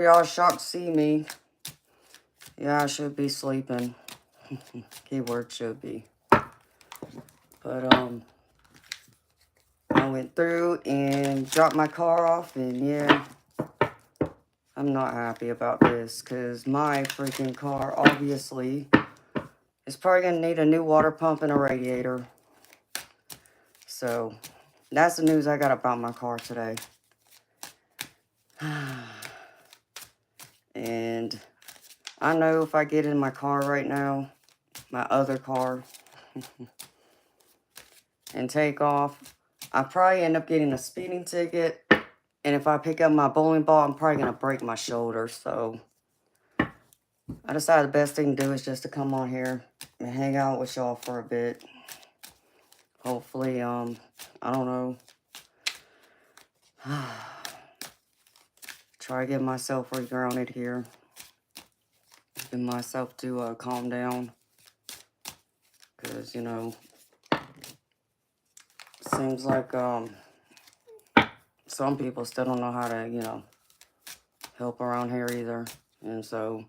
Y'all shocked to see me. Yeah, I should be sleeping. Keyword should be. But, I went through and dropped my car off, and yeah, I'm not happy about this, because my freaking car, obviously, is probably going to need a new water pump and a radiator. So, that's the news I got about my car today. And I know if I get in my car right now, my other car, and take off, I probably end up getting a speeding ticket. And if I pick up my bowling ball, I'm probably going to break my shoulder. So I decided the best thing to do is just to come on here and hang out with y'all for a bit. Hopefully, I don't know. Try to get myself regrounded here. Get myself to calm down. Because, you know, seems like some people still don't know how to, you know, help around here either. And so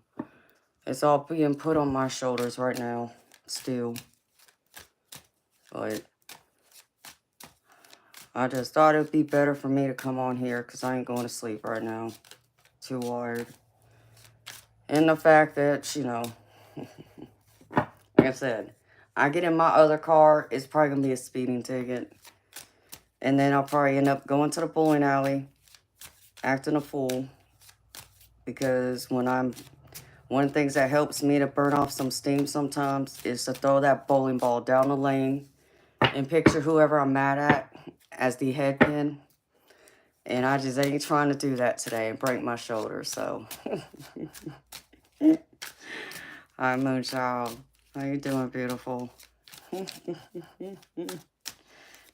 it's all being put on my shoulders right now, still. But I just thought it would be better for me to come on here because I ain't going to sleep right now. Too wired. And the fact that, you know, like I said, I get in my other car, it's probably going to be a speeding ticket. And then I'll probably end up going to the bowling alley, acting a fool. Because one of the things that helps me to burn off some steam sometimes is to throw that bowling ball down the lane and picture whoever I'm mad at as the head pin. And I just ain't trying to do that today and break my shoulder, so. Hi, Moonchild. How you doing, beautiful?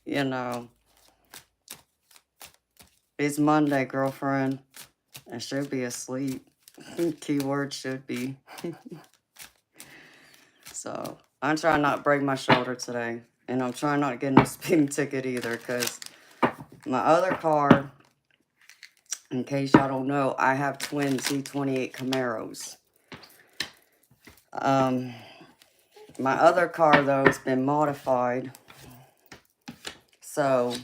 You know, it's Monday, girlfriend. I should be asleep. Keyword should be. So, I'm trying not to break my shoulder today. And I'm trying not to get in a speeding ticket either, because my other car, in case y'all don't know, I have twin Z28 Camaros. My other car, though, has been modified. So,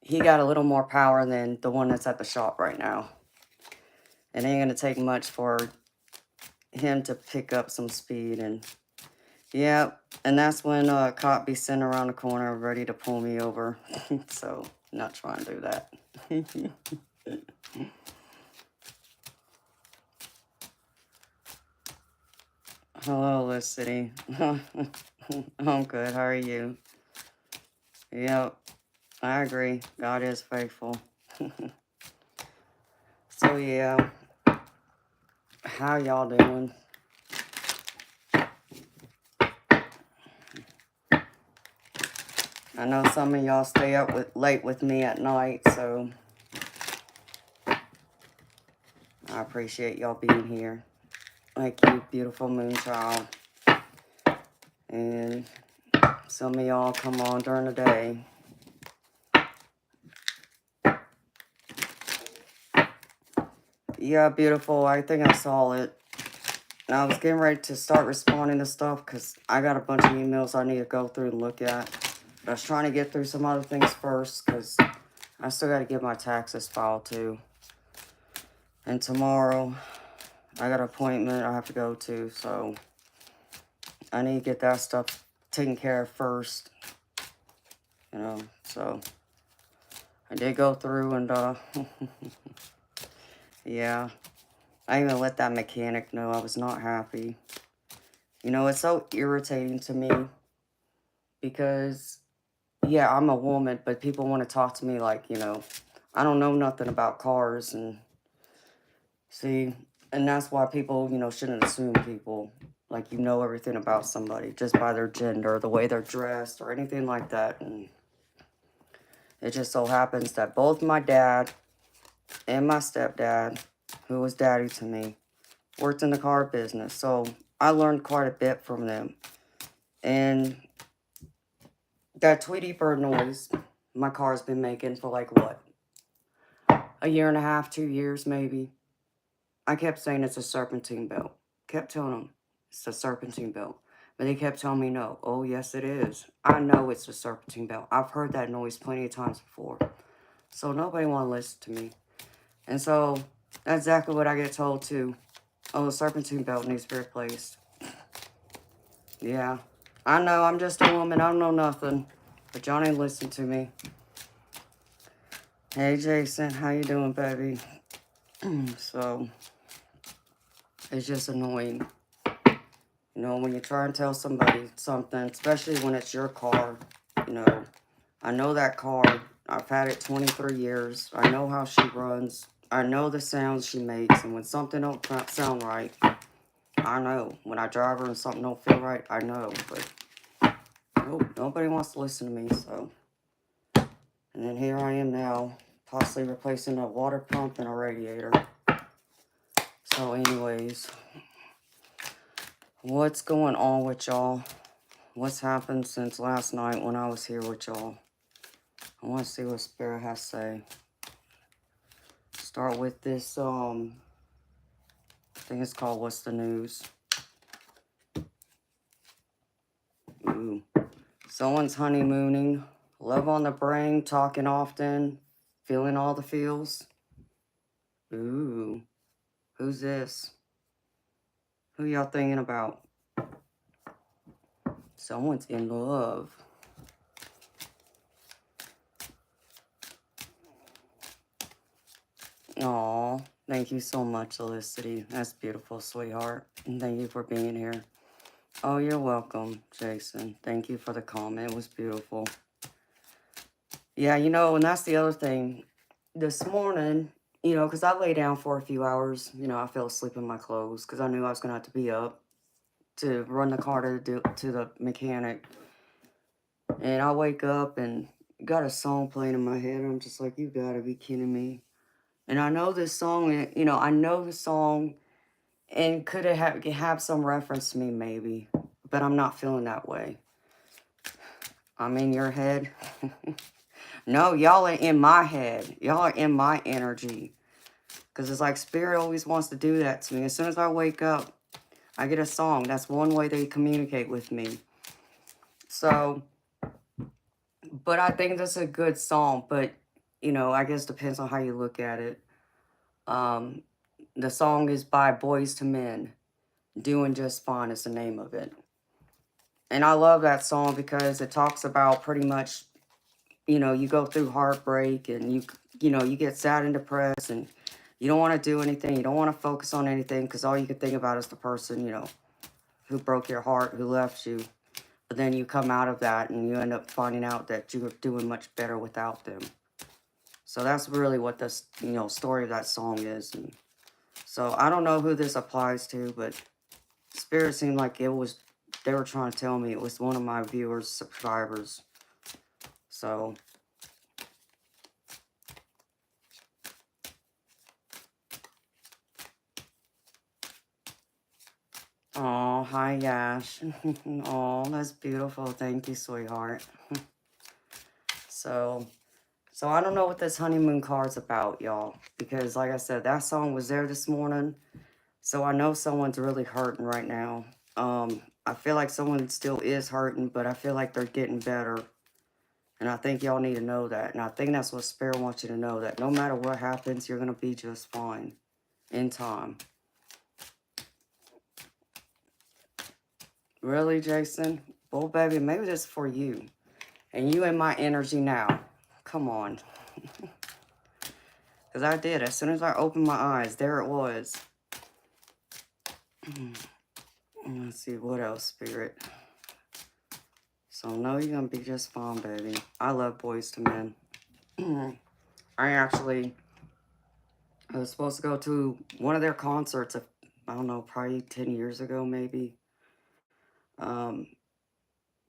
he got a little more power than the one that's at the shop right now. It ain't going to take much for him to pick up some speed. And, yeah, and that's when a cop be sitting around the corner ready to pull me over. So, not trying to do that. Hello, Liz City. I'm good. How are you? Yep, I agree. God is faithful. So, yeah. How y'all doing? I know some of y'all stay up late with me at night, so I appreciate y'all being here. Thank you, beautiful Moonchild. And some of y'all come on during the day. Yeah, beautiful. I think I saw it. And I was getting ready to start responding to stuff because I got a bunch of emails I need to go through and look at. But I was trying to get through some other things first because I still got to get my taxes filed too. And tomorrow, I got an appointment I have to go to, so I need to get that stuff taken care of first. You know, so I did go through and, yeah. I even let that mechanic know I was not happy. You know, it's so irritating to me because, yeah, I'm a woman, but people want to talk to me like, you know, I don't know nothing about cars. And see, and that's why people, you know, shouldn't assume people like you know everything about somebody just by their gender, the way they're dressed, or anything like that. And it just so happens that both my dad and my stepdad, who was daddy to me, worked in the car business. So I learned quite a bit from them. And that Tweety bird noise my car's been making for like what? a year and a half, 2 years maybe. I kept saying it's a serpentine belt. Kept telling them it's a serpentine belt. But they kept telling me no. Oh, yes, it is. I know it's a serpentine belt. I've heard that noise plenty of times before. So nobody want to listen to me. And so that's exactly what I get told too. Oh, the serpentine belt needs to be replaced. Yeah. I know, I'm just a woman. I don't know nothing. But y'all ain't listen to me. Hey, Jason. How you doing, baby? So, it's just annoying. You know, when you try and tell somebody something, especially when it's your car, you know, I know that car. I've had it 23 years. I know how she runs. I know the sounds she makes. And when something don't sound right, I know. When I drive her and something don't feel right, I know. But nope, nobody wants to listen to me, so. And then here I am now, possibly replacing a water pump and a radiator. So anyways, what's going on with y'all? What's happened since last night when I was here with y'all? I want to see what Spirit has to say. Start with this, I think it's called What's the News? Ooh. Someone's honeymooning. Love on the brain, talking often, feeling all the feels. Ooh. Who's this? Who y'all thinking about? Someone's in love. Aw, thank you so much, Felicity. That's beautiful, sweetheart. And thank you for being here. Oh, you're welcome, Jason. Thank you for the comment. It was beautiful. Yeah, you know, and that's the other thing. This morning, you know, because I lay down for a few hours. You know, I fell asleep in my clothes because I knew I was going to have to be up to run the car to the mechanic. And I wake up and got a song playing in my head. I'm just like, you got to be kidding me. And I know this song, you know, I know the song and could it have some reference to me maybe, but I'm not feeling that way. I'm in your head. No, y'all are in my head. Y'all are in my energy. Because it's like Spirit always wants to do that to me. As soon as I wake up, I get a song. That's one way they communicate with me. So, but I think that's a good song. But, you know, I guess depends on how you look at it. The song is by Boys to Men. Doing Just Fine is the name of it. And I love that song because it talks about pretty much, you know, you go through heartbreak and you know, you get sad and depressed and you don't want to do anything. You don't want to focus on anything because all you can think about is the person, you know, who broke your heart, who left you. But then you come out of that and you end up finding out that you were doing much better without them. So that's really what this, you know, story of that song is. And so I don't know who this applies to, but Spirit seemed like it was, they were trying to tell me it was one of my viewers, subscribers. So, oh, hi, Yash. Oh, that's beautiful. Thank you, sweetheart. So I don't know what this honeymoon card's about, y'all. Because, like I said, that song was there this morning. So I know someone's really hurting right now. I feel like someone still is hurting, but I feel like they're getting better. And I think y'all need to know that. And I think that's what Spirit wants you to know, that no matter what happens, you're going to be just fine in time. Really, Jason? Well, baby, maybe this is for you. And you in my energy now. Come on. Because I did. As soon as I opened my eyes, there it was. Let's see, what else, Spirit? So, no, you're going to be just fine, baby. I love Boys to Men. I was supposed to go to one of their concerts, I don't know, probably 10 years ago, maybe. Or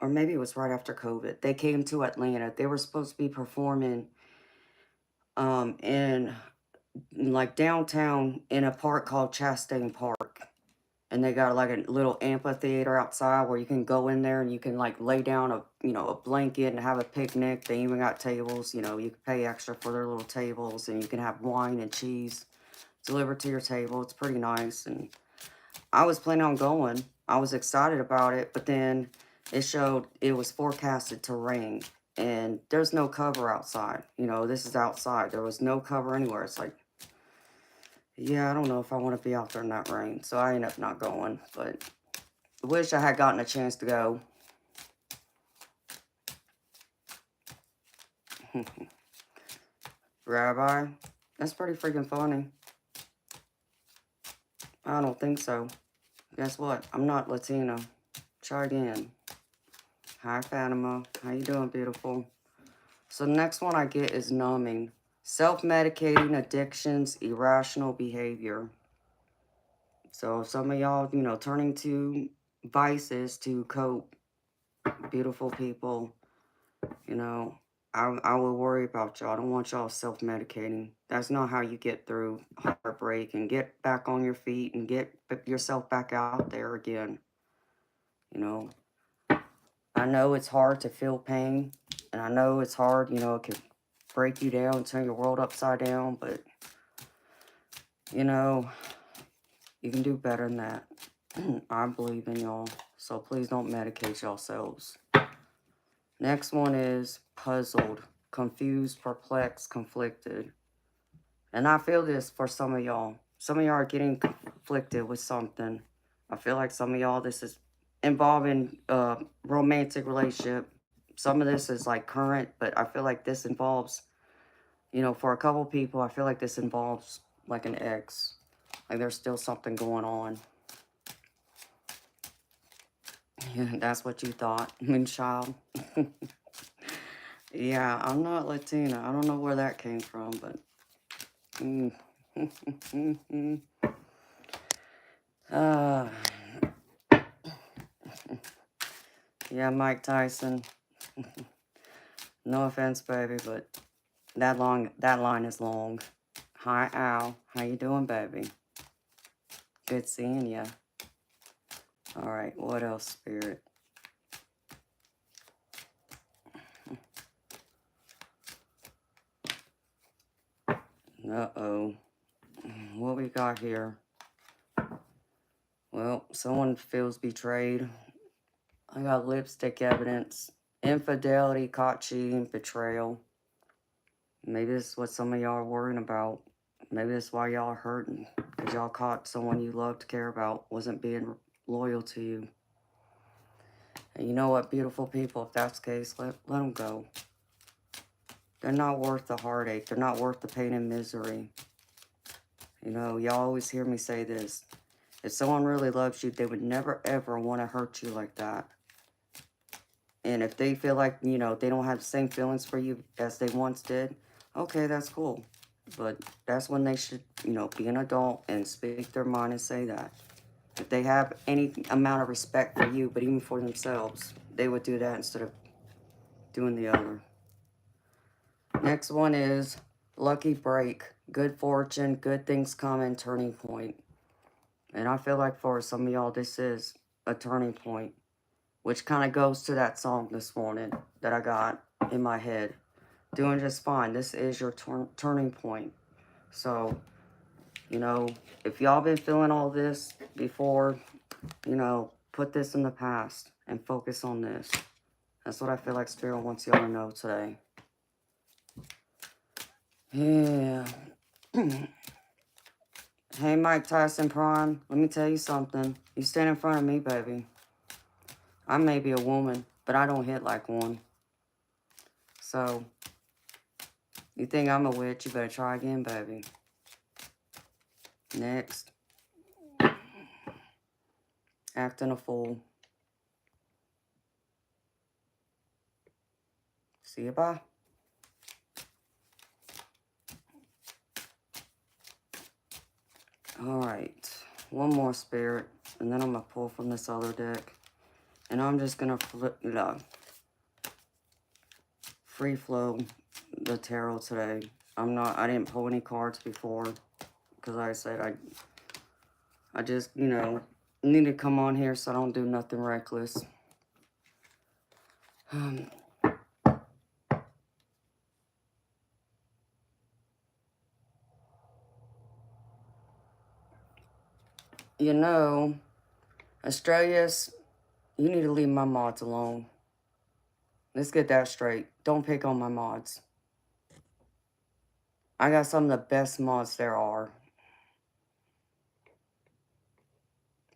maybe it was right after COVID. They came to Atlanta. They were supposed to be performing in like downtown in a park called Chastain Park. And they got like a little amphitheater outside where you can go in there and you can like lay down a, a blanket and have a picnic. They even got tables, you can pay extra for their little tables, and you can have wine and cheese delivered to your table. It's pretty nice. And I was planning on going. I was excited about it, but then it showed it was forecasted to rain, and there's no cover outside. This is outside. There was no cover anywhere. It's like, yeah, I don't know if I want to be out there in that rain. So I ended up not going, but I wish I had gotten a chance to go. Rabbi, that's pretty freaking funny. I don't think so. Guess what? I'm not Latina. Try again. Hi, Fatima. How you doing, beautiful? So the next one I get is numbing. Self-medicating addictions, irrational behavior. So some of y'all, turning to vices to cope. Beautiful people. I will worry about y'all. I don't want y'all self-medicating. That's not how you get through heartbreak and get back on your feet and get yourself back out there again. I know it's hard to feel pain, and I know it's hard, it can break you down and turn your world upside down, but, you can do better than that. I believe in y'all, so please don't medicate yourselves. Next one is puzzled, confused, perplexed, conflicted. And I feel this for some of y'all. Some of y'all are getting conflicted with something. I feel like some of y'all, this is involving a romantic relationship. Some of this is like current, but I feel like this involves, for a couple people, I feel like this involves like an ex. Like there's still something going on. Yeah, that's what you thought, child. Yeah, I'm not Latina. I don't know where that came from, but... Yeah, Mike Tyson. No offense, baby, but that line is long. Hi, Al. How you doing, baby? Good seeing ya. All right, what else, Spirit? Uh-oh. What we got here? Well, someone feels betrayed. I got lipstick evidence. Infidelity, caught cheating, betrayal. Maybe this is what some of y'all are worrying about. Maybe that's why y'all are hurting. Because y'all caught someone you loved, care about, wasn't being loyal to you. And you know what, beautiful people, if that's the case, let them go. They're not worth the heartache. They're not worth the pain and misery. Y'all always hear me say this. If someone really loves you, they would never, ever want to hurt you like that. And if they feel like, they don't have the same feelings for you as they once did, okay, that's cool. But that's when they should, be an adult and speak their mind and say that. If they have any amount of respect for you, but even for themselves, they would do that instead of doing the other. Next one is lucky break. Good fortune, good things coming, turning point. And I feel like for some of y'all, this is a turning point, which kind of goes to that song this morning that I got in my head. Doing just fine. This is your turning point. So, if y'all been feeling all this before, put this in the past and focus on this. That's what I feel like Spirit wants y'all to know today. Yeah. Hey, Mike Tyson Prime, let me tell you something. You stand in front of me, baby. I may be a woman, but I don't hit like one. So, you think I'm a witch, you better try again, baby. Next. Acting a fool. See you, bye. Alright, one more Spirit, and then I'm going to pull from this other deck. And I'm just going to free flow the tarot today. I didn't pull any cards before, because like I said, I just, need to come on here so I don't do nothing reckless. You know, Australia's, you need to leave my mods alone. Let's get that straight. Don't pick on my mods. I got some of the best mods there are.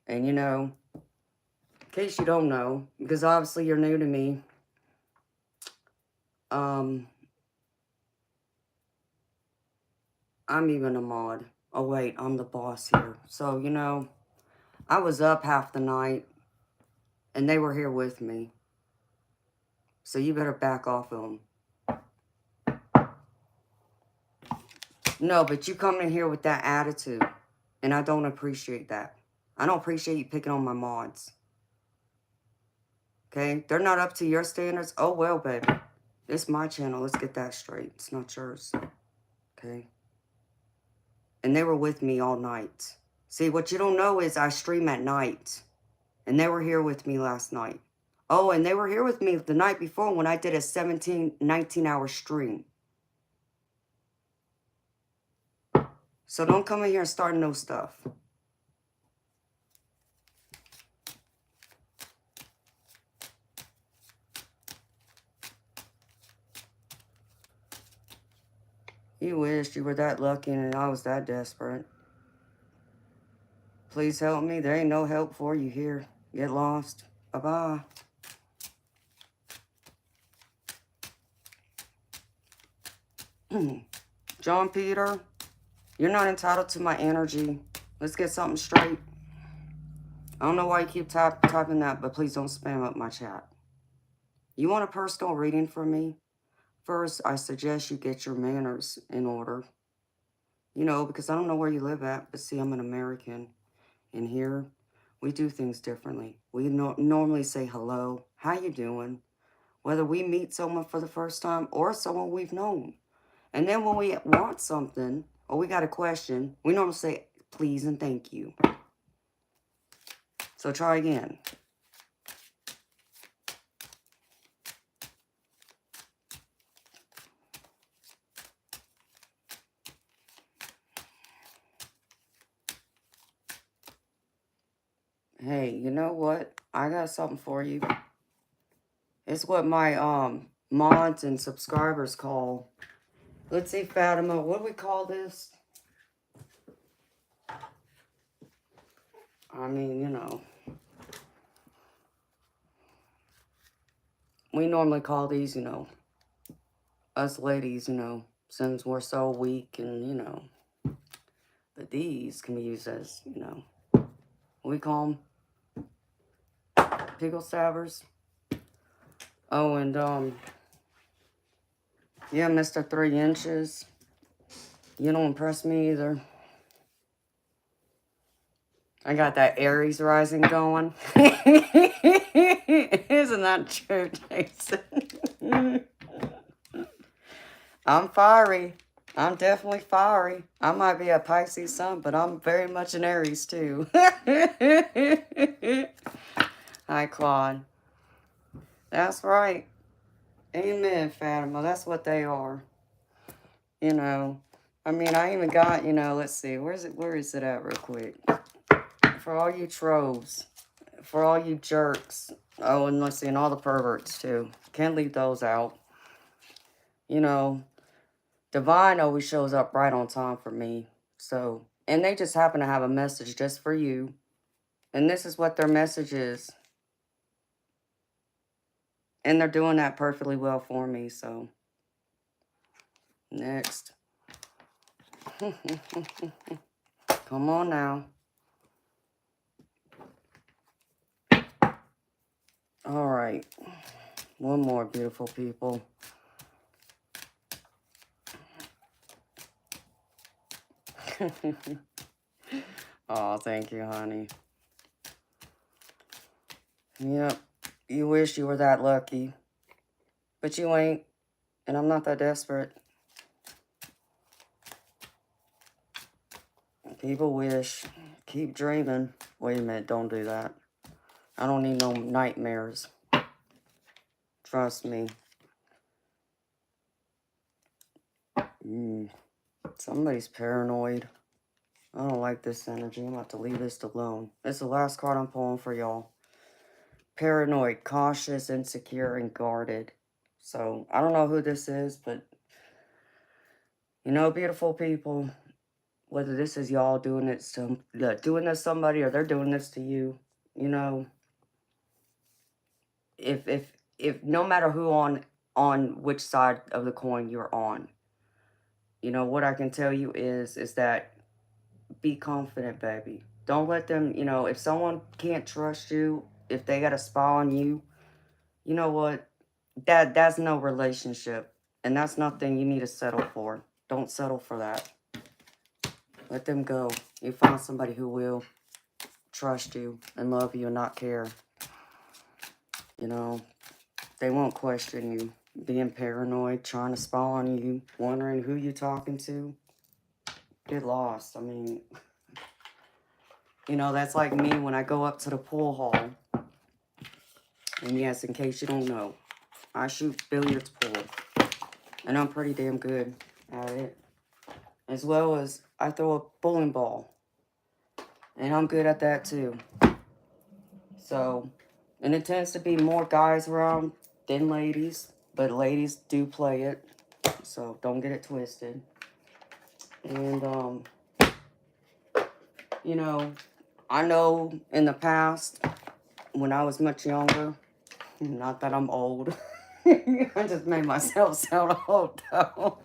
And you know, in case you don't know, because obviously you're new to me, I'm even a mod. Oh wait, I'm the boss here. So, you know, I was up half the night and they were here with me. So you better back off of them. No, but you come in here with that attitude, and I don't appreciate that. I don't appreciate you picking on my mods. Okay? They're not up to your standards. Oh, well, baby. It's my channel. Let's get that straight. It's not yours. Okay? And they were with me all night. See, what you don't know is I stream at night. And they were here with me last night. Oh, and they were here with me the night before when I did a 19-hour stream. So don't come in here and start no stuff. You wished you were that lucky and I was that desperate. Please help me. There ain't no help for you here. Get lost. Bye-bye. John Peter, you're not entitled to my energy. Let's get something straight. I don't know why you keep typing that, but please don't spam up my chat. You want a personal reading from me? First, I suggest you get your manners in order. You know, because I don't know where you live at, but see, I'm an American. And here, we do things differently. We normally say hello, how you doing? Whether we meet someone for the first time or someone we've known. And then when we want something or we got a question, we normally say please and thank you. So try again. Hey, you know what? I got something for you. It's what my mods and subscribers call. Let's see, Fatima, what do we call this? I mean, you know. We normally call these, you know, us ladies, you know, since we're so weak and, you know, the D's can be used as, you know, we call them pickle stabbers. Oh, and, yeah, Mr. 3 inches. You don't impress me either. I got that Aries rising going. Isn't that true, Jason? I'm fiery. I'm definitely fiery. I might be a Pisces sun, but I'm very much an Aries too. Hi, Claude. That's right. Amen, Fatima. That's what they are. You know, I mean, I even got, you know, let's see, where is it at real quick? For all you trolls, for all you jerks. Oh, and let's see, and all the perverts too. Can't leave those out. You know, Divine always shows up right on time for me. So, and they just happen to have a message just for you. And this is what their message is. And they're doing that perfectly well for me, so. Next. Come on now. All right. One more, beautiful people. Oh, thank you, honey. Yep. You wish you were that lucky. But you ain't. And I'm not that desperate. People wish. Keep dreaming. Wait a minute, don't do that. I don't need no nightmares. Trust me. Somebody's paranoid. I don't like this energy. I'm about to leave this alone. It's the last card I'm pulling for y'all. Paranoid, cautious, insecure, and guarded. So, I don't know who this is, but you know, beautiful people, whether this is y'all doing it doing this to somebody or they're doing this to you, you know, if no matter who on which side of the coin you're on, you know, what I can tell you is that be confident, baby. Don't let them, you know, if someone can't trust you, if they got a spy on you, you know what? That's no relationship. And that's nothing you need to settle for. Don't settle for that. Let them go. You find somebody who will trust you and love you and not care. You know, they won't question you. Being paranoid, trying to spy on you, wondering who you're talking to. Get lost. I mean, you know, that's like me when I go up to the pool hall. And yes, in case you don't know, I shoot billiards pool. And I'm pretty damn good at it. As well as I throw a bowling ball. And I'm good at that too. So, and it tends to be more guys around than ladies. But ladies do play it. So don't get it twisted. And, you know in the past, when I was much younger, not that I'm old. I just made myself sound old, though.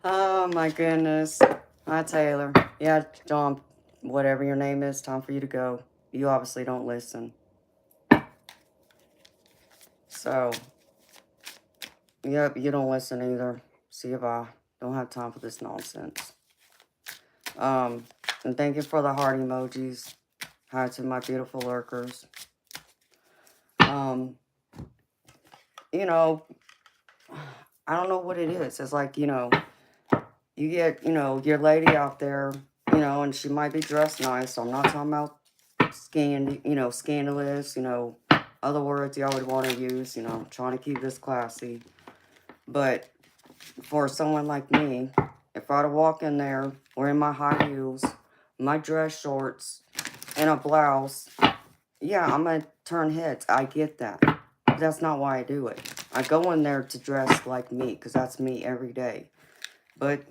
Oh, my goodness. Hi, Taylor. Yeah, John, whatever your name is, time for you to go. You obviously don't listen. So, yep, you don't listen either. See you, bye. Don't have time for this nonsense. And thank you for the heart emojis. Hi to my beautiful lurkers. You know, I don't know what it is. It's like, you know, you get, you know, your lady out there, you know, and she might be dressed nice. So I'm not talking about scandalous, you know, other words y'all would want to use, you know, trying to keep this classy. But for someone like me, if I were to walk in there wearing my high heels, my dress shorts, and a blouse, yeah, I'm going to turn heads. I get that. But that's not why I do it. I go in there to dress like me because that's me every day. But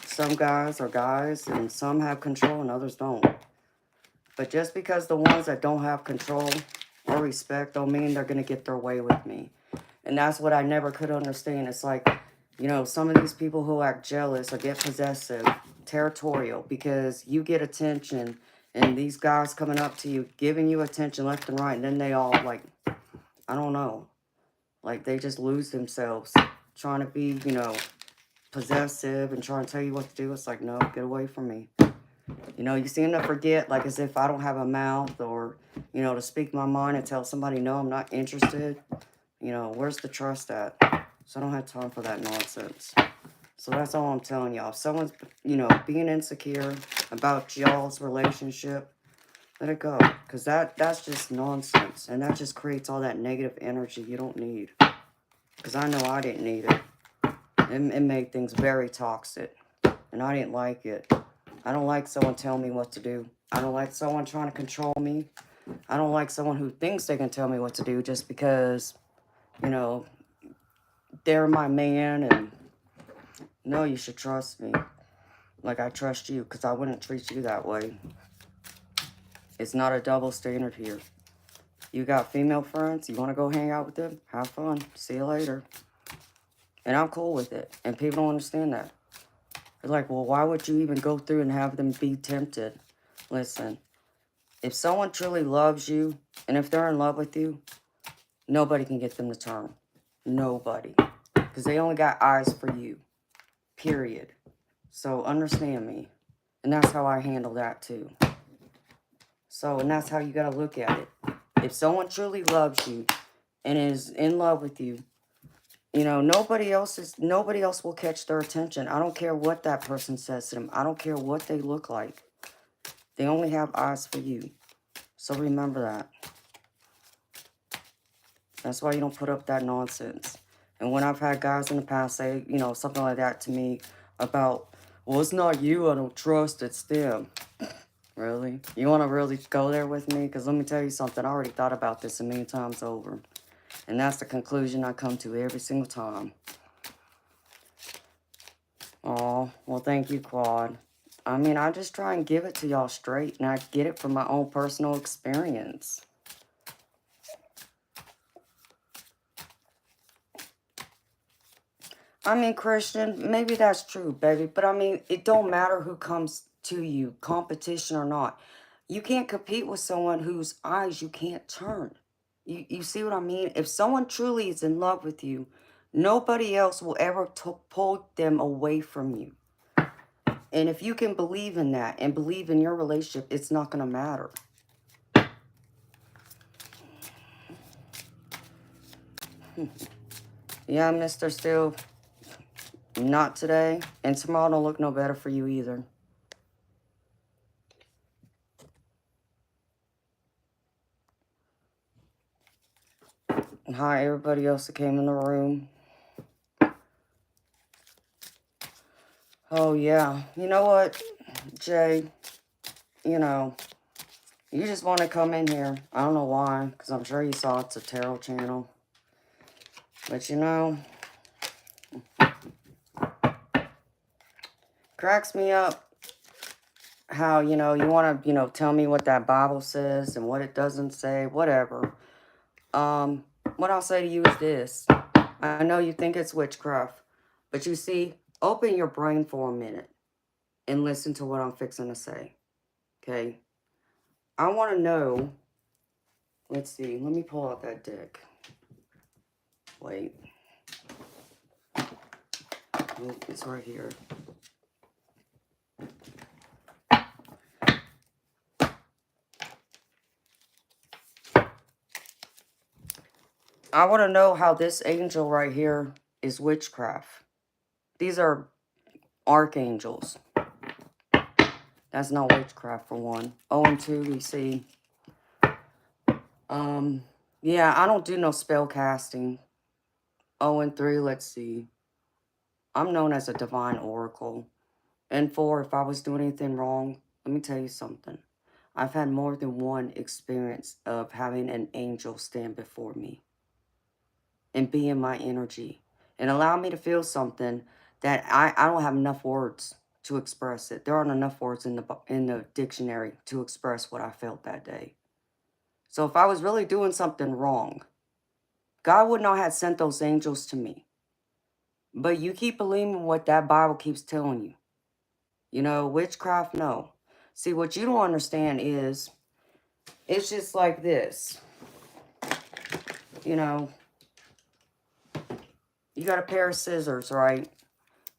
some guys are guys and some have control and others don't. But just because the ones that don't have control or respect don't mean they're going to get their way with me. And that's what I never could understand. It's like, you know, some of these people who act jealous or get possessive, territorial, because you get attention and these guys coming up to you, giving you attention left and right, and then they all, like, I don't know, like they just lose themselves trying to be, you know, possessive and trying to tell you what to do. It's like, no, get away from me. You know, you seem to forget, like, as if I don't have a mouth or, you know, to speak my mind and tell somebody, no, I'm not interested. You know, where's the trust at? So I don't have time for that nonsense. So that's all I'm telling y'all. If someone's, you know, being insecure about y'all's relationship, let it go. Because that's just nonsense. And that just creates all that negative energy you don't need. Because I know I didn't need it. It made things very toxic. And I didn't like it. I don't like someone telling me what to do. I don't like someone trying to control me. I don't like someone who thinks they can tell me what to do just because, you know, they're my man. And no, you should trust me. Like I trust you, because I wouldn't treat you that way. It's not a double standard here. You got female friends, you want to go hang out with them? Have fun. See you later. And I'm cool with it. And people don't understand that. They're like, well, why would you even go through and have them be tempted? Listen, if someone truly loves you, and if they're in love with you, nobody can get them to turn. Nobody. Because they only got eyes for you. Period. So understand me. And that's how I handle that too. So, and that's how you got to look at it. If someone truly loves you and is in love with you, You know, nobody else will catch their attention. I don't care what that person says to them. I don't care what they look like. They only have eyes for you. So remember that. That's why you don't put up that nonsense. And when I've had guys in the past say, you know, something like that to me about, well, it's not you I don't trust, it's them. Really? You want to really go there with me? Because let me tell you something. I already thought about this a million times over. And that's the conclusion I come to every single time. Oh, well, thank you, Quad. I mean, I just try and give it to y'all straight, and I get it from my own personal experience. I mean, Christian, maybe that's true, baby, but I mean, it don't matter who comes to you, competition or not. You can't compete with someone whose eyes you can't turn. You see what I mean? If someone truly is in love with you, nobody else will ever pull them away from you. And if you can believe in that and believe in your relationship, it's not going to matter. Yeah, Mr. Still, not today. And tomorrow don't look no better for you either. And hi, everybody else that came in the room. Oh, yeah. You know what, Jay? You know, you just want to come in here. I don't know why, because I'm sure you saw it's a tarot channel. But, you know, cracks me up how, you know, you want to, you know, tell me what that Bible says and what it doesn't say, whatever. What I'll say to you is this. I know you think it's witchcraft, but you see, open your brain for a minute and listen to what I'm fixing to say, okay? I want to know, let's see, let me pull out that deck. Wait. Oh, it's right here. I want to know how this angel right here is witchcraft. These are archangels. That's not witchcraft for one. Oh, and two, we see. Yeah, I don't do no spell casting. Oh, and three, let's see. I'm known as a divine oracle. And four, if I was doing anything wrong, let me tell you something. I've had more than one experience of having an angel stand before me and be in my energy and allow me to feel something that I don't have enough words to express it. There aren't enough words in the dictionary to express what I felt that day. So if I was really doing something wrong, God would not have sent those angels to me. But you keep believing what that Bible keeps telling you. You know, witchcraft, no. See, what you don't understand is, it's just like this. You know, you got a pair of scissors, right?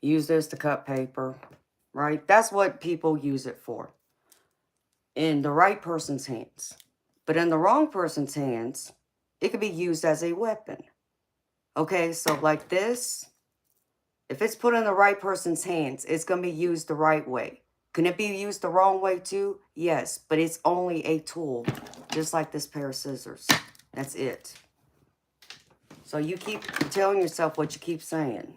Use this to cut paper, right? That's what people use it for. In the right person's hands. But in the wrong person's hands, it could be used as a weapon. Okay, so like this, if it's put in the right person's hands, it's going to be used the right way. Can it be used the wrong way too? Yes, but it's only a tool, just like this pair of scissors. That's it. So you keep telling yourself what you keep saying.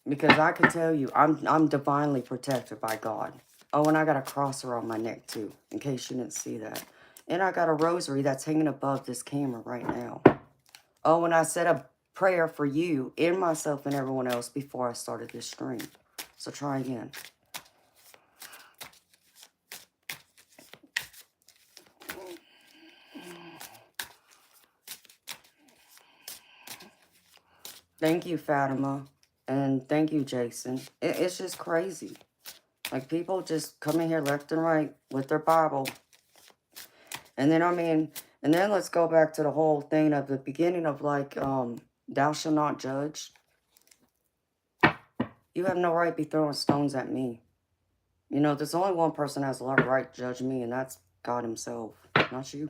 Because I can tell you, I'm divinely protected by God. Oh, and I got a cross around my neck too, in case you didn't see that. And I got a rosary that's hanging above this camera right now. Oh, and I said a prayer for you and myself and everyone else before I started this stream. So try again. Thank you, Fatima. And thank you, Jason. It's just crazy. Like, people just come in here left and right with their Bible. And then, I mean, and then let's go back to the whole thing of the beginning of, like, thou shalt not judge. You have no right to be throwing stones at me. You know, there's only one person that has a lot of right to judge me, and that's God himself, not you.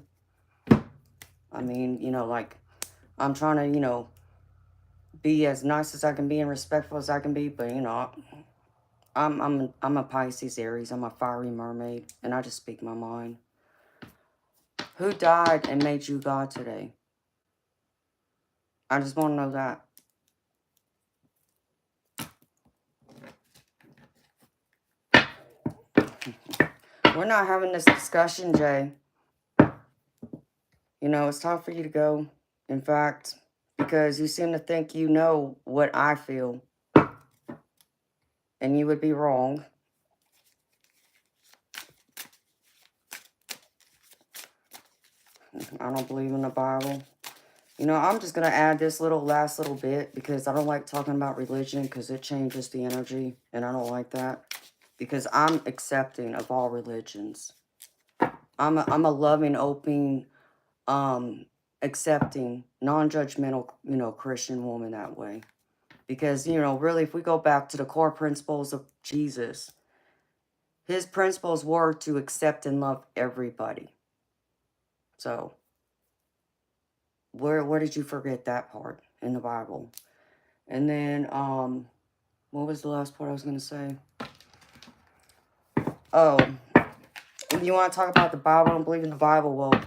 I mean, you know, like, I'm trying to, you know, be as nice as I can be and respectful as I can be, but, you know, I'm a Pisces Aries. I'm a fiery mermaid, and I just speak my mind. Who died and made you God today? I just want to know that. We're not having this discussion, Jay. You know, it's time for you to go. In fact, because you seem to think you know what I feel, and you would be wrong. I don't believe in the Bible. You know, I'm just going to add this last little bit because I don't like talking about religion because it changes the energy, and I don't like that because I'm accepting of all religions. I'm a loving, open, accepting, non-judgmental, you know, Christian woman that way. Because, you know, really, if we go back to the core principles of Jesus, his principles were to accept and love everybody. So, where did you forget that part in the Bible? And then, what was the last part I was going to say? Oh, you want to talk about the Bible? I don't believe in the Bible. Well,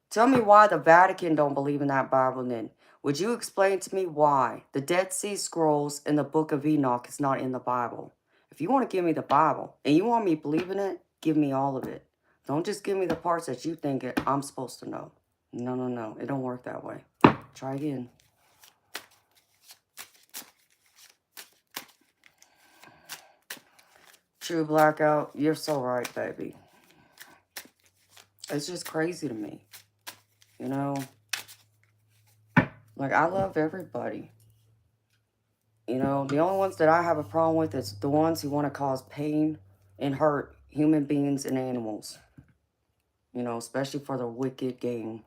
tell me why the Vatican don't believe in that Bible then. Would you explain to me why the Dead Sea Scrolls and the Book of Enoch is not in the Bible? If you want to give me the Bible and you want me to believe in it, give me all of it. Don't just give me the parts that you think I'm supposed to know. No, no, no. It don't work that way. Try again. True blackout. You're so right, baby. It's just crazy to me. You know? Like, I love everybody. You know, the only ones that I have a problem with is the ones who want to cause pain and hurt human beings and animals. You know, especially for the wicked game.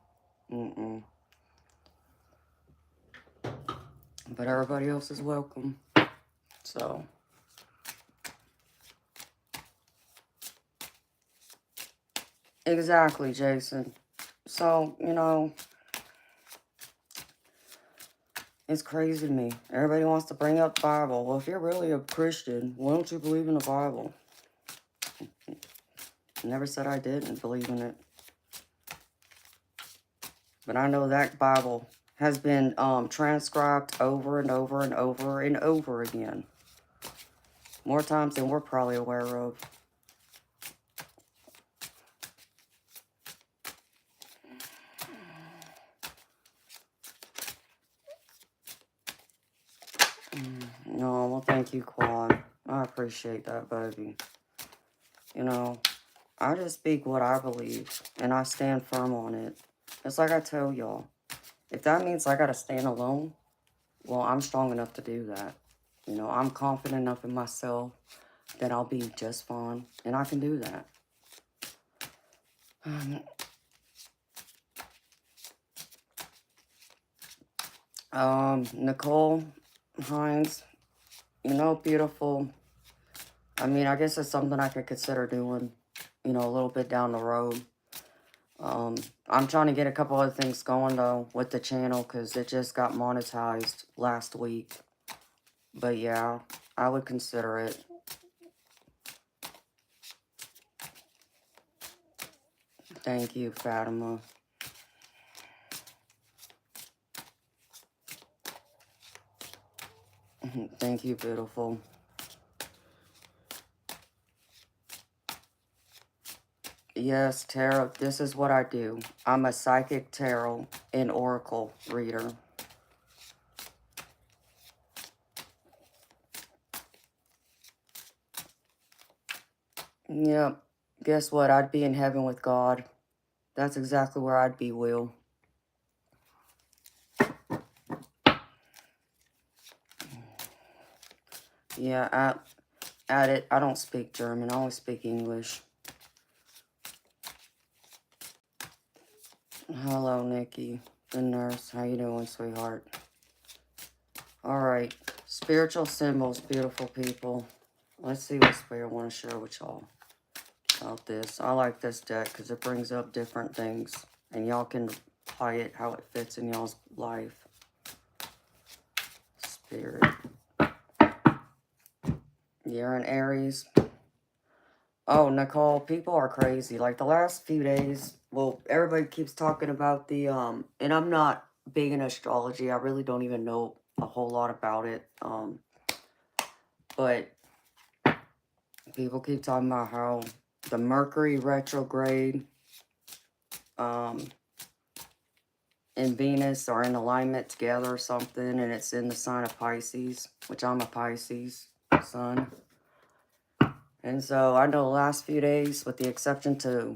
But everybody else is welcome. So. Exactly, Jason. So, you know, it's crazy to me. Everybody wants to bring up the Bible. Well, if you're really a Christian, why don't you believe in the Bible? Never said I didn't believe in it. But I know that Bible has been transcribed over and over and over and over again. More times than we're probably aware of. No, well, thank you, Quad. I appreciate that, baby. You know, I just speak what I believe, and I stand firm on it. It's like I tell y'all. If that means I gotta stand alone, well, I'm strong enough to do that. You know, I'm confident enough in myself that I'll be just fine, and I can do that. Nicole Hines, you know, beautiful. I mean, I guess it's something I could consider doing, you know, a little bit down the road. I'm trying to get a couple other things going, though, with the channel, because it just got monetized last week. But, yeah, I would consider it. Thank you, Fatima. Thank you, beautiful. Yes, tarot, this is what I do. I'm a psychic tarot and oracle reader. Yep. Guess what? I'd be in heaven with God. That's exactly where I'd be, Will. Yeah, at it, I don't speak German. I only speak English. Hello, Nikki, the nurse. How you doing, sweetheart? All right. Spiritual symbols, beautiful people. Let's see what spirit I want to share with y'all. about this. I like this deck because it brings up different things. And y'all can apply it how it fits in y'all's life. Spirit. You're in Aries. Oh, Nicole, people are crazy. Like the last few days, well, everybody keeps talking about the, and I'm not big in astrology. I really don't even know a whole lot about it. But people keep talking about how the Mercury retrograde, and Venus are in alignment together or something, and it's in the sign of Pisces, which I'm a Pisces sun. And so I know the last few days, with the exception to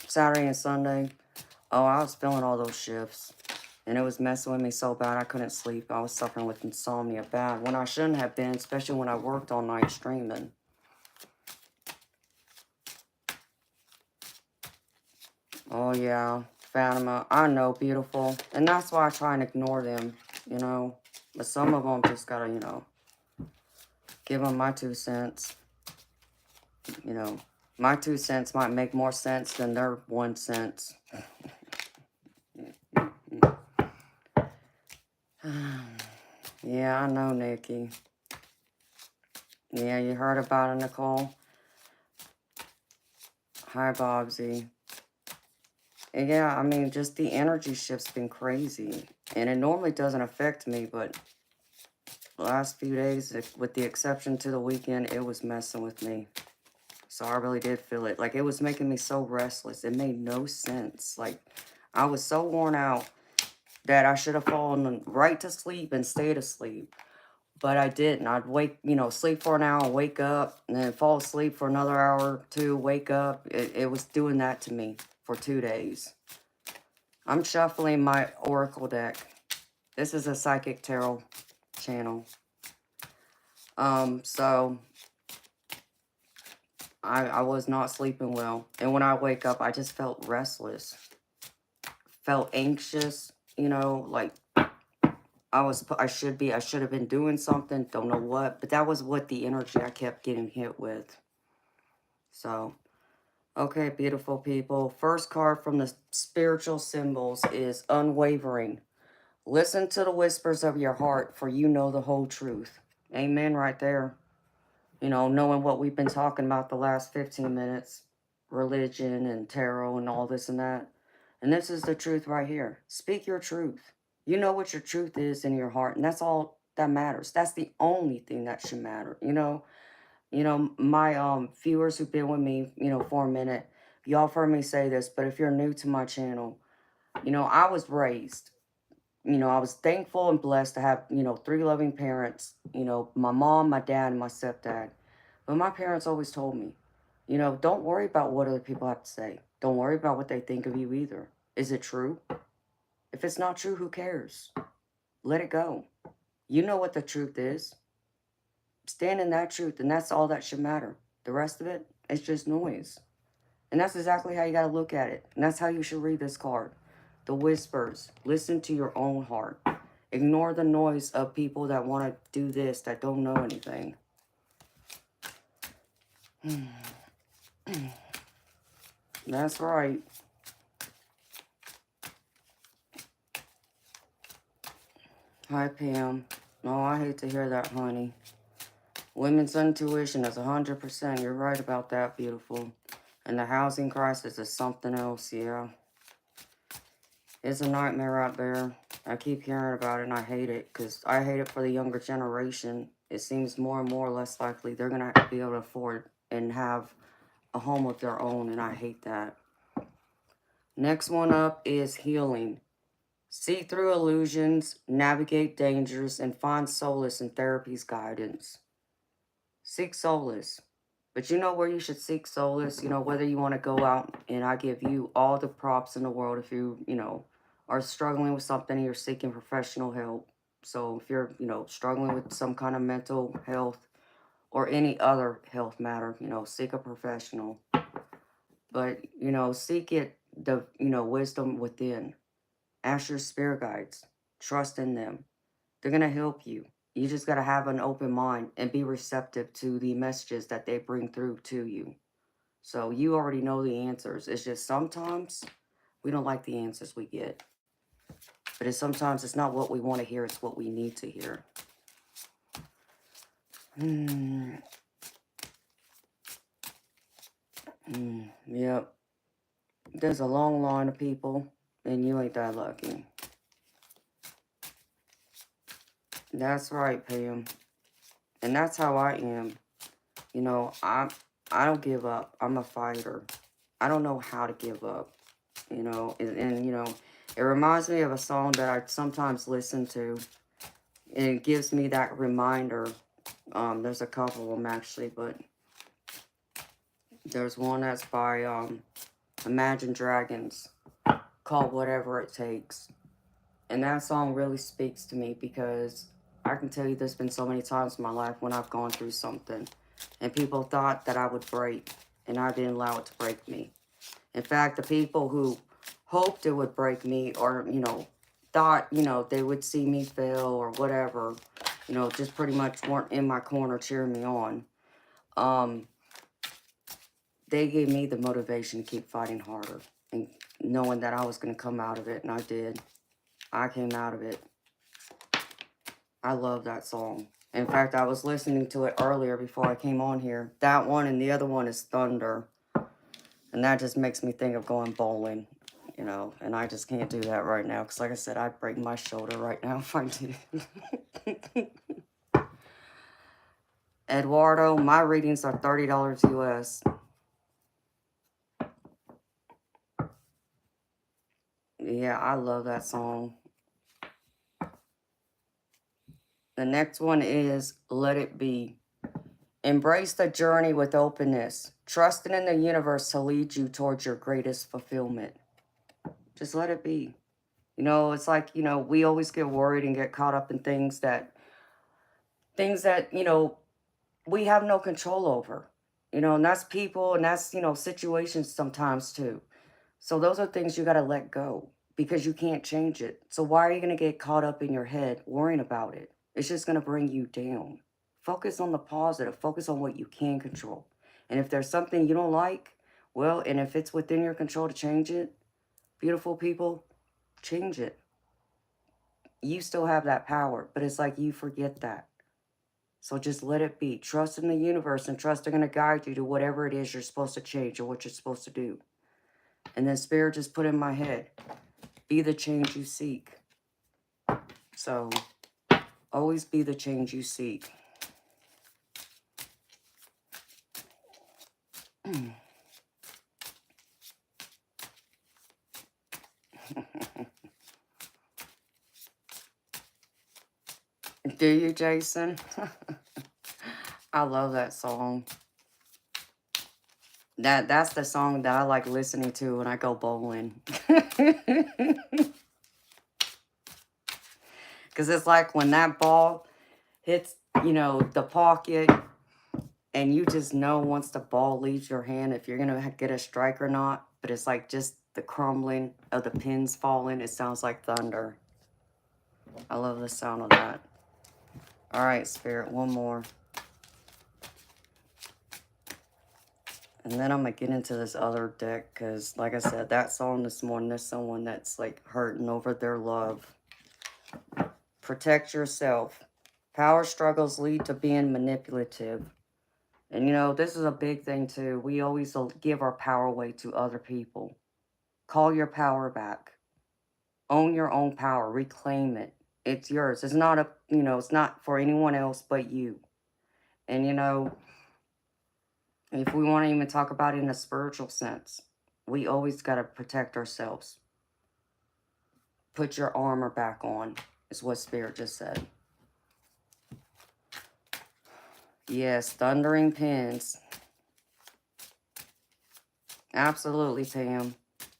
Saturday and Sunday, oh, I was feeling all those shifts. And it was messing with me so bad I couldn't sleep. I was suffering with insomnia bad when I shouldn't have been, especially when I worked all night streaming. Oh, yeah. Fatima. I know, beautiful. And that's why I try and ignore them, you know. But some of them just gotta, you know, give them my 2 cents. You know, my 2 cents might make more sense than their 1 cent. Yeah, I know, Nikki. Yeah, you heard about it, Nicole? Hi, Bobsy. Yeah, I mean, just the energy shift's been crazy. And it normally doesn't affect me, but the last few days, with the exception to the weekend, it was messing with me. So I really did feel it. Like, it was making me so restless. It made no sense. Like, I was so worn out that I should have fallen right to sleep and stayed asleep. But I didn't. I'd wake, you know, sleep for an hour, wake up, and then fall asleep for another hour or two, wake up. It was doing that to me for 2 days. I'm shuffling my Oracle deck. This is a Psychic Tarot channel. So I was not sleeping well. And when I wake up, I just felt restless. Felt anxious, you know, like I should have been doing something, don't know what, but that was what the energy I kept getting hit with. So, okay, beautiful people. First card from the spiritual symbols is unwavering. Listen to the whispers of your heart, for you know the whole truth. Amen right there. You know, knowing what we've been talking about the last 15 minutes. Religion and tarot and all this and that. And this is the truth right here. Speak your truth. You know what your truth is in your heart, and that's all that matters. That's the only thing that should matter, you know? You know, my viewers who've been with me, you know, for a minute, y'all have heard me say this, but if you're new to my channel, you know, I was raised, you know, I was thankful and blessed to have, you know, 3 loving parents, you know, my mom, my dad, and my stepdad. But my parents always told me, you know, don't worry about what other people have to say. Don't worry about what they think of you either. Is it true? If it's not true, who cares? Let it go. You know what the truth is. Stand in that truth, and that's all that should matter. The rest of it, it's just noise. And that's exactly how you got to look at it. And that's how you should read this card. The whispers. Listen to your own heart. Ignore the noise of people that want to do this, that don't know anything. That's right. Hi, Pam. Oh, I hate to hear that, honey. Women's intuition is 100%. You're right about that, beautiful. And the housing crisis is something else, yeah. It's a nightmare out there. I keep hearing about it and I hate it because I hate it for the younger generation. It seems more and more less likely they're going to be able to afford and have a home of their own, and I hate that. Next one up is healing. See through illusions, navigate dangers, and find solace in therapy's guidance. Seek solace. But you know where you should seek solace? You know, whether you want to go out, and I give you all the props in the world if you know, are struggling with something and you're seeking professional help. So if you're, you know, struggling with some kind of mental health or any other health matter, you know, seek a professional. But, you know, seek it, you know, wisdom within. Ask your spirit guides. Trust in them. They're going to help you. You just got to have an open mind and be receptive to the messages that they bring through to you. So you already know the answers. It's just sometimes we don't like the answers we get. But sometimes it's not what we want to hear, it's what we need to hear. Yep. There's a long line of people, and you ain't that lucky. That's right, Pam. And that's how I am. You know, I don't give up. I'm a fighter. I don't know how to give up. You know, and you know, it reminds me of a song that I sometimes listen to. And it gives me that reminder. There's a couple of them actually, but there's one that's by Imagine Dragons called Whatever It Takes. And that song really speaks to me because I can tell you there's been so many times in my life when I've gone through something and people thought that I would break, and I didn't allow it to break me. In fact, the people who hoped it would break me, or, you know, thought, you know, they would see me fail or whatever, you know, just pretty much weren't in my corner cheering me on. They gave me the motivation to keep fighting harder and knowing that I was going to come out of it, and I did. I came out of it. I love that song. In fact, I was listening to it earlier before I came on here. That one and the other one is Thunder. And that just makes me think of going bowling, you know. And I just can't do that right now because, like I said, I'd break my shoulder right now if I did. Eduardo, my readings are $30 US. Yeah, I love that song. The next one is Let It Be. Embrace the journey with openness, trusting in the universe to lead you towards your greatest fulfillment. Just let it be. You know, it's like, you know, we always get worried and get caught up in things that, you know, we have no control over. You know, and that's people and that's, you know, situations sometimes too. So those are things you got to let go because you can't change it. So why are you going to get caught up in your head worrying about it? It's just going to bring you down. Focus on the positive. Focus on what you can control. And if there's something you don't like, well, and if it's within your control to change it, beautiful people, change it. You still have that power, but it's like you forget that. So just let it be. Trust in the universe, and trust they're going to guide you to whatever it is you're supposed to change or what you're supposed to do. And then Spirit just put in my head, be the change you seek. So always be the change you seek. Do you, Jason? I love that song. That's the song that I like listening to when I go bowling. Because it's like when that ball hits, you know, the pocket, and you just know once the ball leaves your hand if you're going to get a strike or not. But it's like just the crumbling of the pins falling. It sounds like thunder. I love the sound of that. All right, Spirit, one more. And then I'm going to get into this other deck because, like I said, that song this morning, there's someone that's like hurting over their love. Protect yourself. Power struggles lead to being manipulative. And, you know, this is a big thing, too. We always give our power away to other people. Call your power back. Own your own power. Reclaim it. It's yours. It's not it's not for anyone else but you. And, you know, if we want to even talk about it in a spiritual sense, we always got to protect ourselves. Put your armor back on, is what Spirit just said. Yes, thundering pins. Absolutely, Pam.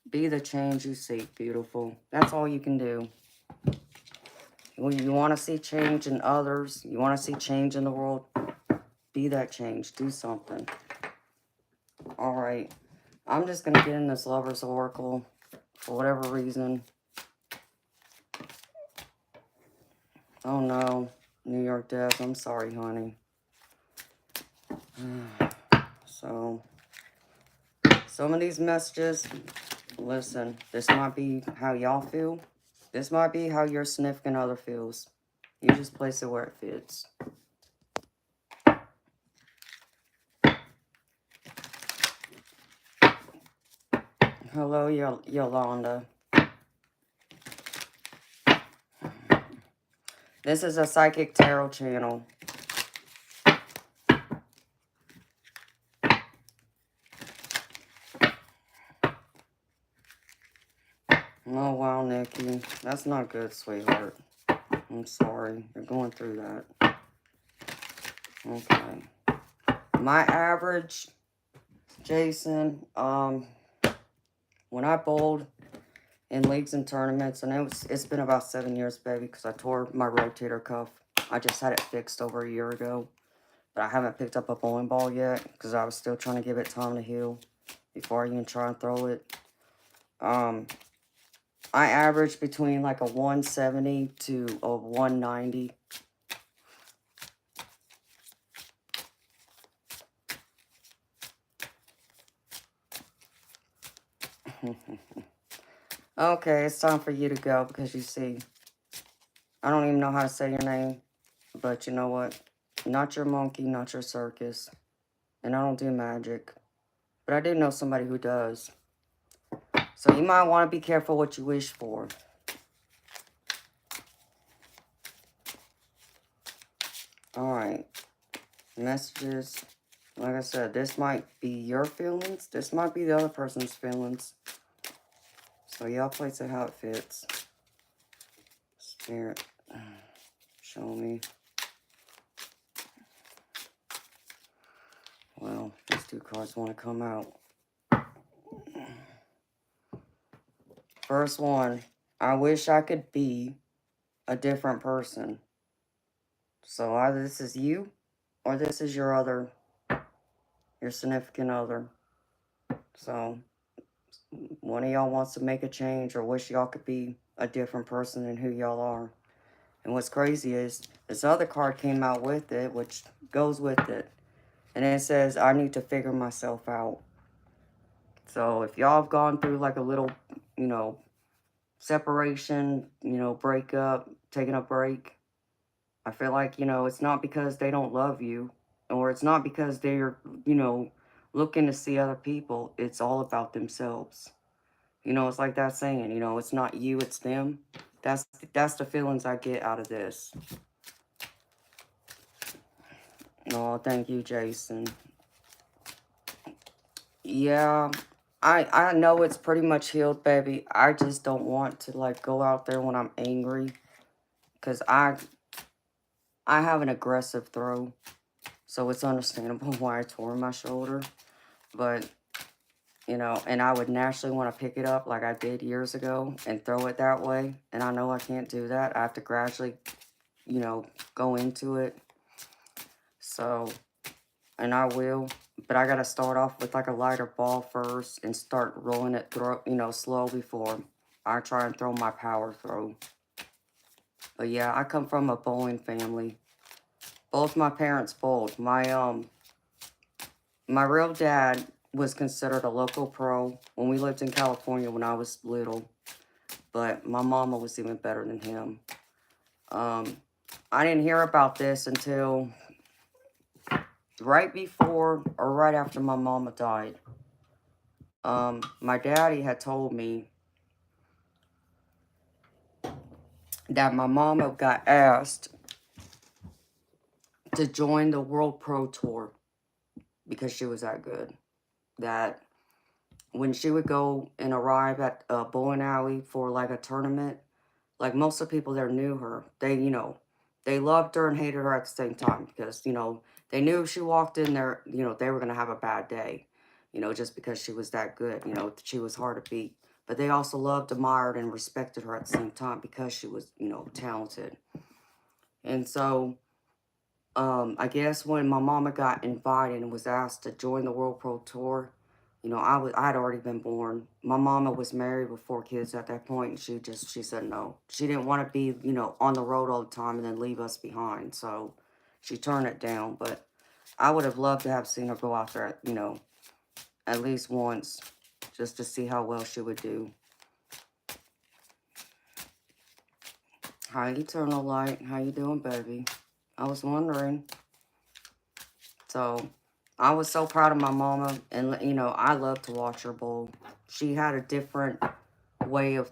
Be the change you seek, beautiful. That's all you can do. When you want to see change in others, you want to see change in the world, be that change. Do something. All right. I'm just going to get in this Lover's Oracle for whatever reason. Oh, no. New York Death. I'm sorry, honey. So, Some of these messages, listen, this might be how y'all feel. This might be how your significant other feels. You just place it where it fits. Hello, Yolanda. This is a psychic tarot channel. Oh, wow, Nikki. That's not good, sweetheart. I'm sorry. You're going through that. Okay. My average, Jason, when I bowled in leagues and tournaments, and it's been about 7 years, baby, because I tore my rotator cuff. I just had it fixed over a year ago. But I haven't picked up a bowling ball yet because I was still trying to give it time to heal before I even try and throw it. I average between like a 170 to a 190. Okay, it's time for you to go because you see, I don't even know how to say your name, but you know what? Not your monkey, not your circus. And I don't do magic, but I do know somebody who does. So you might want to be careful what you wish for. Alright, messages. Like I said, this might be your feelings. This might be the other person's feelings. So y'all place it how it fits. Spirit, show me. Well, these two cards want to come out. First one, I wish I could be a different person. So either this is you or this is your significant other. So one of y'all wants to make a change or wish y'all could be a different person than who y'all are. And what's crazy is this other card came out with it, which goes with it. And it says, I need to figure myself out. So if y'all have gone through like a little, separation, breakup, taking a break, I feel like, it's not because they don't love you or it's not because they're, looking to see other people. It's all about themselves. It's like that saying, it's not you, it's them. That's the feelings I get out of this. Oh, thank you, Jason. Yeah, I know it's pretty much healed, baby. I just don't want to, like, go out there when I'm angry. Because I have an aggressive throw. So it's understandable why I tore my shoulder. But, and I would naturally want to pick it up like I did years ago and throw it that way. And I know I can't do that. I have to gradually, go into it. So, and I will. But I got to start off with like a lighter ball first and start rolling it through, slow before I try and throw my power throw. But yeah, I come from a bowling family. Both my parents bowled. My real dad was considered a local pro when we lived in California when I was little. But my mama was even better than him. I didn't hear about this until right before or right after my mama died. My daddy had told me that my mama got asked to join the World Pro Tour because she was that good. That when she would go and arrive at a bowling alley for like a tournament, like most of the people there knew her. They loved her and hated her at the same time because, they knew if she walked in there, they were going to have a bad day, just because she was that good. She was hard to beat. But they also loved, admired, and respected her at the same time because she was, talented. And so, I guess when my mama got invited and was asked to join the World Pro Tour, I had already been born. My mama was married with 4 kids at that point, and she said no. She didn't want to be, on the road all the time and then leave us behind. So she turned it down. But I would have loved to have seen her go out there, at least once, just to see how well she would do. Hi, Eternal Light. How you doing, baby? I was wondering. So, I was so proud of my mama, and you know, I love to watch her bowl. She had a different way of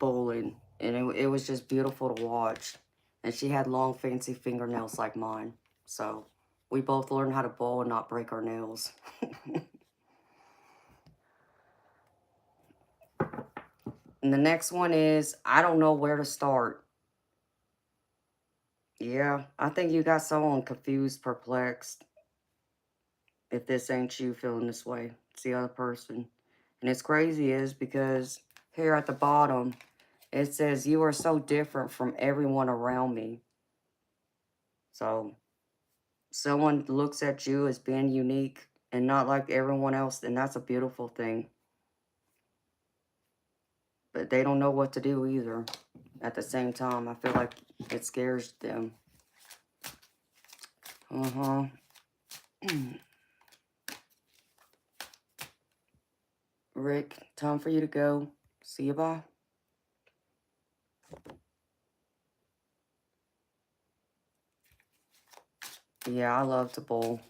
bowling, and it was just beautiful to watch. And she had long, fancy fingernails like mine. So, we both learned how to bowl and not break our nails. And the next one is, I don't know where to start. Yeah, I think you got someone confused, perplexed. If this ain't you feeling this way, it's the other person. And it's crazy is because here at the bottom, it says, you are so different from everyone around me. So, someone looks at you as being unique and not like everyone else, and that's a beautiful thing. But they don't know what to do either. At the same time, I feel like it scares them. Rick, time for you to go. See you, bye. Yeah, I love to bowl.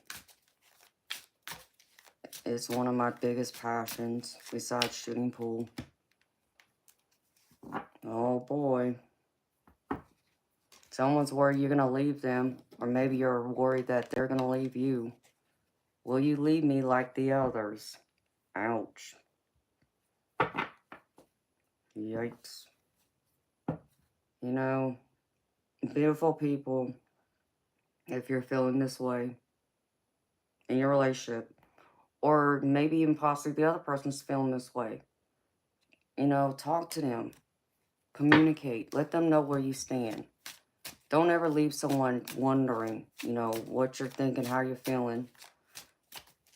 It's one of my biggest passions besides shooting pool. Oh boy. Someone's worried you're going to leave them, or maybe you're worried that they're going to leave you. Will you leave me like the others? Ouch. Yikes. You know, beautiful people, if you're feeling this way in your relationship, or maybe even possibly the other person's feeling this way, you know, talk to them. Communicate. Let them know where you stand. Don't ever leave someone wondering, you know, what you're thinking, how you're feeling.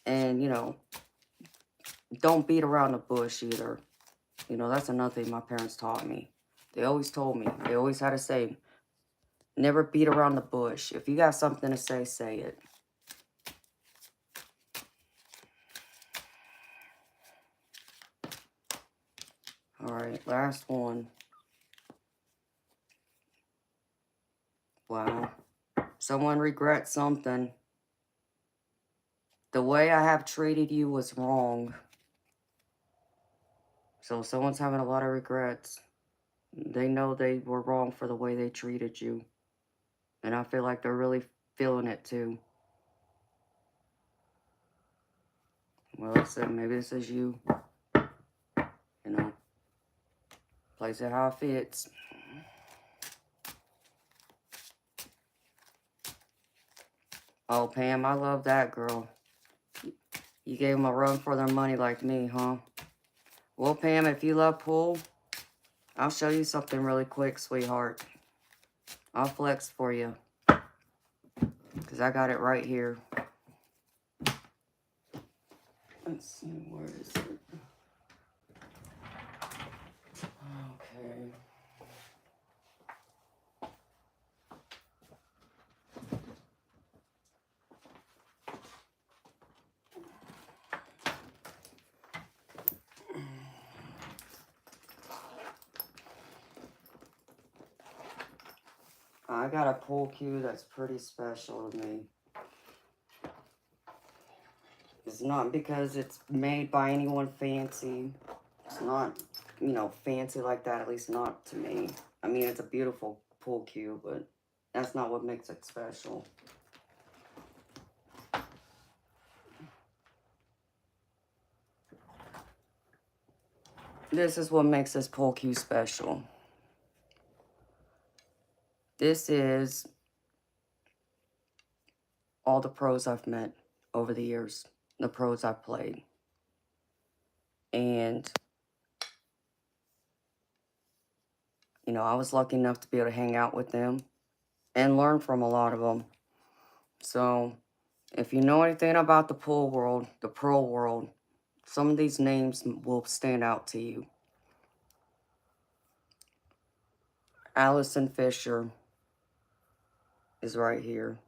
And, you know, don't beat around the bush either. You know, that's another thing my parents taught me. They always told me, they always had to say, never beat around the bush. If you got something to say, say it. All right, last one. Wow. Someone regrets something. The way I have treated you was wrong. So someone's having a lot of regrets. They know they were wrong for the way they treated you. And I feel like they're really feeling it too. Well, I said, maybe this is you. You know, place it how it fits. Oh, Pam, I love that girl. You gave them a run for their money like me, huh? Well, Pam, if you love pool, I'll show you something really quick, sweetheart. I'll flex for you. Because I got it right here. Let's see, where is it? Okay. I got a pool cue that's pretty special to me. It's not because it's made by anyone fancy. It's not, you know, fancy like that, at least not to me. I mean, it's a beautiful pool cue, but that's not what makes it special. This is what makes this pool cue special. This is all the pros I've met over the years, the pros I've played. And, you know, I was lucky enough to be able to hang out with them and learn from a lot of them. So, if you know anything about the pool world, the pro world, some of these names will stand out to you. Allison Fisher is right here.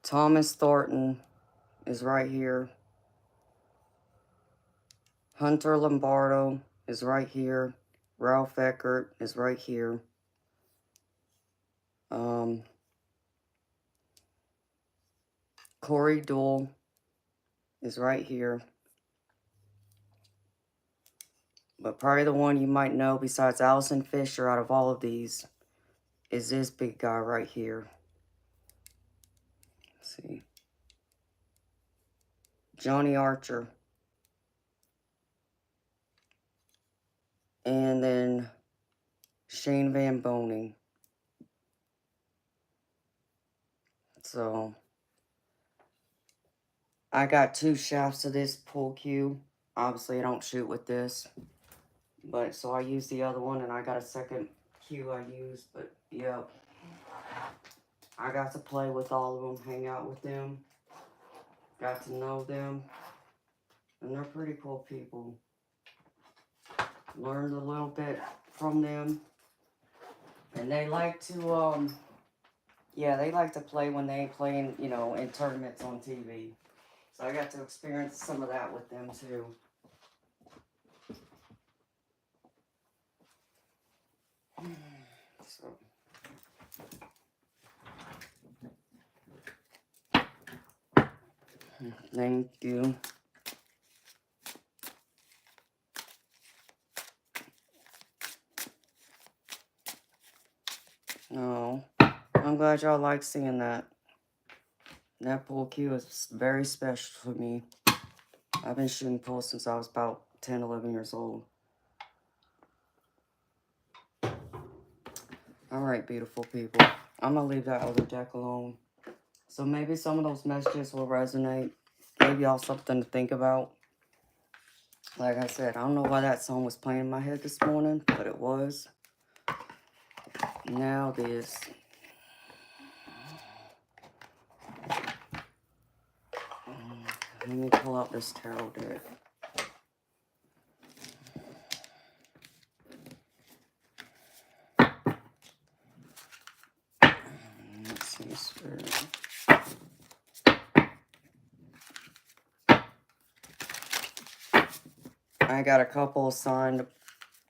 Thomas Thornton is right here. Hunter Lombardo is right here. Ralph Eckert is right here. Corey Dole is right here. But probably the one you might know besides Allison Fisher out of all of these is this big guy right here. Let's see. Johnny Archer. And then Shane Van Boning. So I got 2 shafts of this pool cue. Obviously I don't shoot with this. But so I use the other one and I got a second cue I use. But yeah. I got to play with all of them, hang out with them. Got to know them. And they're pretty cool people. Learned a little bit from them. And they like to, yeah, they like to play when they ain't playing, you know, in tournaments on TV. So I got to experience some of that with them too. So. Thank you. Oh, I'm glad y'all like seeing that. That pool cue is very special for me. I've been shooting pool since I was about 10, 11 years old. Alright, beautiful people. I'm going to leave that other deck alone. So maybe some of those messages will resonate. Give y'all something to think about. Like I said, I don't know why that song was playing in my head this morning, but it was. Now this. Let me pull out this tarot deck. Let's see, Spirit. I got a couple signed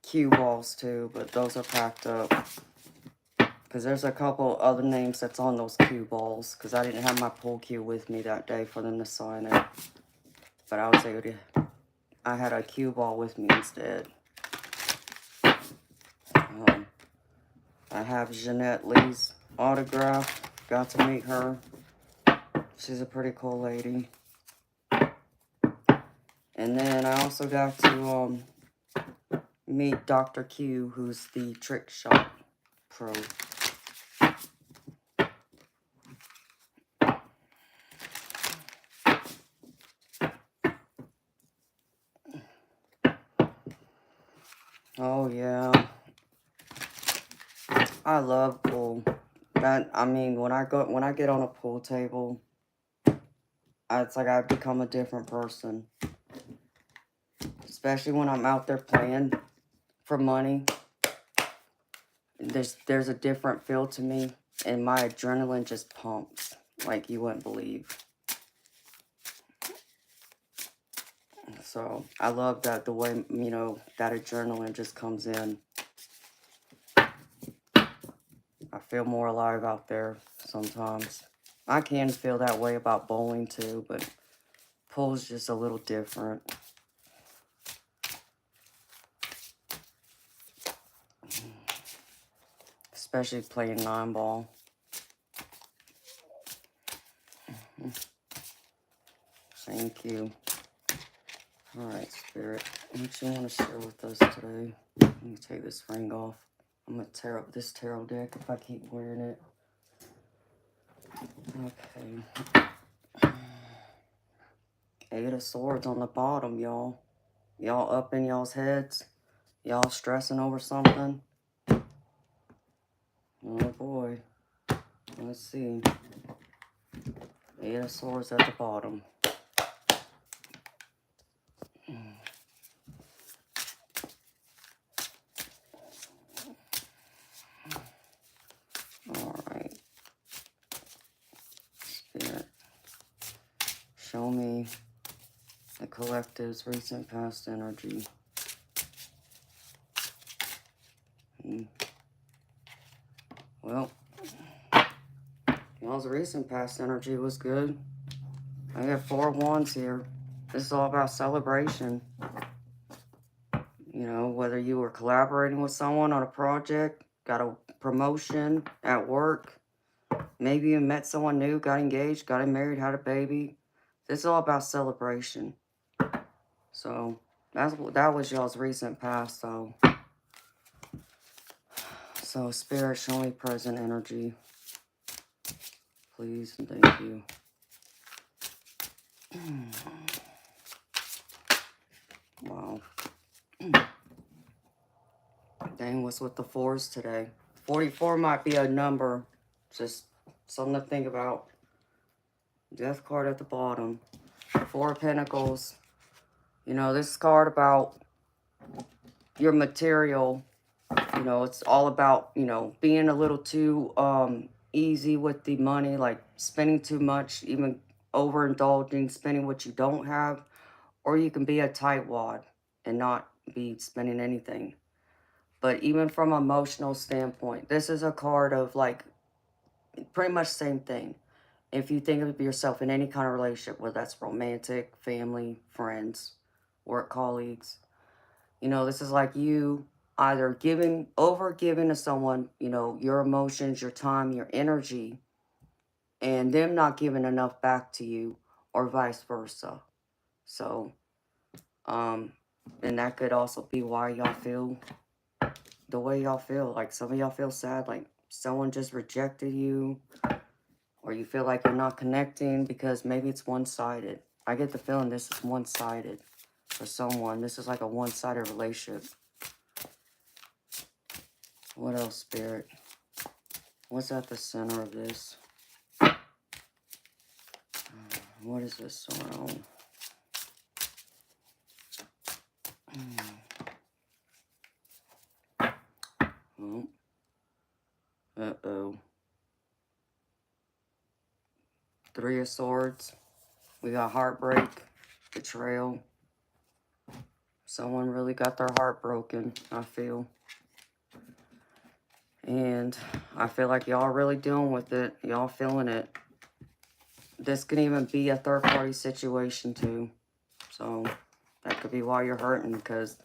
cue balls too, but those are packed up. Because there's a couple other names that's on those cue balls. Because I didn't have my pool cue with me that day for them to sign it. But I was able to, I had a cue ball with me instead. I have Jeanette Lee's autograph. Got to meet her. She's a pretty cool lady. And then I also got to meet Dr. Q, who's the trick shot pro. Oh yeah, I love pool. That, I mean, when I get on a pool table, it's like I become a different person. Especially when I'm out there playing for money. There's a different feel to me, and my adrenaline just pumps like you wouldn't believe. So I love that, the way, you know, that adrenaline just comes in. I feel more alive out there sometimes. I can feel that way about bowling too, but pool's just a little different. Especially playing 9-ball. Thank you. Alright, Spirit. What you want to share with us today? Let me take this ring off. I'm going to tear up this tarot deck if I keep wearing it. Okay. 8 of Swords on the bottom, y'all. Y'all up in y'all's heads? Y'all stressing over something? Oh boy. Let's see. 8 of Swords at the bottom. Alright. Spirit. Show me the collective's recent past energy. Well, y'all's recent past energy was good. I got 4 wands here. This is all about celebration. You know, whether you were collaborating with someone on a project, got a promotion at work, maybe you met someone new, got engaged, got married, had a baby. This is all about celebration. So that was y'all's recent past, though. So Spirit, show me present energy, please, and thank you. Wow. Dang, what's with the 4s today? 44 might be a number. Just something to think about. Death card at the bottom. 4 of Pentacles. You know, this card about your material. You know, it's all about, you know, being a little too easy with the money. Like spending too much, even overindulging, spending what you don't have. Or you can be a tightwad and not be spending anything. But even from an emotional standpoint, this is a card of like pretty much the same thing. If you think of yourself in any kind of relationship, whether that's romantic, family, friends, work colleagues, you know, this is like you either over giving to someone, you know, your emotions, your time, your energy, and them not giving enough back to you, or vice versa. So, and that could also be why y'all feel the way y'all feel. Like some of y'all feel sad, like someone just rejected you, or you feel like you're not connecting because maybe it's one-sided. I get the feeling this is one-sided for someone. This is like a one-sided relationship. What else, Spirit? What's at the center of this? What is this around? Oh. Uh-oh. 3 of Swords. We got heartbreak, betrayal. Someone really got their heart broken, I feel. And I feel like y'all really dealing with it. Y'all feeling it. This could even be a third-party situation, too. So, that could be why you're hurting, because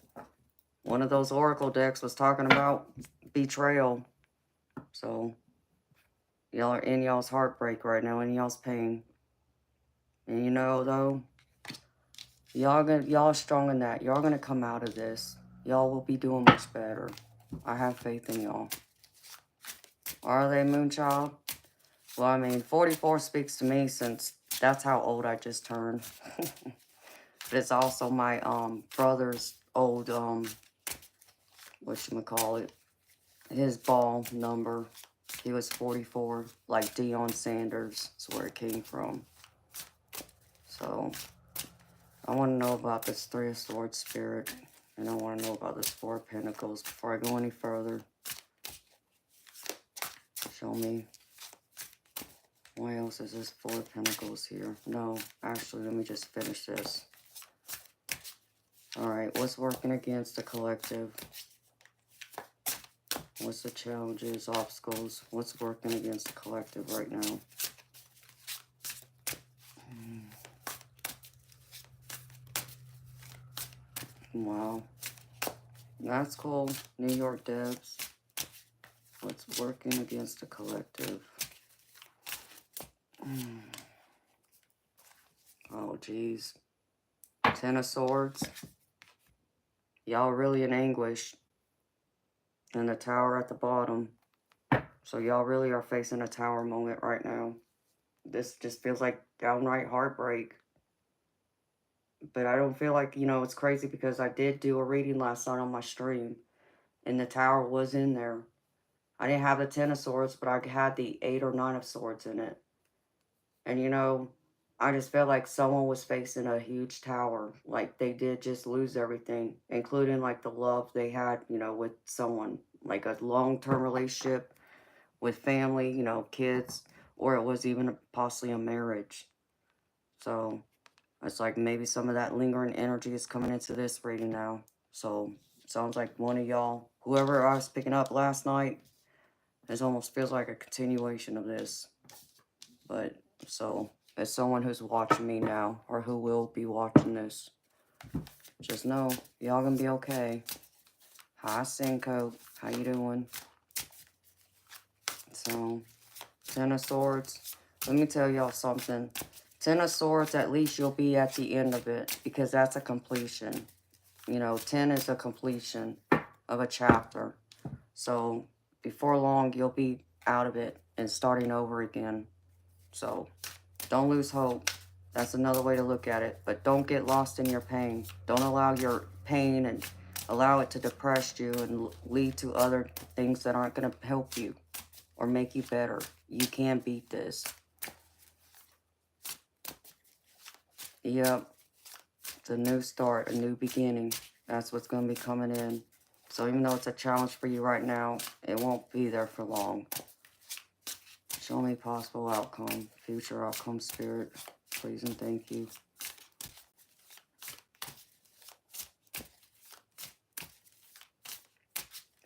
one of those oracle decks was talking about betrayal. So, y'all are in y'all's heartbreak right now, in y'all's pain. And you know, though, y'all are strong in that. Y'all gonna come out of this. Y'all will be doing much better. I have faith in y'all. Are they, Moonchild? Well, I mean, 44 speaks to me since that's how old I just turned. But it's also my brother's old, whatchamacallit, his ball number. He was 44, like Deion Sanders. That's where it came from. So, I want to know about this 3 of Swords, Spirit. And I want to know about this 4 of Pentacles before I go any further. Show me. Why else is this 4 of Pentacles here? No, actually, let me just finish this. Alright, what's working against the collective? What's the challenges, obstacles? What's working against the collective right now? Wow. That's cool. New York devs. What's working against the collective? Oh, geez. 10 of Swords. Y'all really in anguish. And the Tower at the bottom. So y'all really are facing a Tower moment right now. This just feels like downright heartbreak. But I don't feel like, you know, it's crazy because I did do a reading last night on my stream. And the Tower was in there. I didn't have the 10 of Swords, but I had the 8 or 9 of Swords in it. And, you know, I just felt like someone was facing a huge tower. Like, they did just lose everything, including, like, the love they had, you know, with someone. Like, a long-term relationship with family, you know, kids, or it was even possibly a marriage. So, It's like maybe some of that lingering energy is coming into this reading now. So, sounds like one of y'all, whoever I was picking up last night, it almost feels like a continuation of this. But, so, as someone who's watching me now, or who will be watching this, just know, y'all gonna be okay. Hi, Cinco. How you doing? So, Ten of Swords. Let me tell y'all something. Ten of Swords, at least you'll be at the end of it, because that's a completion. You know, 10 is a completion of a chapter. So, before long, you'll be out of it and starting over again. So, don't lose hope. That's another way to look at it. But don't get lost in your pain. Don't allow your pain and allow it to depress you and lead to other things that aren't going to help you or make you better. You can beat this. Yep. It's a new start, a new beginning. That's what's going to be coming in. So even though it's a challenge for you right now, it won't be there for long. Show me possible outcome, future outcome, Spirit. Please and thank you.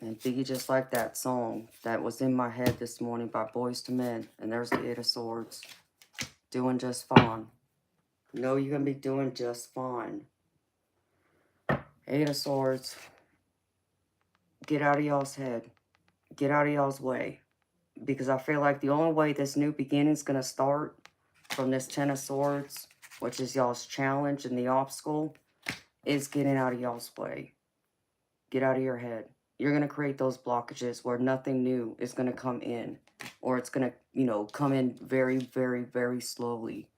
And be just like that song that was in my head this morning by Boys to Men. And there's the Eight of Swords. Doing just fine. No, you're going to be doing just fine. Eight of Swords. Get out of y'all's head. Get out of y'all's way. Because I feel like the only way this new beginning is going to start from this Ten of Swords, which is y'all's challenge and the obstacle, is getting out of y'all's way. Get out of your head. You're going to create those blockages where nothing new is going to come in. Or it's going to, you know, come in very, very, very slowly.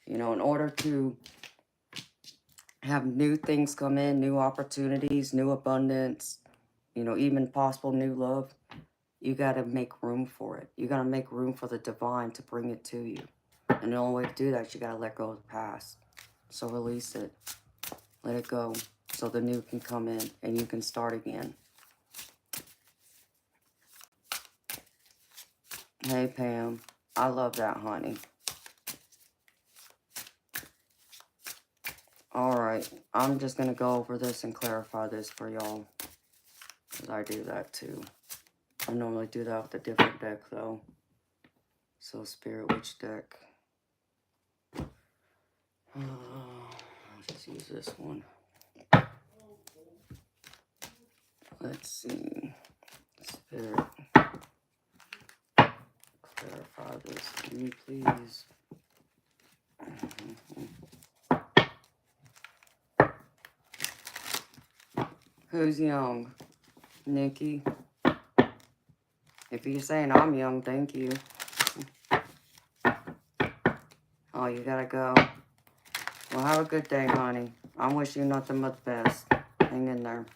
You know, in order to have new things come in, new opportunities, new abundance, you know, even possible new love, you got to make room for it. You got to make room for the divine to bring it to you. And the only way to do that is you got to let go of the past. So release it. Let it go so the new can come in and you can start again. Hey, Pam. I love that, honey. Alright. I'm just going to go over this and clarify this for y'all. Because I do that too. I normally do that with a different deck, though. So, Spirit Witch deck. I'll just use this one. Let's see. Spirit. Clarify this for me, please. Who's young? Nikki? If you're saying I'm young, thank you. Oh, you gotta go. Well, have a good day, honey. I'm wishing you nothing but the best. Hang in there.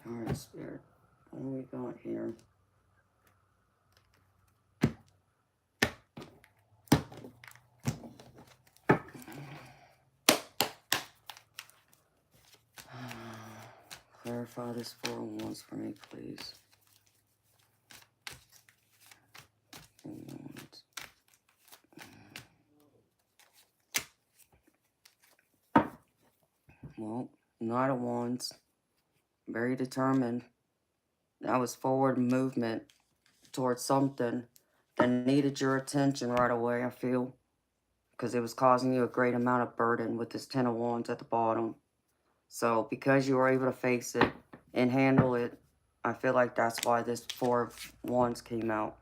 Alright, Spirit. What do we got here? Clarify this 4 once for me, please. Well, Knight of Wands. Very determined. That was forward movement towards something that needed your attention right away, I feel. Because it was causing you a great amount of burden with this Ten of Wands at the bottom. So, because you were able to face it and handle it, I feel like that's why this 4 of Wands came out.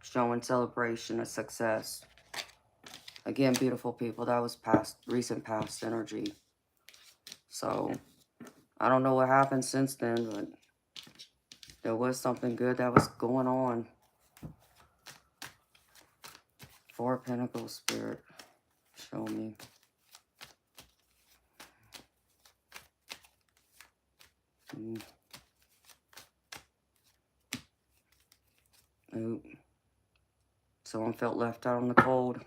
Showing celebration of success. Again, beautiful people, that was recent past energy. So, I don't know what happened since then, but there was something good that was going on. 4 of Pentacles, Spirit. Show me. Oop. Someone felt left out in the cold.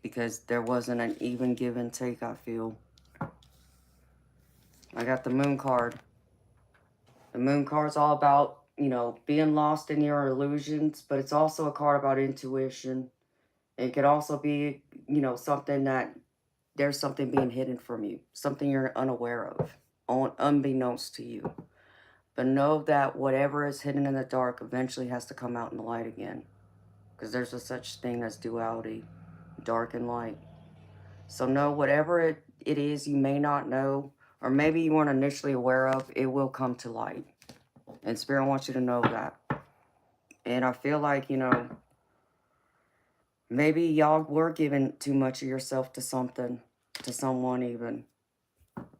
Because there wasn't an even give and take, I feel. I got the Moon card. The Moon card's all about you know, being lost in your illusions, but it's also a card about intuition. It could also be, you know, something that there's something being hidden from you, something you're unaware of, unbeknownst to you. But know that whatever is hidden in the dark eventually has to come out in the light again. Because there's a such thing as duality, dark and light. So know whatever it is you may not know, or maybe you weren't initially aware of, it will come to light. And Spirit wants you to know that. And I feel like, you know, maybe y'all were giving too much of yourself to something, to someone even,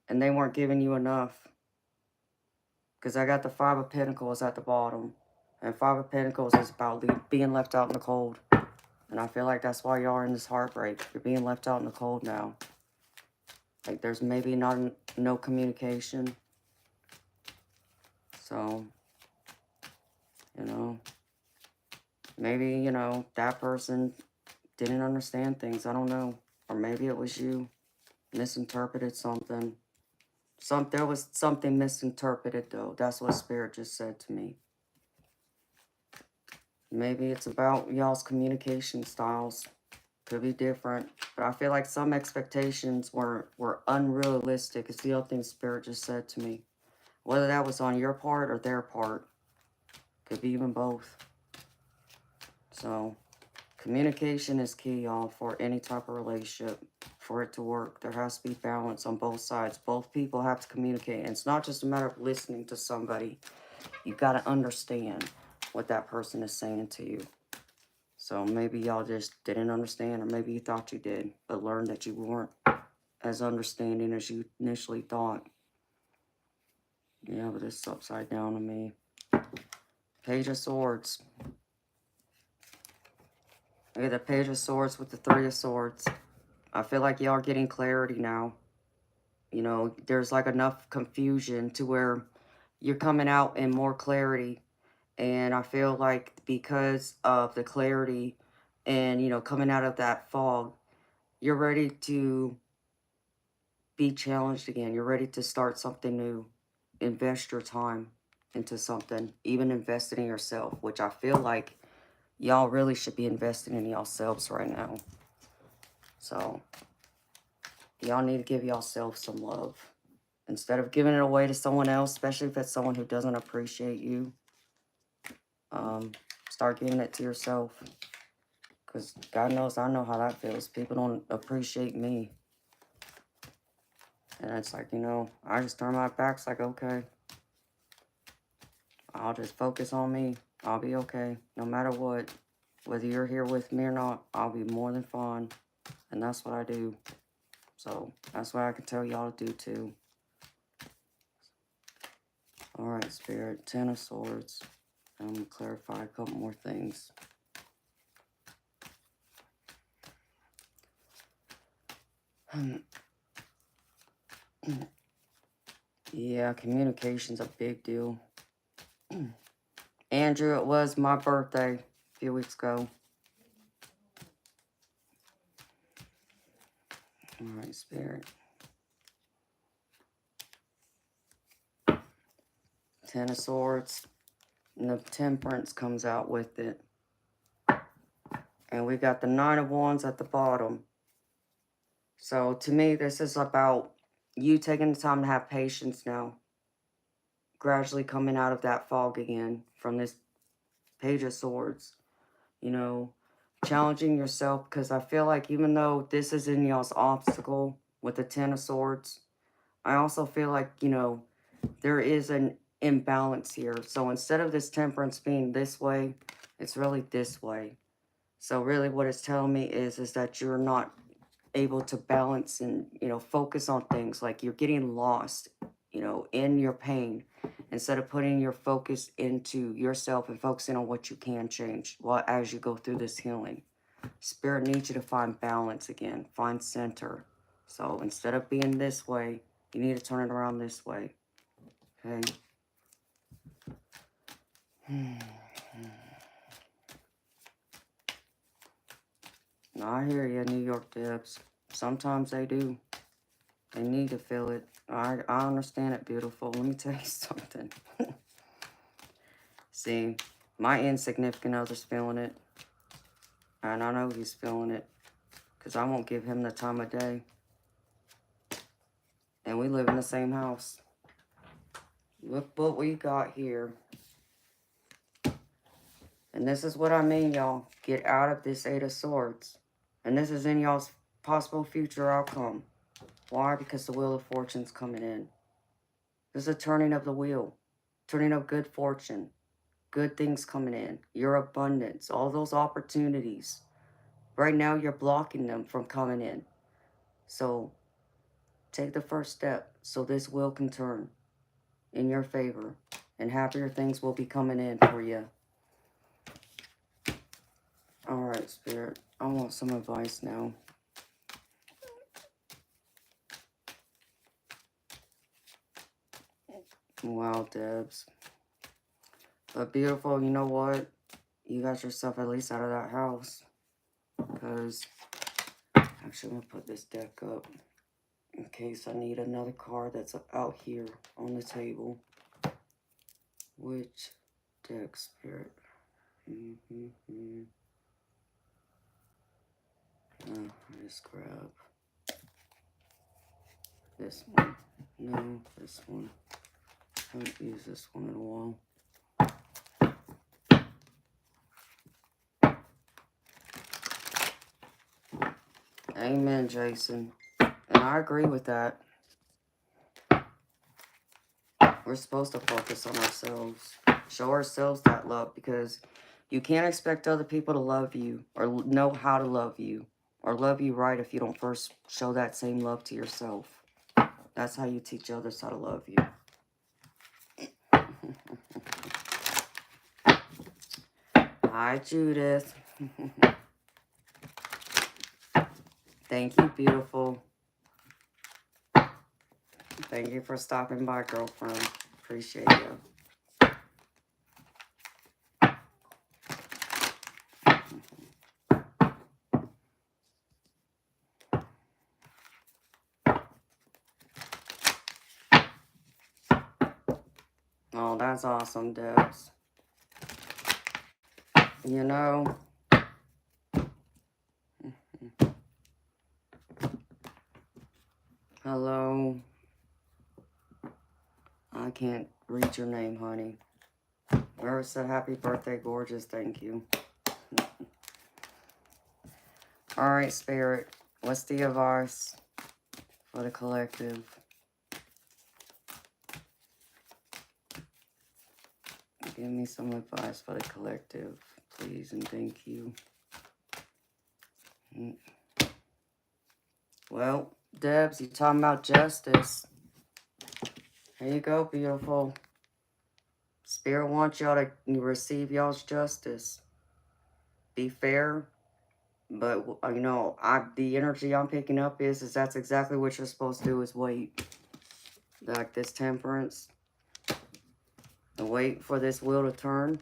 and they weren't giving you enough. Because I got the Five of Pentacles at the bottom. And Five of Pentacles is about being left out in the cold. And I feel like that's why y'all are in this heartbreak. You're being left out in the cold now. Like there's maybe no communication. So, you know, maybe, you know, that person didn't understand things. I don't know. Or maybe it was you misinterpreted something. There was something misinterpreted though. That's what Spirit just said to me. Maybe it's about y'all's communication styles. Could be different. But I feel like some expectations were unrealistic. It's the other thing Spirit just said to me. Whether that was on your part or their part. Could be even both. So, communication is key, y'all, for any type of relationship. For it to work, there has to be balance on both sides. Both people have to communicate. And it's not just a matter of listening to somebody. You got to understand what that person is saying to you. So maybe y'all just didn't understand, or maybe you thought you did, but learned that you weren't as understanding as you initially thought. Yeah, but this is upside down on me. Page of Swords. I get the Page of Swords with the Three of Swords. I feel like y'all are getting clarity now. You know, there's like enough confusion to where you're coming out in more clarity. And I feel like because of the clarity and, you know, coming out of that fog, you're ready to be challenged again. You're ready to start something new. Invest your time into something. Even invested in yourself, which I feel like y'all really should be investing in yourselves right now. So, y'all need to give yourself some love. Instead of giving it away to someone else, especially if it's someone who doesn't appreciate you, start giving it to yourself. Because God knows I know how that feels. People don't appreciate me. And it's like, you know, I just turn my back. It's like, okay, I'll just focus on me. I'll be okay. No matter what. Whether you're here with me or not, I'll be more than fine. And that's what I do. So, that's what I can tell y'all to do too. Alright, Spirit. 10 of Swords. I'm going to clarify a couple more things. Yeah, communication's a big deal. Andrew, it was my birthday a few weeks ago. Alright, Spirit. 10 of Swords. And the Temperance comes out with it. And we got the 9 of Wands at the bottom. So to me, this is about you taking the time to have patience now. Gradually coming out of that fog again from this Page of Swords. You know, challenging yourself, because I feel like even though this is in y'all's obstacle with the 10 of Swords, I also feel like, you know, there is an imbalance here. So instead of this Temperance being this way, it's really this way. So really what it's telling me is that you're not able to balance and, you know, focus on things. Like you're getting lost, you know, in your pain, instead of putting your focus into yourself and focusing on what you can change as you go through this healing. Spirit needs you to find balance again, find center. So instead of being this way, you need to turn it around this way. Okay. No, I hear you, New York Debs. Sometimes they do. They need to feel it. I understand it, beautiful. Let me tell you something. See, my insignificant other's feeling it. And I know he's feeling it. Because I won't give him the time of day. And we live in the same house. Look what we got here. And this is what I mean, y'all. Get out of this Eight of Swords. And this is in y'all's possible future outcome. Why? Because the Wheel of Fortune's coming in. There's a turning of the wheel. Turning of good fortune. Good things coming in. Your abundance. All those opportunities. Right now, you're blocking them from coming in. So, take the first step so this wheel can turn in your favor. And happier things will be coming in for you. Alright, Spirit. I want some advice now. Wow, Debs. But beautiful, you know what? You got yourself at least out of that house. Because, actually, I'm going to put this deck up in case I need another card that's out here on the table. Which deck, Spirit? I just grab this one. No, this one. I haven't used this one in a while. Amen, Jason. And I agree with that. We're supposed to focus on ourselves. Show ourselves that love, because you can't expect other people to love you or know how to love you or love you right if you don't first show that same love to yourself. That's how you teach others how to love you. Hi, Judith. Thank you, beautiful. Thank you for stopping by, girlfriend. Appreciate you. Oh, that's awesome, Debs. You know, hello. I can't read your name, honey. Whoever said happy birthday, gorgeous, thank you. Alright, Spirit. What's the advice for the collective? Give me some advice for the collective, please, and thank you. Well, Debs, you're talking about justice. Here you go, beautiful. Spirit wants y'all to receive y'all's justice. Be fair. But, you know, the energy I'm picking up is that's exactly what you're supposed to do, is wait. Like this Temperance. And wait for this wheel to turn.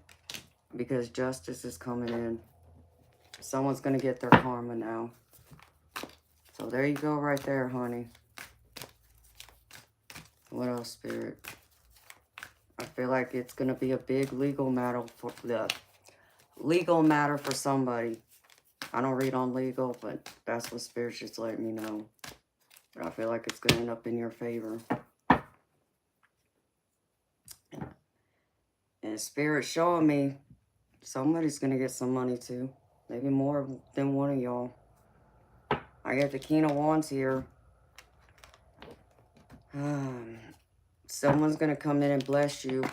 Because justice is coming in. Someone's going to get their karma now. So there you go right there, honey. What else, Spirit? I feel like it's going to be a big legal matter for somebody. I don't read on legal, but that's what Spirit's just letting me know. But I feel like it's going to end up in your favor. And Spirit's showing me somebody's going to get some money too. Maybe more than one of y'all. I got the King of Wands here. Someone's going to come in and bless you.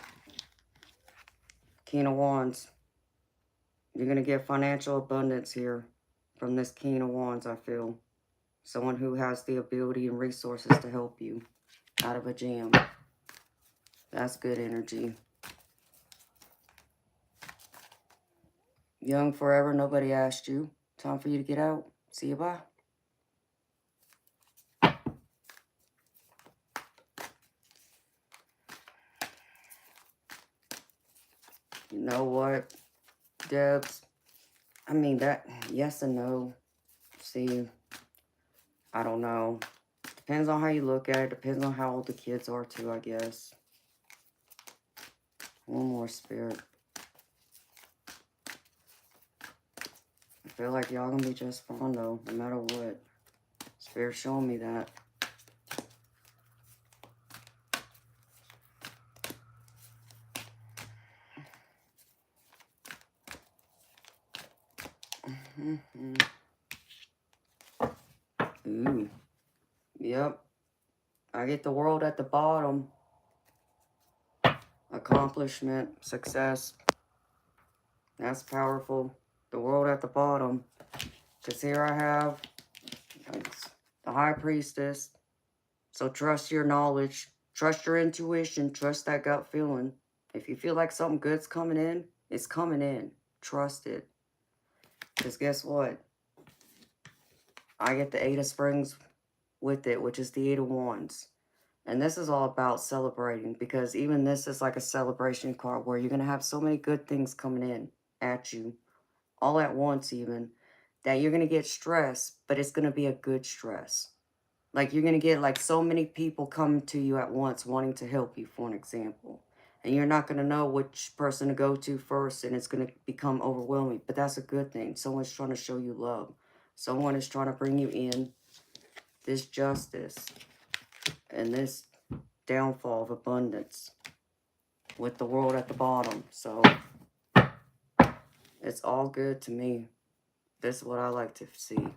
King of Wands. You're going to get financial abundance here from this King of Wands, I feel. Someone who has the ability and resources to help you out of a jam. That's good energy. Young forever, nobody asked you. Time for you to get out. See you, bye. You know what, Debs? I mean, that, yes and no. See, I don't know. Depends on how you look at it. Depends on how old the kids are, too, I guess. One more, Spirit. feel like y'all gonna be just fine though, no matter what. Spirit's showing me that. Ooh. Yep. I get the world at the bottom. Accomplishment, success. That's powerful. The world at the bottom. Because here I have the High Priestess. So trust your knowledge. Trust your intuition. Trust that gut feeling. If you feel like something good's coming in, it's coming in. Trust it. Because guess what? I get the Eight of Springs with it, which is the Eight of Wands. And this is all about celebrating, because even this is like a celebration card where you're going to have so many good things coming in at you, all at once even, that you're going to get stressed, but it's going to be a good stress. Like you're going to get like so many people coming to you at once wanting to help you, for an example. And you're not going to know which person to go to first, and it's going to become overwhelming. But that's a good thing. Someone's trying to show you love. Someone is trying to bring you in this justice and this downfall of abundance with the world at the bottom. So it's all good to me. This is what I like to see.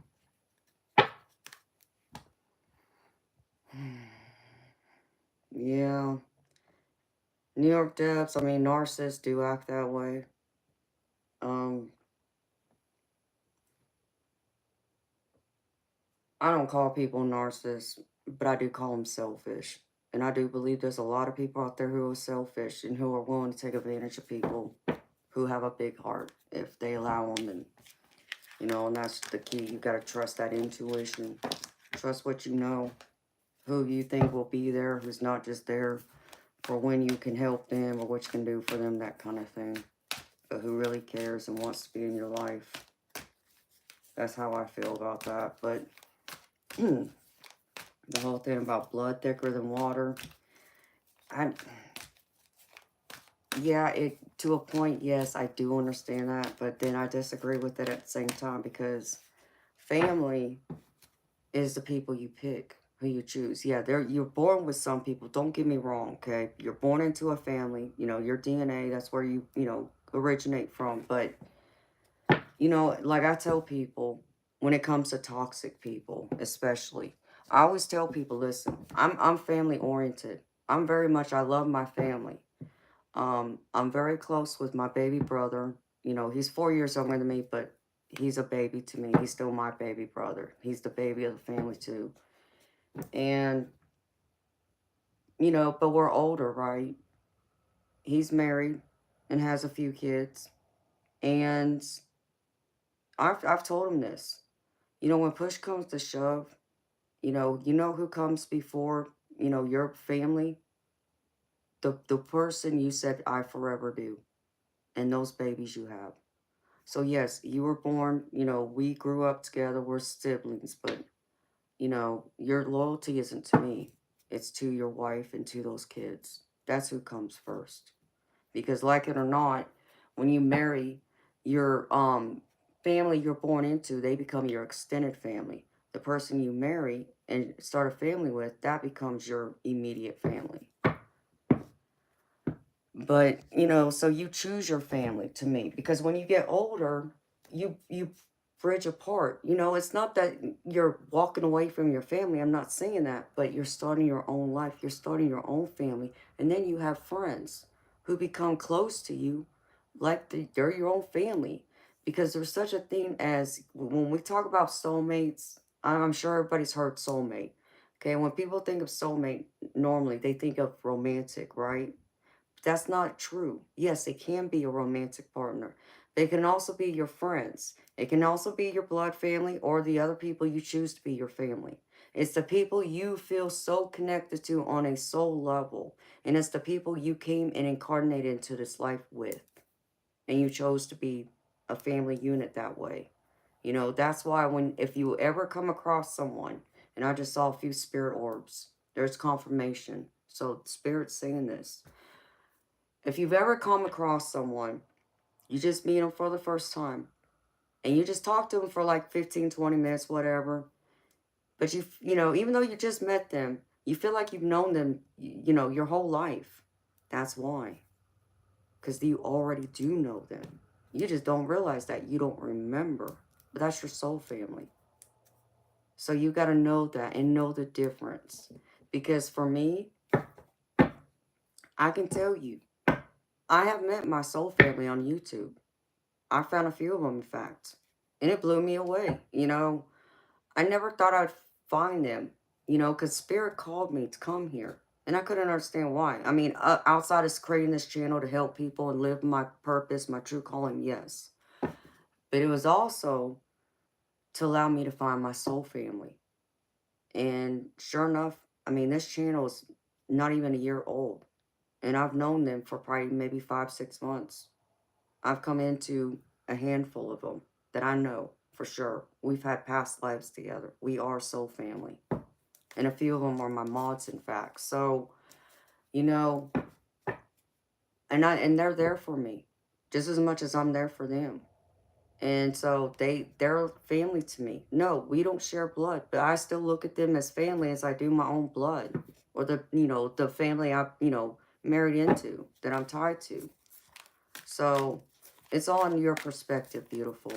Yeah. New York depths, I mean, narcissists do act that way. I don't call people narcissists, but I do call them selfish. And I do believe there's a lot of people out there who are selfish and who are willing to take advantage of people who have a big heart if they allow them. And, you know, and that's the key. You got to trust that intuition. Trust what you know. Who you think will be there, who's not just there for when you can help them or what you can do for them, that kind of thing. But who really cares and wants to be in your life. That's how I feel about that. But the whole thing about blood thicker than water, yeah, to a point, yes, I do understand that, but then I disagree with it at the same time, because family is the people you pick, who you choose. Yeah, you're born with some people, don't get me wrong, okay? You're born into a family, you know, your DNA, that's where you originate from. But, you know, like I tell people, when it comes to toxic people, especially, I always tell people, listen, I'm family oriented. I love my family. I'm very close with my baby brother. You know, he's 4 years younger than me, but he's a baby to me. He's still my baby brother. He's the baby of the family too. And, you know, but we're older, right? He's married and has a few kids. And I've told him this. You know, when push comes to shove, you know who comes before, your family? The person you said I forever do. And those babies you have. So yes, you were born, we grew up together, we're siblings, but, your loyalty isn't to me. It's to your wife and to those kids. That's who comes first. Because like it or not, when you marry, your family you're born into, they become your extended family. The person you marry and start a family with, that becomes your immediate family. But, so you choose your family, to me, because when you get older, you bridge apart. It's not that you're walking away from your family. I'm not saying that, but you're starting your own life. You're starting your own family. And then you have friends who become close to you like they're your own family. Because there's such a thing as, when we talk about soulmates, I'm sure everybody's heard soulmate. Okay, when people think of soulmate, normally they think of romantic, right? That's not true. Yes, it can be a romantic partner. They can also be your friends. It can also be your blood family or the other people you choose to be your family. It's the people you feel so connected to on a soul level. And it's the people you came and incarnated into this life with. And you chose to be a family unit that way. That's why if you ever come across someone, and I just saw a few spirit orbs, there's confirmation. So Spirit's saying this. If you've ever come across someone, you just meet them for the first time, And you just talk to them for like 15, 20 minutes, whatever. But you know, even though you just met them, you feel like you've known them, you know, your whole life. That's why. Because you already do know them. You just don't realize that. You don't remember. But that's your soul family. So you got to know that and know the difference. Because for me, I can tell you, I have met my soul family on YouTube. I found a few of them, in fact. And it blew me away. You know, I never thought I'd find them, you know, because Spirit called me to come here. And I couldn't understand why. I mean, outside of creating this channel to help people and live my purpose, my true calling, yes. But it was also to allow me to find my soul family. And sure enough, I mean, this channel is not even a year old. And I've known them for probably maybe 5, 6 months. I've come into a handful of them that I know for sure. We've had past lives together. We are soul family. And a few of them are my mods, in fact. So, you know, and they're there for me just as much as I'm there for them. And so they're family to me. No, we don't share blood, but I still look at them as family as I do my own blood, or the, you know, the family I, you know, married into, that I'm tied to. So it's all in your perspective, beautiful.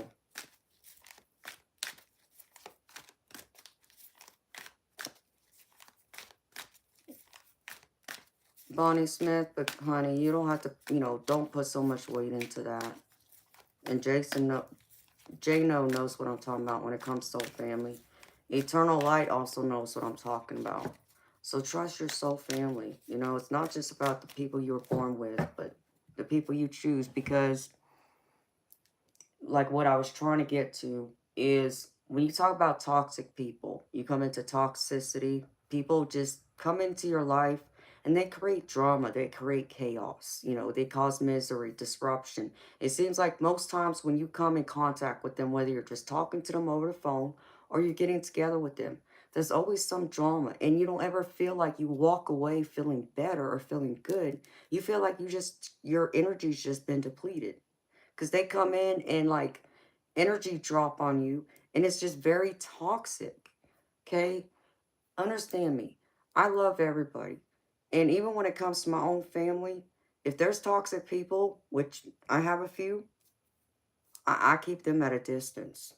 Bonnie Smith, but honey, you don't have to, you know, don't put so much weight into that. And Jano knows what I'm talking about when it comes to family. Eternal Light also knows what I'm talking about. So trust your soul family. You know, it's not just about the people you were born with, but the people you choose. Because, like, what I was trying to get to is when you talk about toxic people, you come into toxicity, people just come into your life and they create drama, they create chaos, you know, they cause misery, disruption. It seems like most times when you come in contact with them, whether you're just talking to them over the phone or you're getting together with them, there's always some drama, and you don't ever feel like you walk away feeling better or feeling good. You feel like your energy's just been depleted, because they come in and like energy drop on you, and it's just very toxic. Okay, understand me. I love everybody, and even when it comes to my own family, if there's toxic people, which I have a few, I keep them at a distance.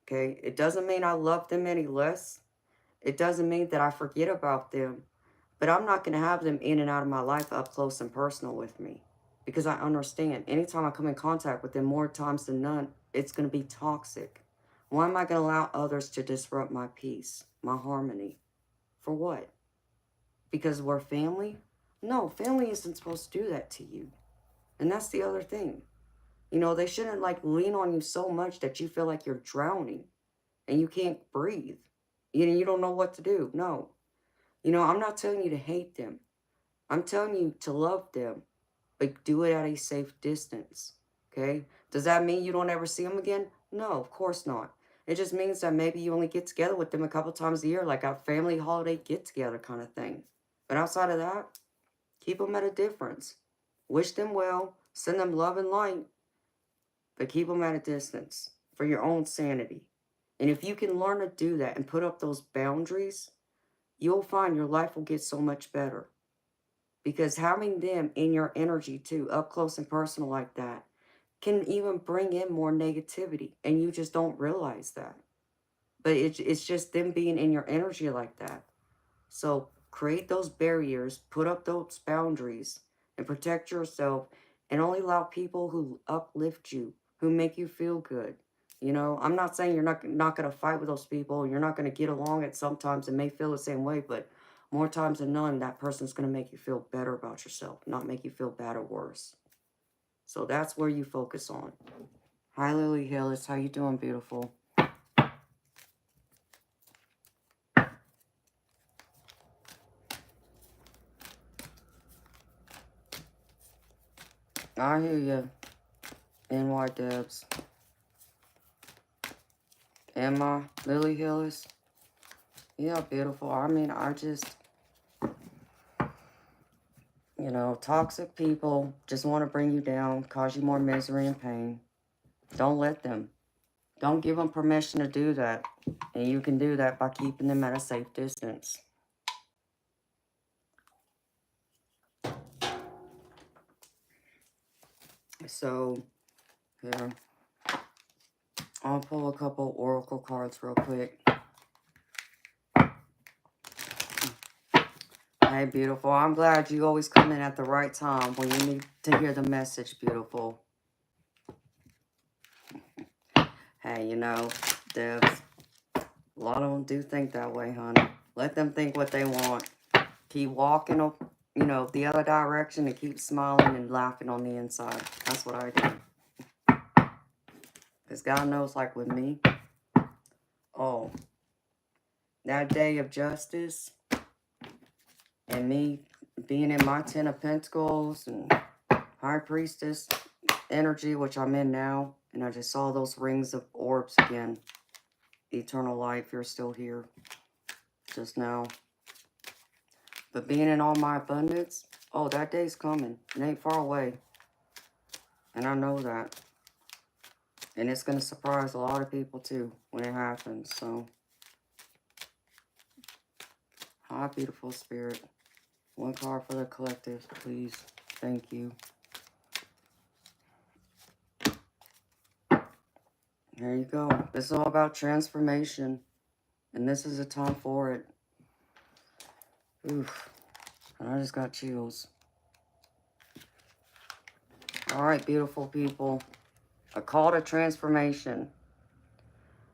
Okay, it doesn't mean I love them any less. It doesn't mean that I forget about them, but I'm not going to have them in and out of my life up close and personal with me, because I understand anytime I come in contact with them, more times than none, it's going to be toxic. Why am I going to allow others to disrupt my peace, my harmony? For what? Because we're family? No, family isn't supposed to do that to you. And that's the other thing. You know, they shouldn't like lean on you so much that you feel like you're drowning and you can't breathe. You don't know what to do. No. You know, I'm not telling you to hate them. I'm telling you to love them, but do it at a safe distance. Okay? Does that mean you don't ever see them again? No, of course not. It just means that maybe you only get together with them a couple times a year, like a family holiday get together kind of thing. But outside of that, keep them at a difference. Wish them well, send them love and light, but keep them at a distance for your own sanity. And if you can learn to do that and put up those boundaries, you'll find your life will get so much better. Because having them in your energy too, up close and personal like that, can even bring in more negativity, and you just don't realize that. But it's just them being in your energy like that. So create those barriers, put up those boundaries, and protect yourself, and only allow people who uplift you, who make you feel good. You know, I'm not saying you're not going to fight with those people. You're not going to get along at sometimes and may feel the same way, but more times than none, that person's going to make you feel better about yourself, not make you feel bad or worse. So that's where you focus on. Hi, Lily Hillis. How you doing, beautiful? I hear you, NY Debs. Emma, Lily Hillis. Yeah, beautiful. I mean, I just, you know, toxic people just want to bring you down, cause you more misery and pain. Don't let them. Don't give them permission to do that. And you can do that by keeping them at a safe distance. So, here, I'll pull a couple oracle cards real quick. Hey, beautiful. I'm glad you always come in at the right time when you need to hear the message, beautiful. Hey, you know, Debs, a lot of them do think that way, honey. Let them think what they want. Keep walking, you know, the other direction and keep smiling and laughing on the inside. That's what I do. Because God knows, like with me, oh, that day of justice and me being in my 10 of Pentacles and High Priestess energy, which I'm in now, and I just saw those rings of orbs again. Eternal life, you're still here just now. But being in all my abundance, oh, that day's coming. It ain't far away. And I know that. And it's going to surprise a lot of people too when it happens. So, hi, beautiful spirit. One card for the collective, please. Thank you. There you go. This is all about transformation. And this is a time for it. Oof. And I just got chills. All right, beautiful people. A call to transformation.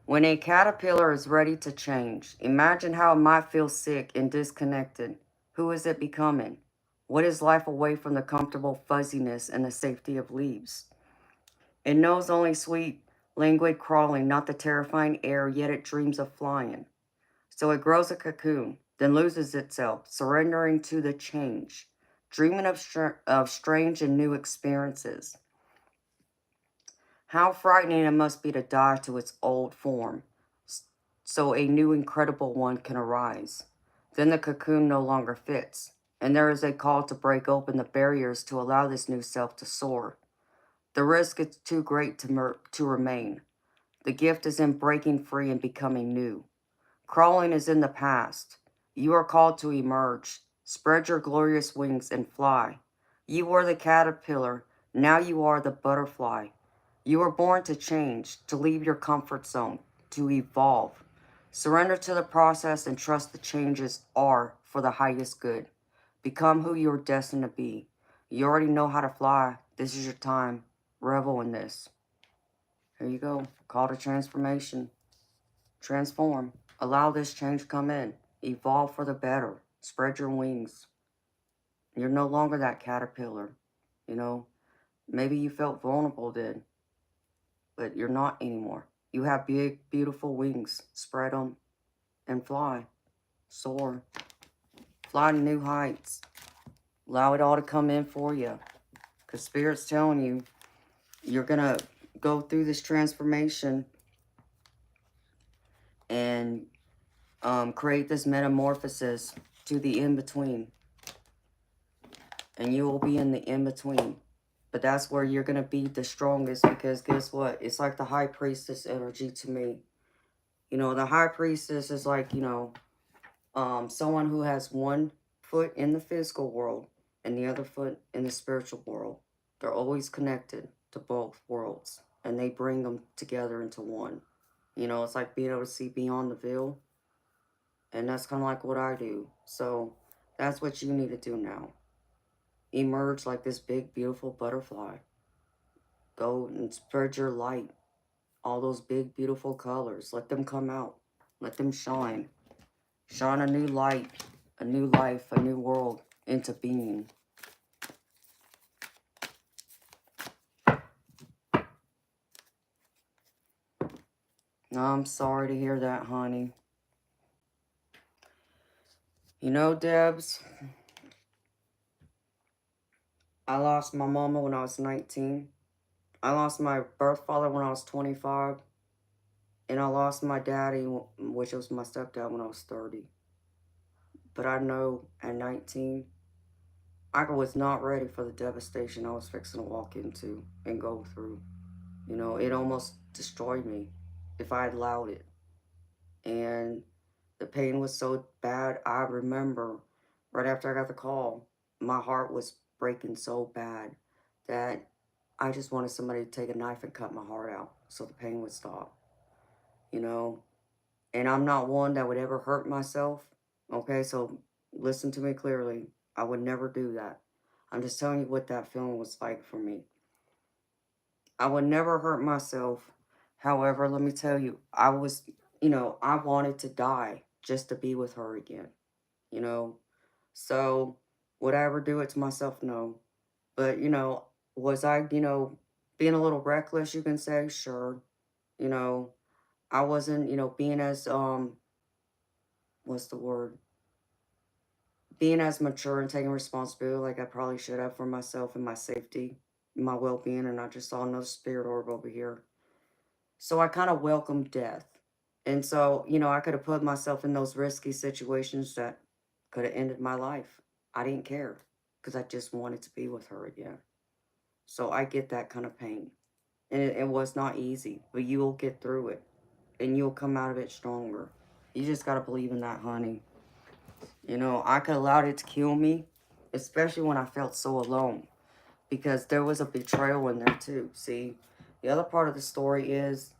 When a caterpillar is ready to change, imagine how it might feel sick and disconnected. Who is it becoming? What is life away from the comfortable fuzziness and the safety of leaves? It knows only sweet, languid crawling, not the terrifying air, yet it dreams of flying. So it grows a cocoon, then loses itself, surrendering to the change, dreaming of strange and new experiences. How frightening it must be to die to its old form, so a new incredible one can arise. Then the cocoon no longer fits, and there is a call to break open the barriers to allow this new self to soar. The risk is too great to remain. The gift is in breaking free and becoming new. Crawling is in the past. You are called to emerge. Spread your glorious wings and fly. You were the caterpillar, now you are the butterfly. You were born to change, to leave your comfort zone, to evolve. Surrender to the process and trust the changes are for the highest good. Become who you're destined to be. You already know how to fly. This is your time. Revel in this. Here you go. Call to transformation. Transform. Allow this change to come in. Evolve for the better. Spread your wings. You're no longer that caterpillar. You know, maybe you felt vulnerable then, but you're not anymore. You have big, beautiful wings. Spread them and fly. Soar. Fly to new heights. Allow it all to come in for you. Because Spirit's telling you, you're going to go through this transformation and create this metamorphosis to the in-between. And you will be in the in-between. But that's where you're going to be the strongest, because guess what? It's like the High Priestess energy to me. You know, the High Priestess is like, you know, someone who has one foot in the physical world and the other foot in the spiritual world. They're always connected to both worlds, and they bring them together into one. You know, it's like being able to see beyond the veil, and that's kind of like what I do. So that's what you need to do now. Emerge like this big, beautiful butterfly. Go and spread your light. All those big, beautiful colors. Let them come out. Let them shine. Shine a new light, a new life, a new world into being. No, I'm sorry to hear that, honey. You know, Debs, I lost my mama when I was 19. I lost my birth father when I was 25. And I lost my daddy, which was my stepdad, when I was 30. But I know at 19, I was not ready for the devastation I was fixing to walk into and go through. You know, it almost destroyed me. if I had allowed it. And the pain was so bad. I remember right after I got the call, my heart was breaking so bad that I just wanted somebody to take a knife and cut my heart out so the pain would stop, you know? And I'm not one that would ever hurt myself. Okay, so listen to me clearly. I would never do that. I'm just telling you what that feeling was like for me. I would never hurt myself. However, let me tell you, I wanted to die just to be with her again, you know? So would I ever do it to myself? No. But, was I, being a little reckless, you can say? Sure. You know, I wasn't, being as, what's the word? Being as mature and taking responsibility like I probably should have for myself and my safety, my well being, and I just saw another spirit orb over here. So I kind of welcomed death. And so, I could have put myself in those risky situations that could have ended my life. I didn't care because I just wanted to be with her again. So I get that kind of pain. And it was not easy, but you will get through it and you'll come out of it stronger. You just got to believe in that, honey. I could allow it to kill me, especially when I felt so alone because there was a betrayal in there too. See, the other part of the story is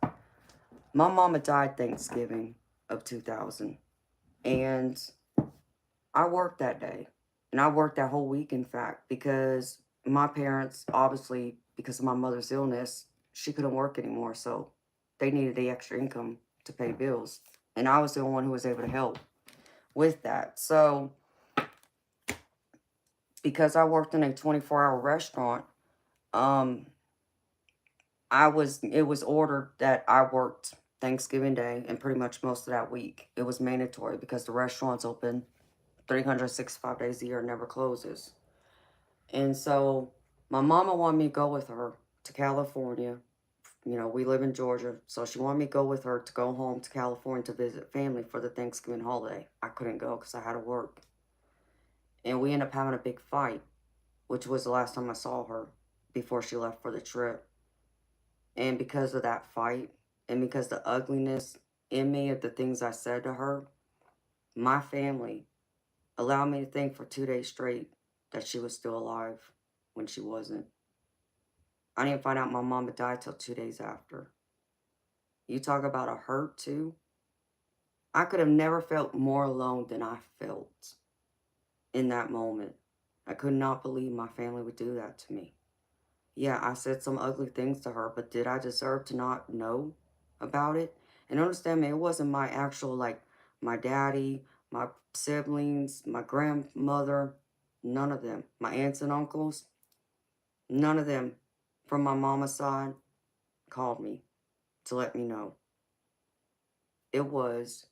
my mama died Thanksgiving of 2000, and I worked that day. And I worked that whole week, in fact, because my parents, obviously, because of my mother's illness, she couldn't work anymore. So they needed the extra income to pay bills. And I was the only one who was able to help with that. So because I worked in a 24-hour restaurant, um, it was ordered that I worked Thanksgiving Day and pretty much most of that week. It was mandatory because the restaurant's open 365 days a year, never closes. And so my mama wanted me to go with her to California. We live in Georgia. So she wanted me to go with her to go home to California to visit family for the Thanksgiving holiday. I couldn't go because I had to work. And we ended up having a big fight, which was the last time I saw her before she left for the trip. And because of that fight, and because the ugliness in me of the things I said to her, my family allowed me to think for 2 days straight that she was still alive when she wasn't. I didn't find out my mama died till 2 days after. You talk about a hurt too. I could have never felt more alone than I felt in that moment. I could not believe my family would do that to me. Yeah, I said some ugly things to her, but did I deserve to not know about it? And understand me, it wasn't my actual, like, my daddy, my siblings, my grandmother, none of them. My aunts and uncles, none of them from my mama's side called me to let me know. It was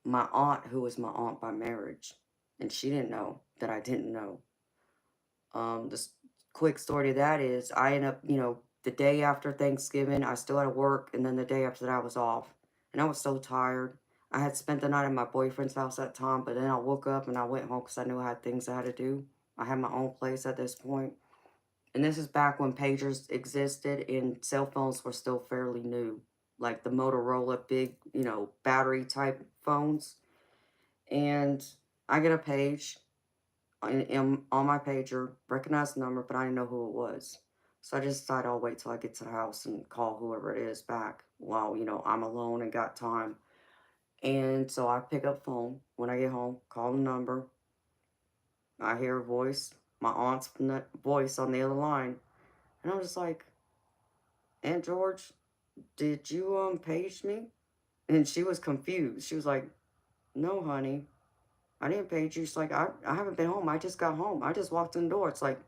my aunt who was my aunt by marriage, and she didn't know that I didn't know. Quick story to that is I ended up, the day after Thanksgiving, I still had to work, and then the day after that I was off. And I was so tired. I had spent the night at my boyfriend's house that time, but then I woke up and I went home because I knew I had things I had to do. I had my own place at this point. And this is back when pagers existed and cell phones were still fairly new, like the Motorola big, battery type phones. And I get a page on my pager, recognized the number, but I didn't know who it was. So I just decided I'll wait till I get to the house and call whoever it is back while, I'm alone and got time. And so I pick up phone when I get home, call the number. I hear a voice, my aunt's voice on the other line. And I'm just like, Aunt George, did you page me? And she was confused. She was like, no, honey, I didn't page you. She's like, I haven't been home. I just got home. I just walked in the door. It's like,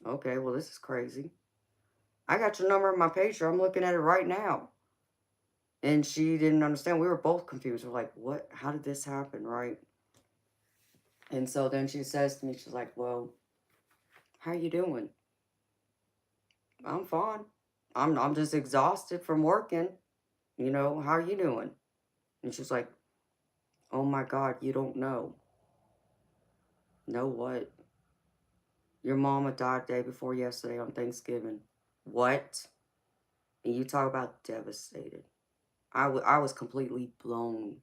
okay, well, this is crazy. I got your number on my pager. I'm looking at it right now. And she didn't understand. We were both confused. We're like, what? How did this happen, right? And so then she says to me, she's like, well, how you doing? I'm fine. I'm just exhausted from working. How are you doing? And she's like, oh my God, you don't know. Know what? Your mama died day before yesterday on Thanksgiving. What? And you talk about devastated. I was completely blown.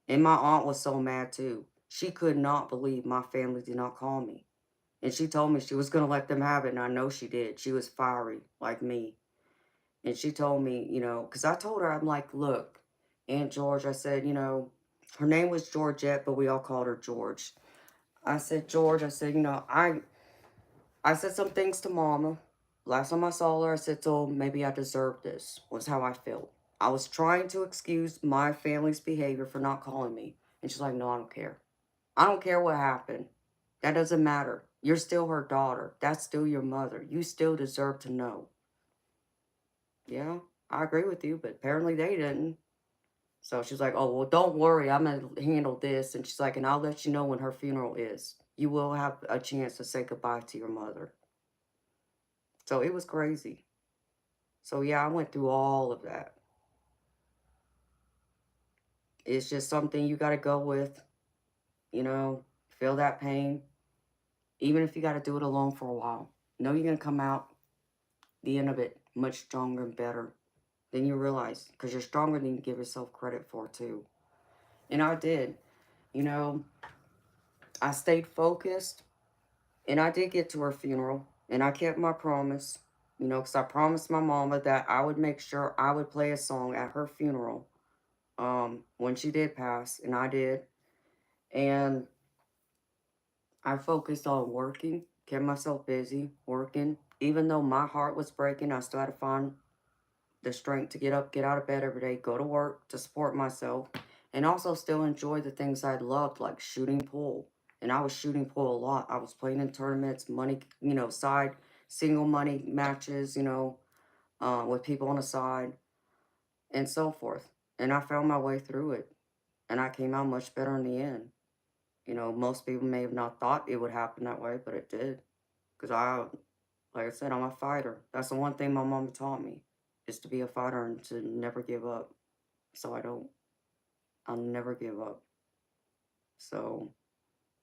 And my aunt was so mad too. She could not believe my family did not call me. And she told me she was going to let them have it, and I know she did. She was fiery like me. And she told me, you know, because I told her, I'm like, look, Aunt George, I said, you know, her name was Georgette, but we all called her George. I said, George, I said, you know, I said some things to Mama. Last time I saw her, I said, so maybe I deserve this, was how I felt. I was trying to excuse my family's behavior for not calling me. And she's like, no, I don't care. I don't care what happened. That doesn't matter. You're still her daughter. That's still your mother. You still deserve to know. Yeah, I agree with you, but apparently they didn't. So she's like, oh, well, don't worry. I'm going to handle this. And she's like, and I'll let you know when her funeral is. You will have a chance to say goodbye to your mother. So it was crazy. So yeah, I went through all of that. It's just something you got to go with, you know, feel that pain. Even if you got to do it alone for a while. Know you're going to come out the end of it much stronger and better than you realize. Because you're stronger than you give yourself credit for, too. And I did. You know, I stayed focused. And I did get to her funeral. And I kept my promise. You know, because I promised my mama that I would make sure I would play a song at her funeral. When she did pass. And I did. And I focused on working. Kept myself busy. Working. Even though my heart was breaking, I still had to find the strength to get up, get out of bed every day, go to work to support myself, and also still enjoy the things I loved, like shooting pool. And I was shooting pool a lot. I was playing in tournaments, money, you know, side, single money matches, you know, with people on the side, and so forth. And I found my way through it. And I came out much better in the end. You know, most people may have not thought it would happen that way, but it did. Because like I said, I'm a fighter. That's the one thing my mama taught me, is to be a fighter and to never give up. So I'll never give up. So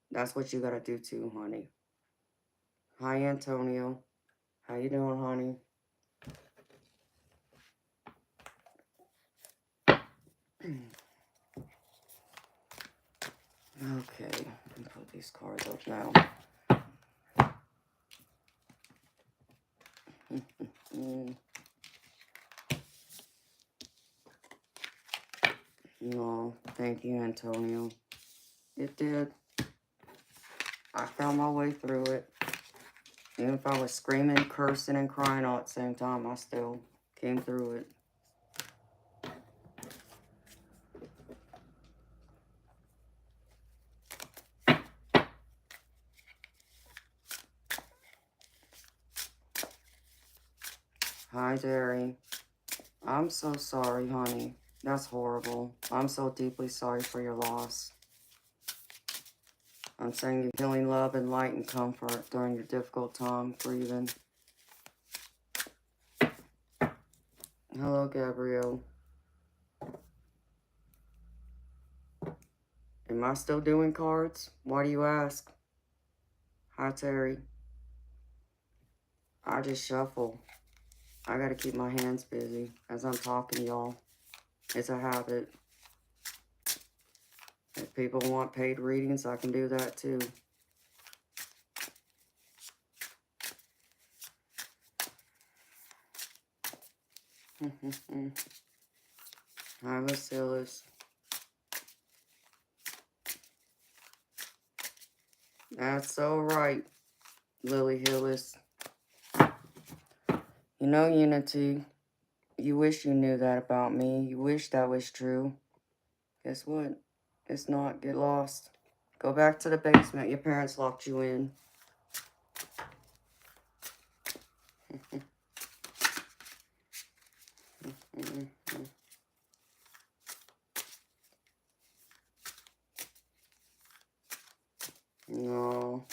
that's what you gotta do too, honey. Hi, Antonio. How you doing, honey? Okay, let me put these cards up now. No, thank you, Antonio. It did. I found my way through it. Even if I was screaming, cursing, and crying all at the same time, I still came through it. Hi, Dietary. I'm so sorry, honey. That's horrible. I'm so deeply sorry for your loss. I'm sending you healing love and light and comfort during your difficult time grieving. Hello, Gabrielle. Am I still doing cards? Why do you ask? Hi, Terry. I just shuffle. I gotta keep my hands busy as I'm talking, y'all. It's a habit. If people want paid readings, I can do that too. Hi, Vasilis. That's all right, Lily Hillis. You know, Unity, you wish you knew that about me. You wish that was true. Guess what? It's not. Get lost. Go back to the basement. Your parents locked you in. No.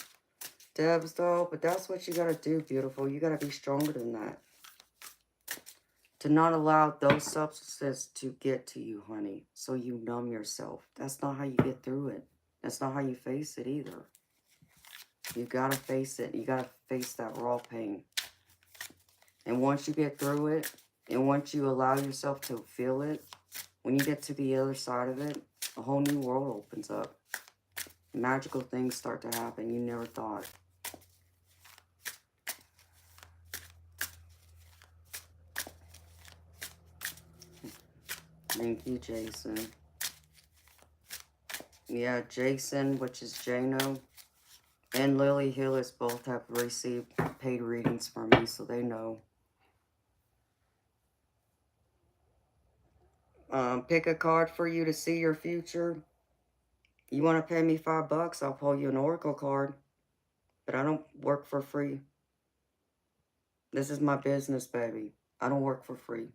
Debs, though, but that's what you gotta do, beautiful. You gotta be stronger than that. To not allow those substances to get to you, honey, so you numb yourself. That's not how you get through it. That's not how you face it either. You gotta face it. You gotta face that raw pain. And once you get through it, and once you allow yourself to feel it, When you get to the other side of it, a whole new world opens up. Magical things start to happen you never thought. Thank you, Jason. Yeah, Jason, which is Jano, and Lily Hillis both have received paid readings from me, so they know. Pick a card for you to see your future. You want to pay me $5? I'll pull you an oracle card, but I don't work for free. This is my business, baby. I don't work for free.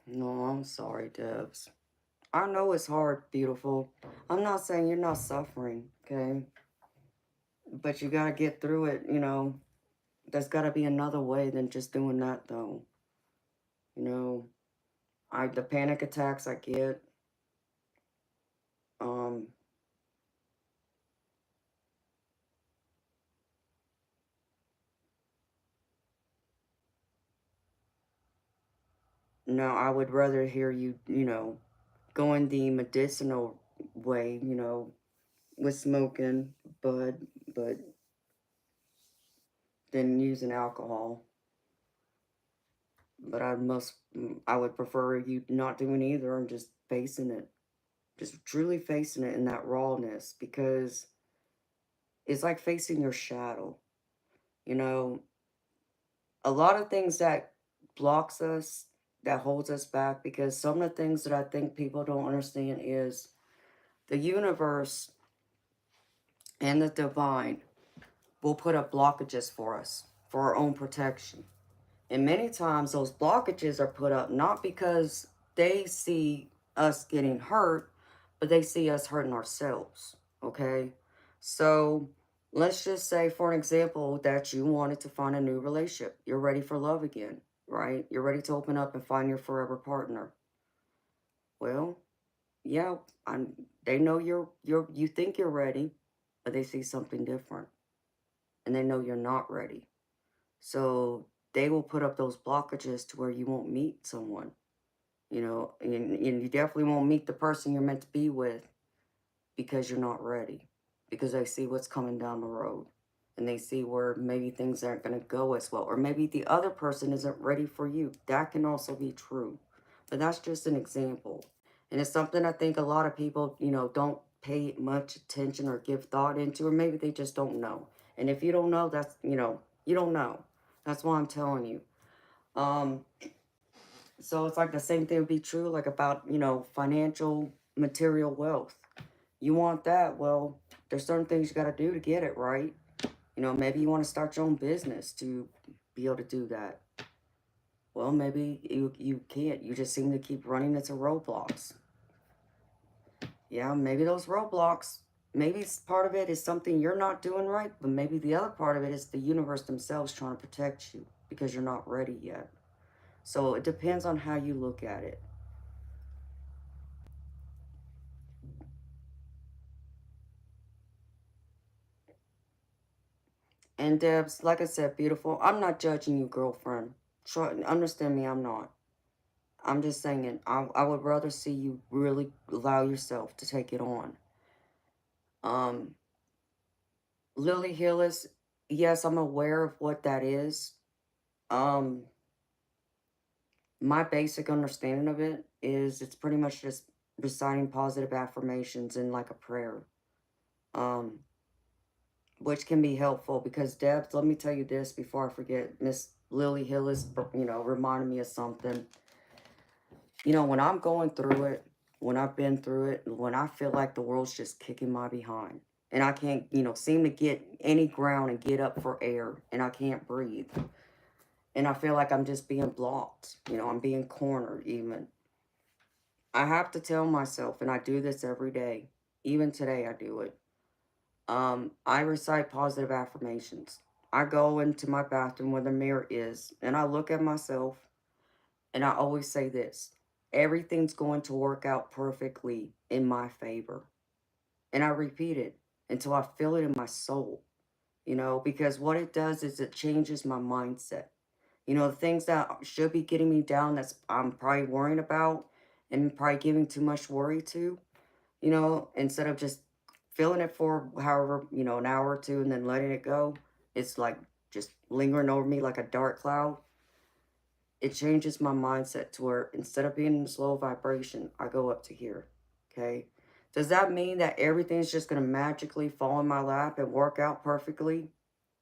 No, I'm sorry, Debs. I know it's hard, beautiful. I'm not saying you're not suffering, okay? But you gotta get through it, you know. There's gotta be another way than just doing that, though. You know, the panic attacks I get, um, no, I would rather hear you, you know, going the medicinal way, you know, with smoking bud, but than using alcohol. But I would prefer you not doing either and just facing it, just truly facing it in that rawness, because it's like facing your shadow. You know, a lot of things that blocks us, that holds us back, because some of the things that I think people don't understand is the universe and the divine will put up blockages for us for our own protection. And many times those blockages are put up not because they see us getting hurt, but they see us hurting ourselves. Okay? So let's just say, for an example, that you wanted to find a new relationship. You're ready for love again, right? You're ready to open up and find your forever partner. Well, yeah, they know you think you're ready, but they see something different. And they know you're not ready. So they will put up those blockages to where you won't meet someone, you know, and you definitely won't meet the person you're meant to be with because you're not ready, because they see what's coming down the road and they see where maybe things aren't going to go as well, or maybe the other person isn't ready for you. That can also be true, but that's just an example. And it's something I think a lot of people, you know, don't pay much attention or give thought into, or maybe they just don't know. And if you don't know, that's, you know, you don't know. That's why I'm telling you. Um, so it's like the same thing would be true, like about, you know, financial, material wealth. You want that, well, there's certain things you got to do to get it, right? You know, maybe you want to start your own business to be able to do that. Well, maybe you can't. You just seem to keep running into roadblocks. Yeah, maybe those roadblocks, maybe part of it is something you're not doing right, but maybe the other part of it is the universe themselves trying to protect you because you're not ready yet. So it depends on how you look at it. And Debs, like I said, beautiful, I'm not judging you, girlfriend. Try, understand me, I'm not. I'm just saying, I would rather see you really allow yourself to take it on. Um, Lily Hillis, yes, I'm aware of what that is. Um, my basic understanding of it is it's pretty much just reciting positive affirmations in like a prayer. Um, which can be helpful because Debs, let me tell you this before I forget. Miss Lily Hillis, you know, reminded me of something. You know, when I'm going through it, when I've been through it, when I feel like the world's just kicking my behind and I can't, you know, seem to get any ground and get up for air and I can't breathe. And I feel like I'm just being blocked, you know, I'm being cornered even. I have to tell myself, and I do this every day, even today I do it. I recite positive affirmations. I go into my bathroom where the mirror is, and I look at myself, and I always say this: everything's going to work out perfectly in my favor. And I repeat it until I feel it in my soul, because what it does is it changes my mindset. The things that should be getting me down, that's I'm probably worrying about and probably giving too much worry to, instead of just feeling it for however, an hour or two and then letting it go, it's like just lingering over me like a dark cloud. It changes my mindset to where instead of being in slow vibration, I go up to here. Okay. Does that mean that everything's just going to magically fall in my lap and work out perfectly,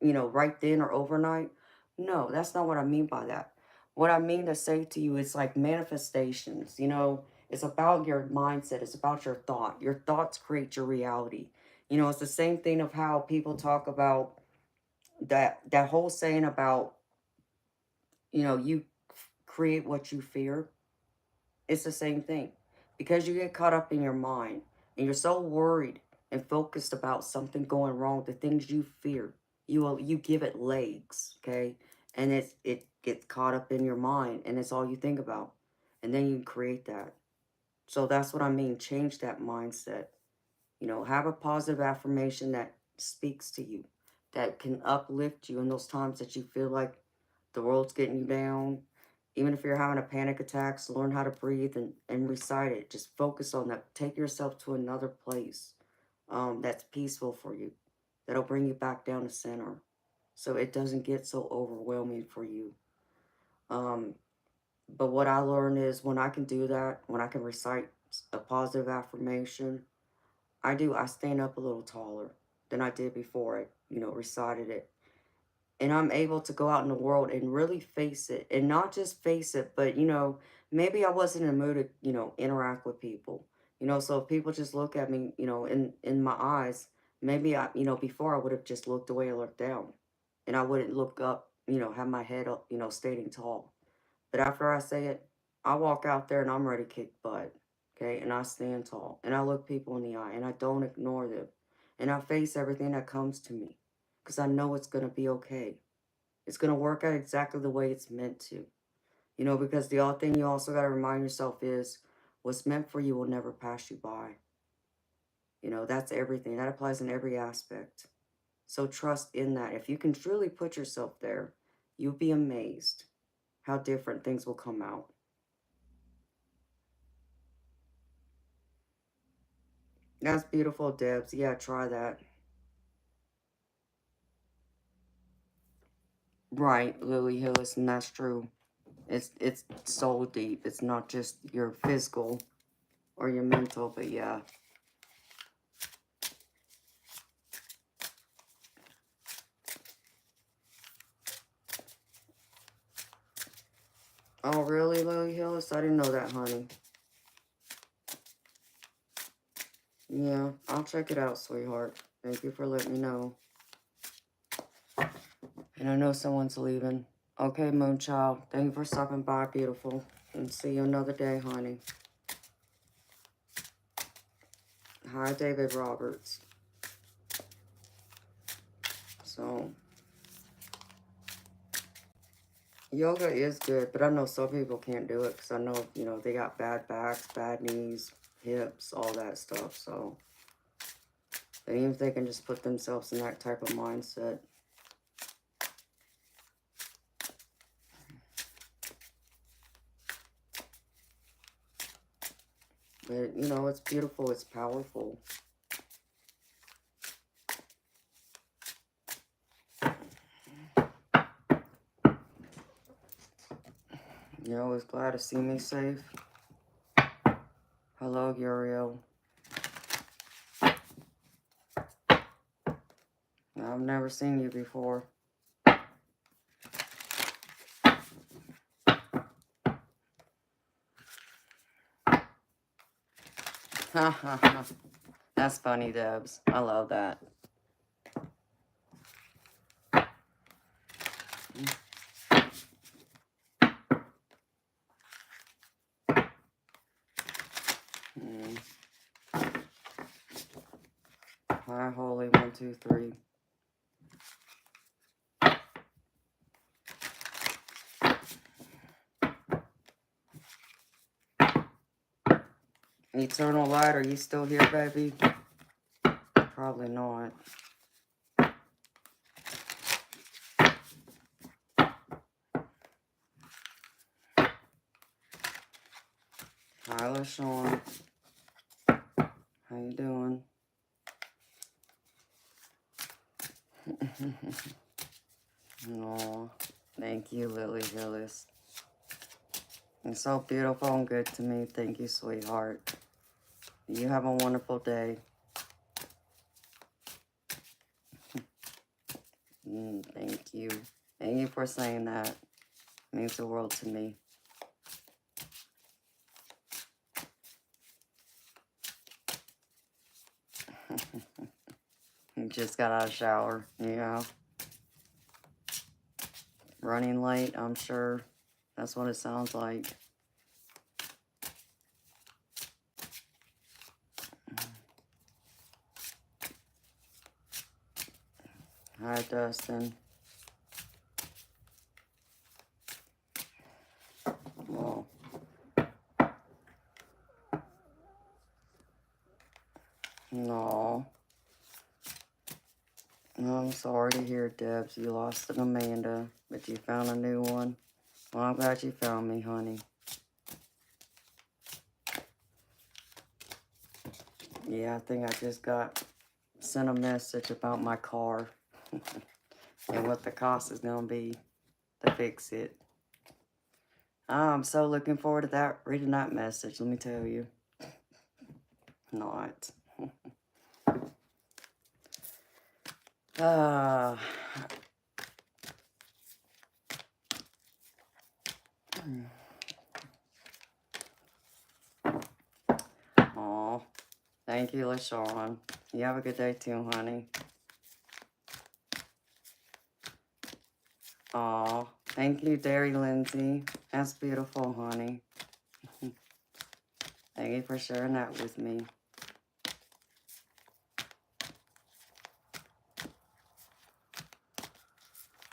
right then or overnight? No, that's not what I mean by that. What I mean to say to you is like manifestations, it's about your mindset. It's about your thought. Your thoughts create your reality. It's the same thing of how people talk about that whole saying about, you create what you fear. It's the same thing. Because you get caught up in your mind and you're so worried and focused about something going wrong, the things you fear, you give it legs, okay? And it gets caught up in your mind and it's all you think about. And then you create that. So that's what I mean. Change that mindset. Have a positive affirmation that speaks to you, that can uplift you in those times that you feel like the world's getting you down. Even if you're having a panic attack, so learn how to breathe and recite it. Just focus on that. Take yourself to another place that's peaceful for you. That'll bring you back down to center. So it doesn't get so overwhelming for you. Um, but what I learned is when I can do that, when I can recite a positive affirmation, I stand up a little taller than I did before I, recited it. And I'm able to go out in the world and really face it. And not just face it, but, maybe I wasn't in the mood to, interact with people. So if people just look at me, in my eyes, maybe before I would have just looked away or looked down. And I wouldn't look up, have my head up, standing tall. But after I say it, I walk out there and I'm ready to kick butt. Okay. And I stand tall and I look people in the eye and I don't ignore them. And I face everything that comes to me because I know it's going to be okay. It's going to work out exactly the way it's meant to. Because the other thing you also got to remind yourself is what's meant for you will never pass you by. That's everything. That applies in every aspect. So trust in that. If you can truly put yourself there, you'll be amazed how different things will come out. That's beautiful, Debs. Yeah, try that. Right, Lily Hillis, and that's true. It's so deep. It's not just your physical or your mental, but yeah. Oh, really, Lily Hillis? I didn't know that, honey. Yeah, I'll check it out, sweetheart. Thank you for letting me know. And I know someone's leaving. Okay, Moonchild. Thank you for stopping by, beautiful. And see you another day, honey. Hi, David Roberts. So, yoga is good, but I know some people can't do it because I know, they got bad backs, bad knees, hips, all that stuff. So, but even if they can just put themselves in that type of mindset. But, it's beautiful, it's powerful. You're always glad to see me safe. Hello, Uriel. I've never seen you before. Ha ha ha. That's funny, Debs. I love that. Hi, Holy 1, 2, 3. Eternal light, are you still here, baby? Probably not. Hi, LaShawn. How you doing? No, thank you, Lily Hillis. You're so beautiful and good to me. Thank you, sweetheart. You have a wonderful day. Thank you. Thank you for saying that. It means the world to me. You just got out of the shower. Yeah. Running late, I'm sure. That's what it sounds like. Hi, Dustin. Well, no. I'm sorry to hear, Debs. You lost an Amanda, but you found a new one. Well, I'm glad you found me, honey. Yeah, I think I just got sent a message about my car and what the cost is going to be to fix it. I'm so looking forward to that, reading that message, let me tell you. Not. Oh, thank you, LaShawn. You have a good day too, honey. Aw, thank you, Dietary Lindsay. That's beautiful, honey. Thank you for sharing that with me.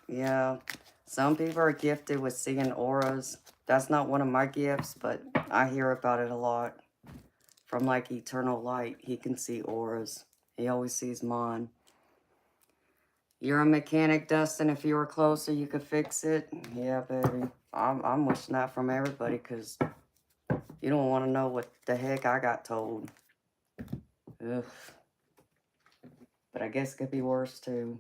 Yeah, some people are gifted with seeing auras. That's not one of my gifts, but I hear about it a lot. From like Eternal Light, he can see auras. He always sees mine. You're a mechanic, Dustin. If you were closer, you could fix it. Yeah, baby. I'm wishing that from everybody because you don't want to know what the heck I got told. Ugh. But I guess it could be worse too.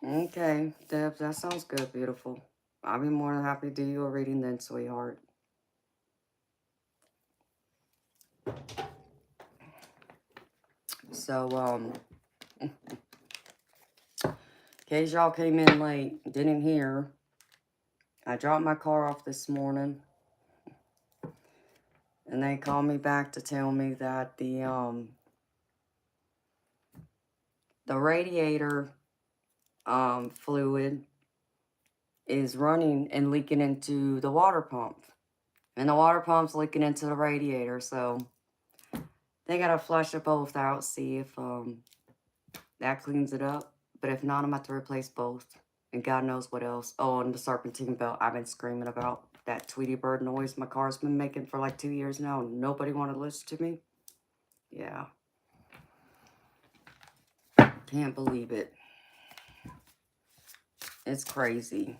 Okay, Deb, that sounds good, beautiful. I'll be more than happy to do you a reading then, sweetheart. So, in case y'all came in late, didn't hear, I dropped my car off this morning. And they called me back to tell me that the radiator fluid is running and leaking into the water pump. And the water pump's leaking into the radiator, so they gotta flush it both out, see if that cleans it up. But if not, I'm about to replace both. And God knows what else. Oh, and the serpentine belt I've been screaming about. That Tweety Bird noise my car's been making for like 2 years now, and nobody wanted to listen to me. Yeah. Can't believe it. It's crazy.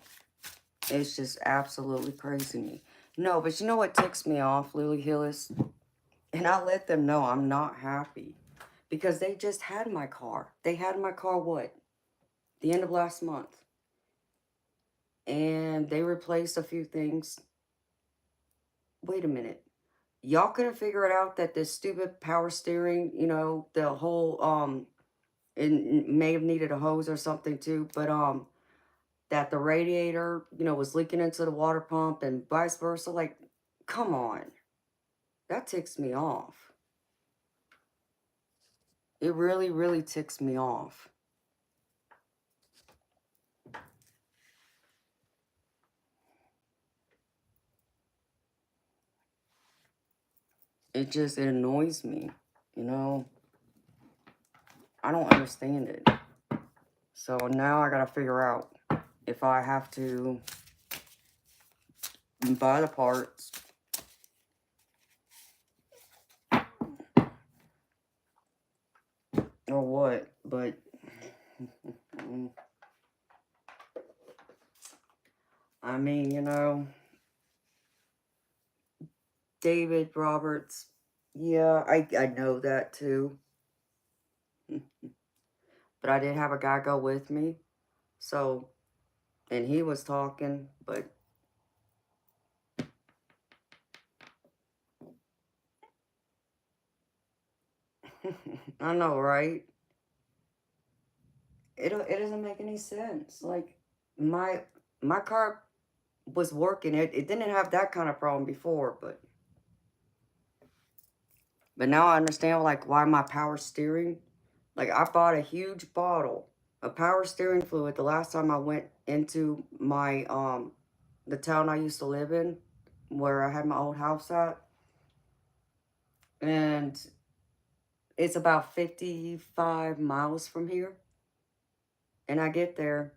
It's just absolutely crazy to me. No, but you know what ticks me off, Lily Hillis? And I let them know I'm not happy. Because they just had my car. They had my car, what? The end of last month. And they replaced a few things. Wait a minute. Y'all couldn't figure it out that this stupid power steering, you know, the whole, it may have needed a hose or something too, but, that the radiator, you know, was leaking into the water pump and vice versa. Like, come on. That ticks me off. It really, really ticks me off. It annoys me, you know. I don't understand it. So now I gotta figure out if I have to buy the parts. Or what, but I mean, you know, David Roberts, yeah, I know that too. But I did have a guy go with me, so, and he was talking, but I know, right? It doesn't make any sense. Like, my my car was working. It didn't have that kind of problem before, but now I understand, like, why my power steering. Like, I bought a huge bottle of power steering fluid the last time I went into my the town I used to live in, where I had my old house at, and it's about 55 miles from here. And I get there,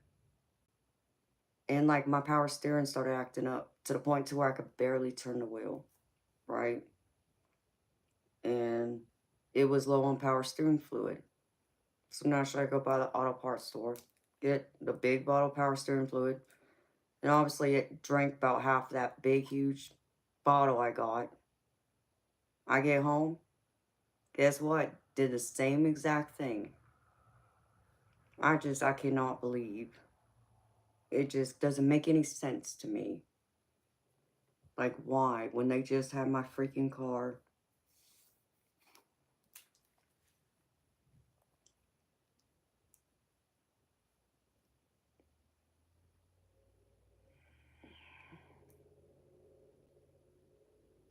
and like my power steering started acting up to the point to where I could barely turn the wheel, right? And it was low on power steering fluid. So now should I go by the auto parts store, get the big bottle of power steering fluid, and obviously it drank about half that big huge bottle I got. I get home, guess what? Did the same exact thing. I cannot believe. It just doesn't make any sense to me. Like, why? When they just had my freaking car.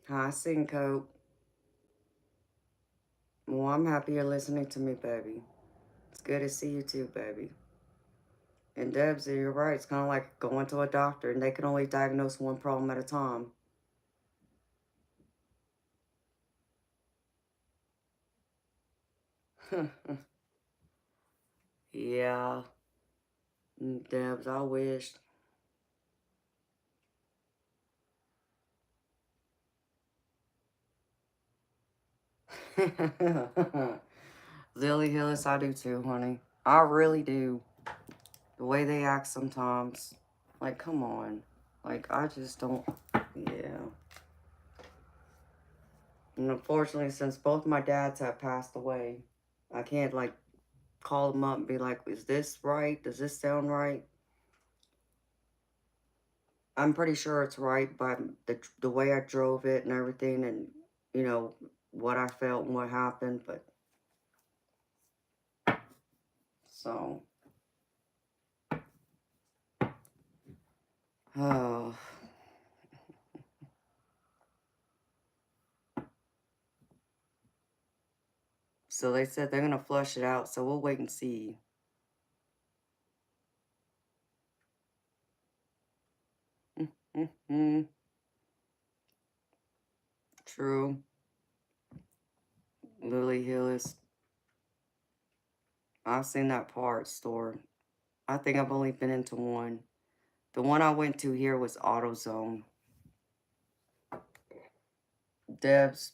Hi, Cinco. Well, I'm happy you're listening to me, baby. It's good to see you too, baby. And Debs, you're right. It's kind of like going to a doctor and they can only diagnose one problem at a time. Yeah, Debs, I wish. Lily Hillis, I do too, honey. I really do. The way they act sometimes. Like, come on. Like, I just don't. Yeah. And unfortunately, since both my dads have passed away, I can't, like, call them up and be like, is this right? Does this sound right? I'm pretty sure it's right by the way I drove it and everything, and, you know, what I felt and what happened, but, so, oh. So they said they're going to flush it out, so we'll wait and see. True. Lily Hillis. I've seen that parts store. I think I've only been into one. The one I went to here was AutoZone. Debs,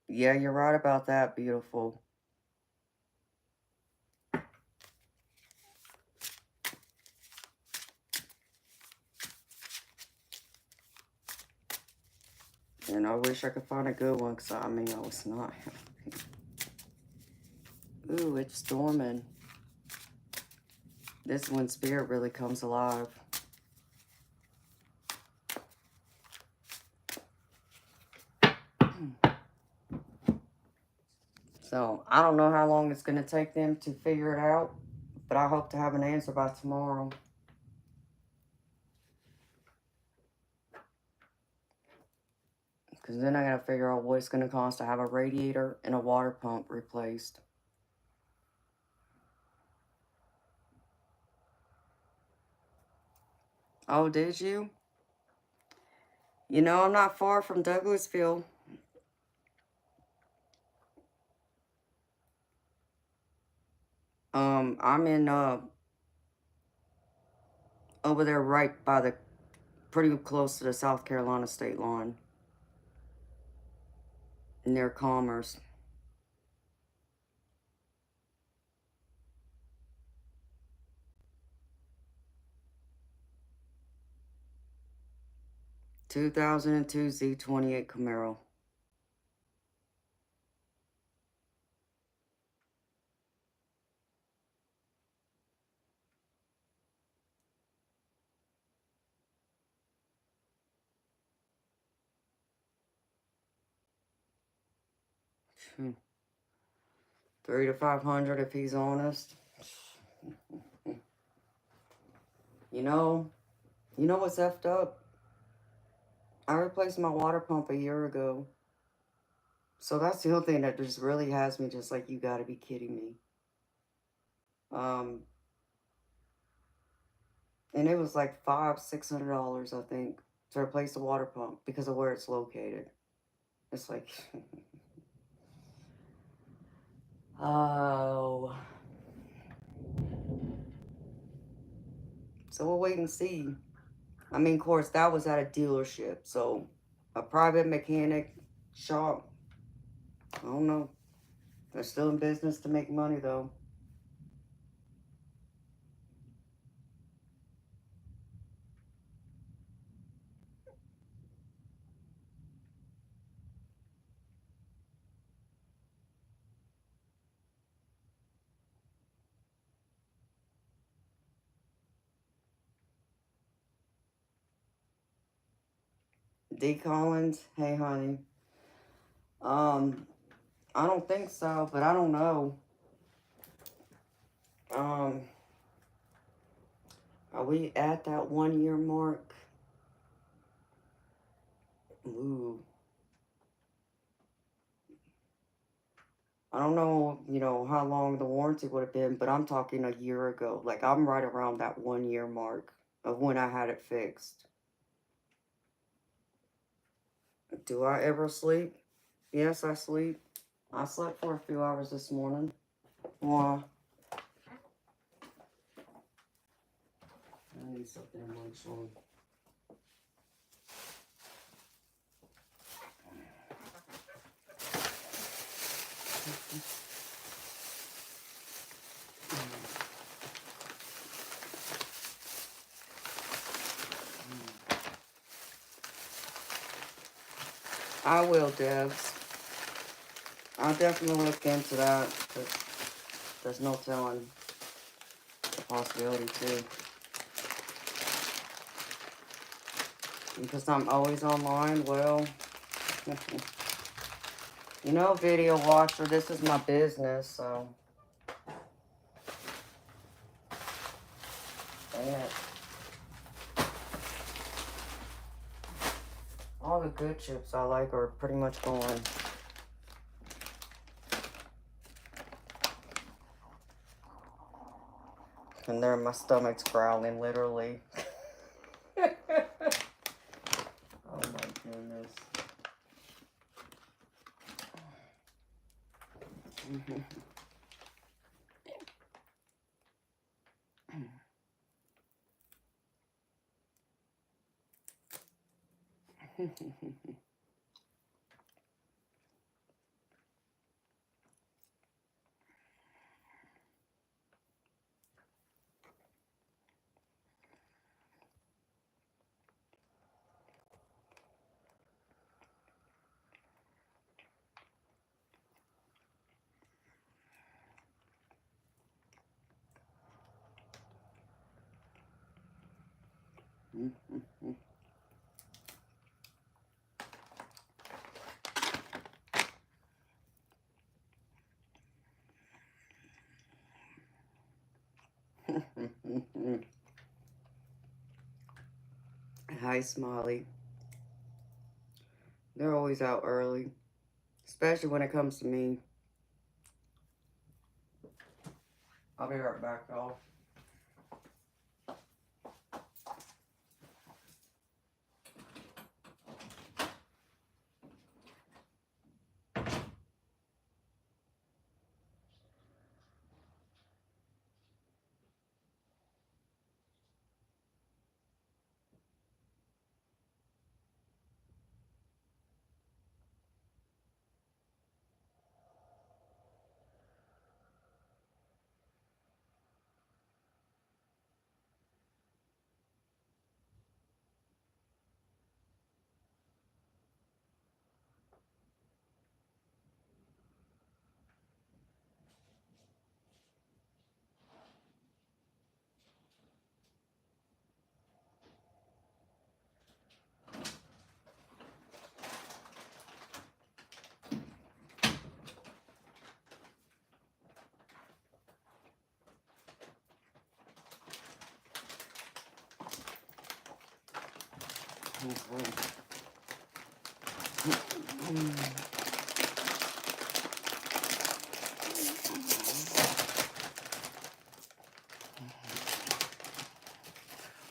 yeah, you're right about that, beautiful. And I wish I could find a good one, because I mean, I was not happy. Ooh, it's storming. This one spirit really comes alive. So, I don't know how long it's going to take them to figure it out, but I hope to have an answer by tomorrow. Because then I got to figure out what it's going to cost to have a radiator and a water pump replaced. Oh, did you? You know, I'm not far from Douglasville. I'm in over there right by the, pretty close to the South Carolina state line, near Commerce. ...2002 Z28 Camaro. Hmm. 3 to 500 if he's honest. You know what's effed up? I replaced my water pump a year ago. So that's the only thing that just really has me just like, you gotta be kidding me. And it was like $500-$600, I think, to replace the water pump because of where it's located. It's like, oh. So we'll wait and see. I mean, of course, that was at a dealership. So a private mechanic shop, I don't know. They're still in business to make money, though. D. Collins, hey, honey. I don't think so, but I don't know. Are we at that 1 year mark? Ooh. I don't know, how long the warranty would have been, but I'm talking a year ago. Like, I'm right around that 1 year mark of when I had it fixed. Do I ever sleep? Yes, I sleep. I slept for a few hours this morning. Why? I need something to munch on. I will, Debs. I'll definitely look into that, but there's no telling the possibility, too. Because I'm always online, well, video watcher, this is my business, so. Yeah. All the good chips I like are pretty much gone. And there my stomach's growling, literally. Oh my goodness. Hi, Smiley. They're always out early, especially when it comes to me. I'll be right back, y'all.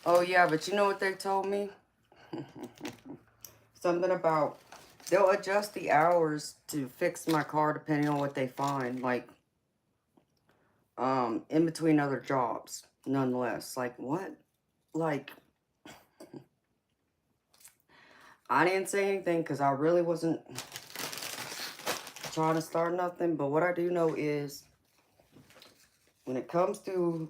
Oh, yeah, but you know what they told me? Something about they'll adjust the hours to fix my car depending on what they find. Like, in between other jobs, nonetheless. Like, what? Like, I didn't say anything because I really wasn't trying to start nothing. But what I do know is when it comes to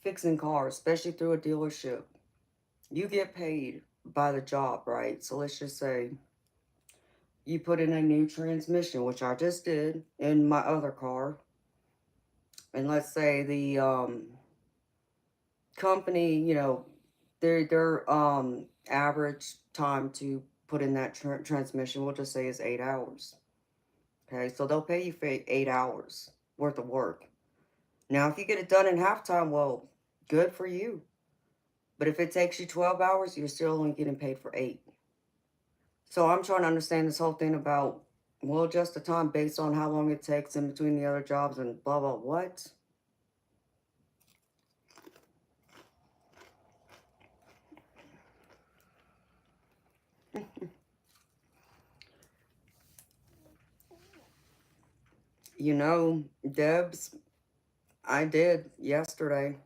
fixing cars, especially through a dealership, you get paid by the job, right? So let's just say you put in a new transmission, which I just did in my other car. And let's say the company, you know, their average time to put in that transmission, we'll just say is 8 hours. Okay, so they'll pay you for 8 hours worth of work. Now, if you get it done in halftime, well, good for you. But if it takes you 12 hours, you're still only getting paid for 8. So I'm trying to understand this whole thing about, we'll adjust the time based on how long it takes in between the other jobs and blah, blah, what? You know, Debs, I did yesterday.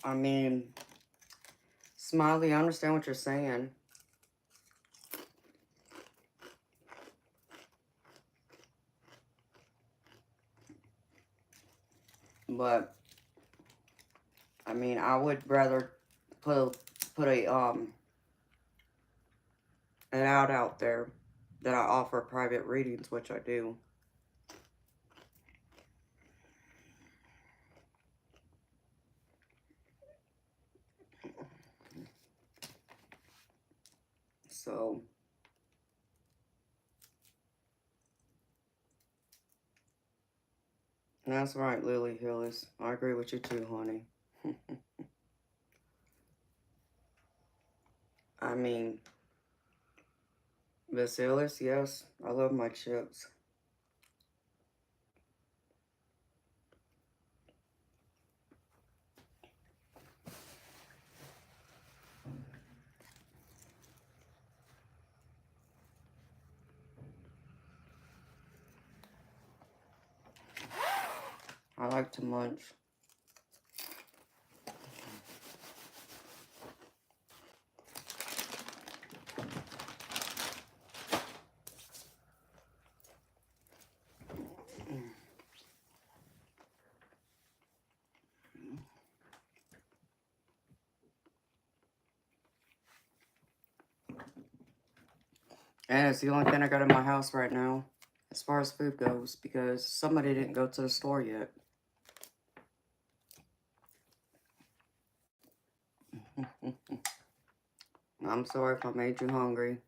I mean, Smiley, I understand what you're saying. But, I mean, I would rather put a, an ad out there that I offer private readings, which I do. So, that's right, Lily Hillis. I agree with you too, honey. I mean, Miss Hillis, yes, I love my chips. I like to munch. And it's the only thing I got in my house right now, as far as food goes, because somebody didn't go to the store yet. I'm sorry if I made you hungry.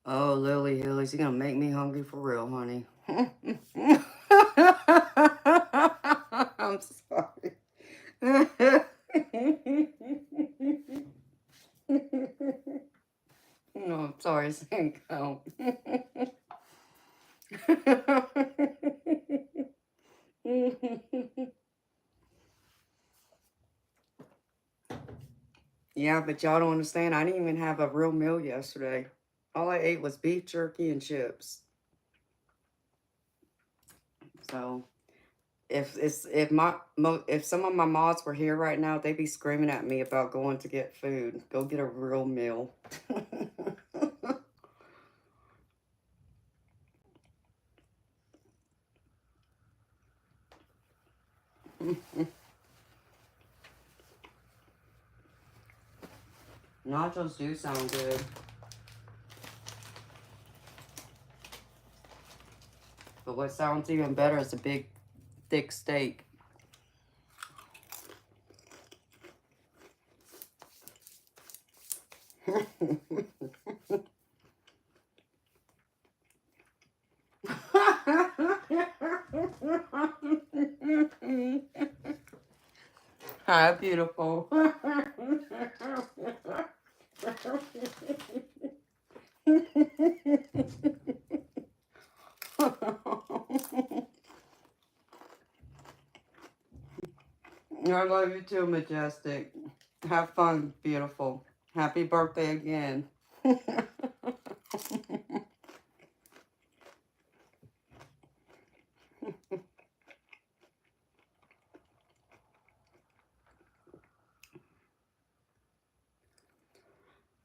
Oh, Lily Hillis, you gonna make me hungry for real, honey. I'm sorry. No, I'm sorry, Cinco. Yeah, but y'all don't understand. I didn't even have a real meal yesterday. All I ate was beef jerky and chips. So if some of my mods were here right now, they'd be screaming at me about going to get food. Go get a real meal. Nachos do sound good. But what sounds even better is a big, thick steak. Hi, beautiful. I love you too, Majestic. Have fun, beautiful. Happy birthday again.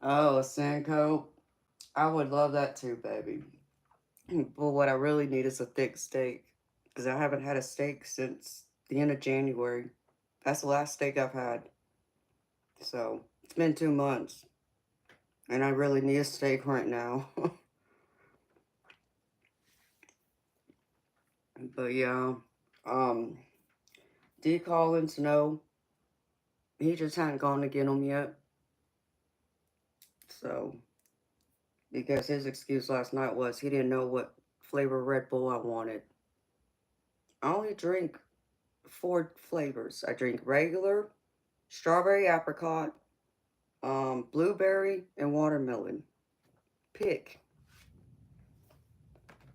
Oh, a sand coat. I would love that too, baby. But what I really need is a thick steak. Because I haven't had a steak since the end of January. That's the last steak I've had. So, it's been 2 months. And I really need a steak right now. But yeah. Um, D. Collins, no. He just hadn't gone to get them yet. So, because his excuse last night was he didn't know what flavor Red Bull I wanted. I only drink 4 flavors. I drink regular, strawberry apricot, blueberry, and watermelon. Pick.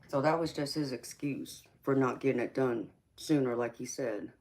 So that was just his excuse for not getting it done sooner, like he said.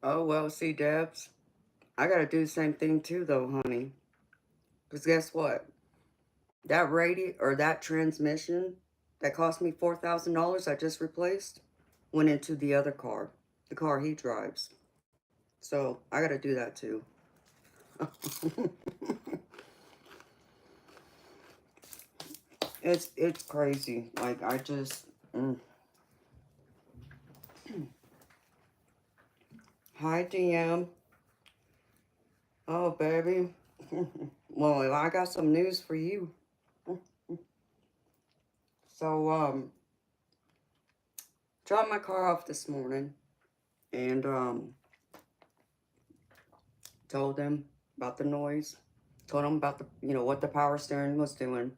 Oh, well, see, Debs, I gotta do the same thing too, though, honey. Because guess what? That radio or that transmission that cost me $4,000 I just replaced went into the other car, the car he drives. So I gotta do that too. It's crazy. Like I just Hi DM. Oh baby. Well, I got some news for you. So dropped my car off this morning and told them about the noise. Told them about the what the power steering was doing.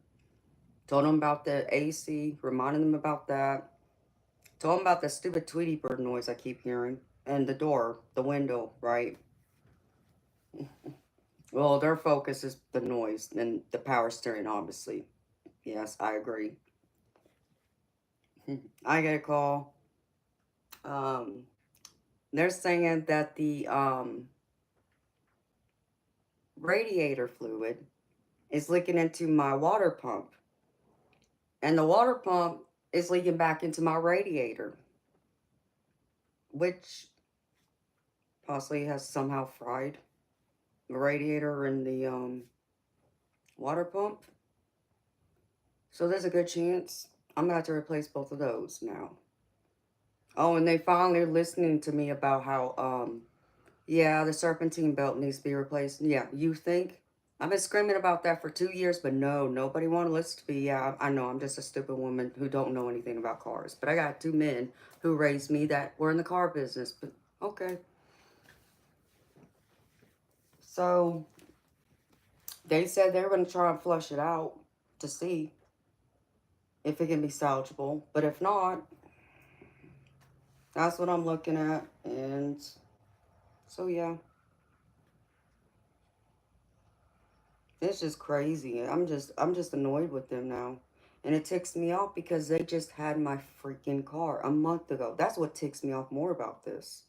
Told them about the AC, reminded them about that. Told them about the stupid Tweety bird noise I keep hearing. And the door, the window, right? Well, their focus is the noise and the power steering, obviously. Yes, I agree. I get a call. Um, they're saying that the radiator fluid is leaking into my water pump. And the water pump is leaking back into my radiator, which possibly has somehow fried the radiator and the water pump. So there's a good chance I'm going to have to replace both of those now. Oh, and they finally are listening to me about how, yeah, the serpentine belt needs to be replaced. Yeah, you think? I've been screaming about that for 2 years, but no, nobody want to listen to me. Yeah, I know, I'm just a stupid woman who don't know anything about cars. But I got 2 men who raised me that were in the car business. But okay. So they said they were going to try and flush it out to see if it can be salvageable. But if not, that's what I'm looking at. And so, yeah. It's just crazy. I'm just annoyed with them now. And it ticks me off because they just had my freaking car a month ago. That's what ticks me off more about this.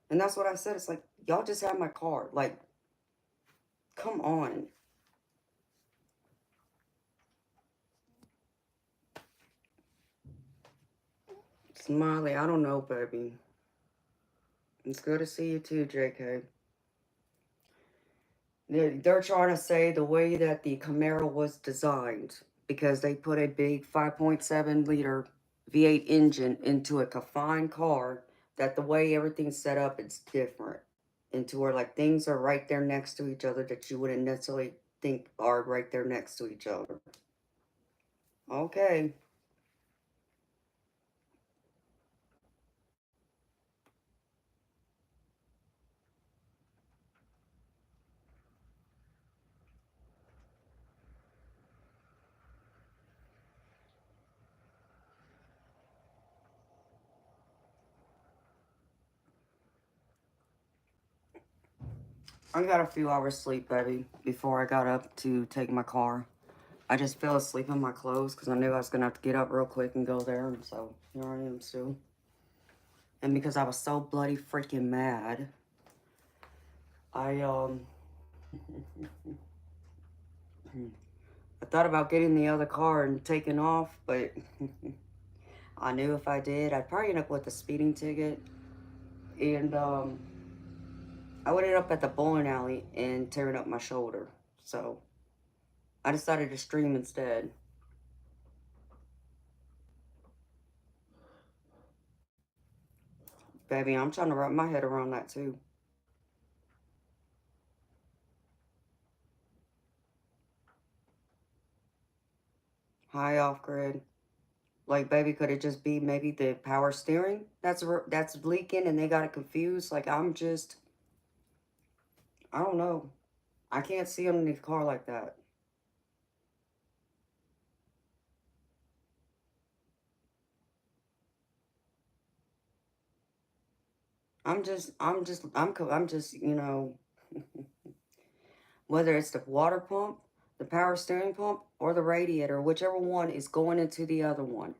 And that's what I said. It's like, y'all just had my car. Like, come on. Smiley, I don't know, baby. It's good to see you too, JK. They're trying to say the way that the Camaro was designed, because they put a big 5.7 liter V8 engine into a confined car, that the way everything's set up, it's different. Into where like things are right there next to each other that you wouldn't necessarily think are right there next to each other. Okay. I got a few hours sleep, baby, before I got up to take my car. I just fell asleep in my clothes because I knew I was going to have to get up real quick and go there. And so here I am still. And because I was so bloody freaking mad, I, I thought about getting the other car and taking off, but I knew if I did, I'd probably end up with a speeding ticket. And, I would end up at the bowling alley and tearing up my shoulder. So I decided to stream instead. Baby, I'm trying to wrap my head around that too. High off grid. Like, baby, could it just be maybe the power steering that's leaking and they got it confused? Like, I don't know. I can't see underneath the car like that. I'm just, whether it's the water pump, the power steering pump, or the radiator, whichever one is going into the other one.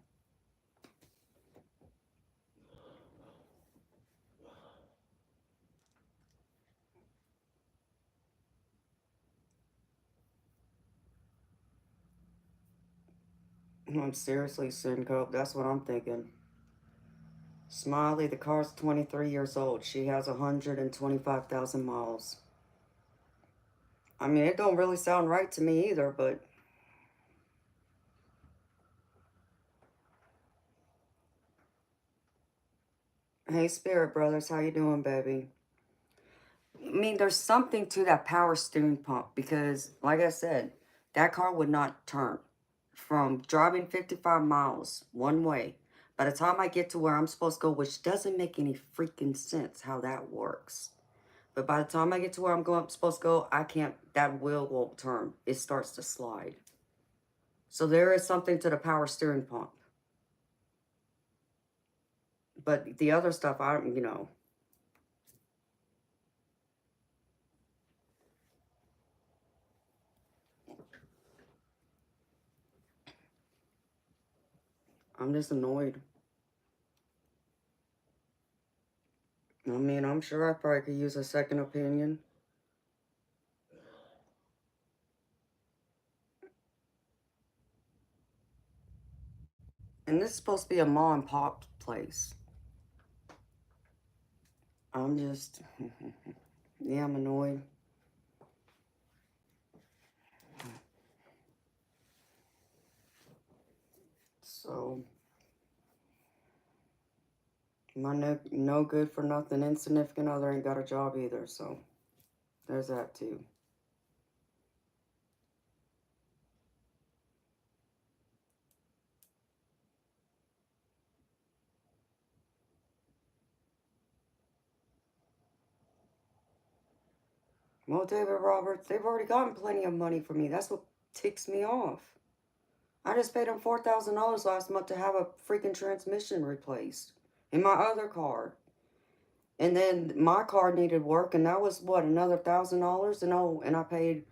I'm seriously, Syncope. That's what I'm thinking. Smiley, the car's 23 years old. She has 125,000 miles. I mean, it don't really sound right to me either, but hey, Spirit Brothers, how you doing, baby? I mean, there's something to that power steering pump because, like I said, that car would not turn from driving 55 miles one way. By the time I get to where I'm supposed to go, which doesn't make any freaking sense how that works. But by the time I get to where I'm supposed to go, I can't, that wheel won't turn. It starts to slide. So there is something to the power steering pump. But the other stuff, I'm just annoyed. I mean, I'm sure I probably could use a second opinion. And this is supposed to be a mom and pop place. I'm just, yeah, I'm annoyed. So, my no good for nothing insignificant other ain't got a job either. So, there's that too. Well, David Roberts, they've already gotten plenty of money from me. That's what ticks me off. I just paid them $4,000 last month to have a freaking transmission replaced in my other car. And then my car needed work, and that was what, another $1,000? And I paid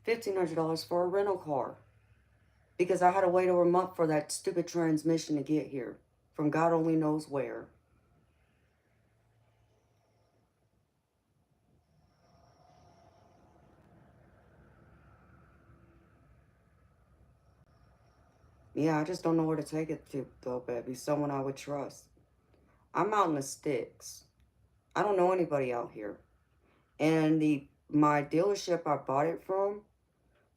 $1,500 for a rental car because I had to wait over a month for that stupid transmission to get here from God only knows where. Yeah, I just don't know where to take it to, though, baby. Someone I would trust. I'm out in the sticks. I don't know anybody out here. And my dealership I bought it from,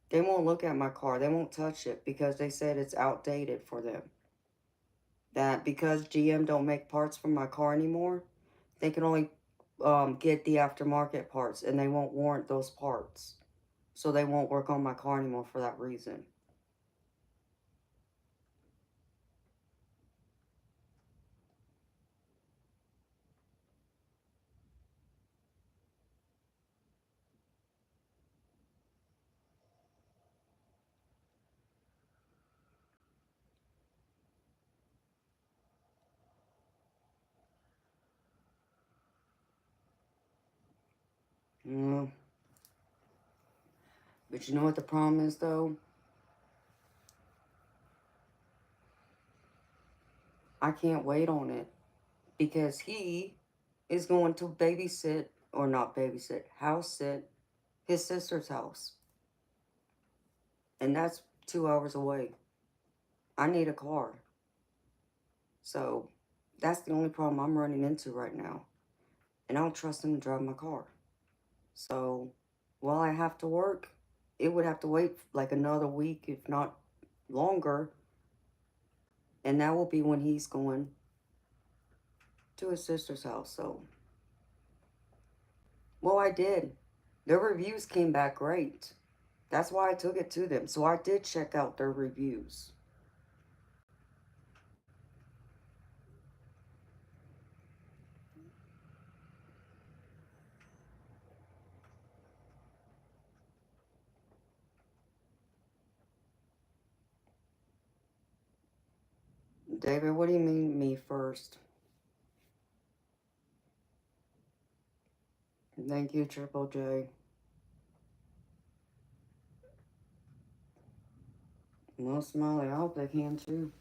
they won't look at my car. They won't touch it because they said it's outdated for them. That because GM don't make parts for my car anymore, they can only get the aftermarket parts, and they won't warrant those parts. So they won't work on my car anymore for that reason. Yeah. But you know what the problem is, though? I can't wait on it because he is going to babysit, or not babysit, house sit his sister's house. And that's 2 hours away. I need a car. So that's the only problem I'm running into right now. And I don't trust him to drive my car. So while I have to work, it would have to wait like another week, if not longer. And that will be when he's going to his sister's house. So, well, I did. Their reviews came back great. That's why I took it to them. So I did check out their reviews. David, what do you mean me first? Thank you, Triple J. Well, Smiley, I hope they can too.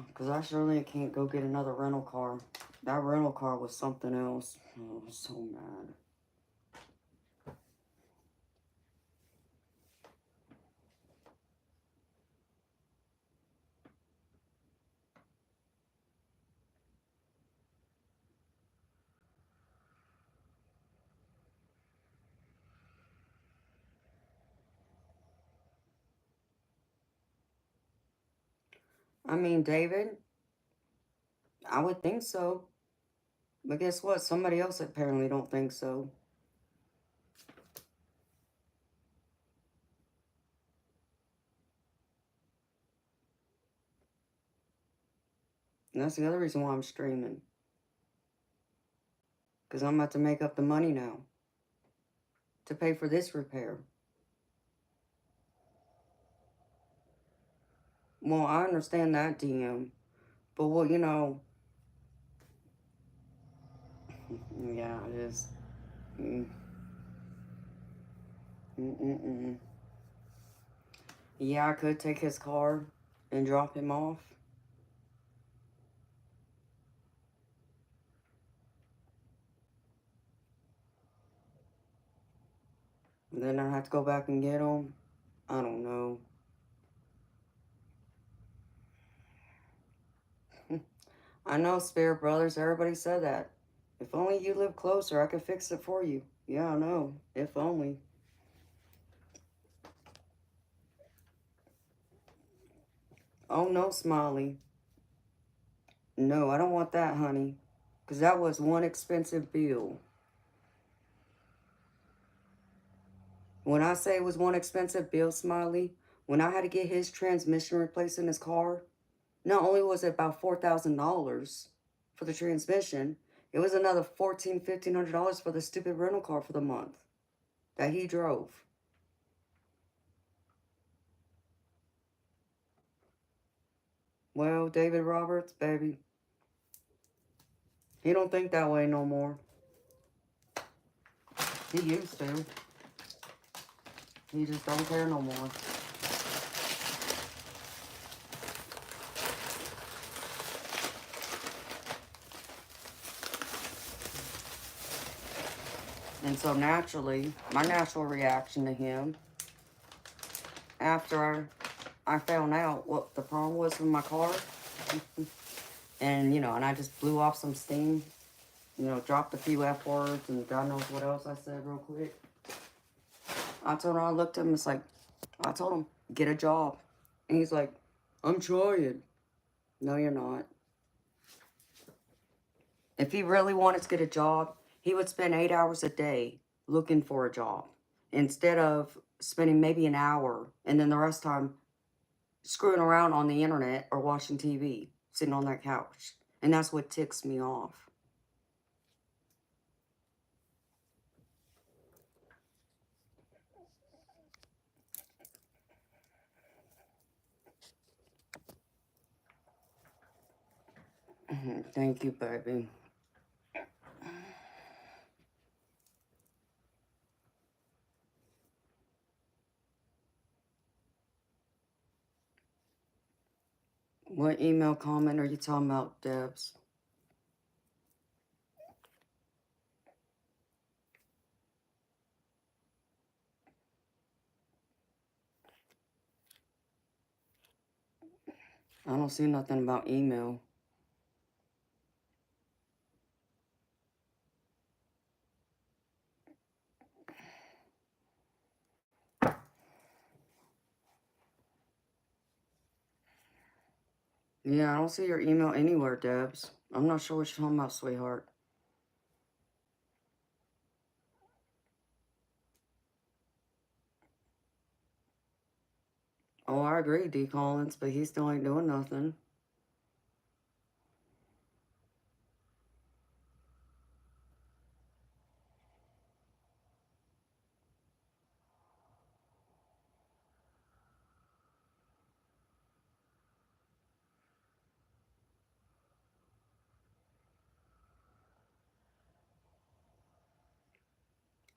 Because I surely can't go get another rental car. That rental car was something else. Oh, I was so mad. I mean, David, I would think so. But guess what? Somebody else apparently don't think so. And that's the other reason why I'm streaming. Because I'm about to make up the money now to pay for this repair. Well, I understand that, DM. But, well, you know, yeah, it is. Mm. Mm-mm-mm. Yeah, I could take his car and drop him off. Then I have to go back and get him. I don't know. I know, Spirit Brothers, everybody said that. If only you live closer, I could fix it for you. Yeah, I know. If only. Oh, no, Smiley. No, I don't want that, honey. Because that was one expensive bill. When I say it was one expensive bill, Smiley, when I had to get his transmission replaced in his car, not only was it about $4,000 for the transmission, it was another $1,400-$1,500 for the stupid rental car for the month that he drove. Well, David Roberts, baby, he don't think that way no more. He used to. He just don't care no more. And so naturally, my natural reaction to him, after I found out what the problem was with my car. And, you know, and I just blew off some steam. You know, dropped a few F words and God knows what else I said real quick. I told him, I looked at him, it's like, I told him, get a job. And he's like, I'm trying. No, you're not. If he really wanted to get a job, he would spend 8 hours a day looking for a job instead of spending maybe an hour and then the rest of the time screwing around on the internet or watching TV, sitting on that couch. And that's what ticks me off. Thank you, baby. What email comment are you talking about, Debs? I don't see nothing about email. Yeah, I don't see your email anywhere, Debs. I'm not sure what you're talking about, sweetheart. Oh, I agree, D. Collins, but he still ain't doing nothing.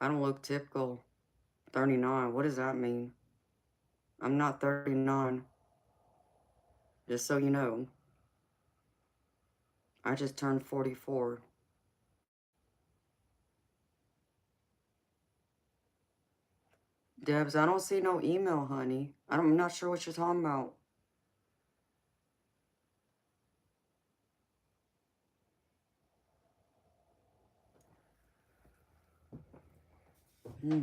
I don't look typical. 39. What does that mean? I'm not 39. Just so you know. I just turned 44. Debs, I don't see no email, honey. I'm not sure what you're talking about. Hmm.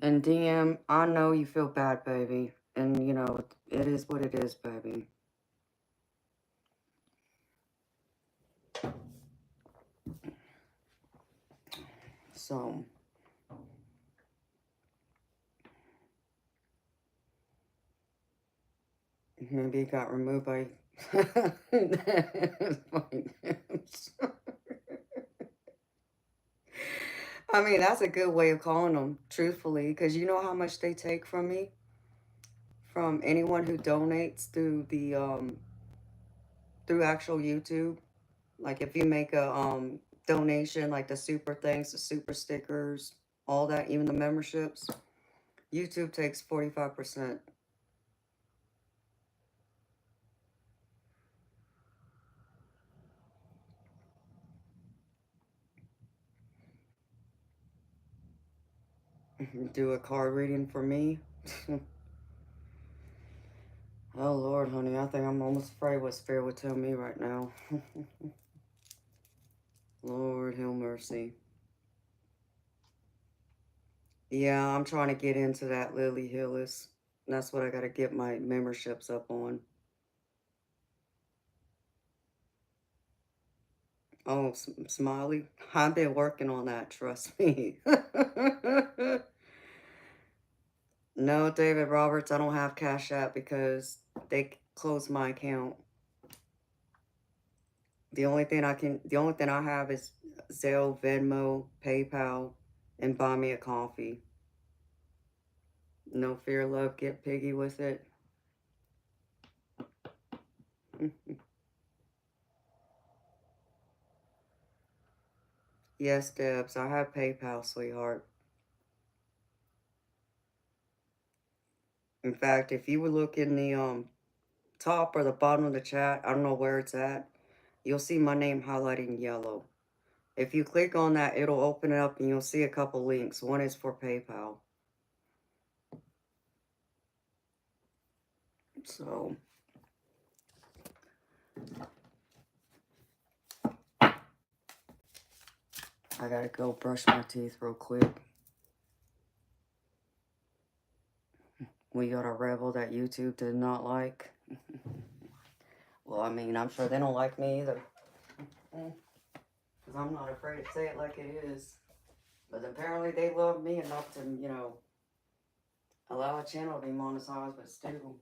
And DM, I know you feel bad, baby. And, you know, it is what it is, baby. So, maybe it got removed by... I mean, that's a good way of calling them, truthfully, because you know how much they take from me? From anyone who donates through the, through actual YouTube. Like if you make a donation, like the super things, the super stickers, all that, even the memberships, YouTube takes 45%. Do a card reading for me. Oh Lord, honey, I think I'm almost afraid what Spirit would tell me right now. Lord, have mercy. Yeah, I'm trying to get into that Lily Hillis. That's what I got to get my memberships up on. Oh, Smiley. I've been working on that, trust me. No, David Roberts, I don't have Cash App because they closed my account. The only thing I have is Zelle, Venmo, PayPal, and Buy Me a Coffee. No fear, love, get piggy with it. Yes, Debs, I have PayPal, sweetheart. In fact, if you would look in the top or the bottom of the chat, I don't know where it's at, you'll see my name highlighted in yellow. If you click on that, it'll open it up and you'll see a couple links. One is for PayPal. So I gotta go brush my teeth real quick. We got a rebel that YouTube did not like. Well, I mean, I'm sure they don't like me either. Because I'm not afraid to say it like it is. But apparently they love me enough to, you know, allow a channel to be monetized, but still.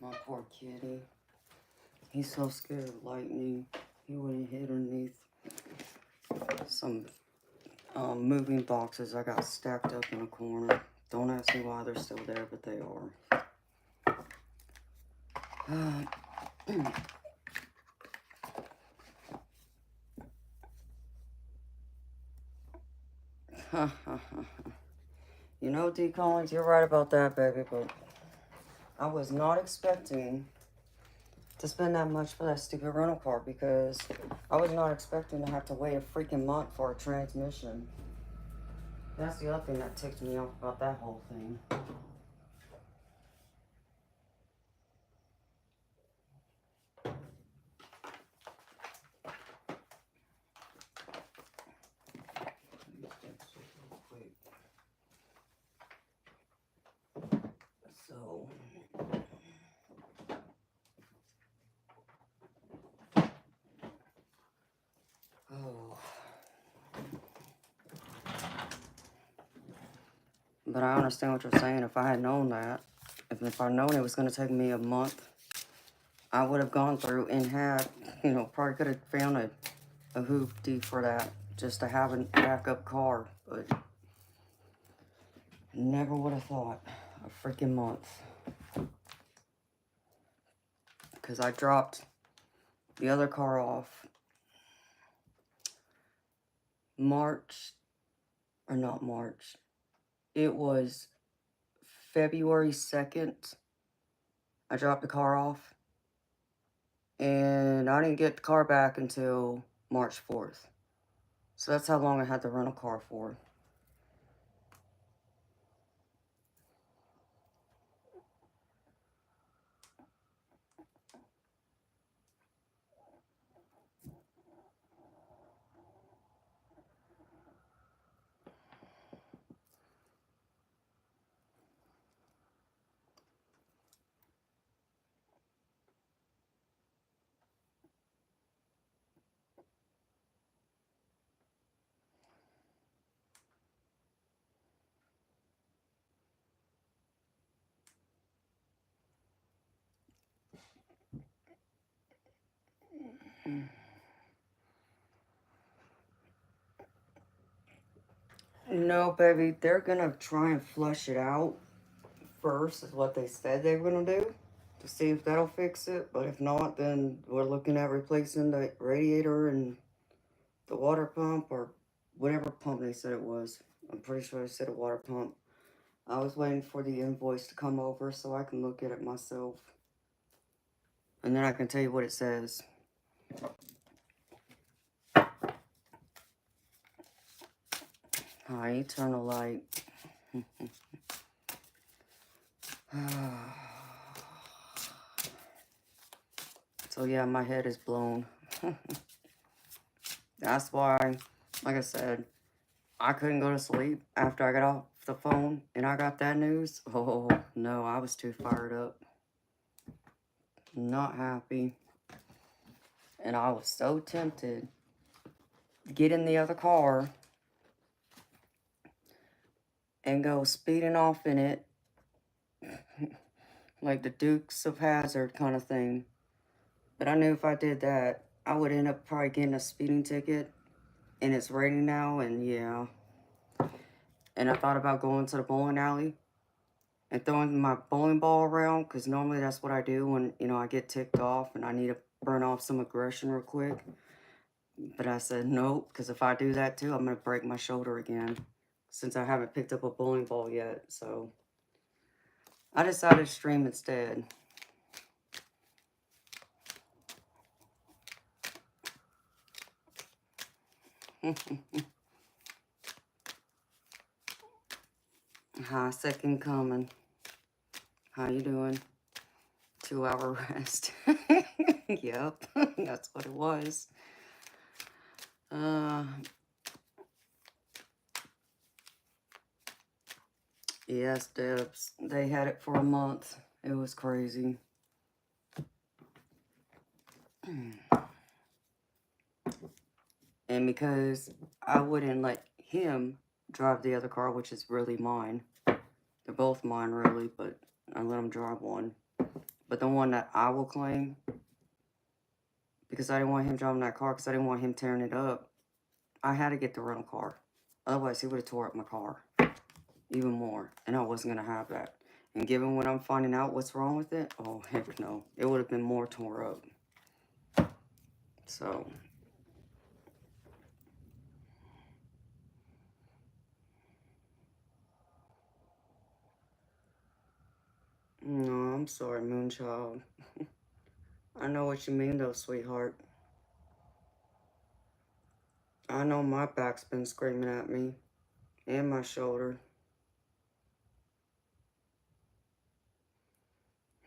My poor kitty. He's so scared of lightning. He wouldn't hit underneath some moving boxes I got stacked up in a corner. Don't ask me why they're still there, but they are. You know, D. Collins, you're right about that, baby, but I was not expecting to spend that much for that stupid rental car because I was not expecting to have to wait a freaking month for a transmission. That's the other thing that ticked me off about that whole thing. So, oh. But I understand what you're saying. If I had known that, if I'd known it was going to take me a month, I would have gone through and had, probably could have found a hoopty for that just to have a backup car. But never would have thought a freaking month. Because I dropped the other car off it was February 2nd. I dropped the car off. And I didn't get the car back until March 4th. So that's how long I had the rental car for. No, baby, they're gonna try and flush it out first, is what they said they were gonna do, to see if that'll fix it. But if not, then we're looking at replacing the radiator and the water pump, or whatever pump they said it was. I'm pretty sure they said a water pump. I was waiting for the invoice to come over so I can look at it myself. And then I can tell you what it says. Hi, eternal light. So yeah, my head is blown. That's why, like I said, I couldn't go to sleep after I got off the phone and I got that news. Oh, no, I was too fired up. Not happy. And I was so tempted to get in the other car and go speeding off in it. Like the Dukes of Hazzard kind of thing. But I knew if I did that, I would end up probably getting a speeding ticket. And it's raining now, and yeah. And I thought about going to the bowling alley and throwing my bowling ball around, because normally that's what I do when, I get ticked off and I need to burn off some aggression real quick. But I said nope, because if I do that too, I'm going to break my shoulder again, since I haven't picked up a bowling ball yet. So I decided to stream instead. Hi, second coming. How you doing? 2-hour rest. Yep, that's what it was. Yes, Debs. They had it for a month. It was crazy. And because I wouldn't let him drive the other car, which is really mine. They're both mine, really, but I let him drive one. But the one that I will claim, because I didn't want him driving that car, because I didn't want him tearing it up, I had to get the rental car. Otherwise, he would have tore up my car even more. And I wasn't going to have that. And given what I'm finding out what's wrong with it, oh, heck no. It would have been more tore up. So, no, I'm sorry, Moonchild. I know what you mean, though, sweetheart. I know my back's been screaming at me. And my shoulder.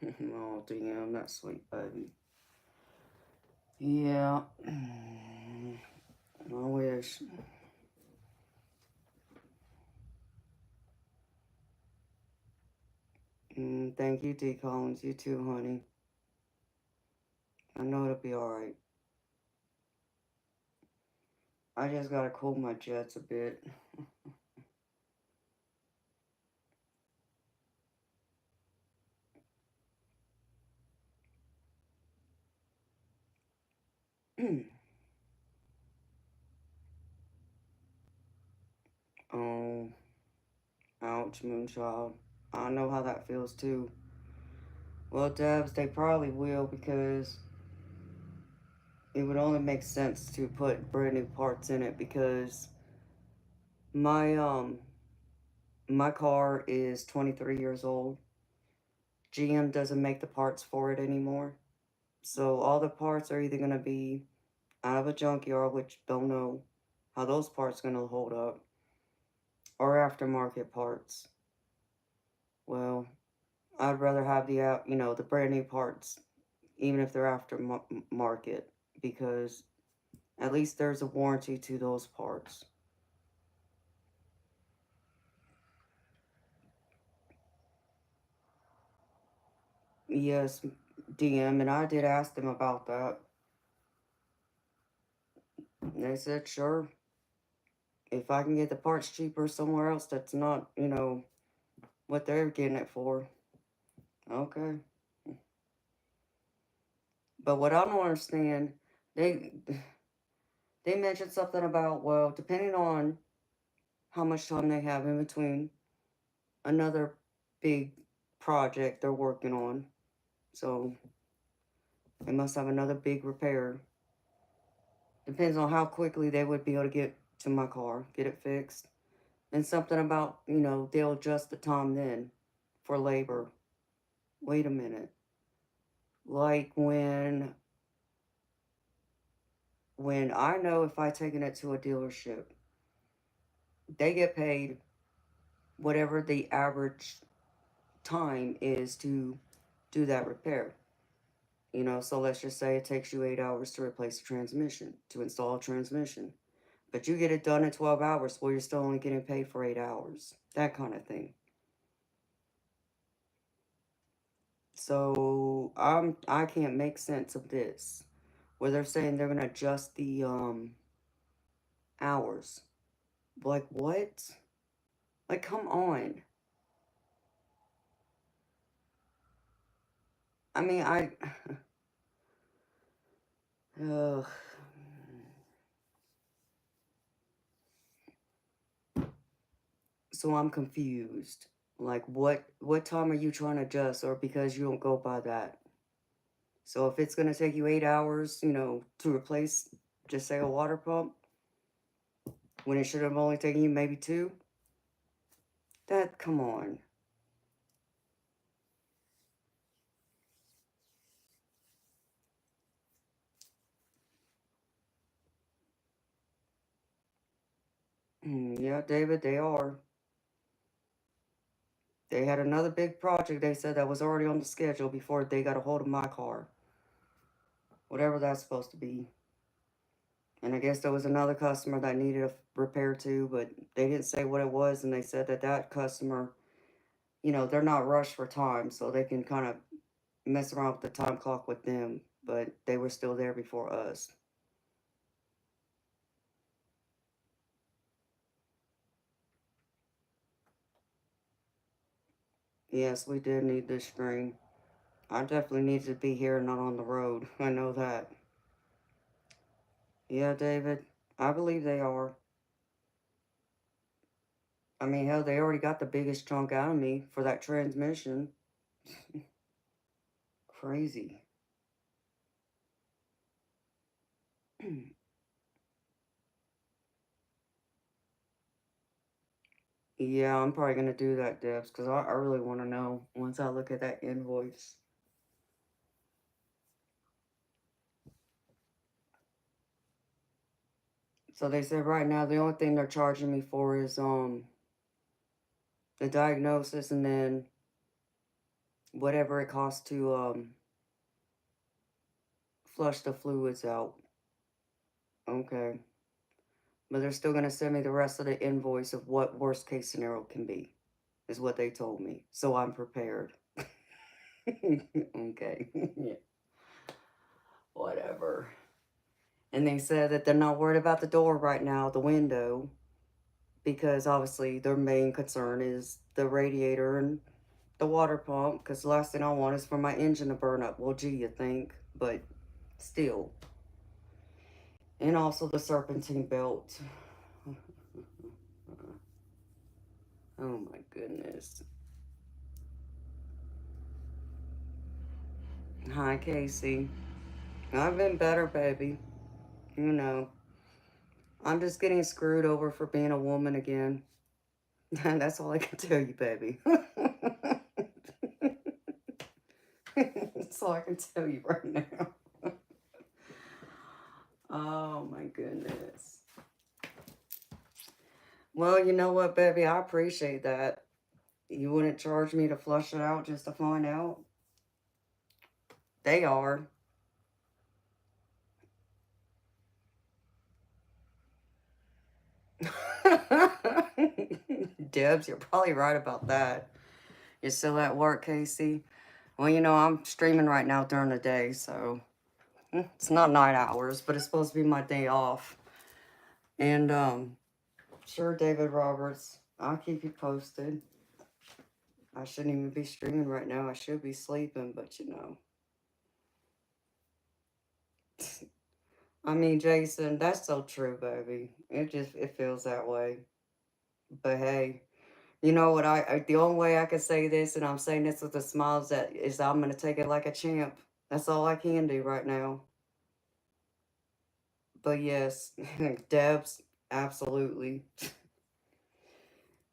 Oh, damn, that sweet baby. Yeah. I wish. Thank you, D. Collins. You too, honey. I know it'll be alright. I just gotta cool my jets a bit. Oh, ouch, Moonchild. I know how that feels too. Well, Debs, they probably will because it would only make sense to put brand new parts in it because my my car is 23 years old. GM doesn't make the parts for it anymore. So all the parts are either going to be out of a junkyard, which don't know how those parts going to hold up, or aftermarket parts. Well, I'd rather have the brand new parts, even if they're aftermarket, because at least there's a warranty to those parts. Yes, DM, and I did ask them about that. And they said, sure, if I can get the parts cheaper somewhere else that's not, what they're getting it for. Okay. But what I don't understand, they they mentioned something about, well, depending on how much time they have in between another big project they're working on. So they must have another big repair. Depends on how quickly they would be able to get to my car, get it fixed. And something about, they'll adjust the time then for labor. Wait a minute. Like when I know if I taken it to a dealership, they get paid whatever the average time is to do that repair. So let's just say it takes you 8 hours to replace a transmission, to install a transmission. But you get it done in 12 hours, well, you're still only getting paid for 8 hours. That kind of thing. So I can't make sense of this. Where they're saying they're gonna adjust the hours. Like what? Like come on. I mean ugh. So I'm confused. Like what time are you trying to adjust, or because you don't go by that? So if it's gonna take you 8 hours, to replace, just say, a water pump, when it should have only taken you maybe two, come on. Yeah, David, they are. They had another big project, they said, that was already on the schedule before they got a hold of my car. Whatever that's supposed to be. And I guess there was another customer that needed a repair too, but they didn't say what it was, and they said that customer, they're not rushed for time, so they can kind of mess around with the time clock with them, but they were still there before us. Yes, we did need this string. I definitely need to be here, not on the road. I know that. Yeah, David, I believe they are. I mean, hell, they already got the biggest chunk out of me for that transmission. Crazy. Yeah, I'm probably going to do that, Debs, because I really want to know once I look at that invoice. So they said right now the only thing they're charging me for is the diagnosis and then whatever it costs to flush the fluids out. Okay. But they're still going to send me the rest of the invoice of what worst case scenario can be, is what they told me. So I'm prepared. Okay. Yeah. Whatever. And they said that they're not worried about the door right now, the window, because obviously their main concern is the radiator and the water pump, because the last thing I want is for my engine to burn up. Well, gee, you think, but still. And also the serpentine belt. Oh my goodness. Hi, Casey. I've been better, baby. You know, I'm just getting screwed over for being a woman again. That's all I can tell you, baby. That's all I can tell you right now. Oh my goodness. Well, you know what, baby? I appreciate that. You wouldn't charge me to flush it out just to find out? They are. Debs, you're probably right about that. You're still at work, Casey? Well, you know, I'm streaming right now during the day, so it's not night hours, but it's supposed to be my day off. And, sure, David Roberts, I'll keep you posted. I shouldn't even be streaming right now. I should be sleeping, but you know. I mean, Jason, that's so true, baby. It feels that way. But hey, you know what? The only way I can say this, and I'm saying this with a smile, is I'm gonna take it like a champ. That's all I can do right now. But yes, Debs, absolutely.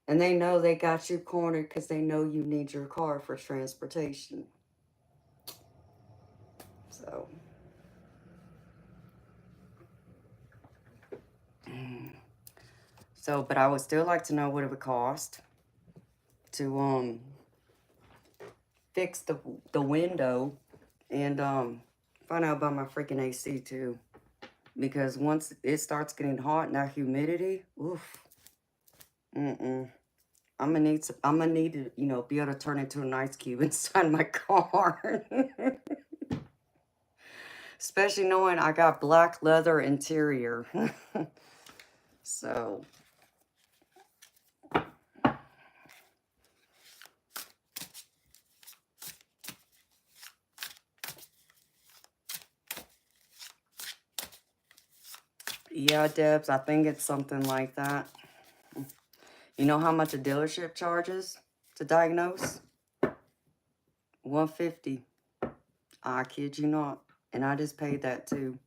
And they know they got you cornered because they know you need your car for transportation. So, but I would still like to know what it would cost to fix the window and find out about my freaking AC too. Because once it starts getting hot and that humidity, oof, I'm gonna need to, you know, be able to turn into an ice cube inside my car. Especially knowing I got black leather interior. So, yeah, Debs, I think it's something like that. You know how much a dealership charges to diagnose? $150. I kid you not. And I just paid that too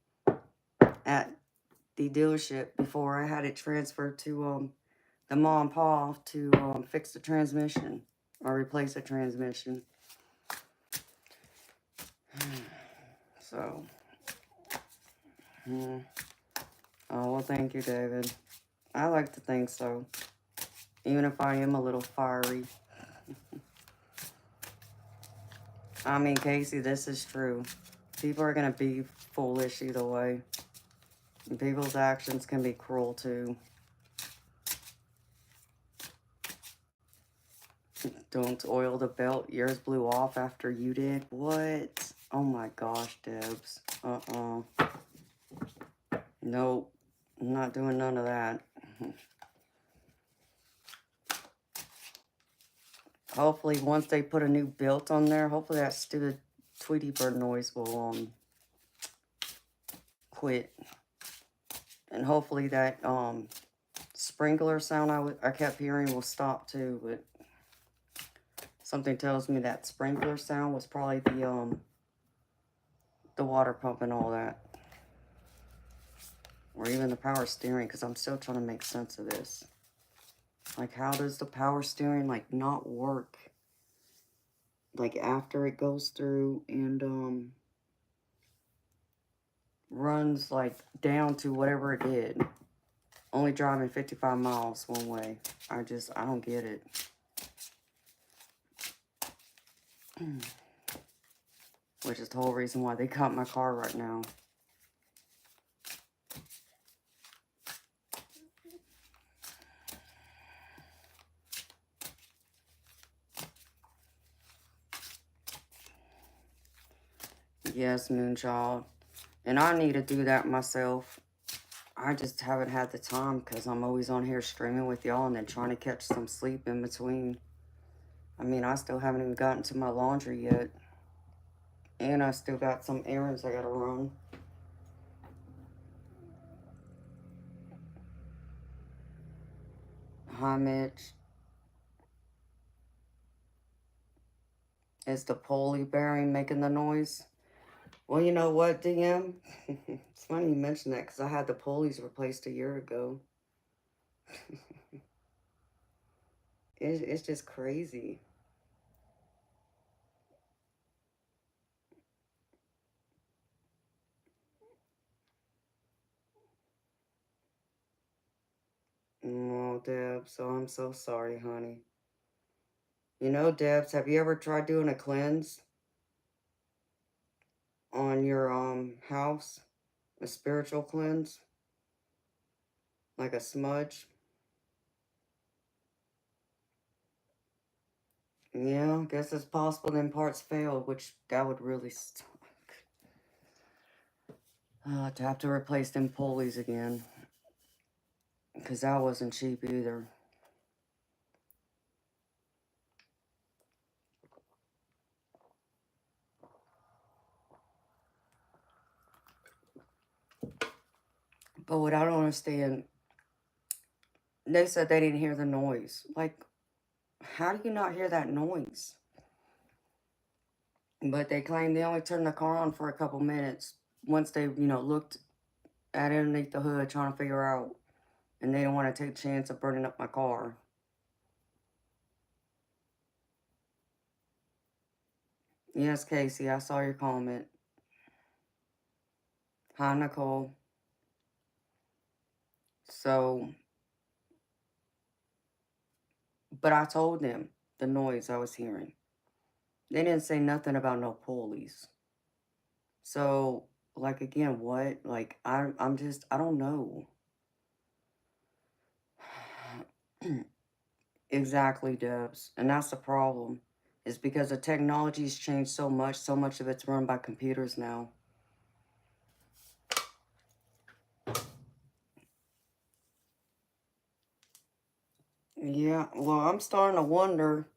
at the dealership before I had it transferred to the mom and pa to fix the transmission or replace the transmission. So, oh, well, thank you, David. I like to think so, even if I am a little fiery. I mean, Casey, this is true. People are going to be foolish either way. And people's actions can be cruel, too. Don't oil the belt. Yours blew off after you did. What? Oh, my gosh, Debs. Nope. I'm not doing none of that. Hopefully, once they put a new belt on there, hopefully that stupid Tweety bird noise will quit. And hopefully that sprinkler sound I kept hearing will stop too, but something tells me that sprinkler sound was probably the water pump and all that. Or even the power steering, because I'm still trying to make sense of this. Like, how does the power steering, like, not work? Like, after it goes through and, runs, like, down to whatever it did. Only driving 55 miles one way. I don't get it. Which is the whole reason why they got my car right now. Yes, Moonchild. And I need to do that myself. I just haven't had the time because I'm always on here streaming with y'all and then trying to catch some sleep in between. I mean, I still haven't even gotten to my laundry yet. And I still got some errands I gotta run. Hi, Mitch. Is the pulley bearing making the noise? Well, you know what, DM? It's funny you mention that because I had the pulleys replaced a year ago. It's just crazy. Oh, Deb, so I'm so sorry, honey. You know, Debs, have you ever tried doing a cleanse on your house? A spiritual cleanse? Like a smudge? Yeah, I guess it's possible then parts failed, which that would really suck. To have to replace them pulleys again. Because that wasn't cheap either. But what I don't understand, they said they didn't hear the noise. Like, how do you not hear that noise? But they claim they only turned the car on for a couple minutes once they, looked at it underneath the hood trying to figure out. And they didn't want to take a chance of burning up my car. Yes, Casey, I saw your comment. Hi, Nicole. So, but I told them the noise I was hearing. They didn't say nothing about no pulleys. So, like, again, what? Like, I don't know. Exactly, Debs. And that's the problem. Is because the technology's changed so much of it's run by computers now. Yeah, well, I'm starting to wonder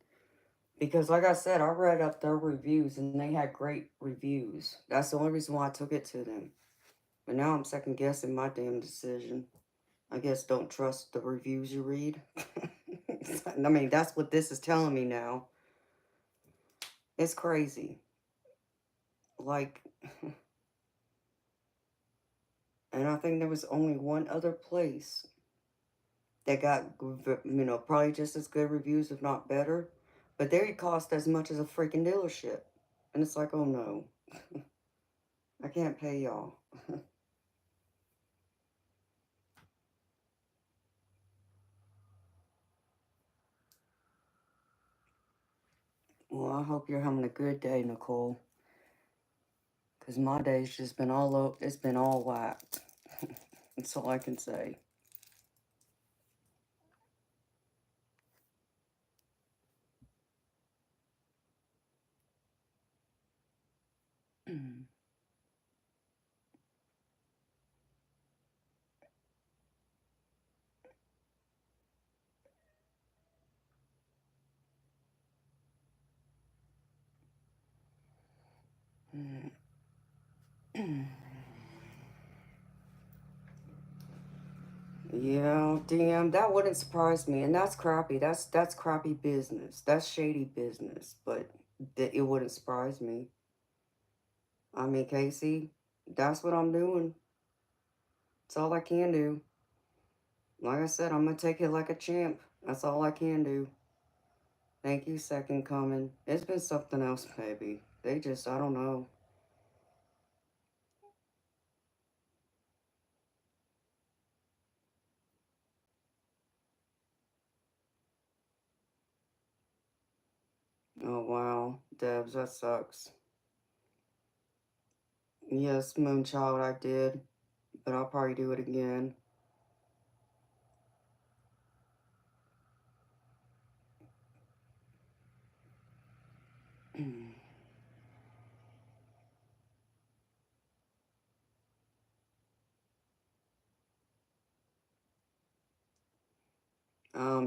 because, like I said, I read up their reviews and they had great reviews. That's the only reason why I took it to them. But now I'm second guessing my damn decision. I guess don't trust the reviews you read. I mean, that's what this is telling me now. It's crazy. Like, and I think there was only one other place that got, probably just as good reviews, if not better. But they cost as much as a freaking dealership. And it's like, oh no. I can't pay y'all. Well, I hope you're having a good day, Nicole. Because my day's just been all over, it's been all whacked. That's all I can say. Yeah, damn, that wouldn't surprise me, and that's crappy. That's crappy business. That's shady business, but it wouldn't surprise me. I mean, Casey, that's what I'm doing. That's all I can do. Like I said, I'm gonna take it like a champ. That's all I can do. Thank you, second coming. It's been something else, baby. They just, I don't know. Oh, wow. Debs, that sucks. Yes, Moonchild, I did, but I'll probably do it again.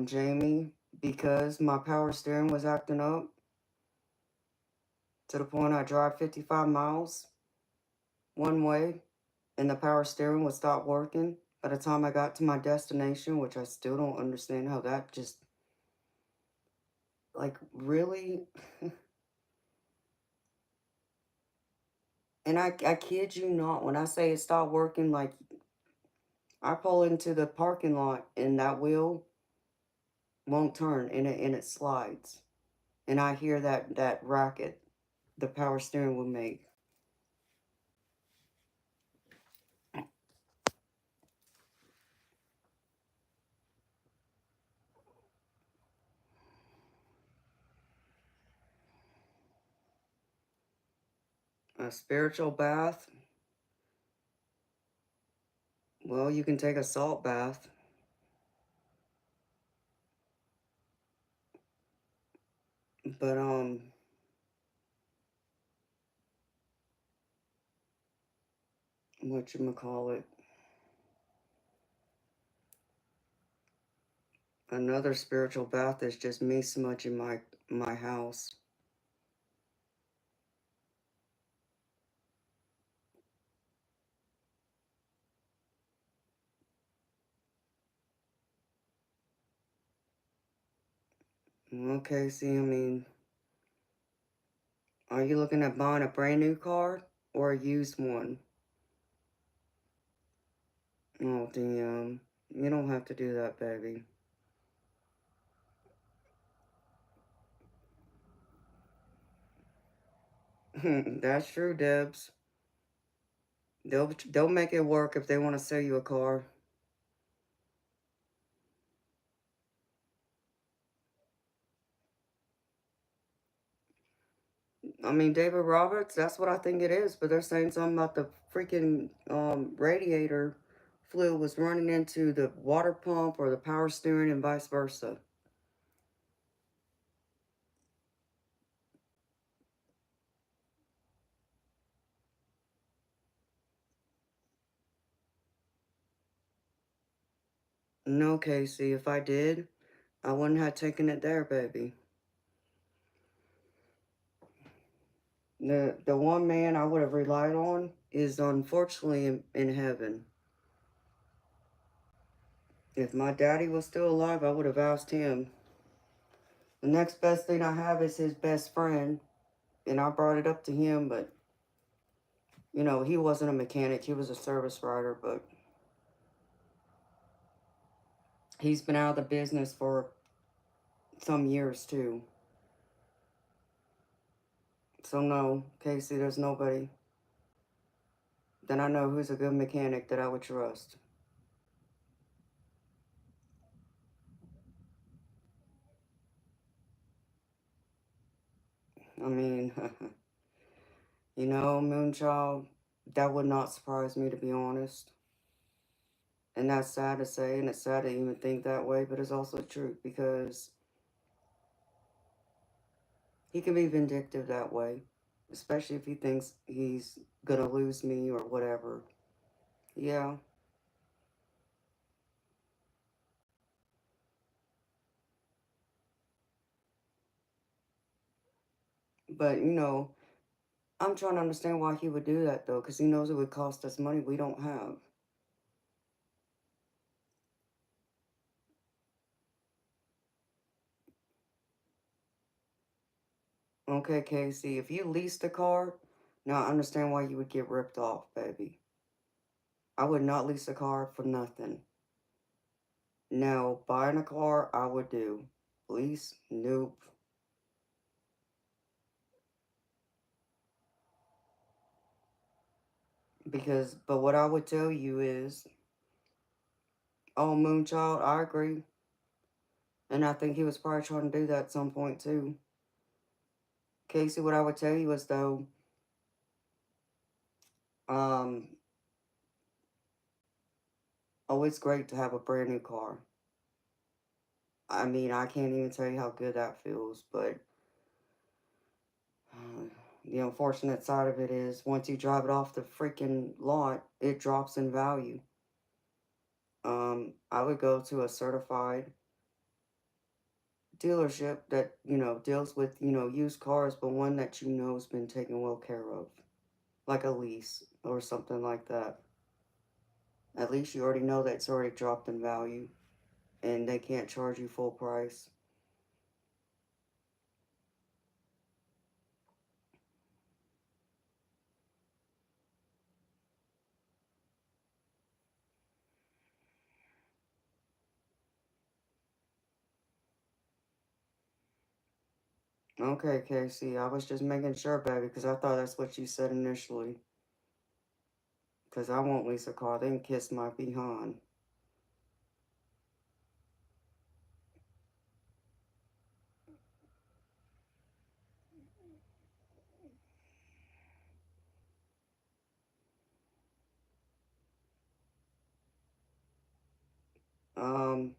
Jamie, because my power steering was acting up to the point I drive 55 miles one way and the power steering would stop working by the time I got to my destination, which I still don't understand how that just, like, really. And I kid you not, when I say it stopped working, like, I pull into the parking lot and that wheel won't turn and it slides. And I hear that racket the power steering will make. A spiritual bath, well, you can take a salt bath, but whatchamacallit, another spiritual bath is just me smudging my house. Okay, see, I mean, are you looking at buying a brand new car or a used one? Oh, damn. You don't have to do that, baby. That's true, Debs. They'll make it work if they want to sell you a car. I mean, David Roberts, that's what I think it is, but they're saying something about the freaking radiator fluid was running into the water pump or the power steering and vice versa. No, Casey, if I did, I wouldn't have taken it there, baby. The one man I would have relied on is unfortunately in heaven. If my daddy was still alive, I would have asked him. The next best thing I have is his best friend, and I brought it up to him, but he wasn't a mechanic, he was a service writer, but he's been out of the business for some years too. So no, Casey, there's nobody that I know who's a good mechanic that I would trust. I mean, Moonchild, that would not surprise me, to be honest. And that's sad to say, and it's sad to even think that way, but it's also true because he can be vindictive that way, especially if he thinks he's gonna lose me or whatever. Yeah, but I'm trying to understand why he would do that, though, because he knows it would cost us money we don't have. Okay, Casey, if you leased a car, now I understand why you would get ripped off, baby. I would not lease a car for nothing. Now, buying a car, I would do. Lease, nope. But what I would tell you is, oh, Moonchild, I agree. And I think he was probably trying to do that at some point, too. Casey, what I would tell you is, though, um, oh, it's great to have a brand new car. I mean, I can't even tell you how good that feels, but the unfortunate side of it is once you drive it off the freaking lot, it drops in value. I would go to a certified dealership that, deals with, used cars, but one that has been taken well care of, like a lease or something like that. At least you already know that it's already dropped in value and they can't charge you full price. Okay, Casey, I was just making sure, baby, because I thought that's what you said initially. Because I won't lease a car, then kiss my behind. Um,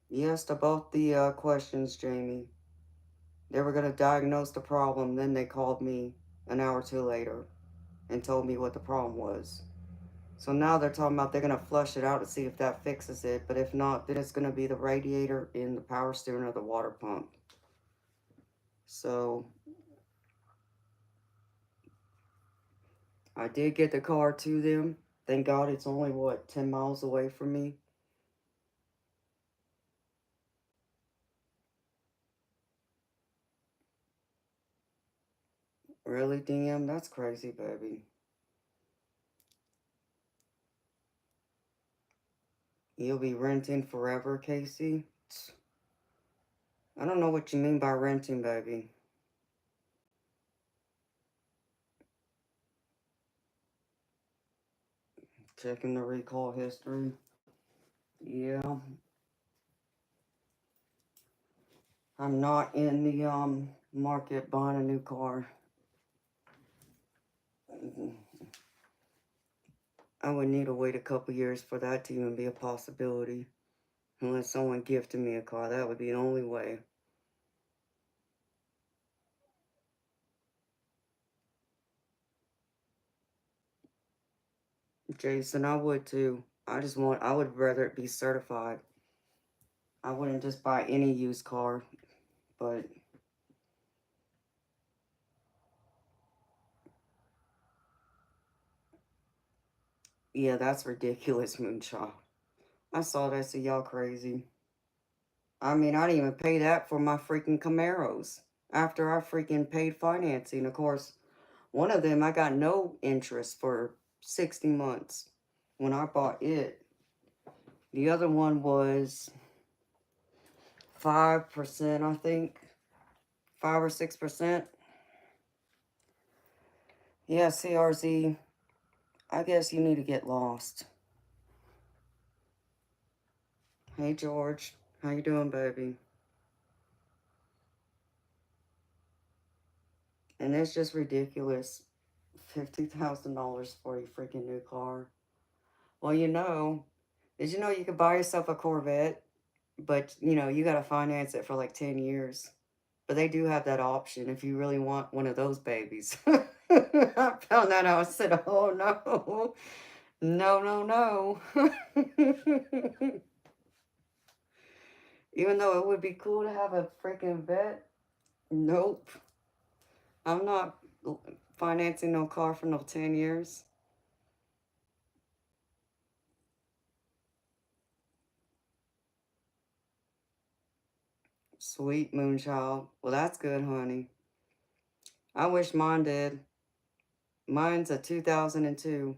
yes to both the questions, Jamie. They were going to diagnose the problem, then they called me an hour or two later and told me what the problem was. So now they're talking about they're going to flush it out to see if that fixes it, but if not, then it's going to be the radiator in the power steering or the water pump. So I did get the car to them. Thank God it's only, 10 miles away from me. Really, DM? That's crazy, baby. You'll be renting forever, Casey? I don't know what you mean by renting, baby. Checking the recall history. Yeah. I'm not in the market buying a new car. I would need to wait a couple years for that to even be a possibility. Unless someone gifted me a car, that would be the only way. Jason, I would too. I would rather it be certified. I wouldn't just buy any used car, but yeah, that's ridiculous, Moonshot. I saw that, so y'all crazy. I mean, I didn't even pay that for my freaking Camaros after I freaking paid financing. Of course, one of them I got no interest for 60 months when I bought it. The other one was 5%, I think. 5 or 6%. Yeah, CRZ, I guess you need to get lost. Hey, George. How you doing, baby? And it's just ridiculous. $50,000 for a freaking new car. Well, did you know you could buy yourself a Corvette, but you got to finance it for like 10 years. But they do have that option if you really want one of those babies. I found that out. I said, oh no, no, no, no. Even though it would be cool to have a freaking vet, nope. I'm not financing no car for no 10 years. Sweet moonchild. Well, that's good, honey. I wish mine did. Mine's a 2002.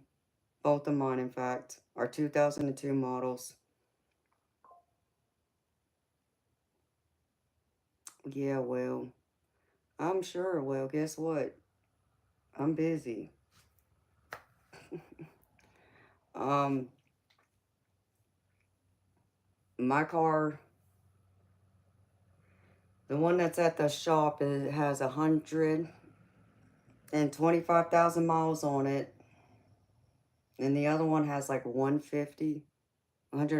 Both of mine, in fact, are 2002 models. Yeah, well, I'm sure. Well, guess what? I'm busy. Um, my car, the one that's at the shop, it has 125,000 miles on it, and the other one has like 150, and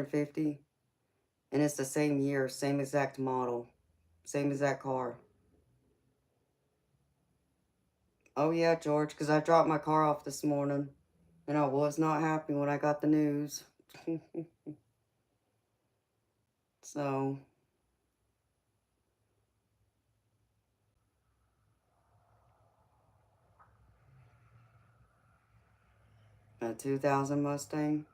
it's the same year, same exact model, same exact car. Oh yeah, George, because I dropped my car off this morning, and I was not happy when I got the news. So, a 2000 Mustang.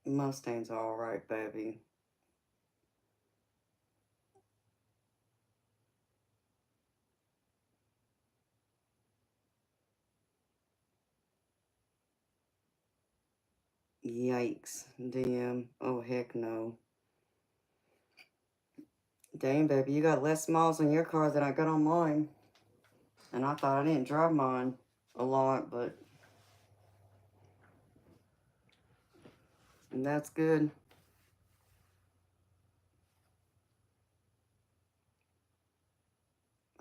Mustangs are all right, baby. Yikes. Damn. Oh, heck no. Dang, baby, you got less miles on your car than I got on mine. And I thought I didn't drive mine a lot, but... And that's good.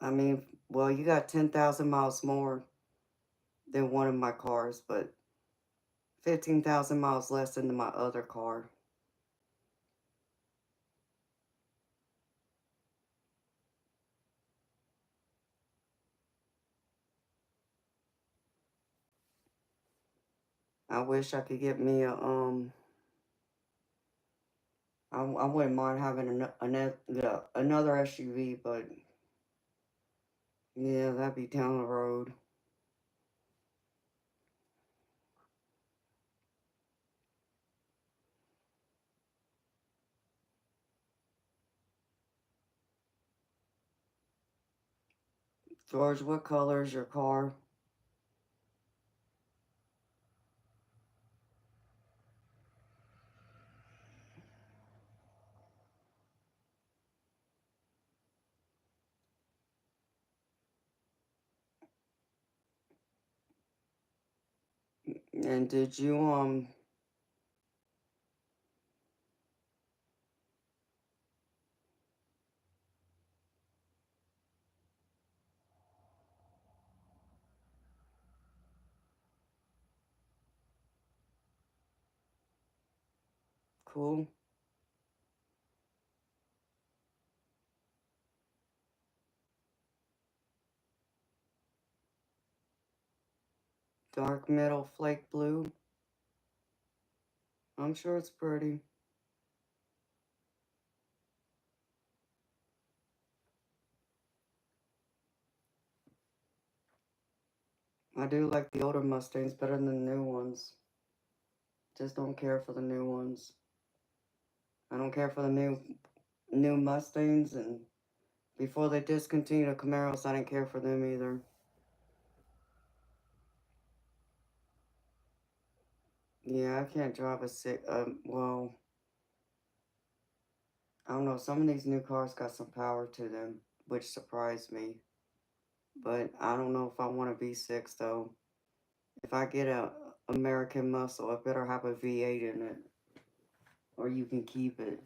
I mean, well, you got 10,000 miles more than one of my cars, but 15,000 miles less than my other car. I wish I could get me a, I wouldn't mind having another SUV, but yeah, that'd be down the road. George, what color is your car? And did you, cool, dark metal flake blue? I'm sure it's pretty. I do like the older Mustangs better than the new ones. Just don't care for the new ones. I don't care for the new Mustangs, and before they discontinued the Camaros, I didn't care for them either. Yeah, I can't drive a six. Well, I don't know. Some of these new cars got some power to them, which surprised me. But I don't know if I want a V6 though. If I get a American Muscle, I better have a V8 in it, or you can keep it.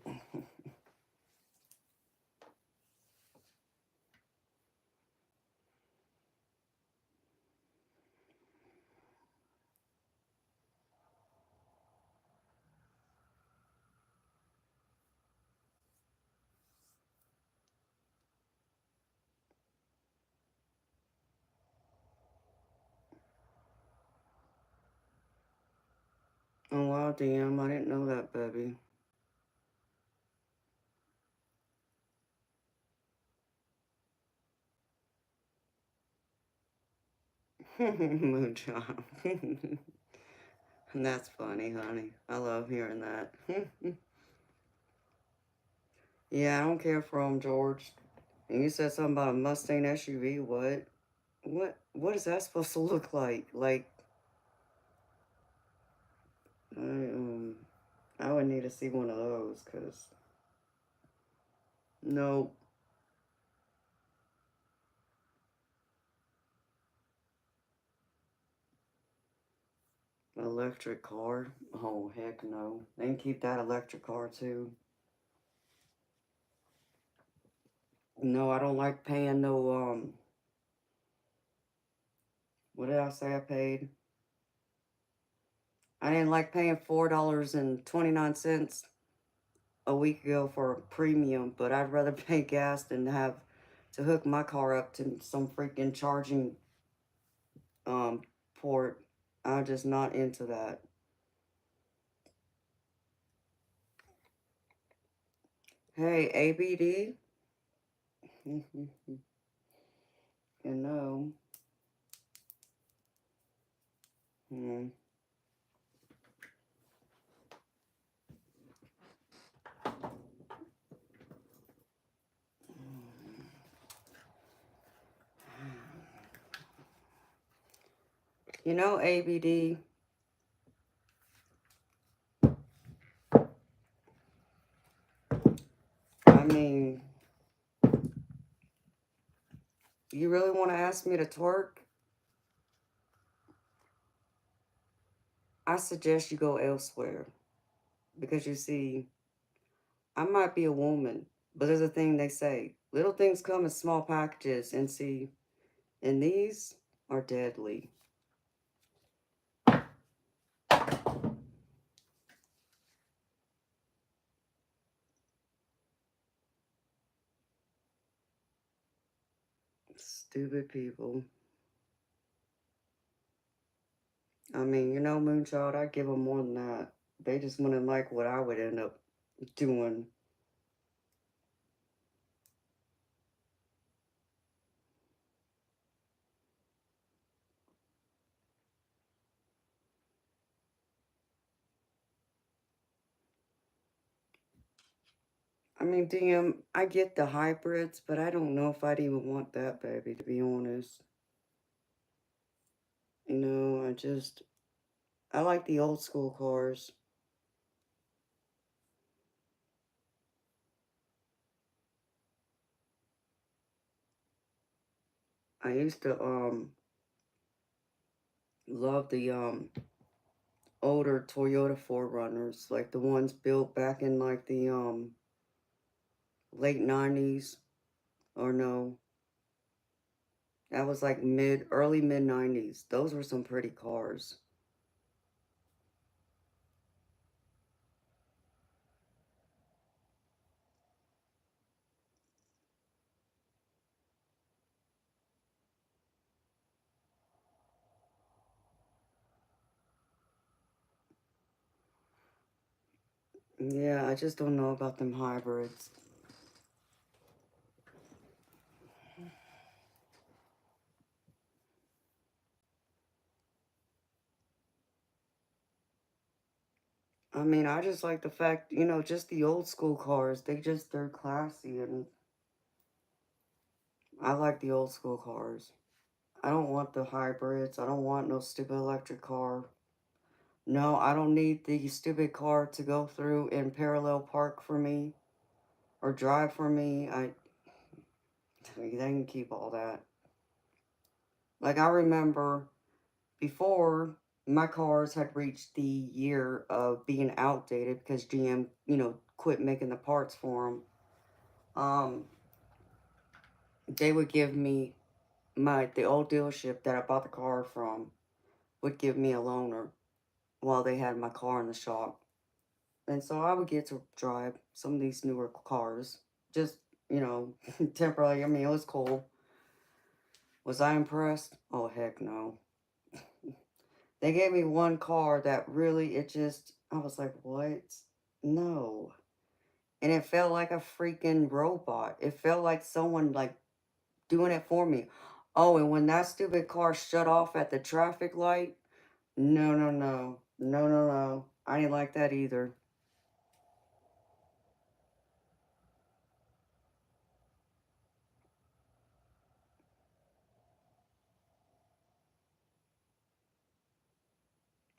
Oh wow, damn! I didn't know that, baby. Moonshine. That's funny, honey. I love hearing that. Yeah, I don't care for him, George. And you said something about a Mustang SUV. What? What is that supposed to look like? Like, I, um, I would need to see one of those, cause no electric car. Oh heck no. They can keep that electric car too. No, I don't like paying no what did I say I paid? I didn't like paying $4.29 a week ago for a premium, but I'd rather pay gas than have to hook my car up to some freaking charging um port. I'm just not into that. Hey, ABD. You know. Hmm. You know, ABD. I mean, you really want to ask me to twerk? I suggest you go elsewhere. Because you see, I might be a woman, but there's a thing they say little things come in small packages, and see, and these are deadly. Stupid people. I mean, you know, Moonchild, I give them more than that. They just wouldn't like what I would end up doing. I mean, DM, I get the hybrids, but I don't know if I'd even want that, baby, to be honest. You know, I like the old school cars. I used to, love the, older Toyota 4Runners, like the ones built back in, like, the, late 90s, or no, that was, like, early mid 90s. Those were some pretty cars. Yeah, I just don't know about them hybrids. I mean, I just like the fact, you know, just the old school cars. They're classy, and I like the old school cars. I don't want the hybrids. I don't want no stupid electric car. No, I don't need the stupid car to go through and parallel park for me or drive for me. They can keep all that. Like, I remember before my cars had reached the year of being outdated because GM, you know, quit making the parts for them. They would give me the old dealership that I bought the car from would give me a loaner while they had my car in the shop. And so I would get to drive some of these newer cars. Just, you know, temporarily. I mean, it was cool. Was I impressed? Oh, heck no. They gave me one car that really, I was like, what? No. And it felt like a freaking robot. It felt like someone, like, doing it for me. Oh, and when that stupid car shut off at the traffic light, no, no, no. No, no, no. I didn't like that either.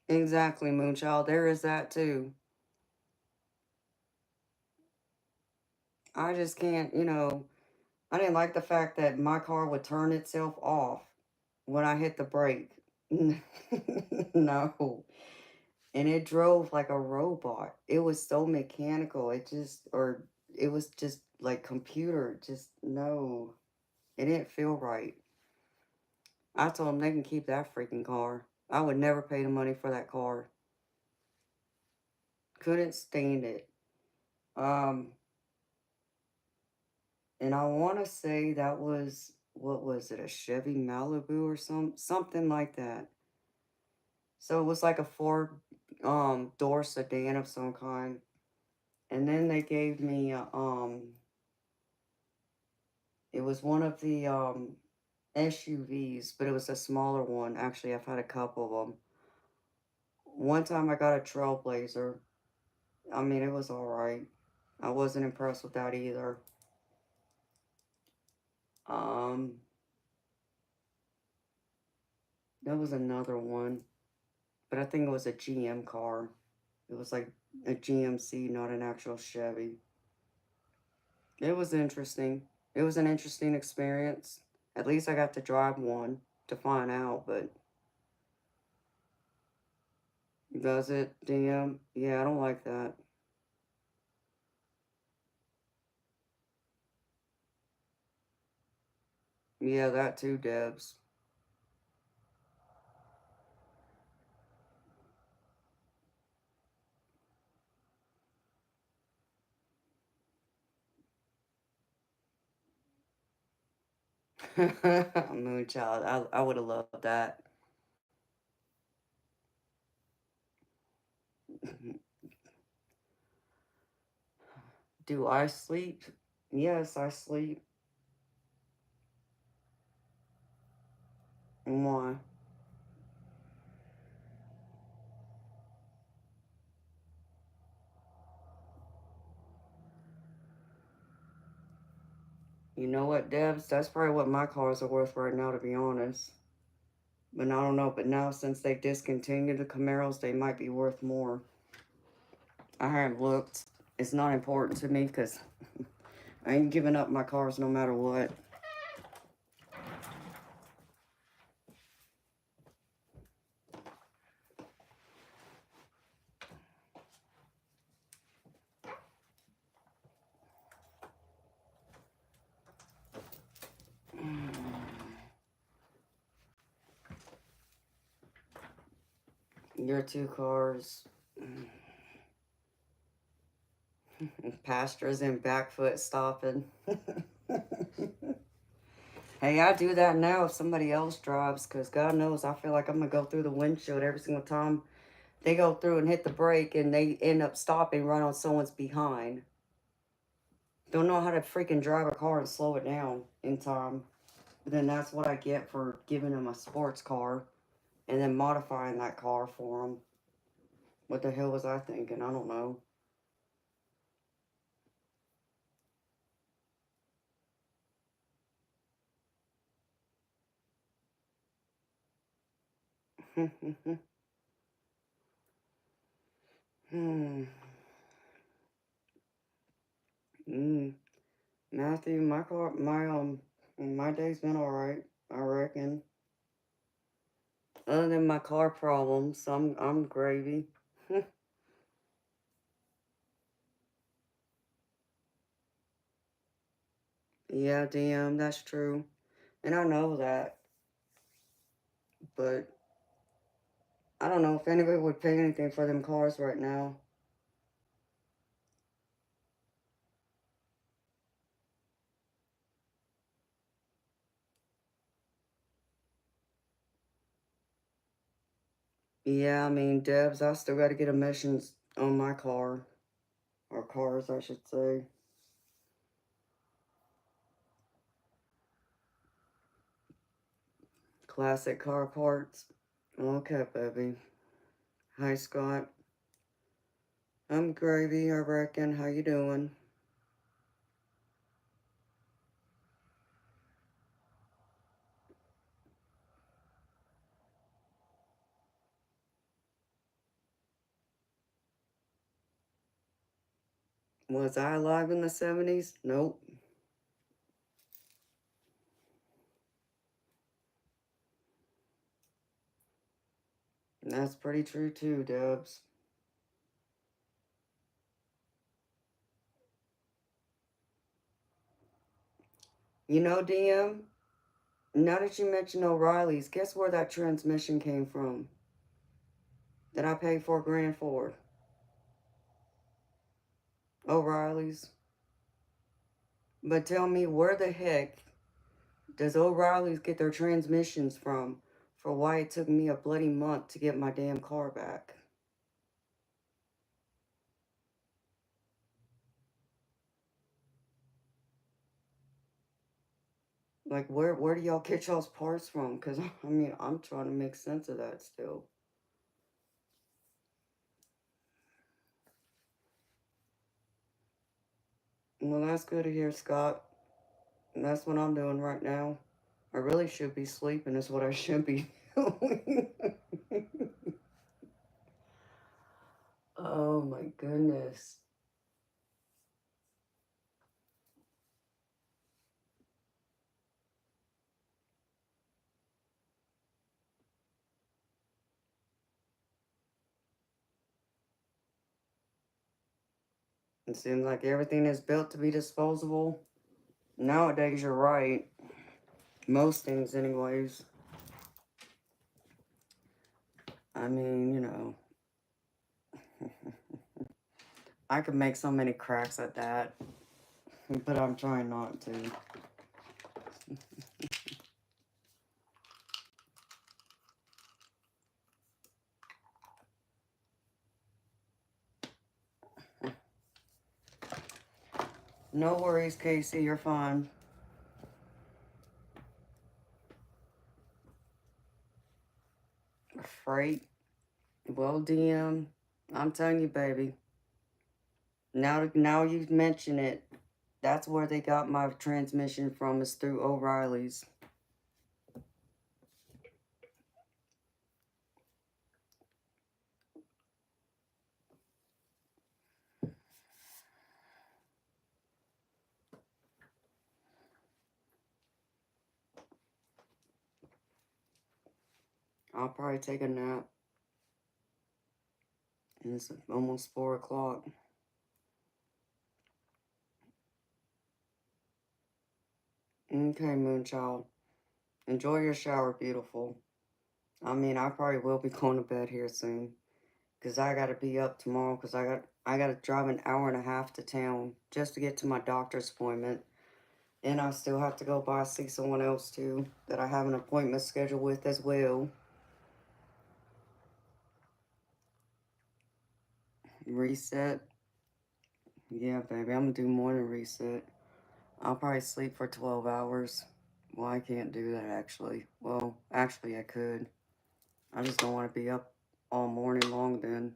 Exactly, Moonchild. There is that too. I just can't, I didn't like the fact that my car would turn itself off when I hit the brake. No. And it drove like a robot. It was so mechanical. It was just like computer. Just no. It didn't feel right. I told them they can keep that freaking car. I would never pay the money for that car. Couldn't stand it. Um, and I want to say that was, what was it, a Chevy Malibu or something like that. So it was like a four door sedan of some kind. And then they gave me it was one of the SUVs, but it was a smaller one. Actually, I've had a couple of them. One time I got a Trailblazer. I mean, it was all right. I wasn't impressed with that either. Um, there was another one, but I think it was a GM car. It was like a GMC, not an actual Chevy. It was interesting. It was an interesting experience. At least I got to drive one to find out, but does it? Damn. Yeah, I don't like that. Yeah, that too, Debs. Moonchild. I would have loved that. Do I sleep? Yes, I sleep. Why? You know what, Debs? That's probably what my cars are worth right now, to be honest. But I don't know. But now, since they discontinued the Camaros, they might be worth more. I haven't looked. It's not important to me because I ain't giving up my cars no matter what. Your two cars, pastures and back foot stopping. Hey, I do that now if somebody else drives, because God knows I feel like I'm going to go through the windshield every single time they go through and hit the brake and they end up stopping right on someone's behind. Don't know how to freaking drive a car and slow it down in time. But then that's what I get for giving them a sports car and then modifying that car for them. What the hell was I thinking? I don't know. Hmm. Mm. Matthew, my day's been all right. I reckon. Other than my car problems, I'm gravy. Yeah, DM, that's true. And I know that, but I don't know if anybody would pay anything for them cars right now. Yeah, I mean, Debs, I still got to get emissions on my car, or cars, I should say. classic car parts. Okay, baby. Hi, Scott. I'm gravy, I reckon. How you doing? Was I alive in the 70s? Nope. That's pretty true too, Dubs. You know, DM, now that you mention O'Reilly's, guess where that transmission came from? That I paid $4 grand for? O'Reilly's. But tell me, where the heck does O'Reilly's get their transmissions from for why it took me a bloody month to get my damn car back? Like, where do y'all get y'all's parts from? Because, I mean, I'm trying to make sense of that still. Well, that's good to hear, Scott. And that's what I'm doing right now. I really should be sleeping is what I should be doing. Oh my goodness. It seems like everything is built to be disposable. Nowadays, you're right. Most things, anyways. I mean, you know, I could make so many cracks at that, but I'm trying not to. No worries, Casey, you're fine. Freight. Well, DM, I'm telling you, baby. Now you mention it. That's where they got my transmission from, is through O'Reilly's. I'll probably take a nap. And it's almost 4 o'clock. Okay, Moonchild. Enjoy your shower, beautiful. I mean, I probably will be going to bed here soon. Because I got to be up tomorrow because I got to drive an hour and a half to town just to get to my doctor's appointment. And I still have to go by see someone else too that I have an appointment scheduled with as well. Reset. Yeah, baby, I'm going to do morning reset. I'll probably sleep for 12 hours. Well, I can't do that actually. Well, actually I could. I just don't want to be up all morning long then.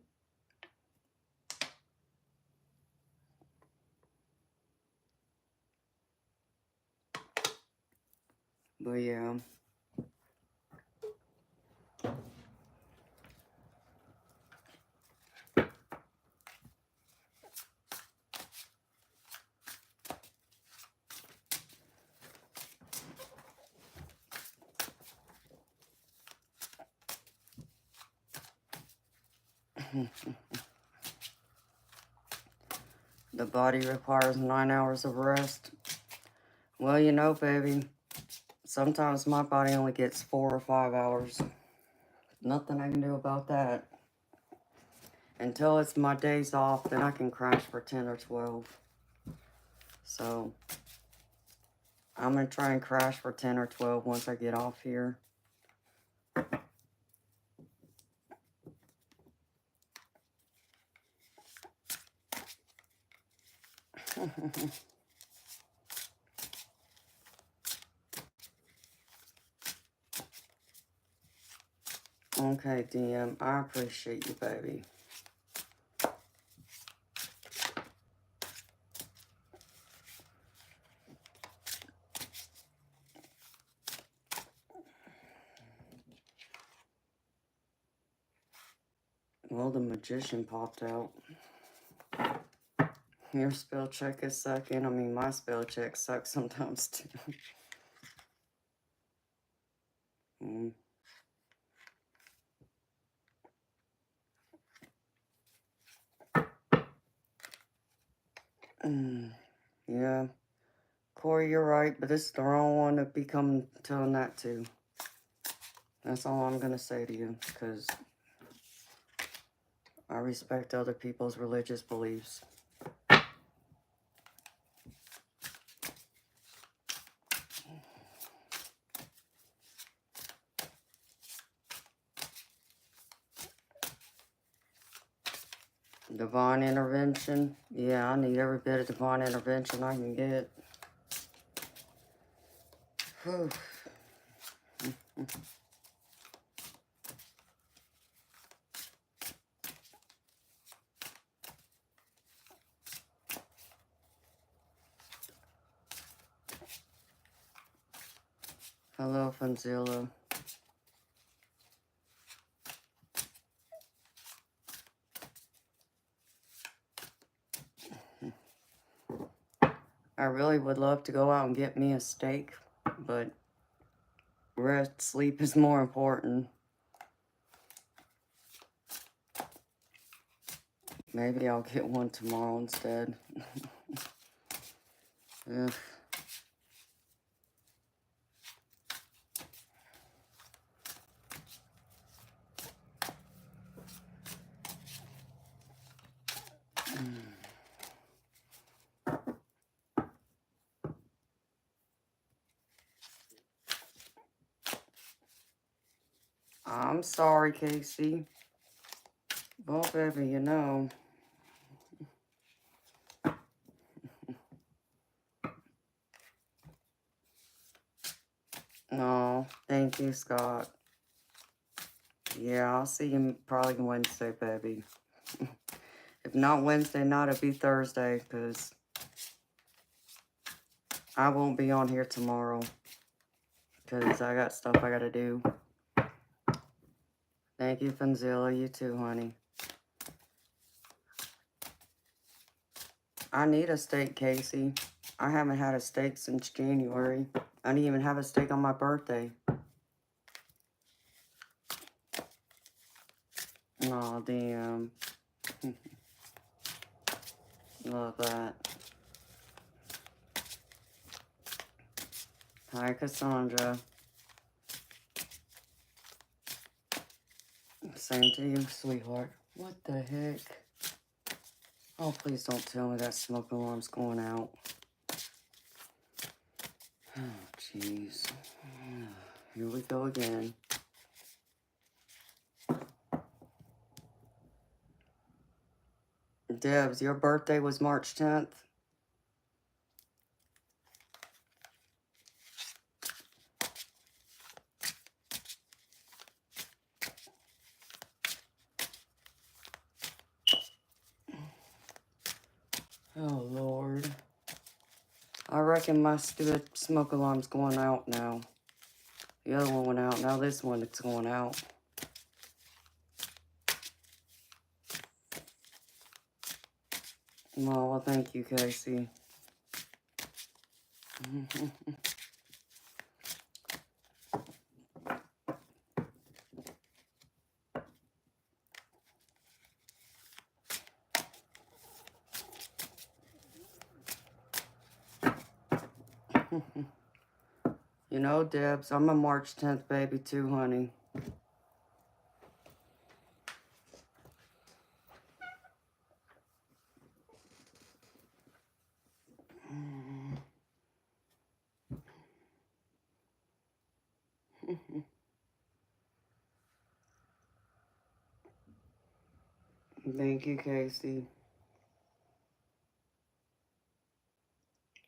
But yeah. The body requires 9 hours of rest. Well, you know, baby, sometimes my body only gets 4 or 5 hours. Nothing I can do about that. Until it's my days off, then I can crash for 10 or 12. So, I'm going to try and crash for 10 or 12 once I get off here. Okay, DM, I appreciate you, baby. Well, the Magician popped out. Your spell check is sucking. I mean, my spell check sucks sometimes, too. Yeah. Corey, you're right, but this is the wrong one to be telling that to. That's all I'm going to say to you, because I respect other people's religious beliefs. Divine intervention. Yeah, I need every bit of divine intervention I can get. Whew. Hello, Fanzilla. I really would love to go out and get me a steak, but rest, sleep is more important. Maybe I'll get one tomorrow instead. Ugh. I'm sorry, Casey. Well, baby, you know. No, thank you, Scott. Yeah, I'll see you probably Wednesday, baby. If not Wednesday night, it'll be Thursday, because I won't be on here tomorrow, because I got stuff I got to do. Thank you, Fanzilla. You too, honey. I need a steak, Casey. I haven't had a steak since January. I didn't even have a steak on my birthday. Aw, damn. Love that. Hi, Cassandra. Same to you, sweetheart. What the heck? Oh, please don't tell me that smoke alarm's going out. Oh, jeez. Here we go again. Debs, your birthday was March 10th? Oh, Lord. I reckon my stupid smoke alarm's going out now. The other one went out. Now this one, it's going out. Well, thank you, Casey. You know, Debs, I'm a March 10th baby too, honey. Thank you, Casey.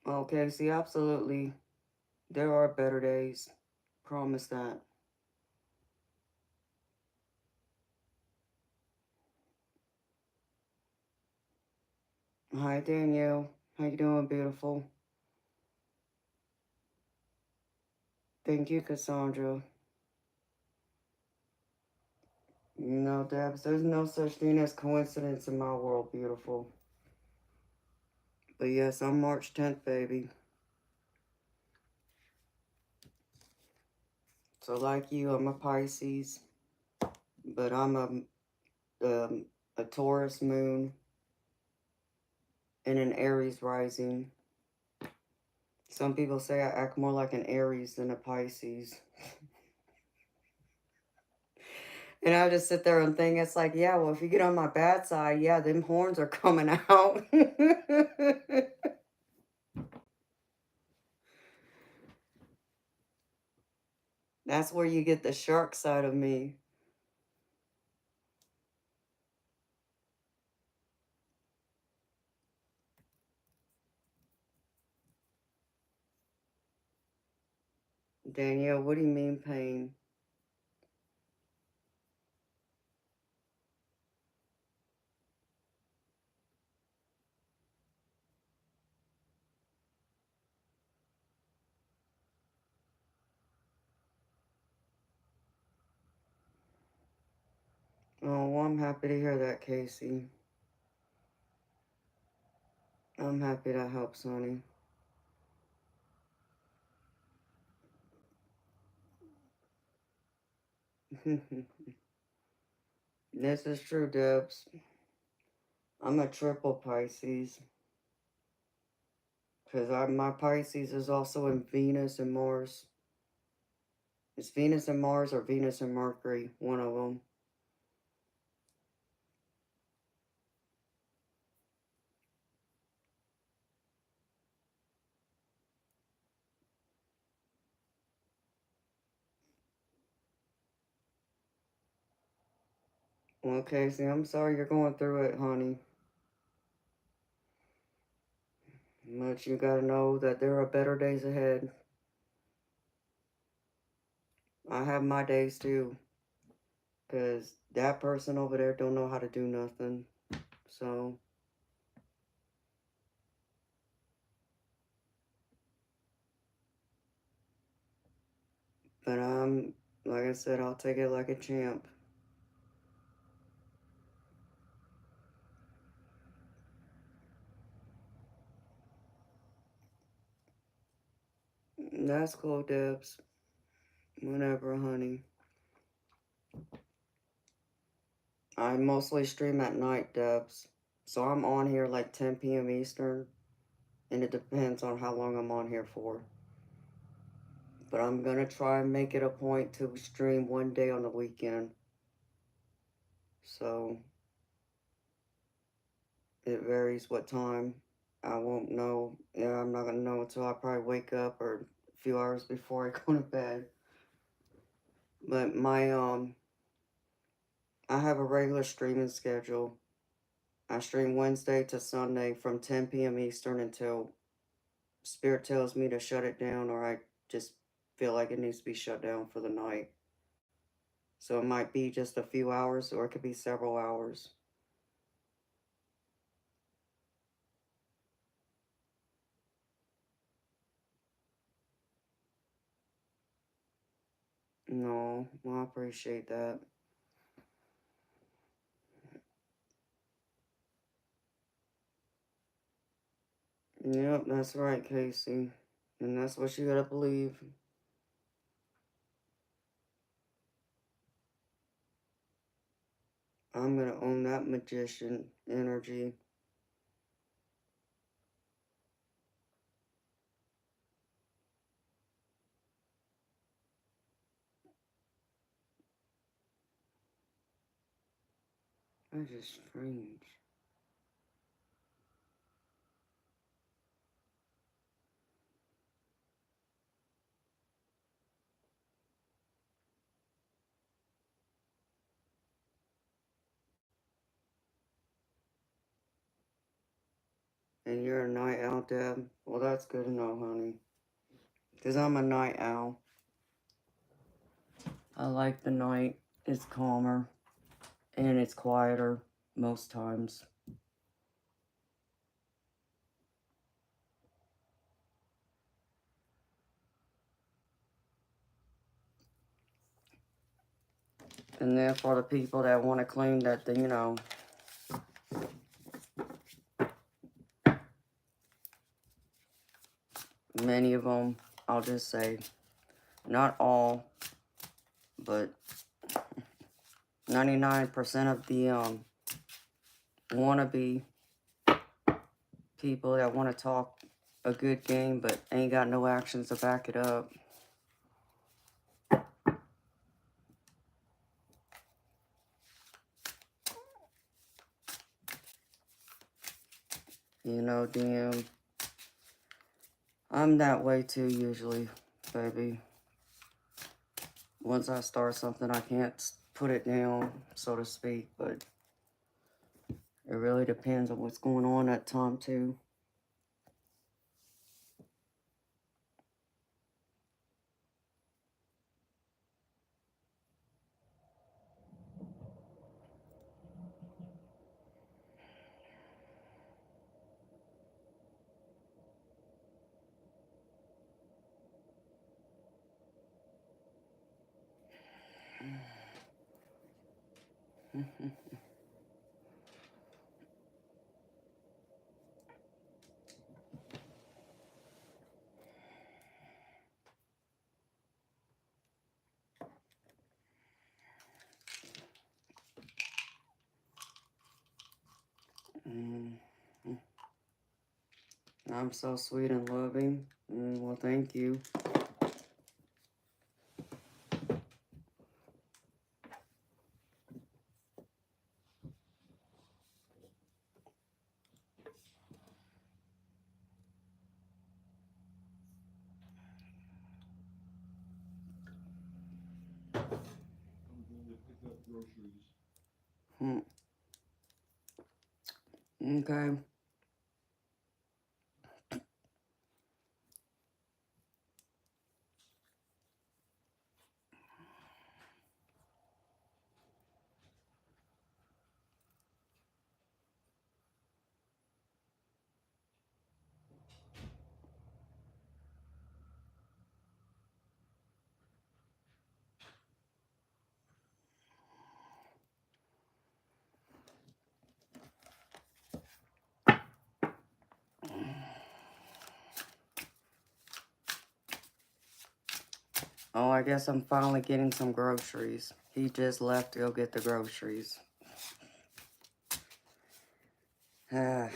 Oh, Casey, absolutely. There are better days. Promise that. Hi, Danielle. How you doing, beautiful? Thank you, Cassandra. No, Debs, there's no such thing as coincidence in my world, beautiful. But yes, I'm March 10th, baby. So like you, I'm a Pisces, but I'm a Taurus moon and an Aries rising. Some people say I act more like an Aries than a Pisces. And I just sit there and think, it's like, yeah, well, if you get on my bad side, yeah, them horns are coming out. That's where you get the shark side of me. Danielle, what do you mean pain? Oh, well, I'm happy to hear that, Casey. I'm happy that helps, honey. This is true, Debs. I'm a triple Pisces. Because my Pisces is also in Venus and Mars. It's Venus and Mars or Venus and Mercury, one of them. Well, Casey, I'm sorry you're going through it, honey. But you gotta know that there are better days ahead. I have my days too. Because that person over there don't know how to do nothing. So, but like I said, I'll take it like a champ. That's cool, Debs. Whenever, honey. I mostly stream at night, Debs. So I'm on here like 10 p.m. Eastern, and it depends on how long I'm on here for. But I'm gonna try and make it a point to stream one day on the weekend. So it varies what time. I won't know. Yeah, I'm not gonna know until I probably wake up or a few hours before I go to bed. But I have a regular streaming schedule. I stream Wednesday to Sunday from 10 p.m. Eastern until Spirit tells me to shut it down, or I just feel like it needs to be shut down for the night. So it might be just a few hours, or it could be several hours. No, well, I appreciate that. Yep, that's right, Casey. And that's what you gotta believe. I'm gonna own that magician energy. That's just strange. And you're a night owl, Deb? Well, that's good to know, honey. Because I'm a night owl. I like the night. It's calmer. And it's quieter most times. And then for the people that want to claim that, many of them, I'll just say, not all, but 99% of the wannabe people that want to talk a good game but ain't got no actions to back it up. DM. I'm that way too usually, baby. Once I start something, I can't put it down, so to speak, but it really depends on what's going on at the time too. I'm so sweet and loving. Well, thank you. Okay. Oh, I guess I'm finally getting some groceries. He just left to go get the groceries. At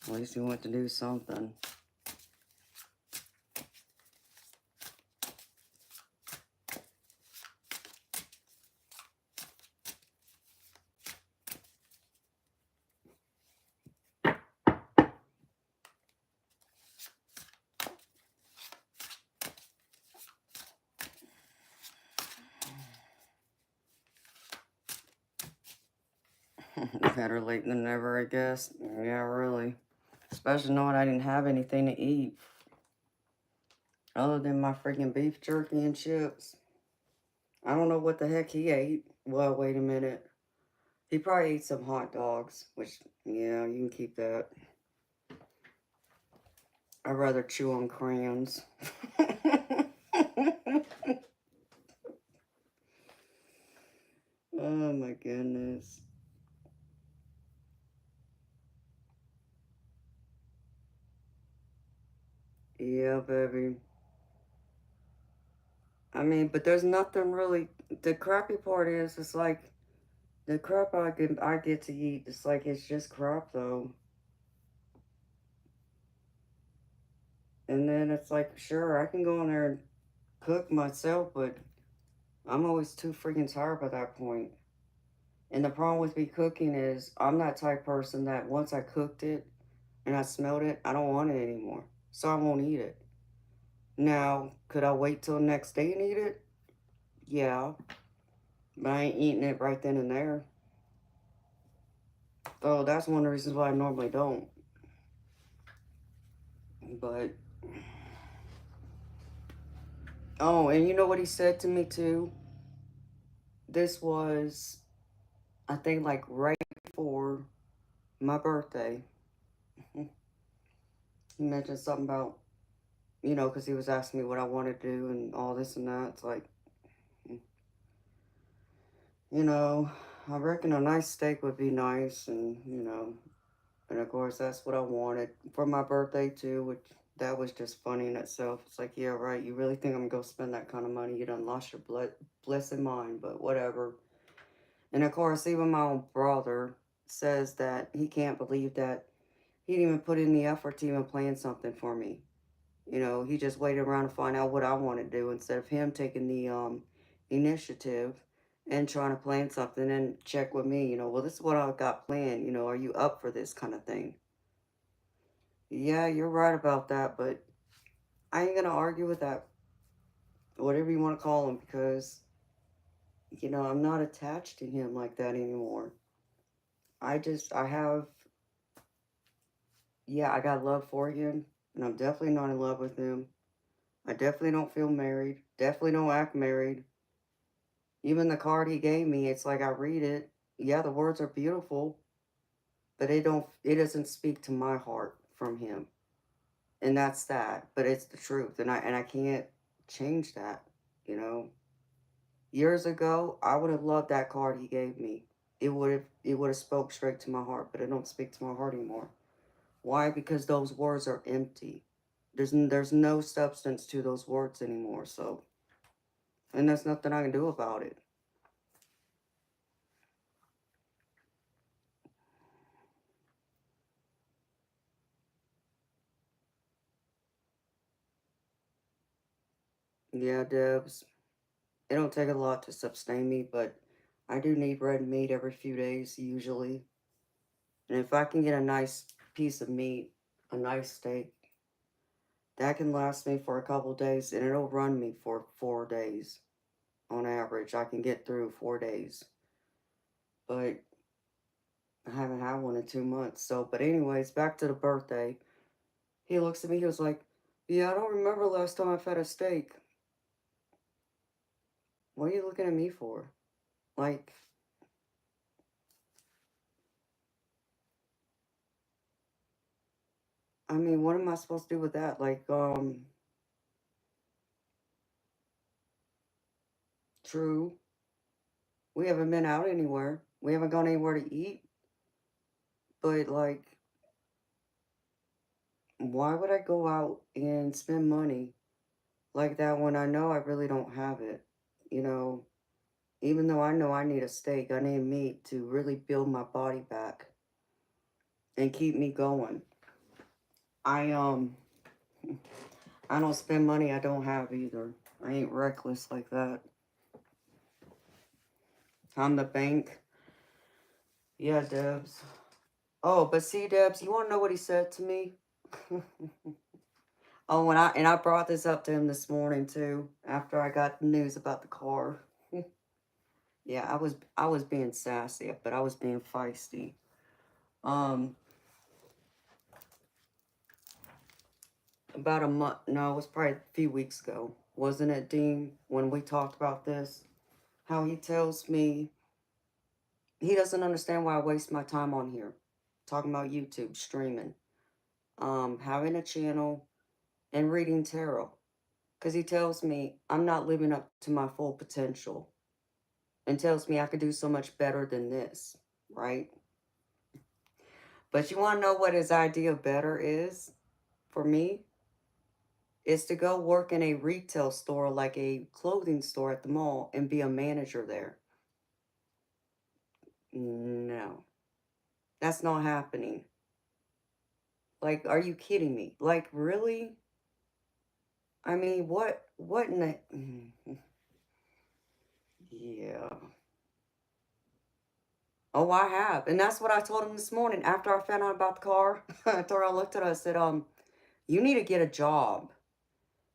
least he went to do something. Better late than never, I guess. Yeah, really. Especially knowing I didn't have anything to eat. Other than my freaking beef jerky and chips. I don't know what the heck he ate. Well, wait a minute. He probably ate some hot dogs, which, yeah, you can keep that. I'd rather chew on crayons. Oh my goodness. Yeah, baby. I mean, but there's nothing really. The crappy part is, it's like the crap I get to eat. It's like it's just crap though. And then it's like, sure, I can go in there and cook myself, but I'm always too freaking tired by that point. And the problem with me cooking is I'm that type person that once I cooked it and I smelled it, I don't want it anymore. So I won't eat it. Now, could I wait till the next day and eat it? Yeah, but I ain't eating it right then and there. So that's one of the reasons why I normally don't. But, oh, and you know what he said to me too? This was, I think, like right before my birthday. He mentioned something about you know, because he was asking me what I wanted to do and all this and that. It's like, you know, I reckon a nice steak would be nice, and, you know, and of course that's what I wanted for my birthday too, which that was just funny in itself. It's like, yeah, right, you really think I'm gonna go spend that kind of money? You done lost your blessed mind, but whatever. And of course, even my own brother says that he can't believe that he didn't even put in the effort to even plan something for me. You know, he just waited around to find out what I want to do instead of him taking the initiative and trying to plan something and check with me. You know, well, this is what I've got planned. You know, are you up for this kind of thing? Yeah, you're right about that, but I ain't gonna argue with that, whatever you want to call him, because you know I'm not attached to him like that anymore. I have, yeah, I got love for him, and I'm definitely not in love with him. I definitely don't feel married. Definitely don't act married. Even the card he gave me, it's like I read it. Yeah, the words are beautiful, but it doesn't speak to my heart from him. And that's that. But it's the truth. And I can't change that, you know. Years ago, I would have loved that card he gave me. It would have spoke straight to my heart, but it don't speak to my heart anymore. Why? Because those words are empty. There's no substance to those words anymore. So, and there's nothing I can do about it. Yeah, Debs. It don't take a lot to sustain me, but I do need red meat every few days usually. And if I can get a nice piece of meat, a nice steak, that can last me for a couple days, and it'll run me for 4 days on average. I can get through 4 days, but I haven't had one in 2 months. So, but anyways, back to the birthday. He looks at me. He was like, "Yeah, I don't remember last time I've had a steak. What are you looking at me for? Like, I mean, what am I supposed to do with that? Like, true. We haven't been out anywhere. We haven't gone anywhere to eat. But like, why would I go out and spend money like that when I know I really don't have it? You even though I know I need a steak, I need meat to really build my body back and keep me going. I I don't spend money I don't have either. I ain't reckless like that. I'm the bank. Yeah, Debs. Oh, but see, Debs, you want to know what he said to me? Oh, and I brought this up to him this morning too, after I got the news about the car. Yeah, I was being sassy, but I was being feisty. Um, about a month, no, it was probably a few weeks ago, wasn't it, Dean? When we talked about this, how he tells me he doesn't understand why I waste my time on here, talking about YouTube streaming, having a channel and reading tarot, because he tells me I'm not living up to my full potential. And tells me I could do so much better than this, right? But you want to know what his idea of better is for me? Is to go work in a retail store like a clothing store at the mall and be a manager there. No, that's not happening. Like, are you kidding me? Like, really? I mean, what in the... Yeah. Oh, I have. And that's what I told him this morning after I found out about the car. I looked at her, I said, you need to get a job.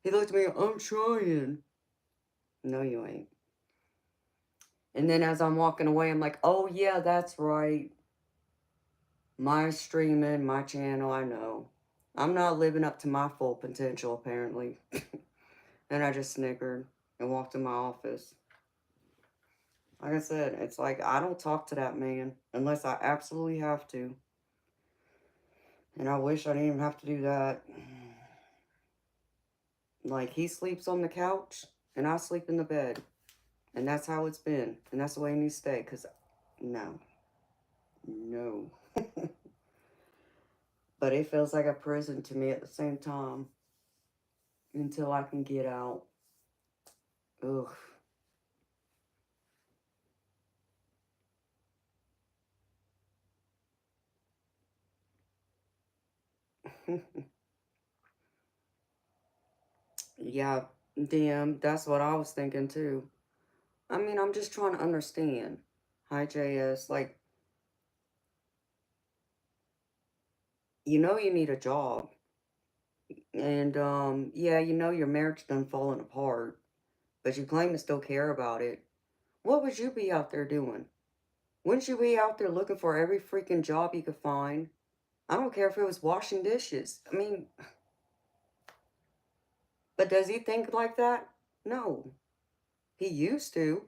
He looked at me, I'm trying. No, you ain't. And then as I'm walking away, I'm like, oh, yeah, that's right. My streaming, my channel, I know. I'm not living up to my full potential, apparently. And I just snickered and walked in my office. Like I said, it's like I don't talk to that man unless I absolutely have to. And I wish I didn't even have to do that. Like, he sleeps on the couch and I sleep in the bed. And that's how it's been. And that's the way it needs to stay. Because, no. No. But it feels like a prison to me at the same time. Until I can get out. Ugh. Yeah, DM, that's what I was thinking too. I mean, I'm just trying to understand. Hi, JS. Like, you need a job. And, yeah, your marriage done falling apart. But you claim to still care about it. What would you be out there doing? Wouldn't you be out there looking for every freaking job you could find? I don't care if it was washing dishes. I mean, but does he think like that? No. He used to.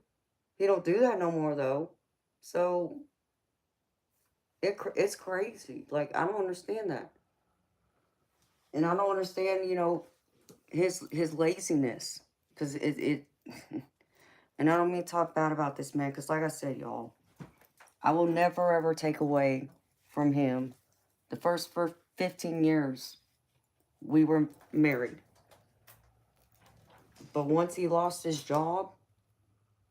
He don't do that no more though. So it's crazy. Like, I don't understand that. And I don't understand, his laziness. Cause it and I don't mean to talk bad about this man, because like I said, y'all, I will never ever take away from him. The first 15 years we were married. But once he lost his job,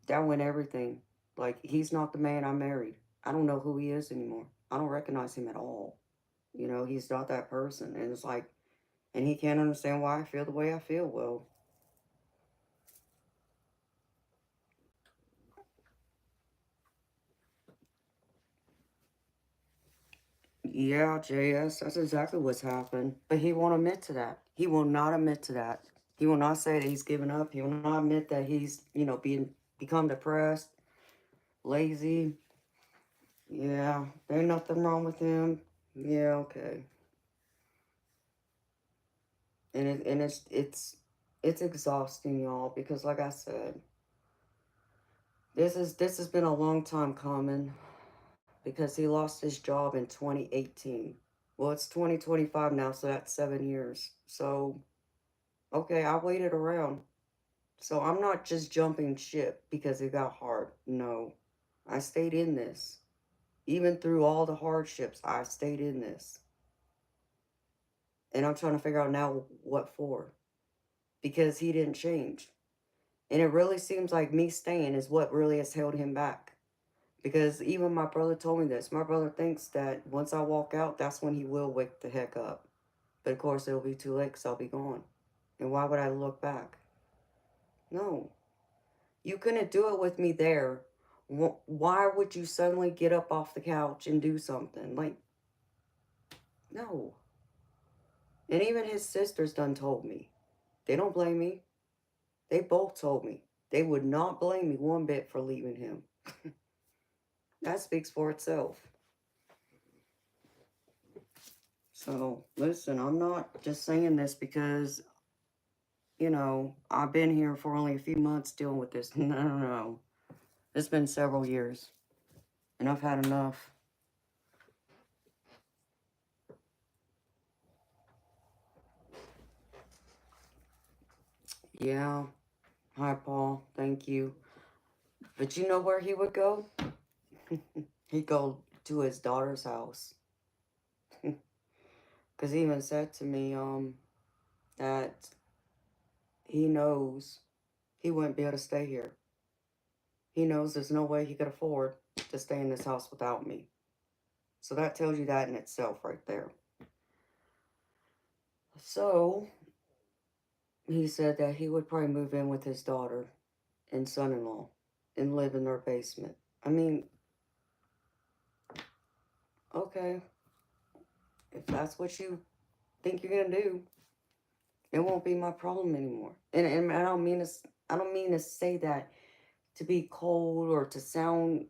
that went everything. Like, he's not the man I married. I don't know who he is anymore. I don't recognize him at all. He's not that person. And it's like, and he can't understand why I feel the way I feel. Well, yeah, JS, that's exactly what's happened. But he won't admit to that. He will not admit to that. He will not say that he's given up. He will not admit that he's, become depressed, lazy. Yeah, there ain't nothing wrong with him. Yeah, okay. And it's exhausting, y'all, because like I said, this has been a long time coming, because he lost his job in 2018. Well, it's 2025 now, so that's 7 years. So, okay, I waited around. So I'm not just jumping ship because it got hard. No, I stayed in this. Even through all the hardships, I stayed in this. And I'm trying to figure out now what for. Because he didn't change. And it really seems like me staying is what really has held him back. Because even my brother told me this. My brother thinks that once I walk out, that's when he will wake the heck up. But of course, it'll be too late because I'll be gone. And why would I look back? No. You couldn't do it with me there. Why would you suddenly get up off the couch and do something? Like, no. And even his sisters done told me. They don't blame me. They both told me. They would not blame me one bit for leaving him. That speaks for itself. So, listen, I'm not just saying this because, I've been here for only a few months dealing with this. No, no, no. It's been several years. And I've had enough. Yeah. Hi, Paul. Thank you. But you know where he would go? He'd go to his daughter's house. Because he even said to me, that he knows he wouldn't be able to stay here. He knows there's no way he could afford to stay in this house without me. So that tells you that in itself right there. So he said that he would probably move in with his daughter and son-in-law and live in their basement. I mean, okay, if that's what you think you're gonna do, it won't be my problem anymore. And I don't mean to say that to be cold or to sound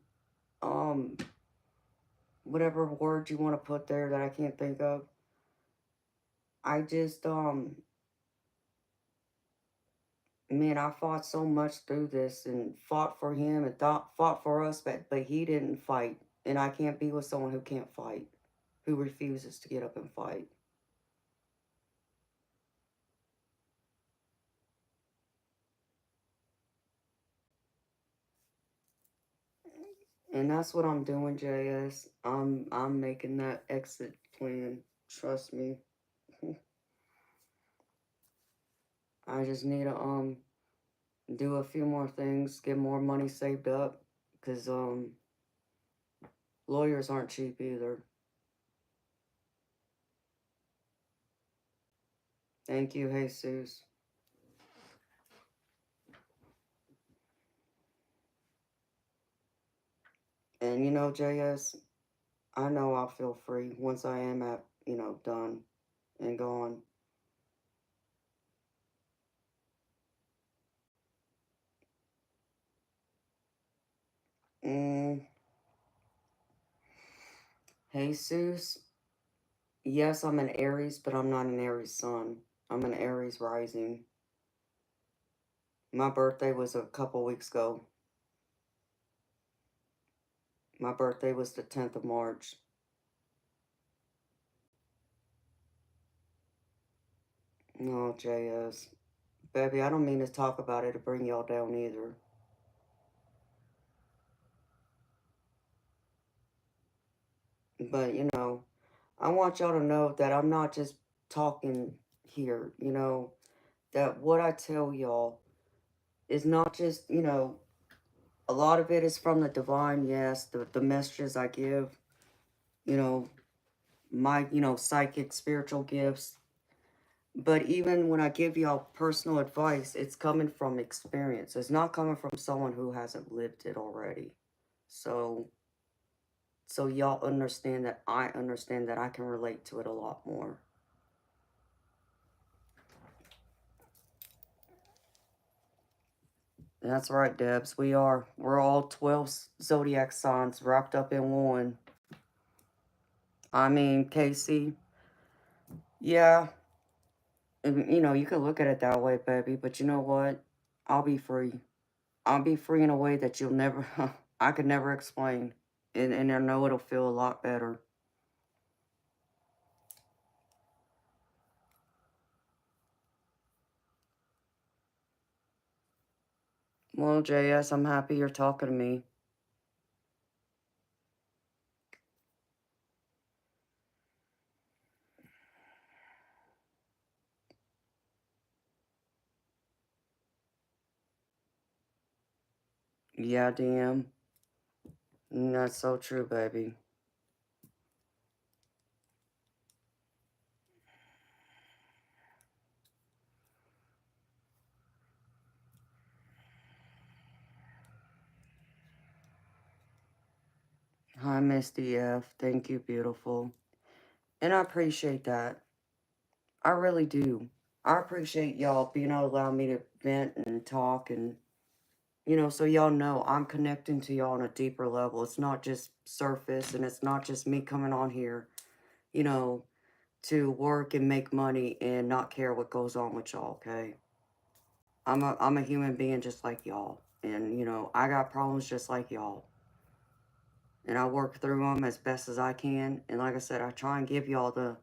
um whatever word you want to put there that I can't think of. I just man, I fought so much through this and fought for him and fought for us, but he didn't fight. And I can't be with someone who can't fight, who refuses to get up and fight. And that's what I'm doing, JS. I'm making that exit plan. Trust me. I just need to do a few more things, get more money saved up, cause lawyers aren't cheap either. Thank you, Jesus. And you know, JS, I know I'll feel free once I am done and gone. Mm, Jesus, yes, I'm an Aries, but I'm not an Aries sun. I'm an Aries rising. My birthday was a couple weeks ago. My birthday was the 10th of March. No, JS. Baby, I don't mean to talk about it to bring y'all down either. But, I want y'all to know that I'm not just talking here, that what I tell y'all is not just, a lot of it is from the divine, yes, the messages I give, you know, my, psychic, spiritual gifts. But even when I give y'all personal advice, it's coming from experience. It's not coming from someone who hasn't lived it already. So, so y'all understand that I can relate to it a lot more. That's right, Debs. We are. We're all 12 zodiac signs wrapped up in one. I mean, Casey, yeah, you can look at it that way, baby, but you know what? I'll be free. I'll be free in a way that you'll never, I could never explain. And I know it'll feel a lot better. Well, JS, I'm happy you're talking to me. Yeah, DM. That's so true, baby. Hi, Misty F. Thank you, beautiful. And I appreciate that. I really do. I appreciate y'all being able to allow me to vent and talk and, so y'all know I'm connecting to y'all on a deeper level. It's not just surface and it's not just me coming on here, you know, to work and make money and not care what goes on with y'all, okay? I'm a human being just like y'all. And, I got problems just like y'all. And I work through them as best as I can. And like I said, I try and give y'all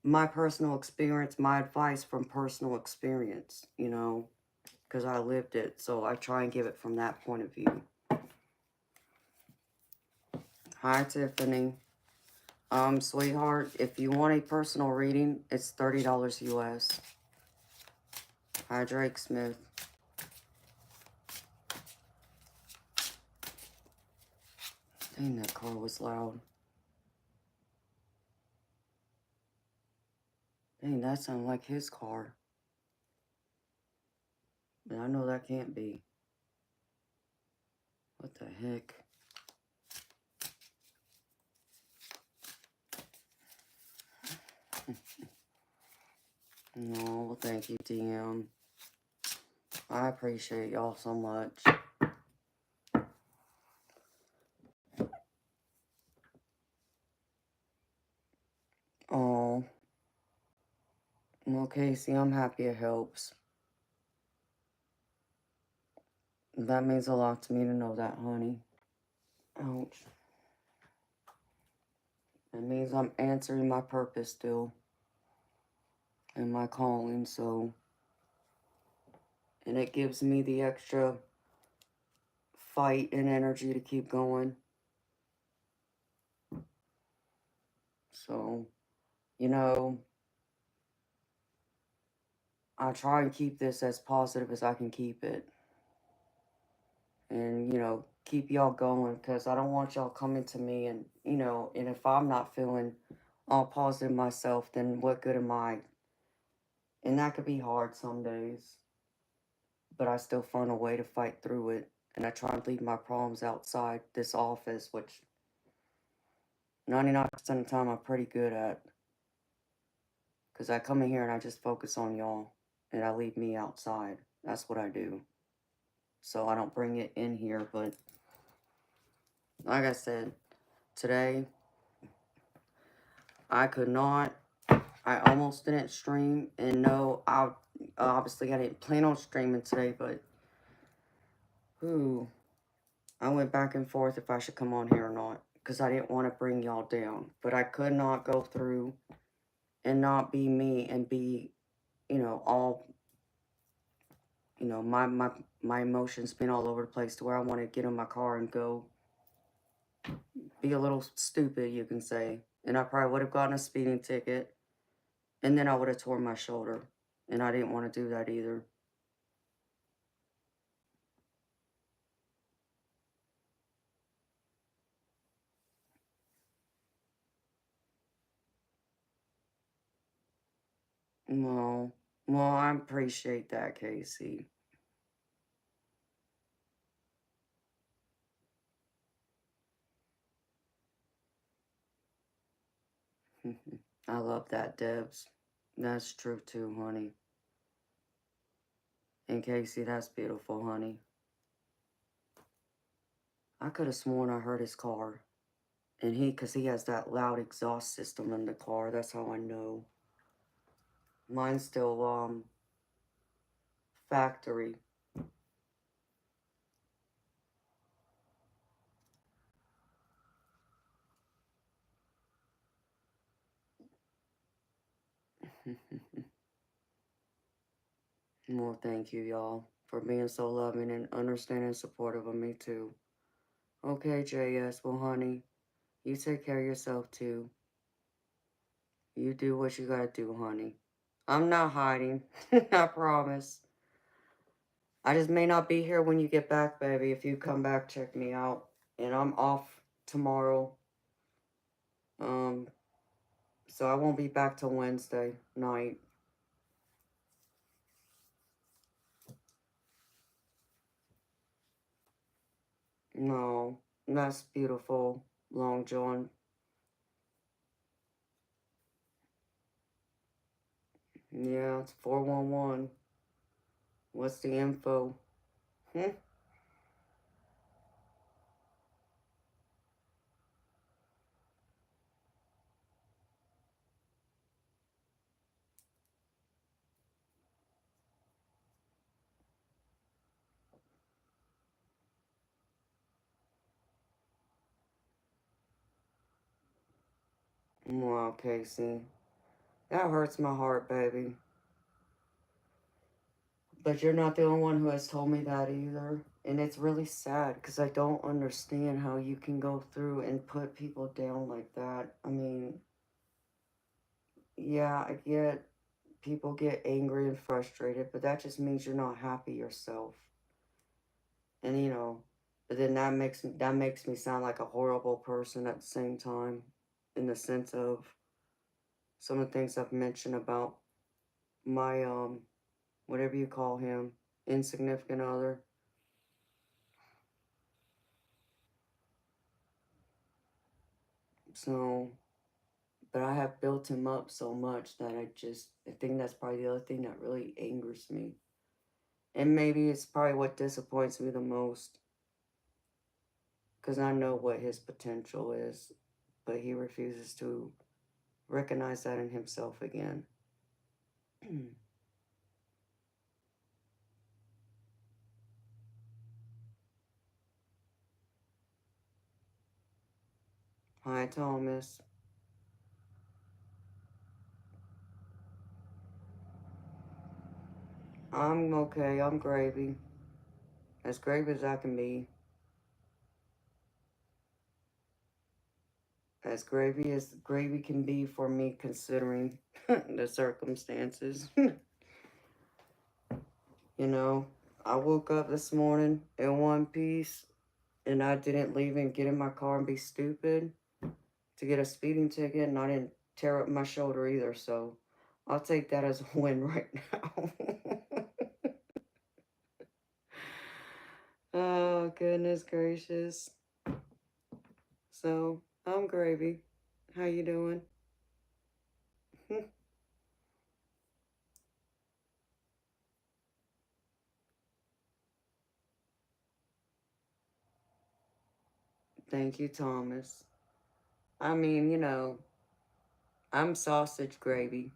my personal experience, my advice from personal experience, because I lived it. So I try and give it from that point of view. Hi, Tiffany. Sweetheart, if you want a personal reading, it's $30 US. Hi, Drake Smith. Dang, that car was loud. Dang, that sounded like his car. But I know that can't be. What the heck? No, well, thank you, DM. I appreciate y'all so much. Oh, well, Casey, I'm happy it helps. That means a lot to me to know that, honey. Ouch. It means I'm answering my purpose still. And my calling, so. And it gives me the extra fight and energy to keep going. So, you know, I try and keep this as positive as I can keep it. And, keep y'all going because I don't want y'all coming to me and, and if I'm not feeling all positive myself, then what good am I? And that could be hard some days, but I still find a way to fight through it. And I try and leave my problems outside this office, which 99% of the time I'm pretty good at. Because I come in here and I just focus on y'all and I leave me outside. That's what I do. So I don't bring it in here, but like I said, today I could not. I almost didn't stream, and no, obviously I didn't plan on streaming today, but I went back and forth if I should come on here or not, because I didn't want to bring y'all down, but I could not go through and not be me and be, all, my emotions being all over the place to where I want to get in my car and go be a little stupid, you can say, and I probably would have gotten a speeding ticket, and then I would have torn my shoulder, and I didn't want to do that either. Well, I appreciate that, Casey. I love that, Debs. That's true too, honey. And Casey, that's beautiful, honey. I could have sworn I heard his car. And because he has that loud exhaust system in the car, that's how I know. Mine's still, factory. Well, thank you, y'all, for being so loving and understanding and supportive of me, too. Okay, JS, well, honey, you take care of yourself, too. You do what you gotta do, honey. I'm not hiding. I promise. I just may not be here when you get back, baby. If you come back, check me out. And I'm off tomorrow. Um, so I won't be back till Wednesday night. No, that's beautiful, Long John. Yeah, it's 411. What's the info? Hmm? Well, Casey. That hurts my heart, baby. But you're not the only one who has told me that either. And it's really sad because I don't understand how you can go through and put people down like that. I mean, yeah, I get people get angry and frustrated, but that just means you're not happy yourself. And but then that makes me sound like a horrible person at the same time, in the sense of some of the things I've mentioned about my whatever you call him, insignificant other. So, but I have built him up so much that I think that's probably the other thing that really angers me. And maybe it's probably what disappoints me the most because I know what his potential is, but he refuses to recognize that in himself again. Hi, Thomas. I'm okay. I'm gravy. As gravy as I can be. as gravy can be for me considering the circumstances. You know, I woke up this morning in one piece and I didn't leave and get in my car and be stupid to get a speeding ticket, and I didn't tear up my shoulder either, so I'll take that as a win right now. Oh, goodness gracious. So, I'm Gravy. How you doing? Thank you, Thomas. I mean, I'm Sausage Gravy.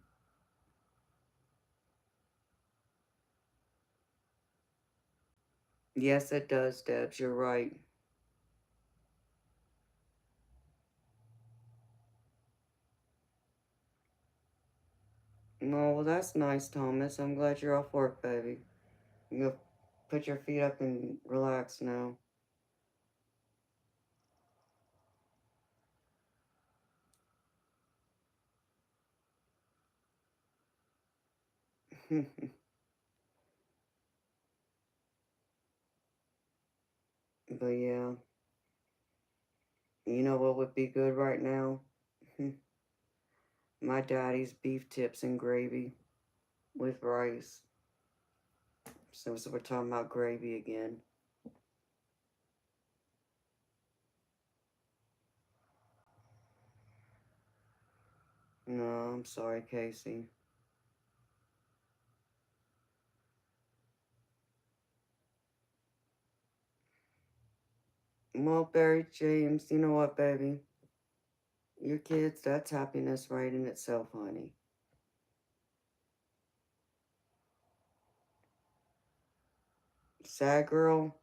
Yes, it does, Debs. You're right. Well, that's nice, Thomas. I'm glad you're off work, baby. You go put your feet up and relax now. But yeah, you know what would be good right now? My daddy's beef tips and gravy with rice. So we're talking about gravy again. No, I'm sorry, Casey. Well, Barry James, you know what, baby? Your kids, that's happiness right in itself, honey. Sad girl,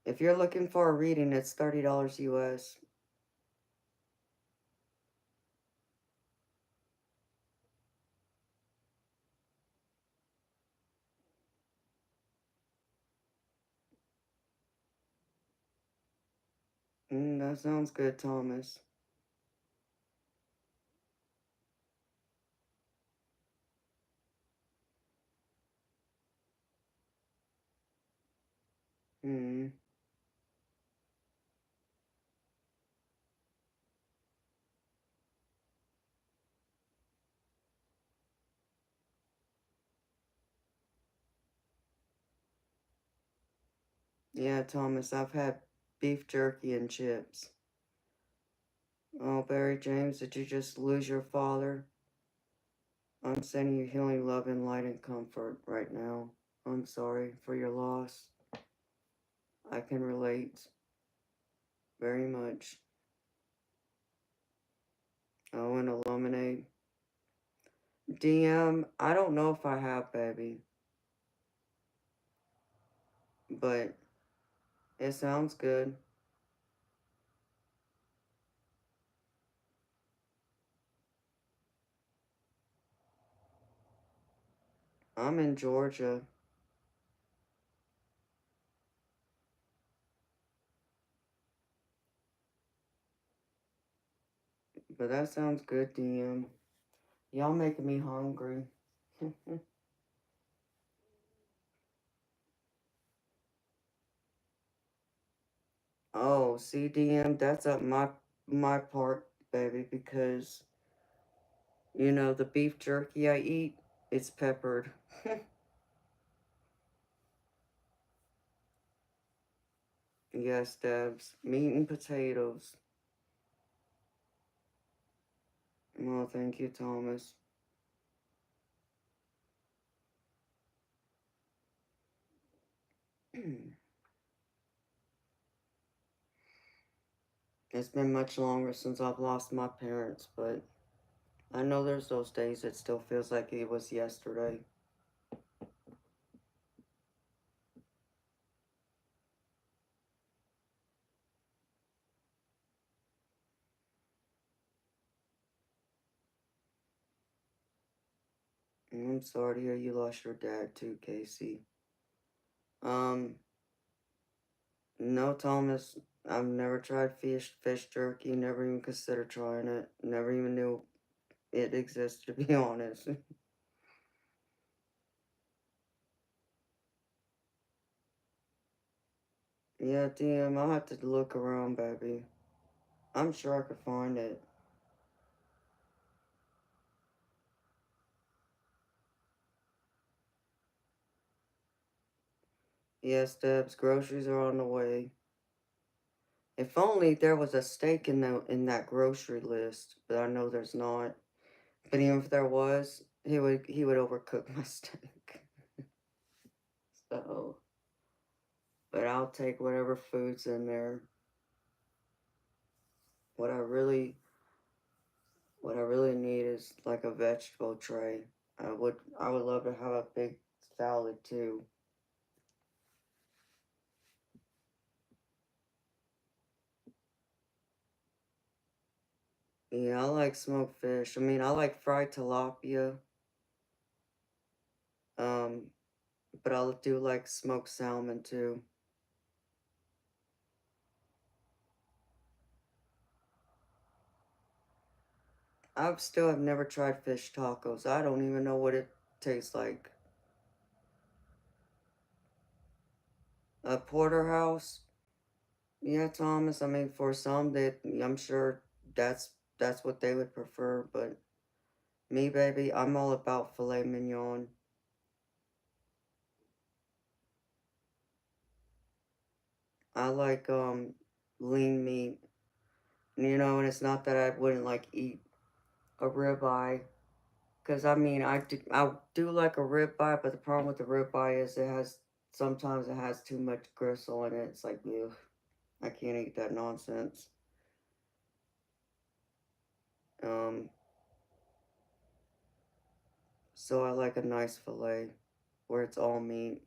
if you're looking for a reading, it's $30 US. That sounds good, Thomas. Hmm. Yeah, Thomas, I've had beef jerky and chips. Oh, Barry James, did you just lose your father? I'm sending you healing love and light and comfort right now. I'm sorry for your loss. I can relate very much. Oh, and a lemonade. DM, I don't know if I have, baby, but it sounds good. I'm in Georgia, but that sounds good, DM. Y'all making me hungry. Oh, CDM, that's up my part, baby, because the beef jerky I eat, it's peppered. Yes, Debs. Meat and potatoes. Well, thank you, Thomas. It's been much longer since I've lost my parents, but I know there's those days it still feels like it was yesterday. I'm sorry to hear you lost your dad too, Casey. Um, no, Thomas. I've never tried fish jerky, never even considered trying it. Never even knew it existed, to be honest. Yeah, DM, I'll have to look around, baby. I'm sure I could find it. Yes, Debs, groceries are on the way. If only there was a steak in that grocery list, but I know there's not. But even if there was, he would overcook my steak. So, but I'll take whatever food's in there. What I really what I really need is like a vegetable tray. I would love to have a big salad too. Yeah, I like smoked fish. I mean, I like fried tilapia. Um, but I do like smoked salmon too. I've never tried fish tacos. I don't even know what it tastes like. A porterhouse? Yeah, Thomas. I mean, for some, I'm sure that's that's what they would prefer. But me, baby, I'm all about filet mignon. I like lean meat. And it's not that I wouldn't like eat a ribeye. Cause I mean, I do like a ribeye, but the problem with the ribeye is sometimes it has too much gristle in it. It's like, ugh, I can't eat that nonsense. Um, so I like a nice fillet where it's all meat.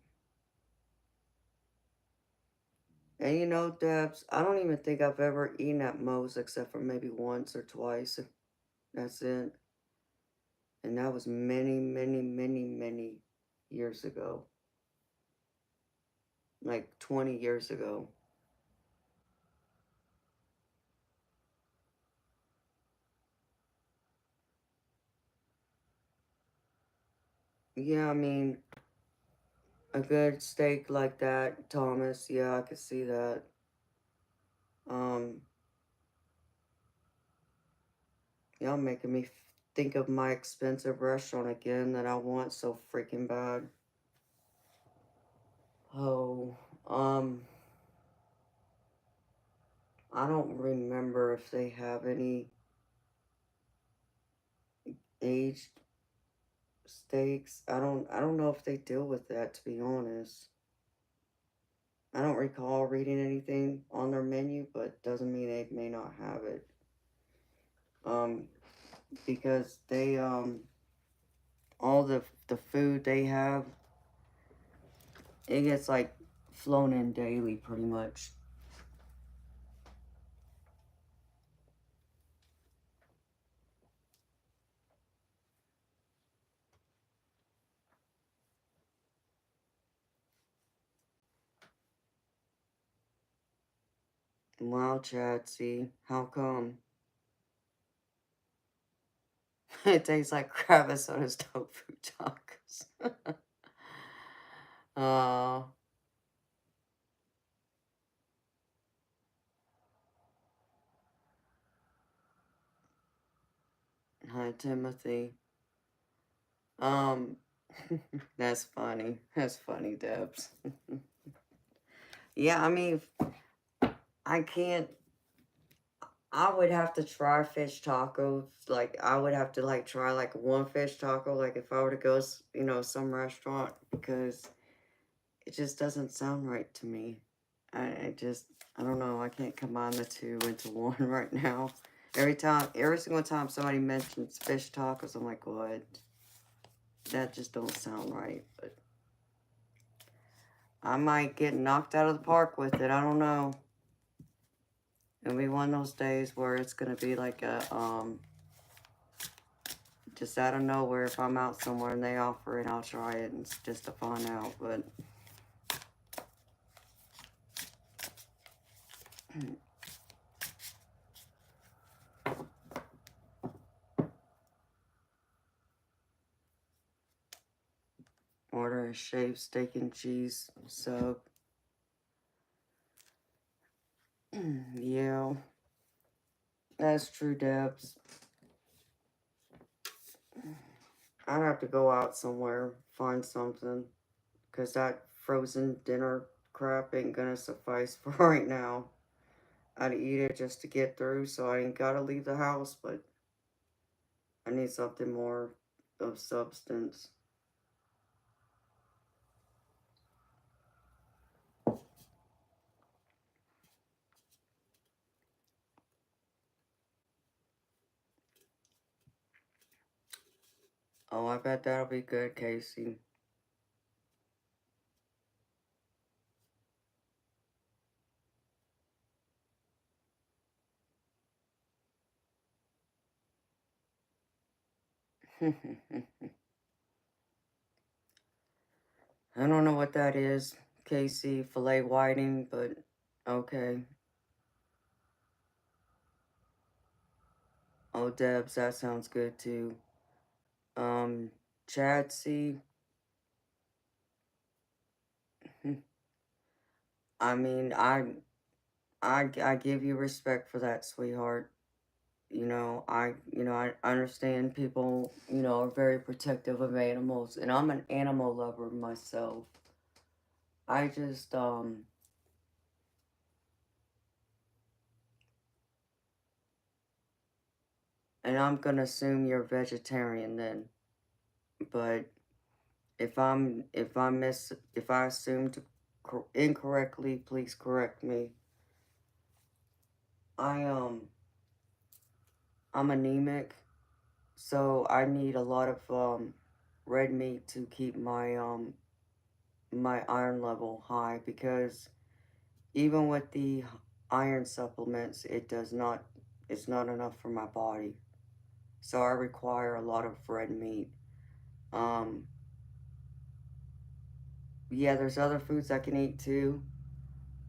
And Debs, I don't even think I've ever eaten at Moe's except for maybe once or twice. That's it. And that was many, many, many, many years ago. Like 20 years ago. Yeah, I mean, a good steak like that, Thomas. Yeah, I could see that. Um, y'all making me think of my expensive restaurant again that I want so freaking bad. Oh, um, I don't remember if they have any aged steaks. I don't know if they deal with that, to be honest. I don't recall reading anything on their menu, but doesn't mean they may not have it. Um, because all the food they have, it gets like flown in daily, pretty much. Wow, Chatsy, how come? It tastes like crab and soda's tofu tacos. Oh, hi, Timothy. Um, that's funny. That's funny, Debs. Yeah, I mean, I can't. I would have to try fish tacos. Like, I would have to, like, try, like, one fish taco, like, if I were to go, some restaurant, because it just doesn't sound right to me. I don't know, I can't combine the two into one right now. Every single time somebody mentions fish tacos, I'm like, what? That just don't sound right, but I might get knocked out of the park with it. I don't know. It'll be one of those days where it's gonna be like just out of nowhere. If I'm out somewhere and they offer it, I'll try it and just to find out. But Order a shaved steak and cheese sub. Yeah, that's true, Debs. I'd have to go out somewhere, find something, because that frozen dinner crap ain't gonna suffice for right now. I'd eat it just to get through, so I ain't gotta leave the house, but I need something more of substance. Oh, I bet that'll be good, Casey. I don't know what that is, Casey, filet whiting, but okay. Oh, Debs, that sounds good too. Um, Chatsy, I mean, I give you respect for that, sweetheart. I understand people, are very protective of animals, and I'm an animal lover myself. I just, and I'm gonna assume you're vegetarian then, but if I assumed incorrectly, please correct me. I, I'm anemic, so I need a lot of, red meat to keep my iron level high, because even with the iron supplements, it's not enough for my body. So I require a lot of red meat. Um, yeah, there's other foods I can eat too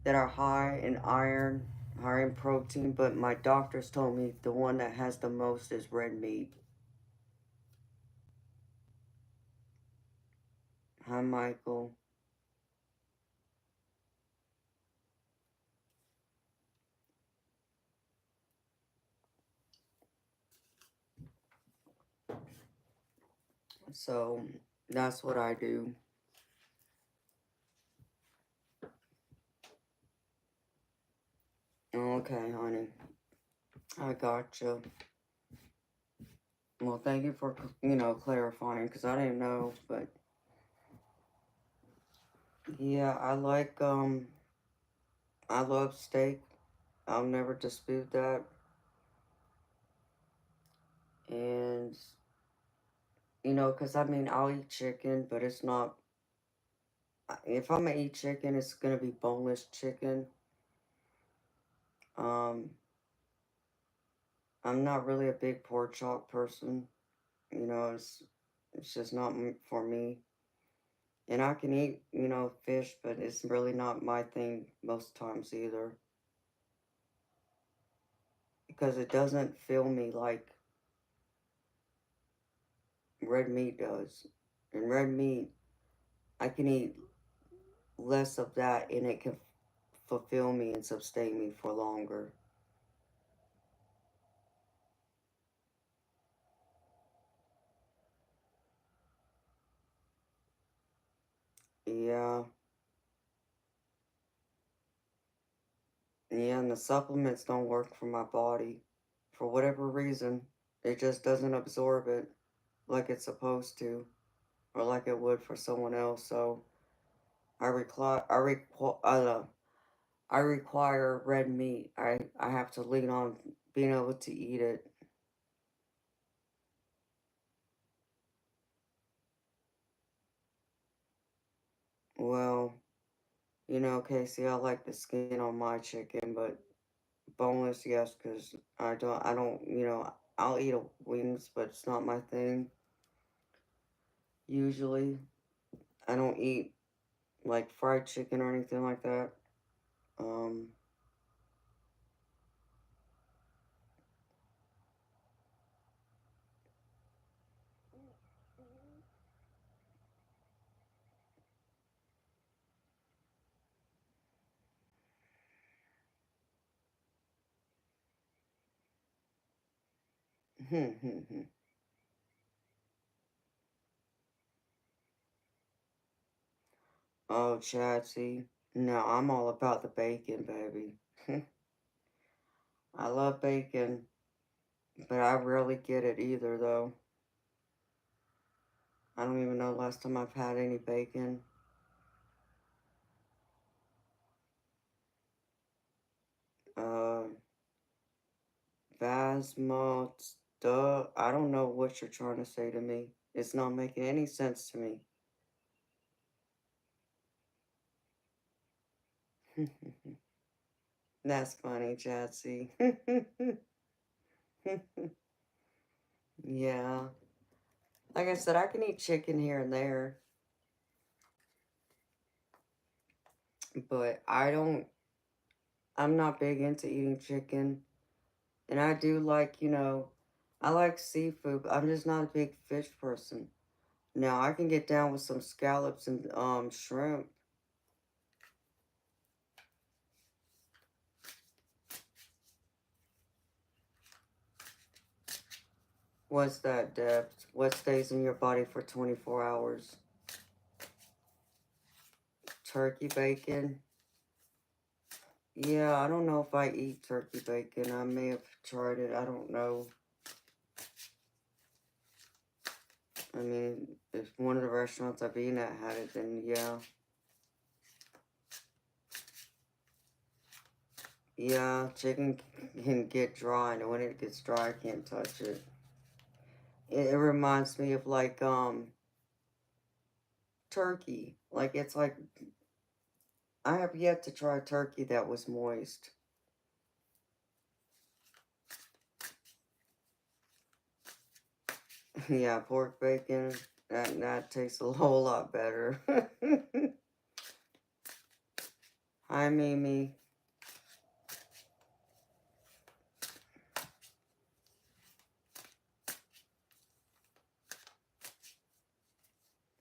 that are high in iron, high in protein, but my doctors told me the one that has the most is red meat. Hi, Michael. So that's what I do. Okay, honey. I gotcha. Well, thank you for, clarifying, because I didn't know, but yeah, I love steak. I'll never dispute that. And, because I mean, I'll eat chicken, but it's not, if I'm gonna eat chicken, it's gonna be boneless chicken. Um, I'm not really a big pork chop person. It's just not for me. And I can eat, fish, but it's really not my thing most times either. Because it doesn't fill me like red meat does. And red meat, I can eat less of that and it can fulfill me and sustain me for longer. Yeah. Yeah, and the supplements don't work for my body. For whatever reason, it just doesn't absorb it like it's supposed to, or like it would for someone else. So I require red meat. I have to lean on being able to eat it. Well, Casey, I like the skin on my chicken, but boneless, yes, because I don't, I'll eat wings, but it's not my thing. Usually, I don't eat, like, fried chicken or anything like that. Um, Oh, Chatsy. No, I'm all about the bacon, baby. I love bacon, but I rarely get it either, though. I don't even know the last time I've had any bacon. Uh, Vasmos, duh. I don't know what you're trying to say to me. It's not making any sense to me. That's funny, Chatsy. Yeah. Like I said, I can eat chicken here and there, but I'm not big into eating chicken. And I do like, I like seafood, but I'm just not a big fish person. Now, I can get down with some scallops and shrimp. What's that, Debs? What stays in your body for 24 hours? Turkey bacon? Yeah, I don't know if I eat turkey bacon. I may have tried it. I don't know. I mean, if one of the restaurants I've eaten at had it, then yeah. Yeah, chicken can get dry, and when it gets dry, I can't touch it. It reminds me of like turkey. Like it's like I have yet to try turkey that was moist. Yeah, pork bacon. That tastes a whole lot better. Hi, Mimi.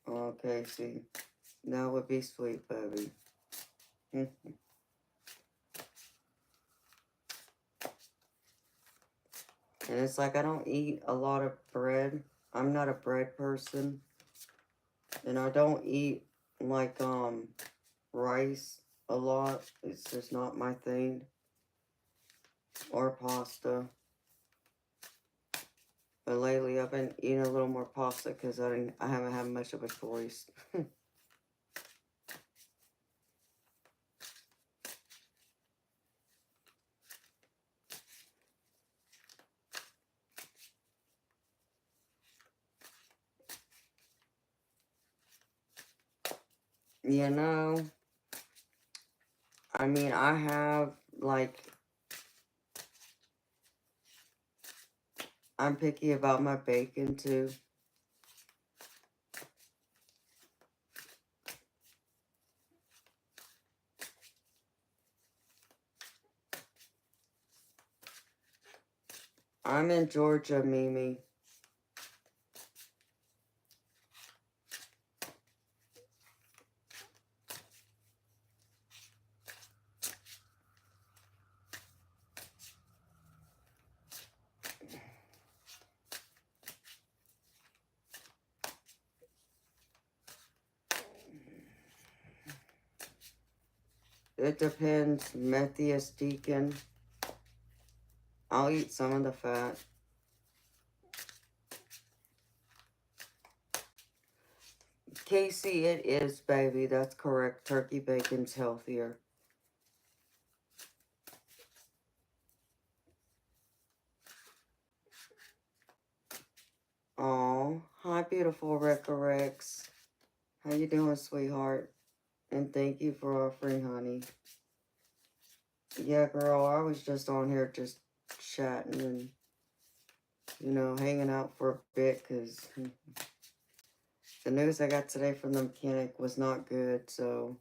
Okay, see, that would be sweet, baby. And it's like I don't eat a lot of bread. I'm not a bread person, and I don't eat like rice a lot. It's just not my thing. Or pasta. But lately I've been eating a little more pasta because I haven't had much of a choice. You know, I mean, I have, like, I'm picky about my bacon, too. I'm in Georgia, Mimi. It depends, Matthias Deacon. I'll eat some of the fat. Casey, it is, baby. That's correct. Turkey bacon's healthier. Oh, hi, beautiful Recca Rex. How you doing, sweetheart? And thank you for offering, honey. Yeah, girl, I was just on here just chatting and, hanging out for a bit because the news I got today from the mechanic was not good. So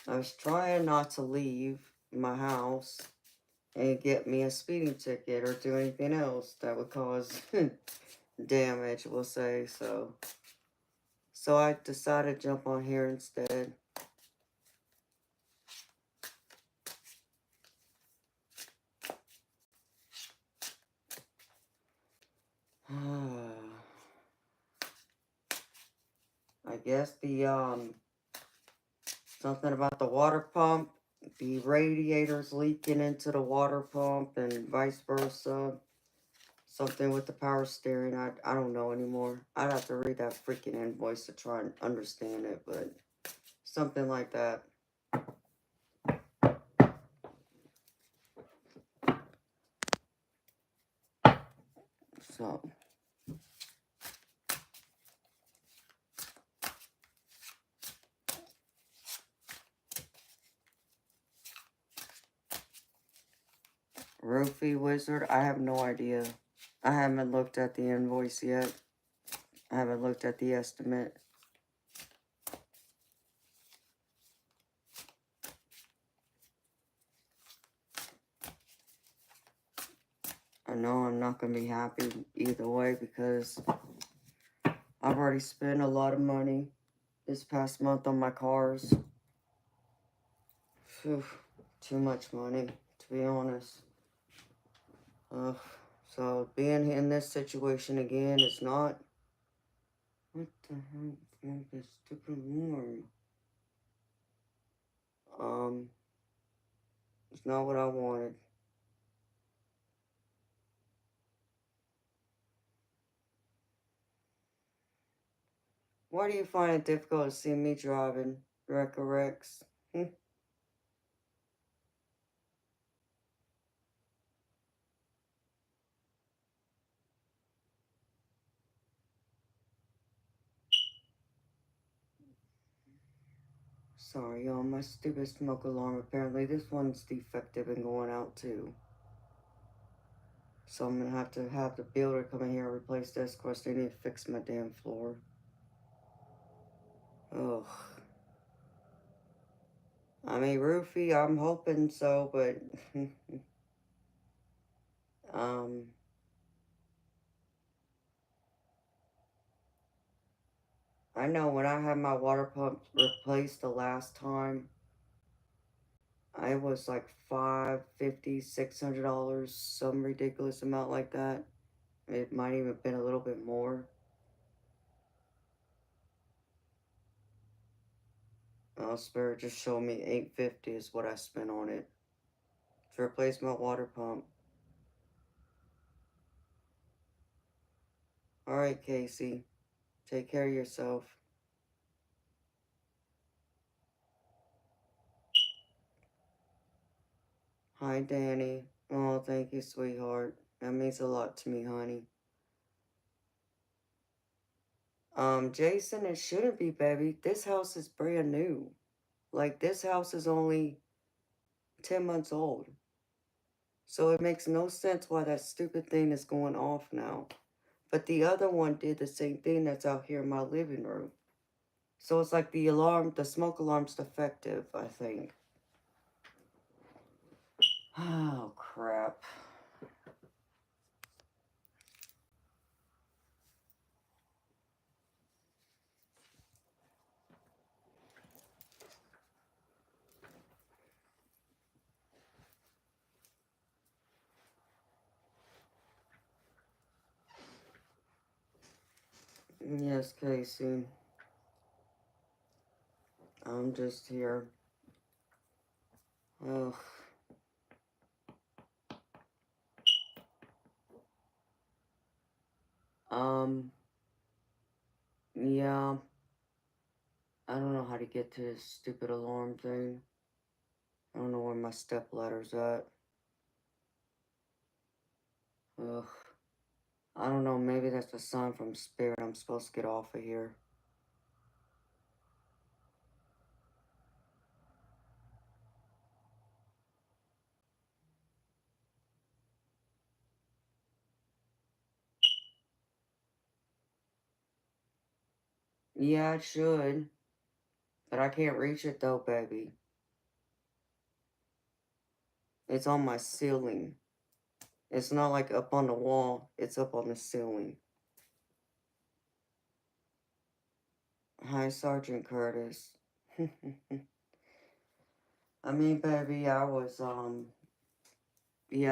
I was trying not to leave my house and get me a speeding ticket or do anything else that would cause damage, we'll say. So I decided to jump on here instead. guess the, something about the water pump, the radiators leaking into the water pump and vice versa. Something with the power steering. I don't know anymore. I'd have to read that freaking invoice to try and understand it, but something like that. So, Roofie Wizard, I have no idea. I haven't looked at the invoice yet. I haven't looked at the estimate. I know I'm not going to be happy either way because I've already spent a lot of money this past month on my cars. Phew, too much money, to be honest. So being in this situation again is not... What the hell is this stupid warm? It's not what I wanted. Why do you find it difficult to see me driving, Rex? Sorry, y'all, my stupid smoke alarm. Apparently this one's defective and going out too. So I'm gonna have the builder come in here and replace this. Of course, they need to fix my damn floor. Ugh. I mean, roofie, I'm hoping so, but... I know when I had my water pump replaced the last time, I was like $550, $600, some ridiculous amount like that. It might even have been a little bit more. Spirit just showed me $850 is what I spent on it to replace my water pump. Alright, Casey. Take care of yourself. Hi, Danny. Oh, thank you, sweetheart. That means a lot to me, honey. Jason, it shouldn't be, baby. This house is brand new. Like, this house is only 10 months old. So it makes no sense why that stupid thing is going off now. But the other one did the same thing that's out here in my living room. So it's like the alarm, the smoke alarm's defective, I think. Oh, crap. Yes, Casey. I'm just here. Ugh. Yeah. I don't know how to get to this stupid alarm thing. I don't know where my step ladder's at. Ugh. I don't know, maybe that's a sign from Spirit I'm supposed to get off of here. Yeah, it should. But I can't reach it though, baby. It's on my ceiling. It's not like up on the wall. It's up on the ceiling. Hi, Sergeant Curtis. I mean, baby, yeah, I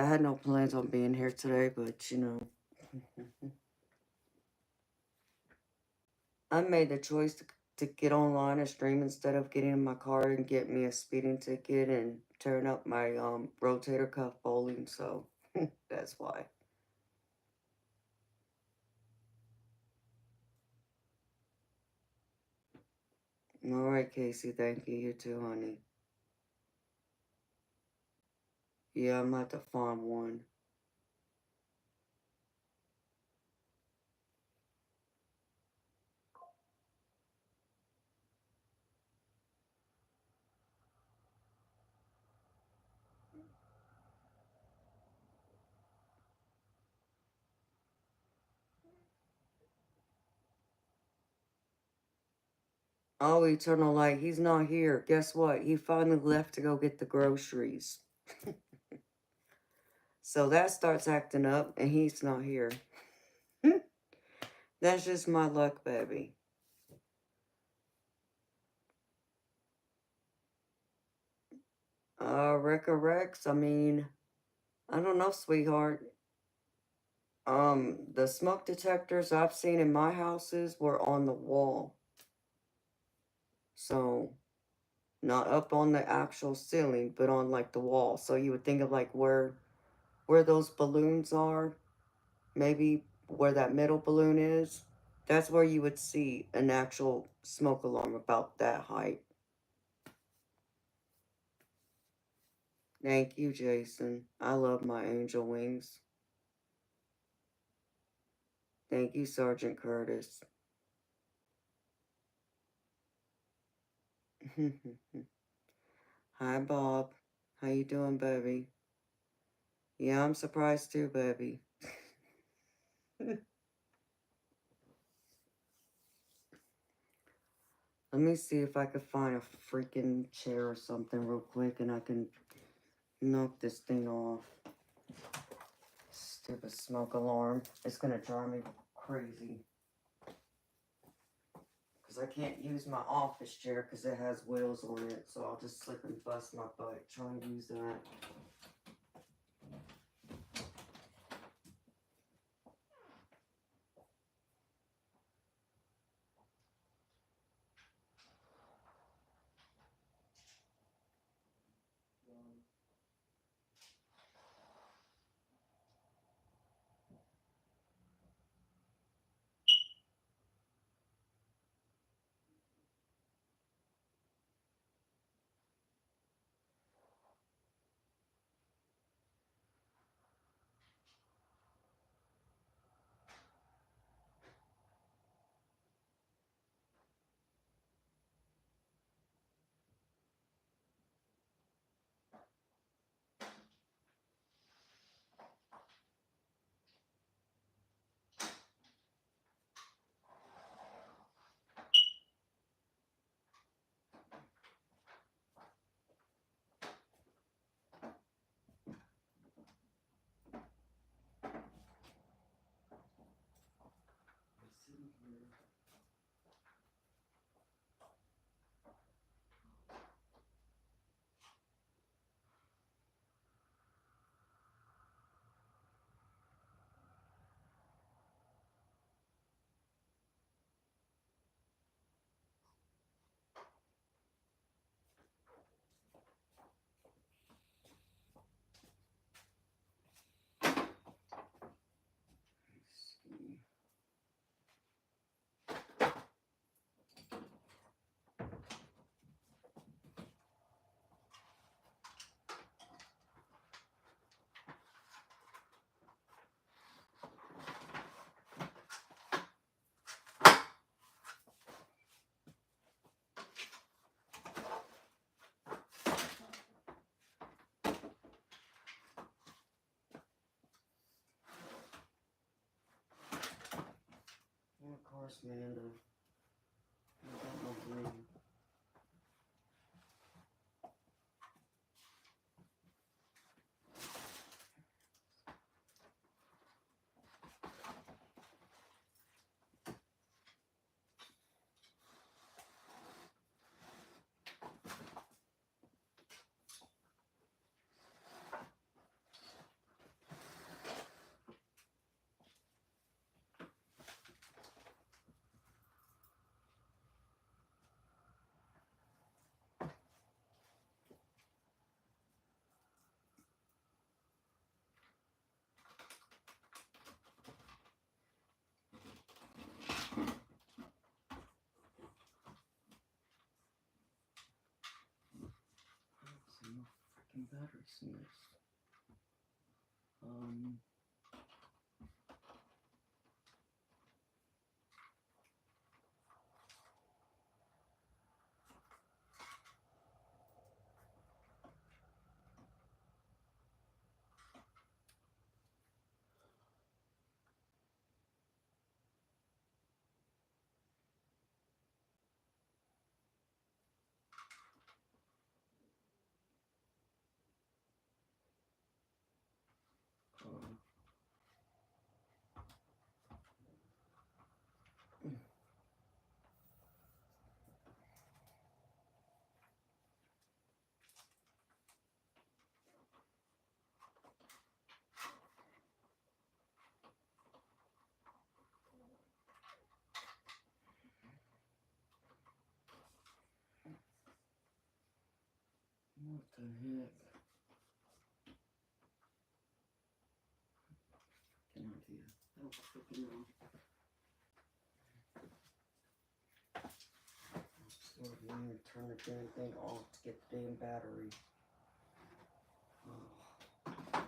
had no plans on being here today, but, you know. I made the choice to to get online and stream instead of getting in my car and get me a speeding ticket and tearing up my rotator cuff bowling. So that's why. All right, Casey. Thank you. You too, honey. Yeah, I'm at the farm one. Oh, Eternal Light, he's not here. Guess what? He finally left to go get the groceries. So that starts acting up, and he's not here. That's just my luck, baby. Rex, I mean, I don't know, sweetheart. The smoke detectors I've seen in my houses were on the wall. So, not up on the actual ceiling, but on, like, the wall. So you would think of, like, where those balloons are, maybe where that middle balloon is. That's where you would see an actual smoke alarm about that height. Thank you, Jason. I love my angel wings. Thank you, Sergeant Curtis. Hi, Bob. How you doing, baby? Yeah, I'm surprised too, baby. Let me see if I can find a freaking chair or something real quick and I can knock this thing off. Stupid smoke alarm. It's gonna drive me crazy. Because I can't use my office chair because it has wheels on it. So I'll just slip and bust my butt trying to use that. And of course, Amanda. I got no green. battery sniffs. What the heck? Can I do? I don't freaking know. So I'm going to turn the damn thing off to get the damn battery. Oh.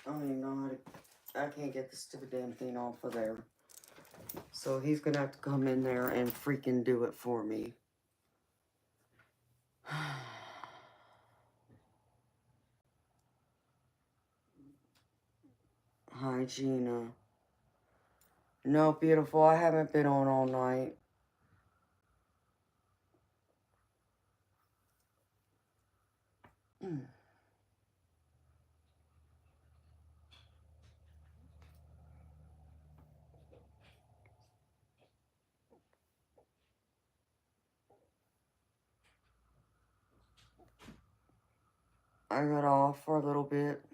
I don't even know how to, I can't get the stupid damn thing off of there. So he's gonna have to come in there and freaking do it for me. Hi, Gina. No, beautiful, I haven't been on all night. I got off for a little bit.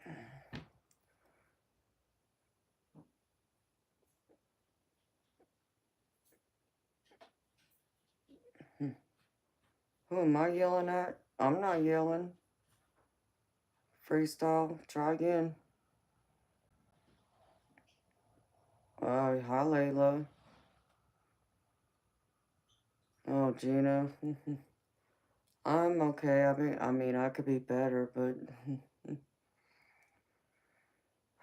Who am I yelling at? I'm not yelling. Freestyle, try again. Hi, Layla. Oh, Gina. I'm okay. I mean, I could be better, but...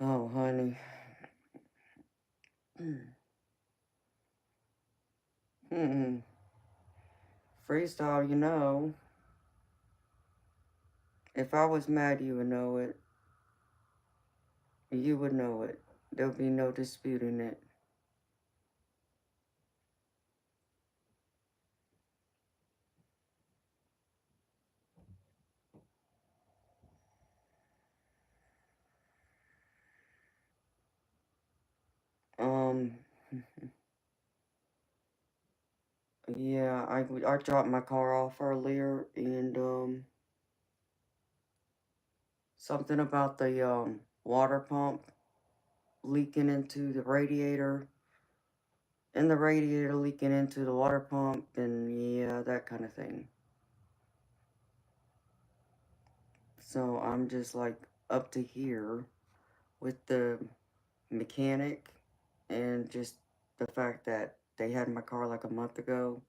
Oh, honey. Freestyle, you know. If I was mad, you would know it. You would know it. There'll be no disputing it. Yeah, I dropped my car off earlier, and, something about the, water pump leaking into the radiator, and the radiator leaking into the water pump, and yeah, that kind of thing. So I'm just like up to here with the mechanic and just the fact that they had my car like a month ago,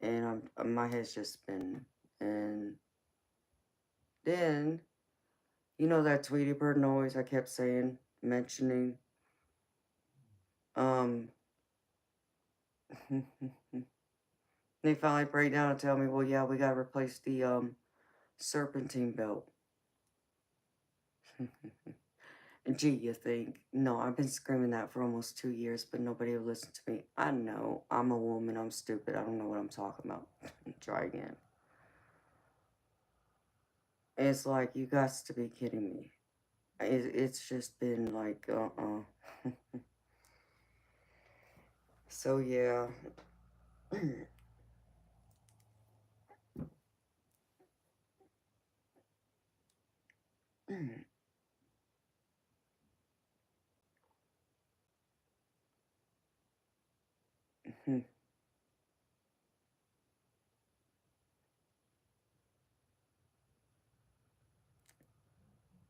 and my head's just spinning. And then, you know that Tweety Bird noise I kept saying, mentioning? Um, they finally break down and tell me, well, yeah, we gotta replace the, serpentine belt. And gee, you think, no, I've been screaming that for almost 2 years, but nobody will listen to me. I know, I'm a woman, I'm stupid, I don't know what I'm talking about. Try again. It's like, you got to be kidding me. It's just been like, So, yeah.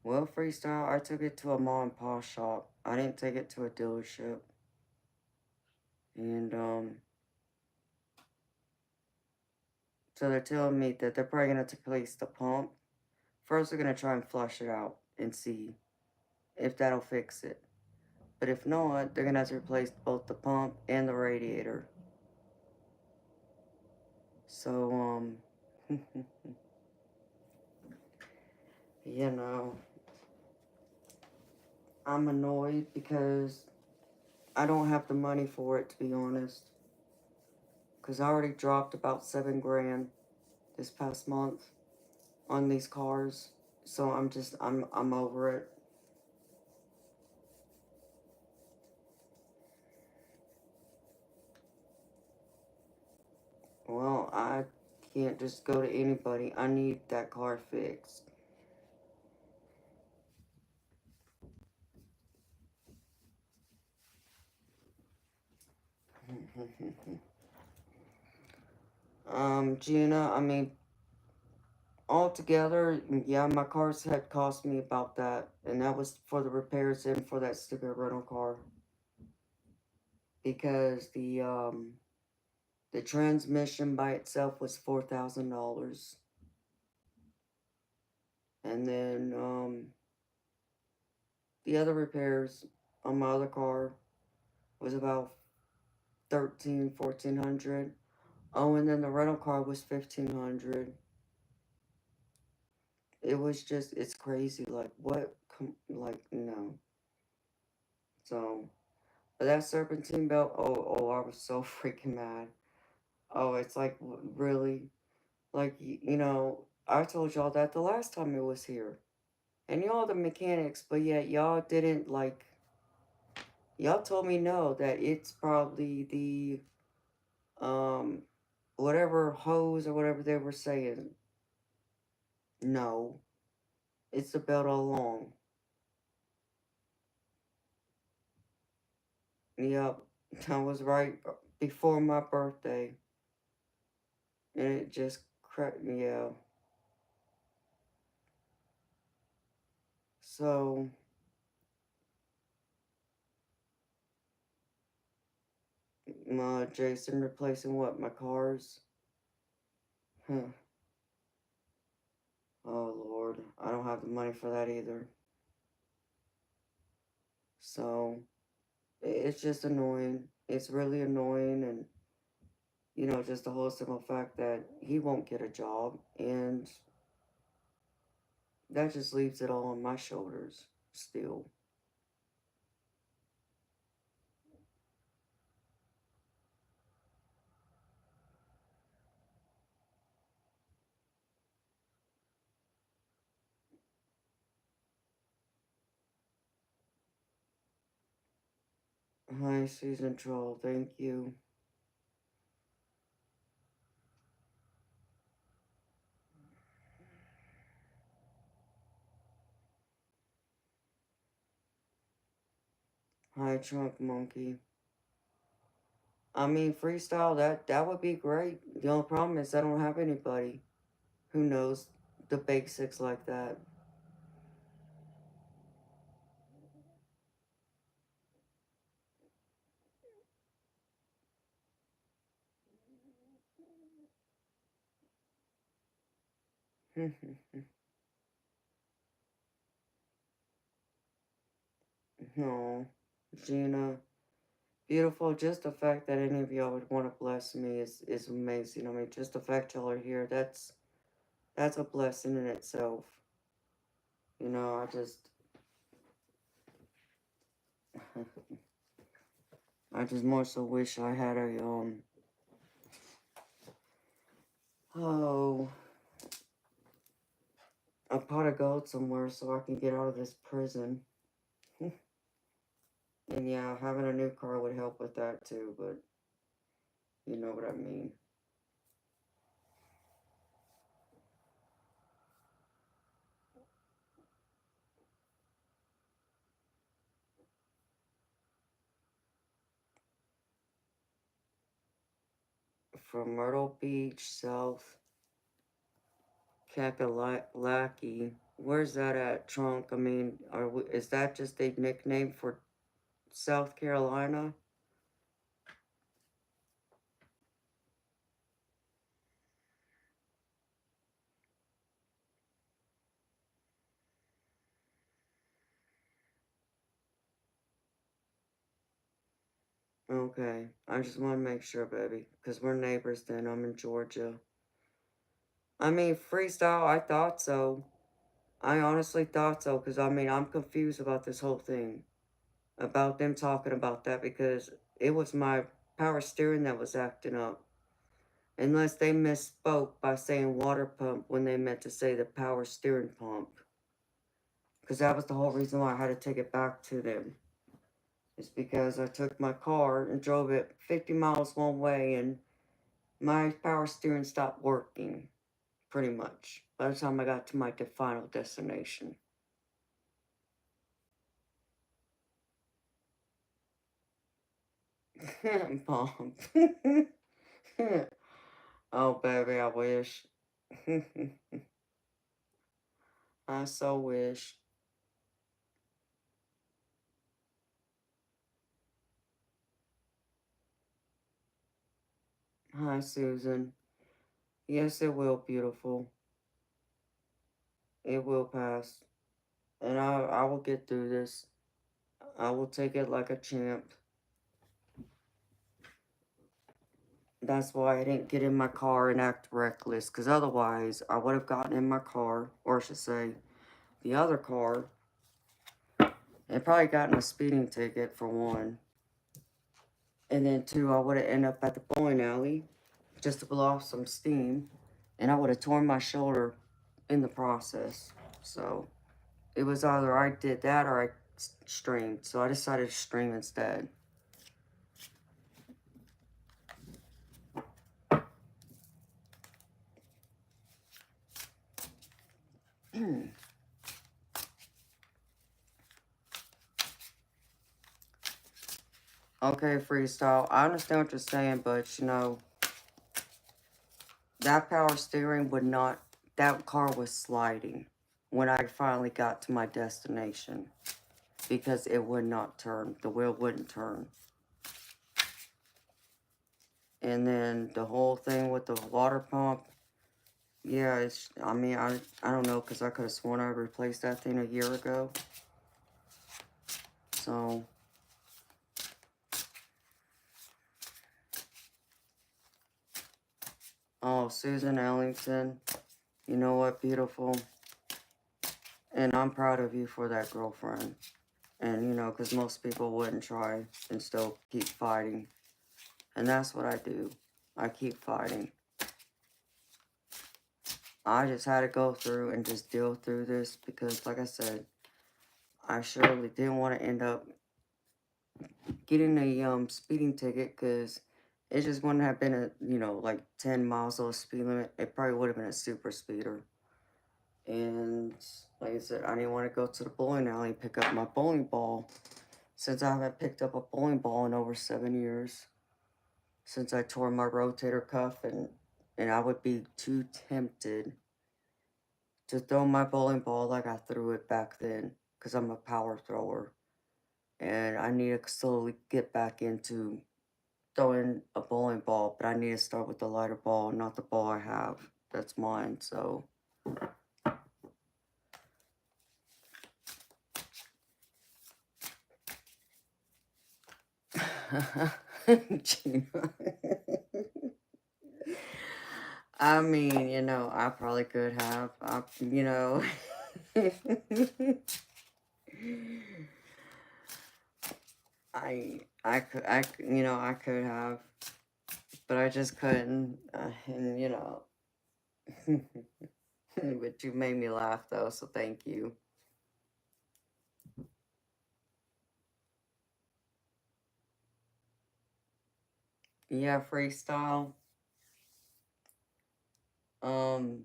Well, freestyle, I took it to a mom and pop shop. I didn't take it to a dealership. And, so they're telling me that they're probably going to replace the pump. First, they're going to try and flush it out and see if that'll fix it. But if not, they're going to have to replace both the pump and the radiator. So, you know, I'm annoyed because I don't have the money for it, to be honest. Because I already dropped about 7 grand this past month on these cars. So I'm over it. Well, I can't just go to anybody. I need that car fixed. Gina, I mean, altogether, yeah, my cars had cost me about that. And that was for the repairs and for that stupid rental car. Because the transmission by itself was $4,000. And then, the other repairs on my other car was about 1,400. Oh, and then the rental car was 1,500. It was just, it's crazy. Like, what? Like, no. So, but that serpentine belt, oh, I was so freaking mad. Oh, it's like, really? Like, you know, I told y'all that the last time it was here. And y'all the mechanics, but yet y'all didn't, like, y'all told me no, that it's probably the, whatever hose or whatever they were saying. No, it's the belt all along. Yep, I was right before my birthday. And it just cracked me out. So, my Jason replacing what? My cars? Huh. Oh, Lord. I don't have the money for that either. So, it's just annoying. It's really annoying. And, you know, just the whole simple fact that he won't get a job. And that just leaves it all on my shoulders still. Hi, Season Troll. Thank you. Hi, Trunk Monkey. I mean, freestyle, that would be great. The only problem is I don't have anybody who knows the basics like that. No, Gina. Beautiful. Just the fact that any of y'all would want to bless me is amazing. I mean, just the fact y'all are here, that's a blessing in itself. You know, I just more so wish I had oh, a pot of gold somewhere so I can get out of this prison. And yeah, having a new car would help with that too, but you know what I mean. From Myrtle Beach, South Kakalaki. Where's that at, Trunk? I mean, is that just a nickname for South Carolina? Okay, I just want to make sure, baby, because we're neighbors then. I'm in Georgia. I mean, freestyle, I thought so. I honestly thought so, because I mean, I'm confused about this whole thing. About them talking about that, because it was my power steering that was acting up. Unless they misspoke by saying water pump when they meant to say the power steering pump. Because that was the whole reason why I had to take it back to them. It's because I took my car and drove it 50 miles one way and my power steering stopped working, pretty much, by the time I got to my final destination. Mom. Oh, baby, I wish. I so wish. Hi, Susan. Yes, it will, beautiful. It will pass. And I will get through this. I will take it like a champ. That's why I didn't get in my car and act reckless, because otherwise I would have gotten in my car, or I should say, the other car, and probably gotten a speeding ticket for one. And then two, I would have ended up at the bowling alley just to blow off some steam, and I would have torn my shoulder in the process. So it was either I did that or I streamed. So I decided to stream instead. Okay, freestyle. I understand what you're saying, but you know, that power steering would not, that car was sliding when I finally got to my destination because it would not turn. The wheel wouldn't turn. And then the whole thing with the water pump, yeah, I mean, I don't know, because I could have sworn I replaced that thing a year ago. So, oh, Susan Ellington, you know what, beautiful. And I'm proud of you for that, girlfriend. And, you know, because most people wouldn't try and still keep fighting. And that's what I do. I keep fighting. I just had to go through and just deal through this because, like I said, I surely didn't want to end up getting a speeding ticket because it just wouldn't have been a, you know, like 10 miles over speed limit. It probably would have been a super speeder. And like I said, I didn't want to go to the bowling alley and pick up my bowling ball since I haven't picked up a bowling ball in over 7 years. Since I tore my rotator cuff, and I would be too tempted to throw my bowling ball like I threw it back then because I'm a power thrower. And I need to slowly get back into throwing a bowling ball, but I need to start with the lighter ball, not the ball I have. That's mine, so Gina. I mean, I probably could have. I could have, but I just couldn't. But you made me laugh though, so thank you. Yeah, freestyle. Um,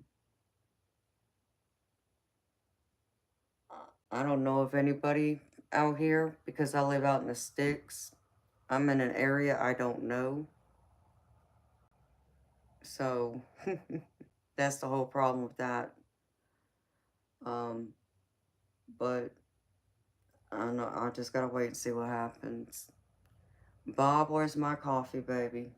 I don't know if anybody out here because I live out in the sticks. I'm in an area I don't know, so that's the whole problem with that. Um, but I don't know. I just gotta wait and see what happens. Bob, where's my coffee, baby?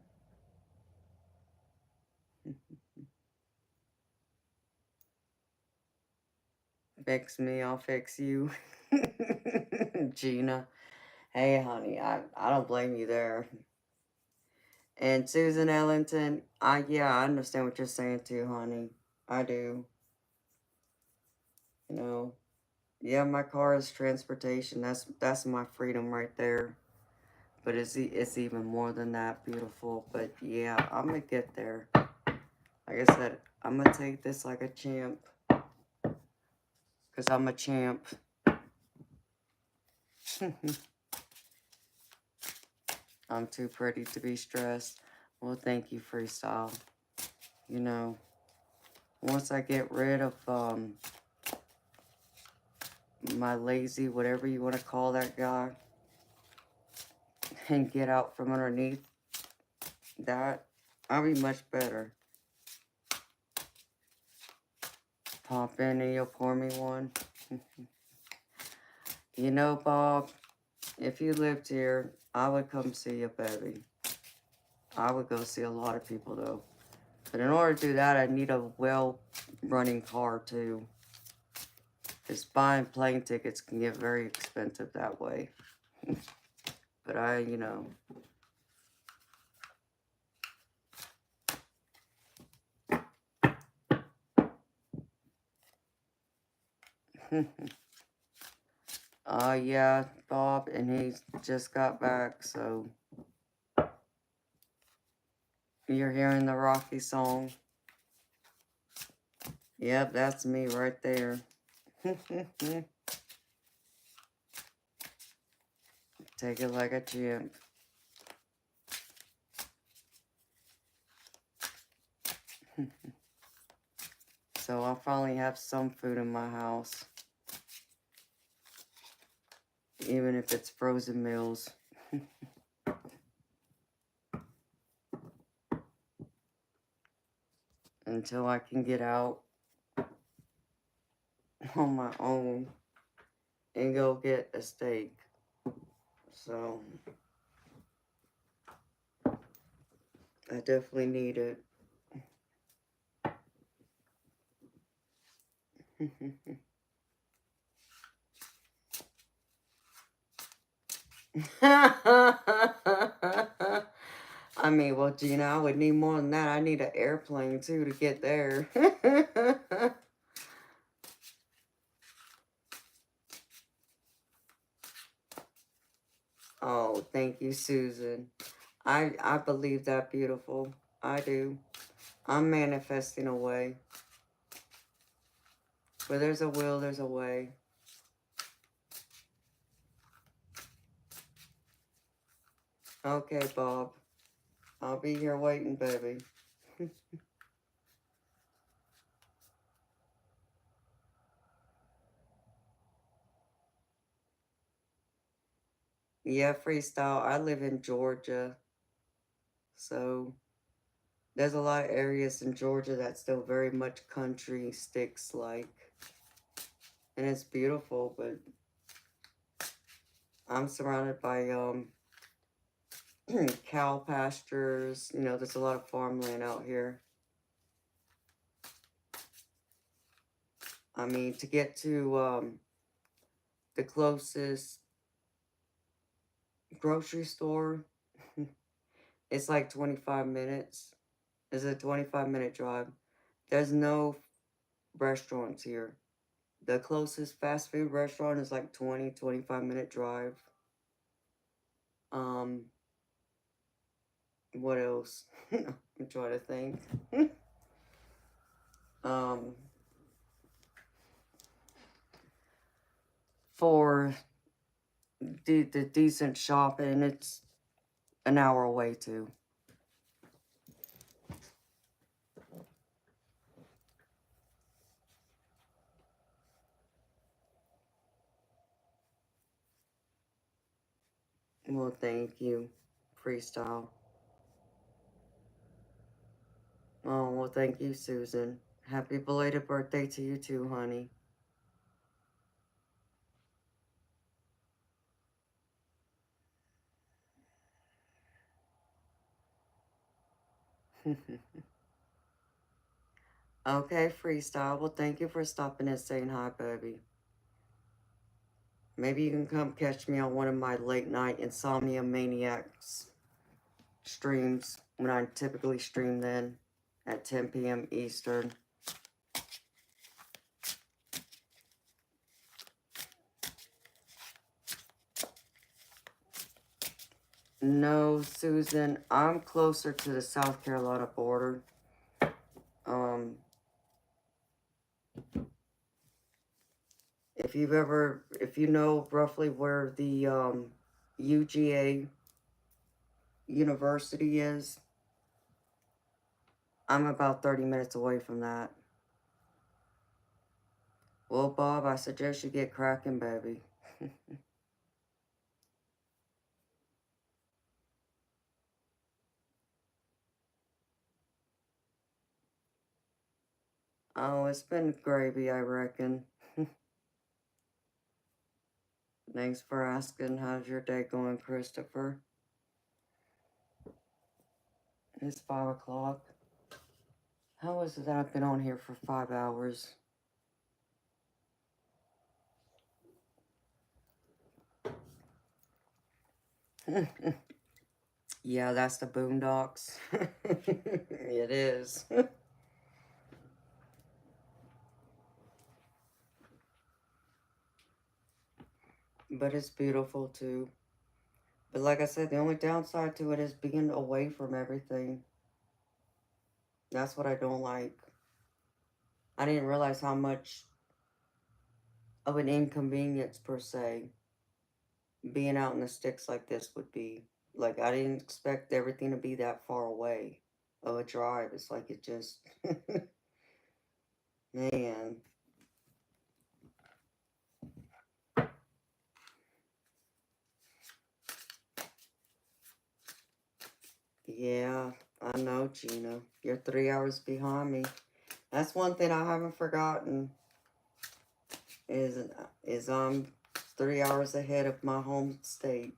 Fix me, I'll fix you. Gina. Hey, honey, I don't blame you there. And Susan Ellington, yeah, I understand what you're saying too, honey. I do. You know, yeah, my car is transportation. That's my freedom right there. But it's even more than that, beautiful. But yeah, I'm gonna get there. Like I said, I'm gonna take this like a champ, cause I'm a champ. I'm too pretty to be stressed. Well, thank you, freestyle. You know, once I get rid of my lazy, whatever you want to call that guy, and get out from underneath that, I'll be much better. Pop in and you'll pour me one. You know, Bob, if you lived here, I would come see you, baby. I would go see a lot of people, though. But in order to do that, I need a well-running car, too. Because buying plane tickets can get very expensive that way. But yeah, Bob, and he just got back, so you're hearing the Rocky song. Yep, that's me right there. Take it like a champ. So I'll finally have some food in my house. Even if it's frozen meals. Until I can get out on my own and go get a steak. So I definitely need it. I mean, well, Gina, I would need more than that. I need an airplane, too, to get there. Oh, thank you, Susan. I believe that, beautiful. I do. I'm manifesting a way. Where there's a will, there's a way. Okay, Bob. I'll be here waiting, baby. Yeah, freestyle. I live in Georgia. So there's a lot of areas in Georgia that's still very much country sticks like. And it's beautiful, but I'm surrounded by cow pastures. There's a lot of farmland out here. I mean, to get to the closest grocery store, it's like 25 minutes. It's a 25-minute drive. There's no restaurants here. The closest fast food restaurant is like 25-minute drive. Um, what else? I'm trying to think. um, for the decent shopping, it's an hour away too. Well, thank you. Freestyle. Oh, well, thank you, Susan. Happy belated birthday to you too, honey. Okay, Freestyle. Well, thank you for stopping and saying hi, baby. Maybe you can come catch me on one of my late night Insomnia Maniacs streams when I typically stream then at 10 p.m. Eastern. No, Susan, I'm closer to the South Carolina border. Um, if you know roughly where the UGA University is, I'm about 30 minutes away from that. Well, Bob, I suggest you get cracking, baby. Oh, it's been gravy, I reckon. Thanks for asking. How's your day going, Christopher? It's 5 o'clock. How is it that I've been on here for 5 hours? Yeah, that's the Boondocks. It is. But it's beautiful too. But like I said, the only downside to it is being away from everything. That's what I don't like. I didn't realize how much of an inconvenience, per se, being out in the sticks like this would be. Like, I didn't expect everything to be that far away of a drive. It's like it just, man. Yeah, I know, Gina. You're 3 hours behind me. That's one thing I haven't forgotten is is I'm 3 hours ahead of my home state.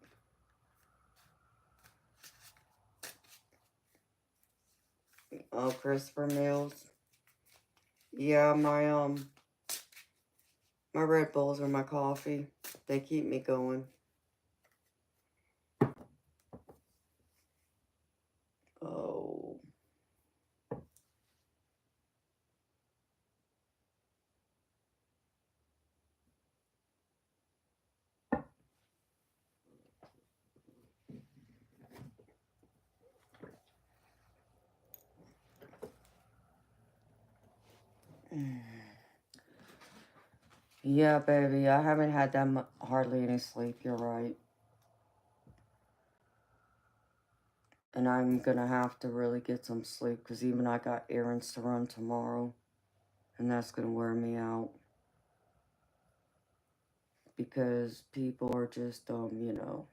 Oh, Christopher Mills. Yeah, my Red Bulls are my coffee. They keep me going. Oh. Yeah, baby, I haven't had that hardly any sleep. You're right. And I'm gonna have to really get some sleep because even I got errands to run tomorrow. And that's gonna wear me out. Because people are just, you know.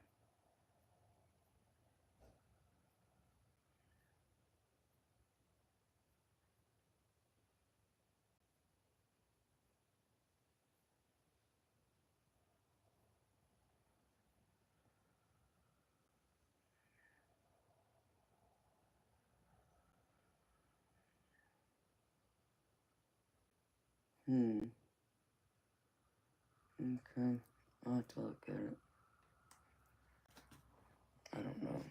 Hmm. Okay. I'll have to look at it. I don't know.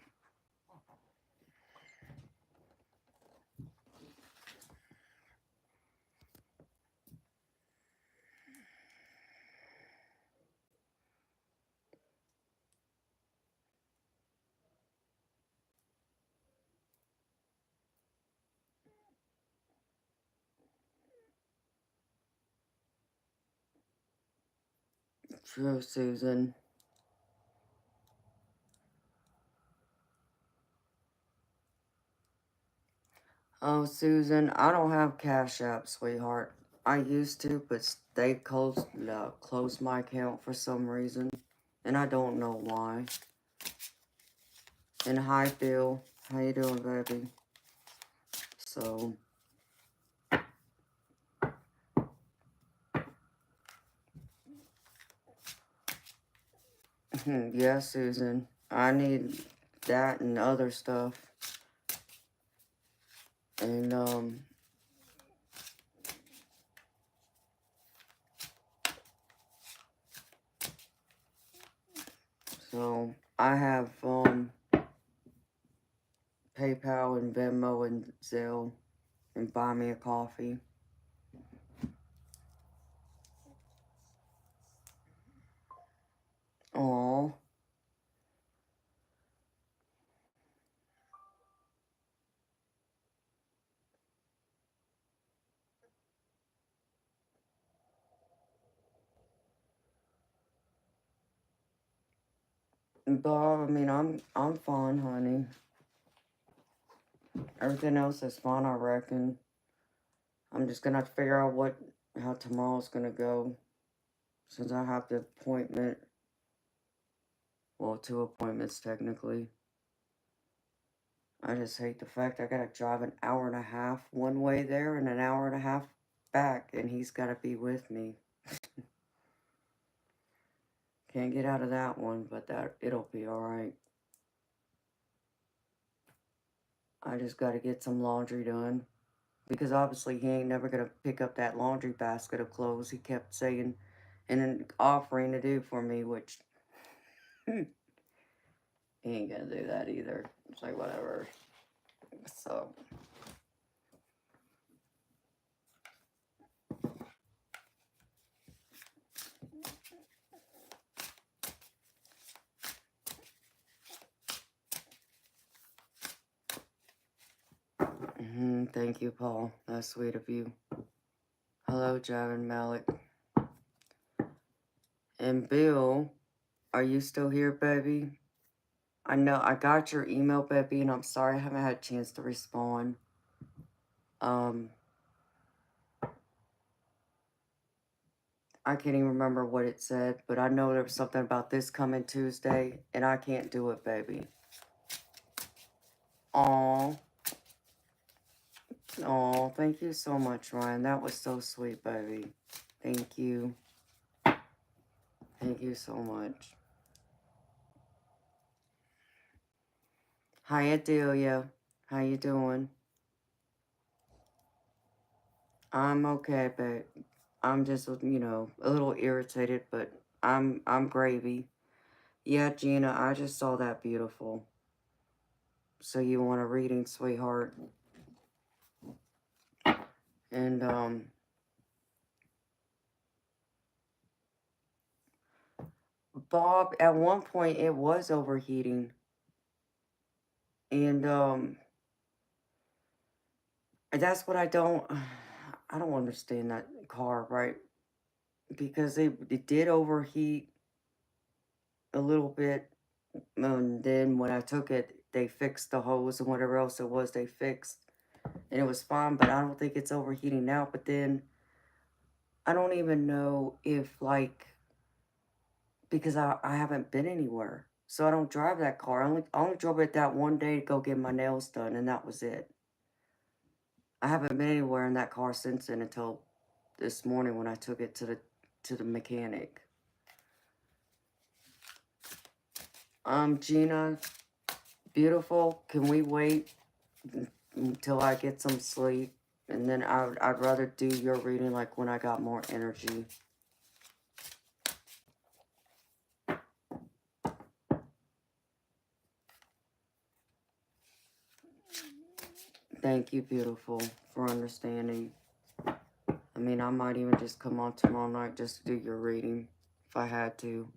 True, Susan. Oh, Susan, I don't have Cash App, sweetheart. I used to, but they closed my account for some reason, and I don't know why. And hi, Bill. How you doing, baby? So, yeah, Susan. I need that and other stuff. And, so I have, PayPal and Venmo and Zelle and Buy Me a Coffee. Aw. Bob, I mean, I'm fine, honey. Everything else is fine, I reckon. I'm just gonna have to figure out how tomorrow's gonna go. Since I have the appointment. Well, 2 appointments, technically. I just hate the fact I gotta drive an hour and a half one way there and an hour and a half back, and he's gotta be with me. Can't get out of that one, but it'll be alright. I just gotta get some laundry done. Because obviously he ain't never gonna pick up that laundry basket of clothes he kept saying and then offering to do for me, which he ain't gonna do that either. It's like, whatever. So, thank you, Paul. That's sweet of you. Hello, Javin Malik. And Bill, are you still here, baby? I know I got your email, baby, and I'm sorry I haven't had a chance to respond. I can't even remember what it said, but I know there was something about this coming Tuesday, and I can't do it, baby. Aw. Oh, thank you so much, Ryan. That was so sweet, baby. Thank you. Thank you so much. Hi, Adelia. How you doing? I'm okay, but I'm just, a little irritated, but I'm gravy. Yeah, Gina, I just saw that beautiful. So you want a reading, sweetheart? And, Bob, at one point it was overheating. And, that's what I don't understand that car, right? Because it did overheat a little bit. And then when I took it, they fixed the hose and whatever else it was they fixed. And it was fine, but I don't think it's overheating now. But then I don't even know if, like, because I haven't been anywhere. So I don't drive that car. I only drove it that one day to go get my nails done, and that was it. I haven't been anywhere in that car since then until this morning when I took it to the mechanic. Gina, beautiful. Can we wait until I get some sleep? And then I'd rather do your reading like when I got more energy. Thank you, beautiful, for understanding. I mean, I might even just come on tomorrow night just to do your reading if I had to.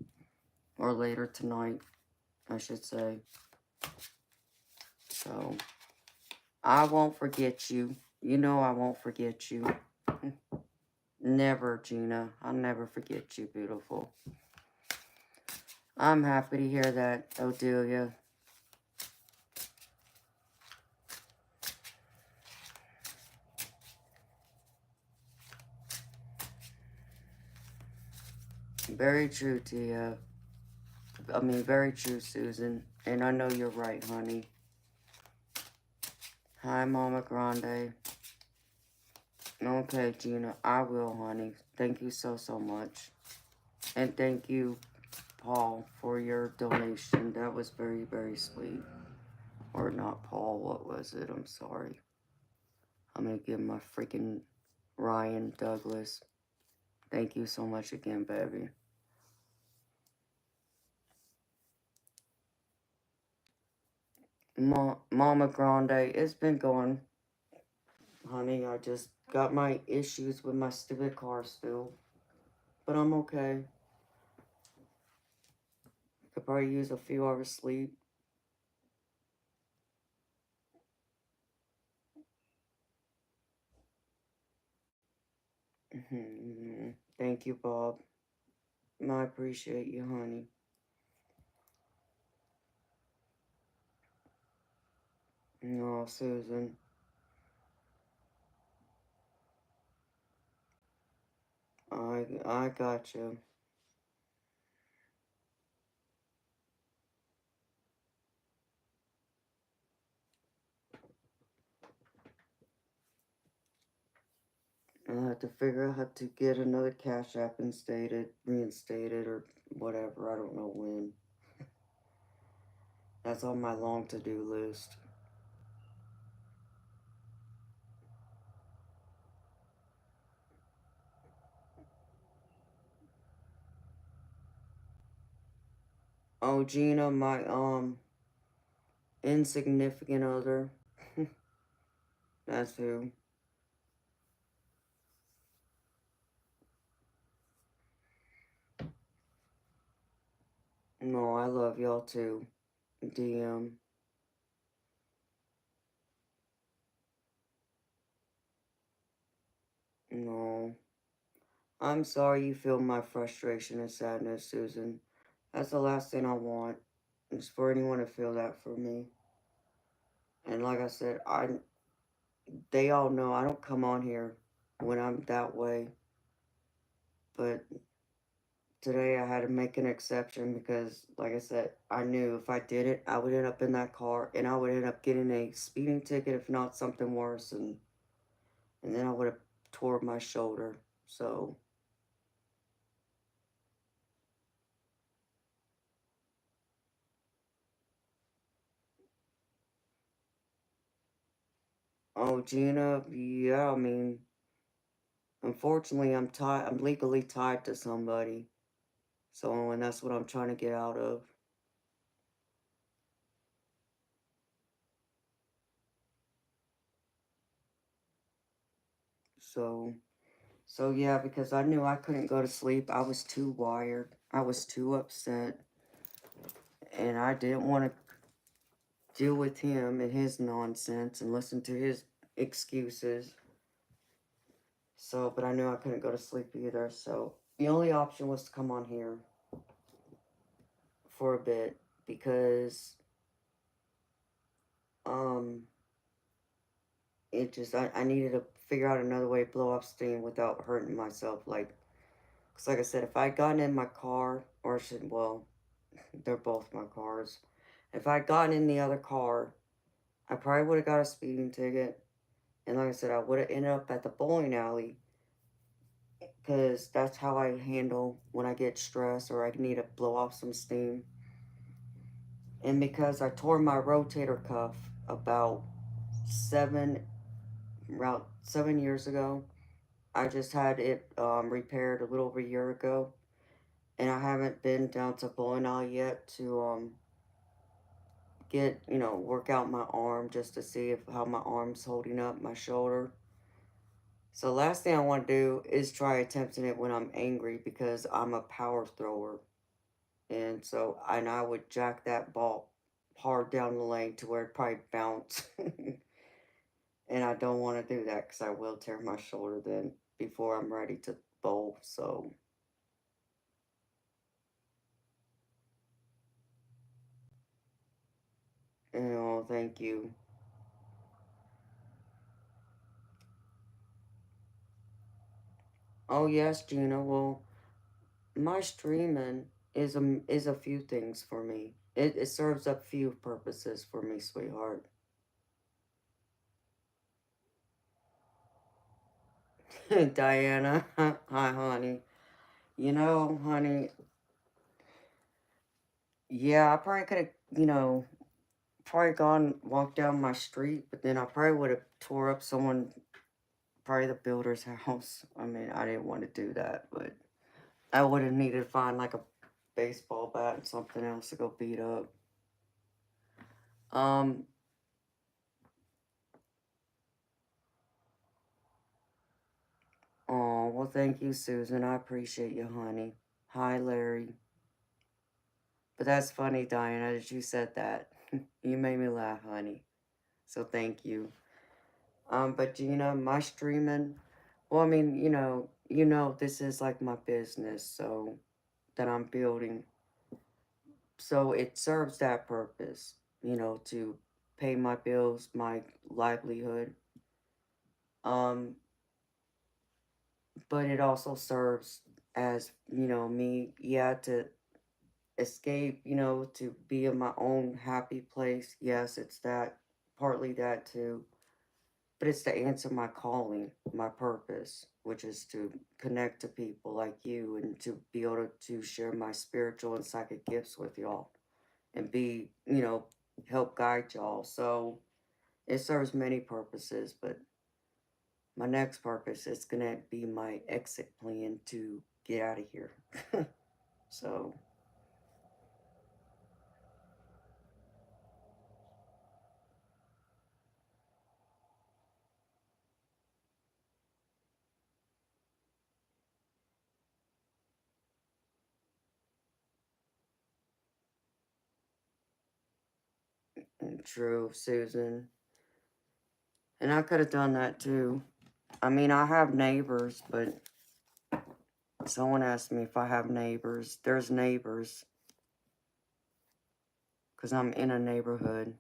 Or later tonight, I should say. So, I won't forget you. You know I won't forget you. Never, Gina. I'll never forget you, beautiful. I'm happy to hear that, Odelia. Very true, Tia. I mean, very true, Susan. And I know you're right, honey. Hi, Mama Grande. Okay, Gina, I will, honey. Thank you so, so much. And thank you, Paul, for your donation. That was very, very sweet. Or not Paul, what was it? I'm sorry. I'm going to give my freaking Ryan Douglas. Thank you so much again, baby. Mama Grande, it's been going, honey. I just got my issues with my stupid car still. But I'm okay. Could probably use a few hours sleep. Thank you, Bob. I appreciate you, honey. No, Susan. I got you. I have to figure out how to get another Cash App reinstated, or whatever. I don't know when. That's on my long to-do list. Oh, Gina, my insignificant other. That's who. No, I love y'all too. DM. No. I'm sorry you feel my frustration and sadness, Susan. That's the last thing I want. Is for anyone to feel that for me. And like I said, they all know I don't come on here when I'm that way. But today I had to make an exception because, like I said, I knew if I did it, I would end up in that car and I would end up getting a speeding ticket, if not something worse, and then I would have tore my shoulder. So, oh, Gina, yeah, I mean, unfortunately, I'm legally tied to somebody. So, and that's what I'm trying to get out of. So, so yeah, because I knew I couldn't go to sleep. I was too wired. I was too upset. And I didn't want to deal with him and his nonsense and listen to his excuses. So, but I knew I couldn't go to sleep either. So, the only option was to come on here for a bit because, um, I needed to figure out another way to blow off steam without hurting myself. Because like I said, if I would gotten in my car, or should, well, they're both my cars. If I would gotten in the other car, I probably would have got a speeding ticket. And like I said, I would have ended up at the bowling alley. Because that's how I handle when I get stressed or I need to blow off some steam. And because I tore my rotator cuff about seven, around 7 years ago, I just had it repaired a little over a year ago. And I haven't been down to bowling alley yet to get, work out my arm just to see how my arm's holding up, my shoulder. So last thing I want to do is try attempting it when I'm angry because I'm a power thrower. And so, and I would jack that ball hard down the lane to where it probably bounce. And I don't want to do that because I will tear my shoulder then before I'm ready to bowl. So, thank you. Oh yes, Gina. Well, my streaming is a few things for me. It serves a few purposes for me, sweetheart. Diana, hi, honey. Honey, yeah, I probably could have, probably gone walk down my street, but then I probably would have tore up probably the builder's house. I mean, I didn't want to do that, but I would have needed to find like a baseball bat and something else to go beat up. Um, oh, well, thank you, Susan. I appreciate you, honey. Hi, Larry. But that's funny, Diana, that you said that. You made me laugh, honey. So thank you. But my streaming, well, I mean, this is like my business, so that I'm building. So it serves that purpose, to pay my bills, my livelihood. Um, but it also serves as, me, yeah, to escape, to be in my own happy place. Yes, it's that, partly that too. But it's to answer my calling, my purpose, which is to connect to people like you and to be able to share my spiritual and psychic gifts with y'all and be, help guide y'all. So it serves many purposes, but my next purpose is going to be my exit plan to get out of here. So, and true, Susan. And I could have done that too. I mean, I have neighbors, but someone asked me if I have neighbors. There's neighbors because I'm in a neighborhood.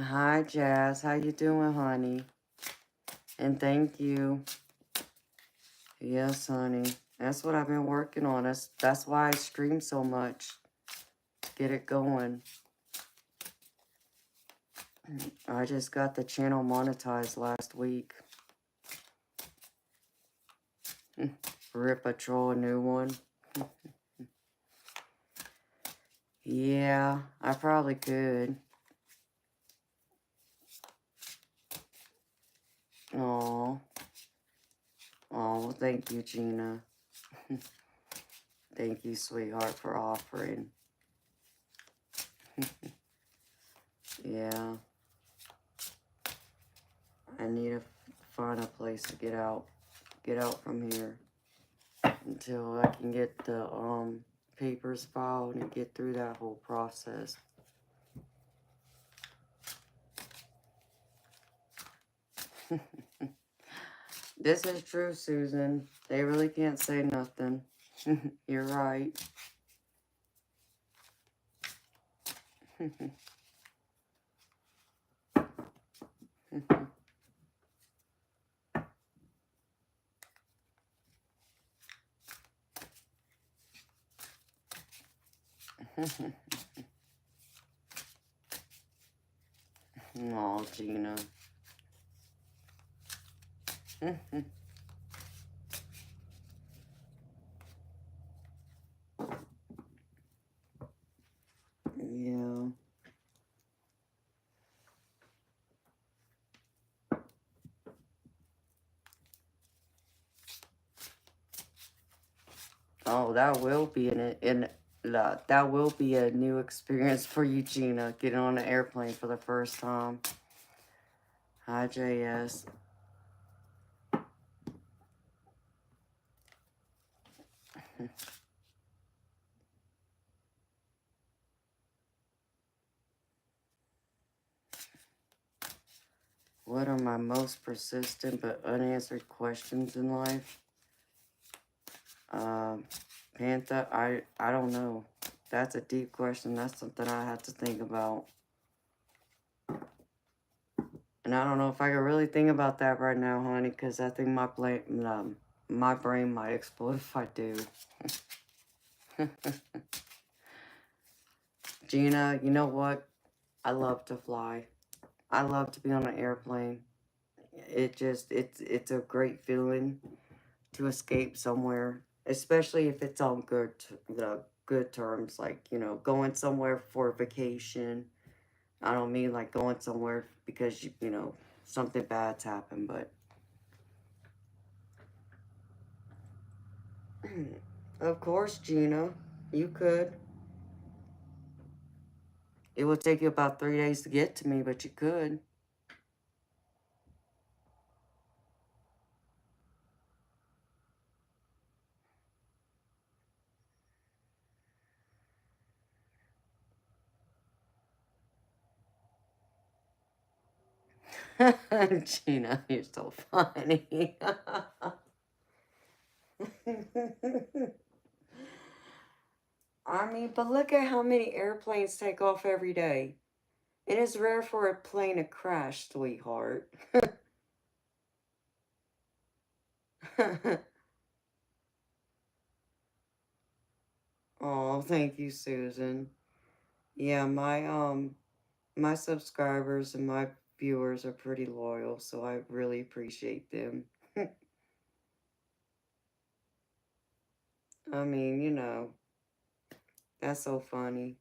Hi, Jazz. How you doing, honey? And thank you. Yes, honey. That's what I've been working on. That's why I stream so much. Get it going. I just got the channel monetized last week. Rip Patrol, a new one. Yeah, I probably could. Oh, well, thank you, Gina. Thank you, sweetheart, for offering. Yeah. I need to find a place to get out from here until I can get the papers filed and get through that whole process. This is true, Susan. They really can't say nothing. You're right. Oh, Gina. Oh, that will be that will be a new experience for you, Gina. Getting on an airplane for the first time. Hi, JS. What are my most persistent but unanswered questions in life? Um, Panther, I don't know. That's a deep question. That's something I have to think about. And I don't know if I can really think about that right now, honey, because I think my brain might explode if I do. Gina, you know what? I love to fly. I love to be on an airplane. It's a great feeling to escape somewhere, especially if it's on good terms, like, going somewhere for vacation. I don't mean like going somewhere because something bad's happened, but of course, Gina, you could. It would take you about 3 days to get to me, but you could. Gina, you're so funny. I mean, but look at how many airplanes take off every day. It is rare for a plane to crash, sweetheart. Oh, thank you, Susan. Yeah, my subscribers and my viewers are pretty loyal, so I really appreciate them. I mean, that's so funny.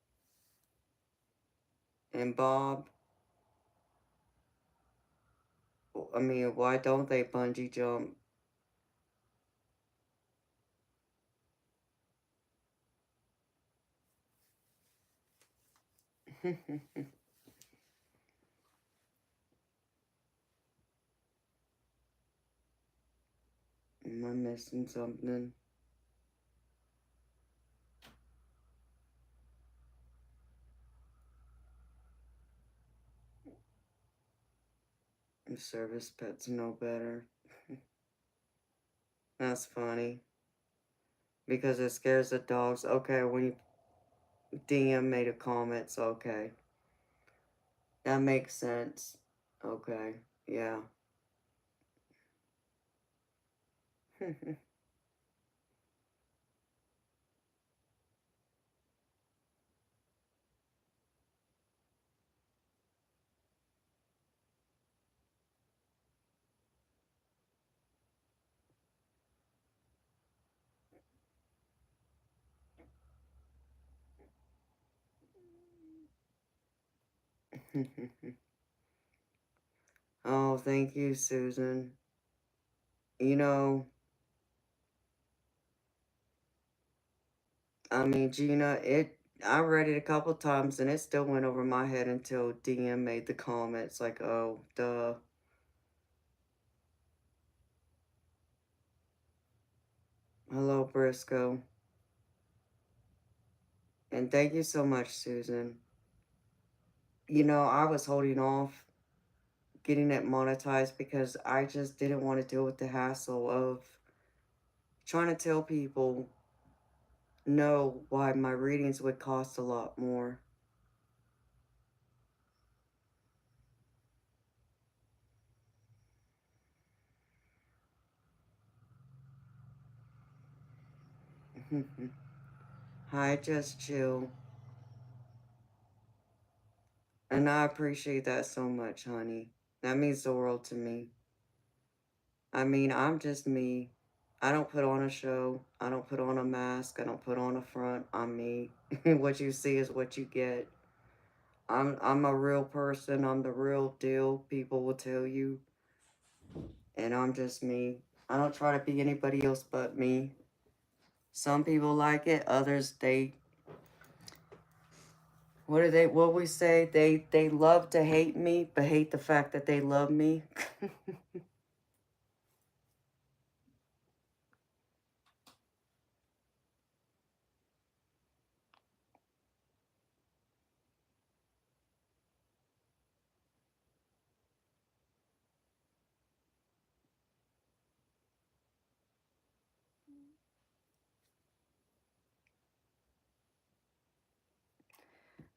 And Bob, I mean, why don't they bungee jump? Am I missing something? Service pets know better. That's funny. Because it scares the dogs. Okay, when you DM made a comment, so okay. That makes sense. Okay, yeah. Oh, thank you, Susan. You know, I mean, Gina, I read it a couple times and it still went over my head until DM made the comments like, oh, duh. Hello, Briscoe. And thank you so much, Susan. I was holding off getting it monetized because I just didn't want to deal with the hassle of trying to tell people no why my readings would cost a lot more. Hi, just chill. And I appreciate that so much, honey. That means the world to me. I mean, I'm just me. I don't put on a show. I don't put on a mask. I don't put on a front. I'm me. What you see is what you get. I'm a real person. I'm the real deal. People will tell you. And I'm just me. I don't try to be anybody else but me. Some people like it, others, what we say? They love to hate me, but hate the fact that they love me.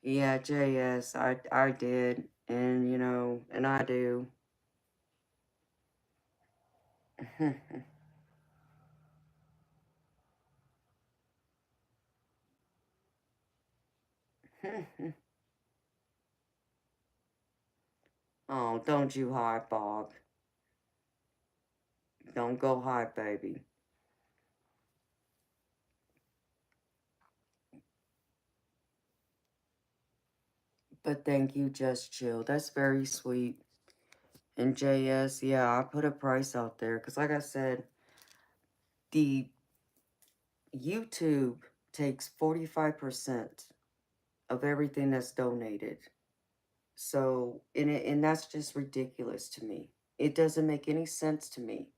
Yeah, JS, I did, and and I do. Oh, don't you hide, Bob. Don't go hide, baby. But thank you, Just Chill. That's very sweet. And JS, yeah, I put a price out there because, like I said, the YouTube takes 45% of everything that's donated. So, and that's just ridiculous to me. It doesn't make any sense to me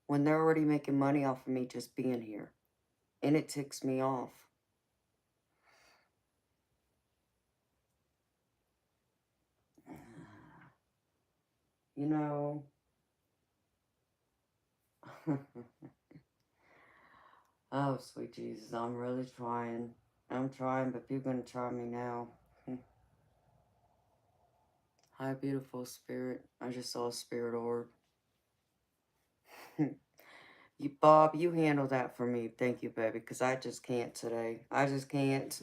when they're already making money off of me just being here. And it ticks me off. You know, oh, sweet Jesus, I'm really trying. I'm trying, but people gonna try me now. Hi, beautiful spirit. I just saw a spirit orb. Bob, you handle that for me. Thank you, baby, because I just can't today. I just can't.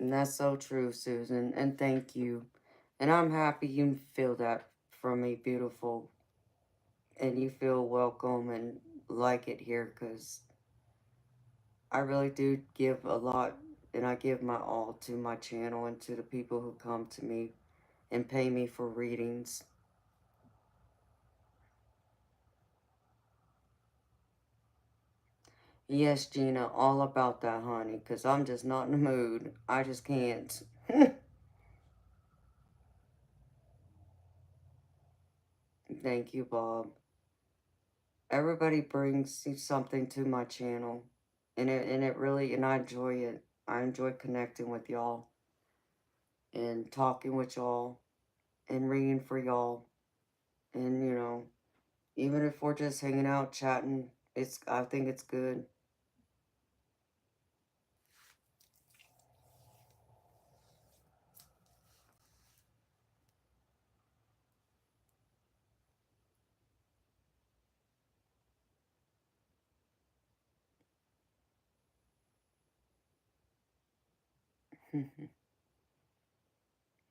And that's so true, Susan. And thank you. And I'm happy you feel that from me, beautiful. And you feel welcome and like it here, because I really do give a lot. And I give my all to my channel and to the people who come to me and pay me for readings. Yes, Gina, all about that, honey, because I'm just not in the mood. I just can't. Thank you, Bob. Everybody brings something to my channel, and it really, and I enjoy it. I enjoy connecting with y'all and talking with y'all and reading for y'all, and even if we're just hanging out chatting, I think it's good.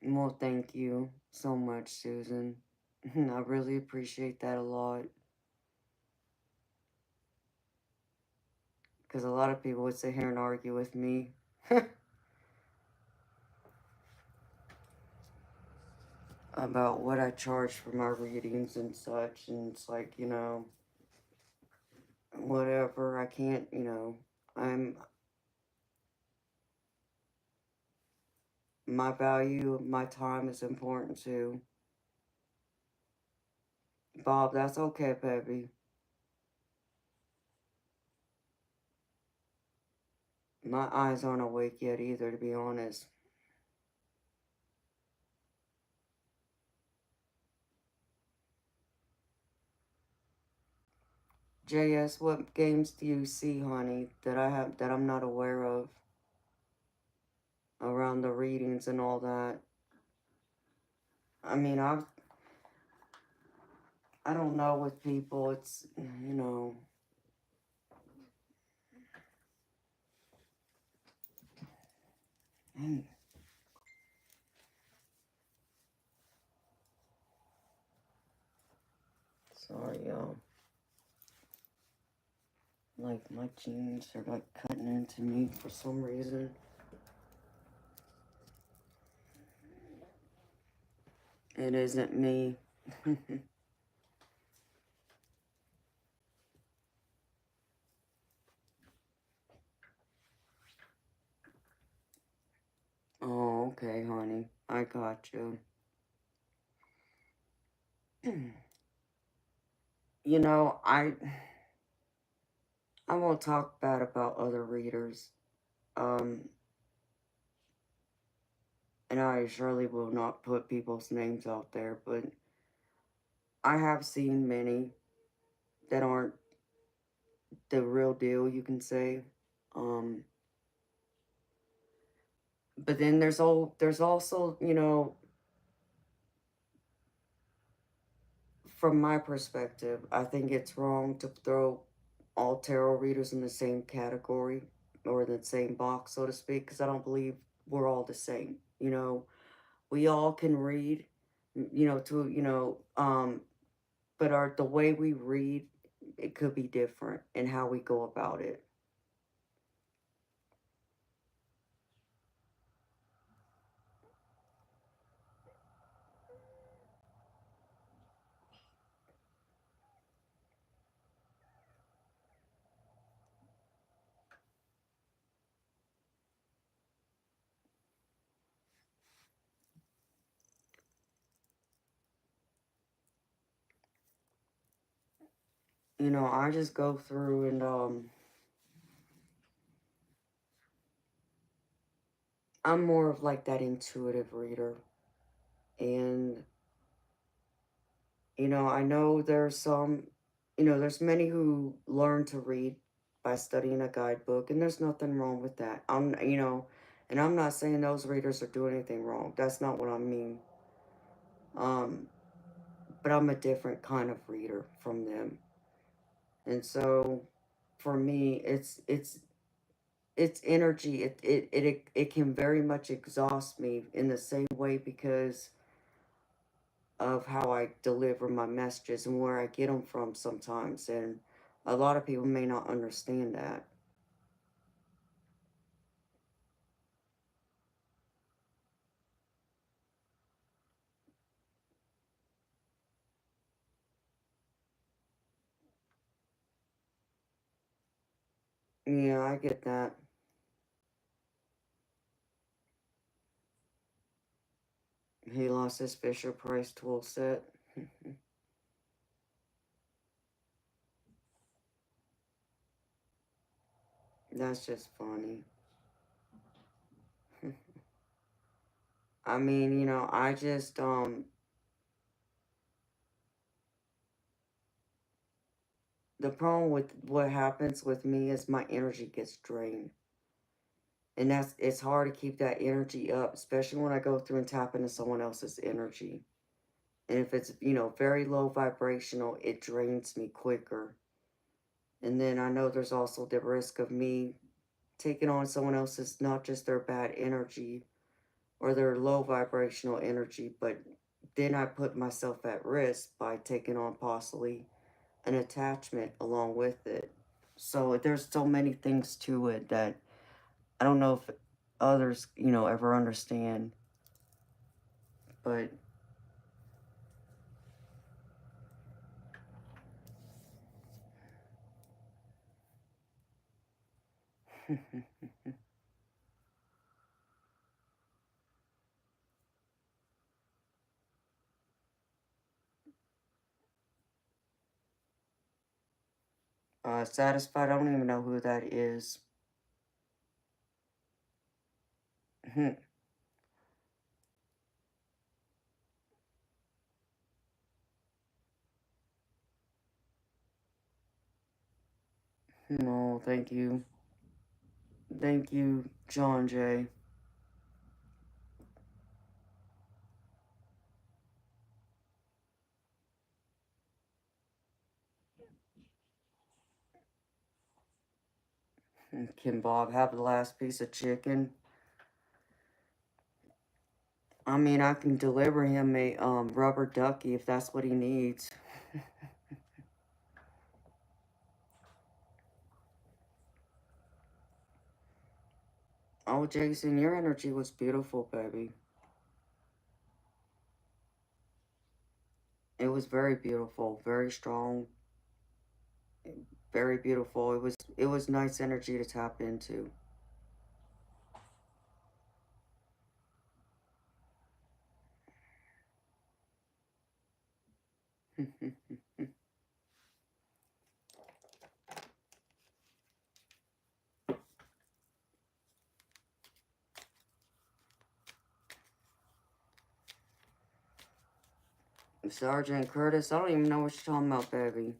Well, thank you so much, Susan. I really appreciate that a lot. Because a lot of people would sit here and argue with me about what I charge for my readings and such. And it's like, whatever. I can't, my value, my time is important too. Bob, that's okay, baby. My eyes aren't awake yet either, to be honest. JS, what games do you see, honey, that I'm not aware of around the readings and all that? I mean, I don't know with people. It's, mm, sorry, y'all. Like, my jeans are, like, cutting into me for some reason. It isn't me. Oh, okay, honey. I got you. You know, I won't talk bad about other readers. Um, and I surely will not put people's names out there, but I have seen many that aren't the real deal, you can say. Um, but then there's also, you know, from my perspective, I think it's wrong to throw all tarot readers in the same category or the same box, so to speak, because I don't believe we're all the same. You know, we all can read, you know, but the way we read, it could be different in how we go about it. You know, I just go through and I'm more of like that intuitive reader. And, you know, I know there's some, you know, there's many who learn to read by studying a guidebook, and there's nothing wrong with that. You know, and I'm not saying those readers are doing anything wrong. That's not what I mean. Um, but I'm a different kind of reader from them. And so for me, it's energy. It can very much exhaust me in the same way because of how I deliver my messages and where I get them from sometimes. And a lot of people may not understand that. Yeah, I get that. He lost his Fisher Price tool set. That's just funny. I mean, you know, I just the problem with what happens with me is my energy gets drained. And it's hard to keep that energy up, especially when I go through and tap into someone else's energy. And if it's, you know, very low vibrational, it drains me quicker. And then I know there's also the risk of me taking on someone else's, not just their bad energy or their low vibrational energy, but then I put myself at risk by taking on possibly an attachment along with it. So there's so many things to it that I don't know if others, you know, ever understand. But satisfied, I don't even know who that is. No, thank you. Thank you, John Jay. Can Bob have the last piece of chicken? I mean, I can deliver him a rubber ducky if that's what he needs. Oh, Jason, your energy was beautiful, baby. It was very beautiful, very strong, very beautiful. It was nice energy to tap into. Sergeant Curtis, I don't even know what you're talking about, baby.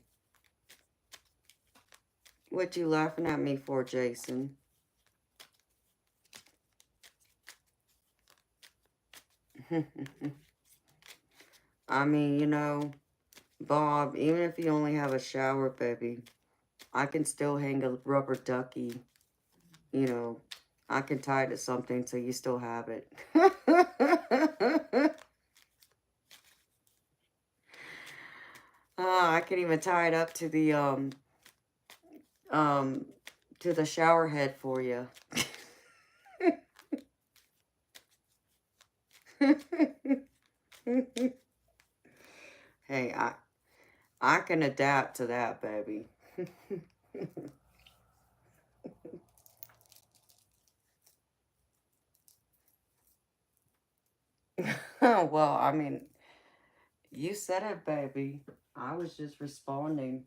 What you laughing at me for, Jason? I mean, you know, Bob, even if you only have a shower, baby, I can still hang a rubber ducky. You know, I can tie it to something so you still have it. I can even tie it up um, to the shower head for you. Hey, I can adapt to that, baby. Well, I mean, you said it, baby. I was just responding.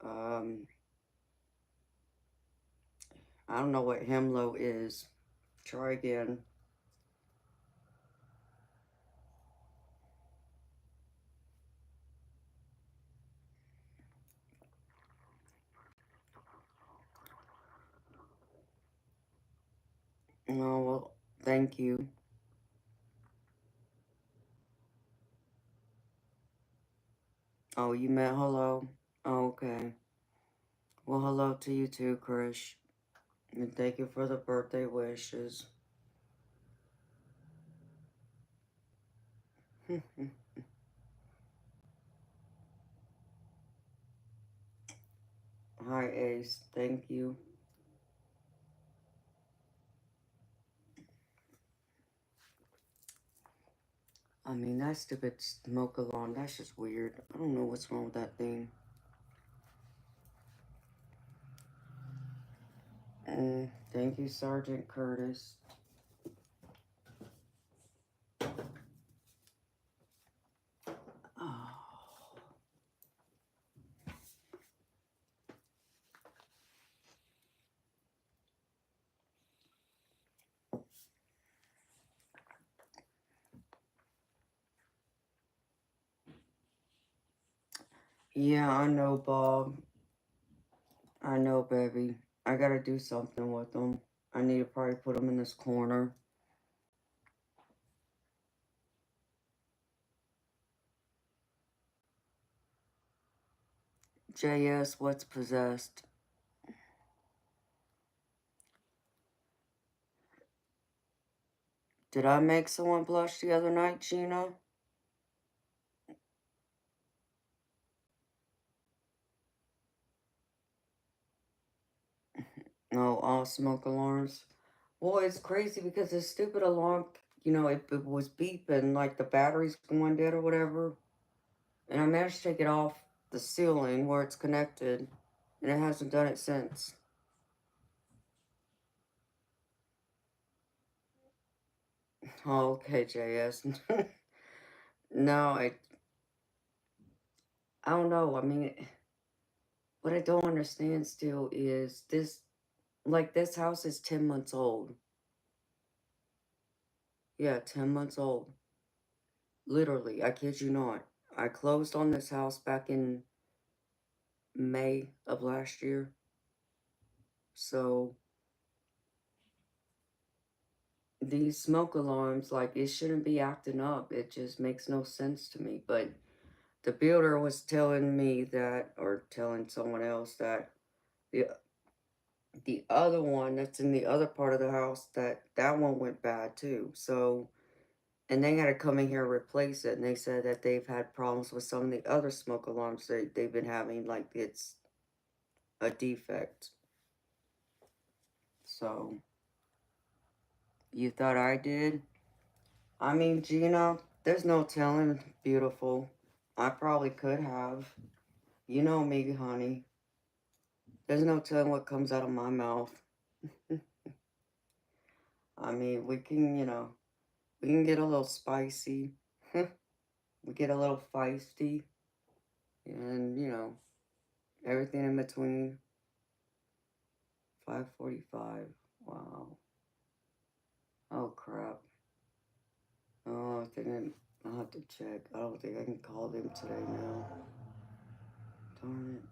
Um, I don't know what hemlo is. Try again. Oh, well, thank you. Oh, you meant hello? Oh, okay. Well, hello to you too, Krish. And thank you for the birthday wishes. Hi, Ace. Thank you. I mean, that stupid smoke alarm, that's just weird. I don't know what's wrong with that thing. Thank you, Sergeant Curtis. Oh. Yeah, I know, Bob. I know, baby. I gotta do something with them. I need to probably put them in this corner. JS, what's possessed? Did I make someone blush the other night, Gina? No, all smoke alarms. Well, it's crazy because this stupid alarm, you know, it was beeping like the battery's going dead or whatever. And I managed to take it off the ceiling where it's connected, and it hasn't done it since. Oh, okay, JS. No, I don't know. I mean, what I don't understand still is this, like, this house is 10 months old. Yeah, 10 months old. Literally, I kid you not. I closed on this house back in May of last year. So, these smoke alarms, like, it shouldn't be acting up. It just makes no sense to me. But the builder was telling me that, or telling someone else that the the other one that's in the other part of the house, that one went bad too. So, and they had to come in here and replace it. And they said that they've had problems with some of the other smoke alarms they've been having, like it's a defect. So, you thought I did? I mean, Gina, there's no telling, beautiful. I probably could have. You know me, honey. There's no telling what comes out of my mouth. I mean, we can, we can get a little spicy. We get a little feisty. And, everything in between. 5:45. Wow. Oh, crap. Oh, I'll have to check. I don't think I can call them today now. Darn it.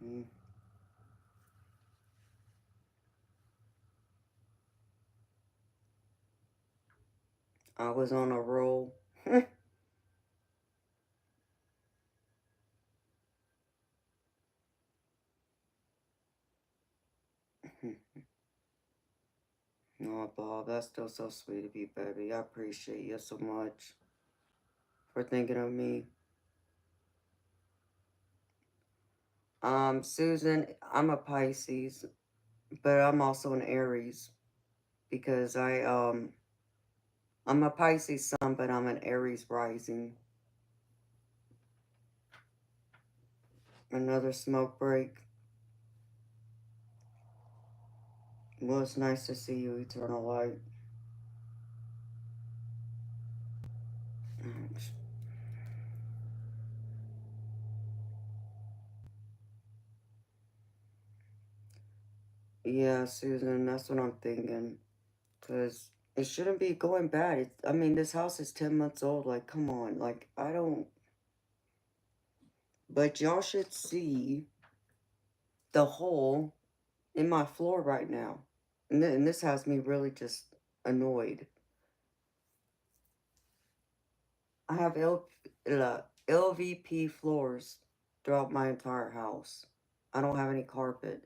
Hmm. I was on a roll. No, Bob, that's still so sweet of you, baby. I appreciate you so much for thinking of me. Susan, I'm a Pisces, but I'm also an Aries because I'm a Pisces sun, but I'm an Aries rising. Another smoke break. Well, it's nice to see you, Eternal Light. Yeah, Susan, that's what I'm thinking. Because it shouldn't be going bad. I mean, this house is 10 months old. Like, come on. Like, I don't... But y'all should see the hole in my floor right now. And this has me really just annoyed. I have LVP floors throughout my entire house. I don't have any carpet.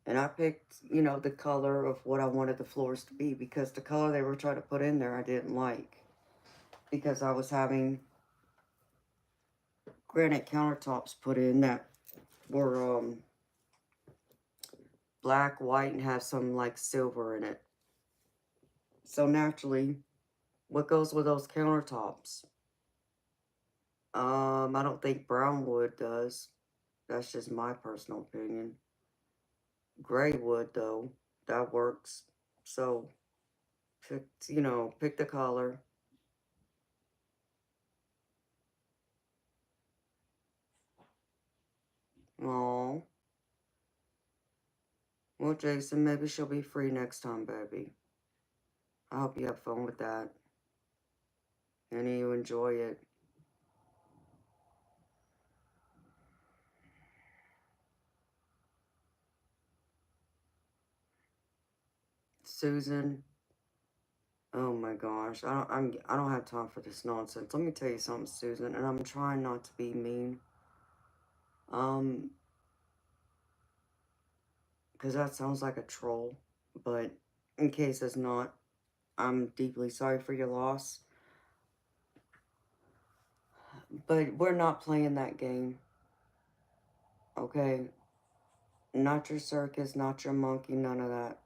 And I picked, the color of what I wanted the floors to be because the color they were trying to put in there I didn't like. Because I was having granite countertops put in that were black, white, and have some like silver in it. So naturally, what goes with those countertops? I don't think brown wood does. That's just my personal opinion. Gray wood, though, that works. So, pick the color. Oh, well, Jason, maybe she'll be free next time, baby. I hope you have fun with that. And you enjoy it. Susan, oh my gosh, I don't have time for this nonsense. Let me tell you something, Susan, and I'm trying not to be mean. Um, because that sounds like a troll, but in case it's not, I'm deeply sorry for your loss. But we're not playing that game, okay? Not your circus, not your monkey, none of that.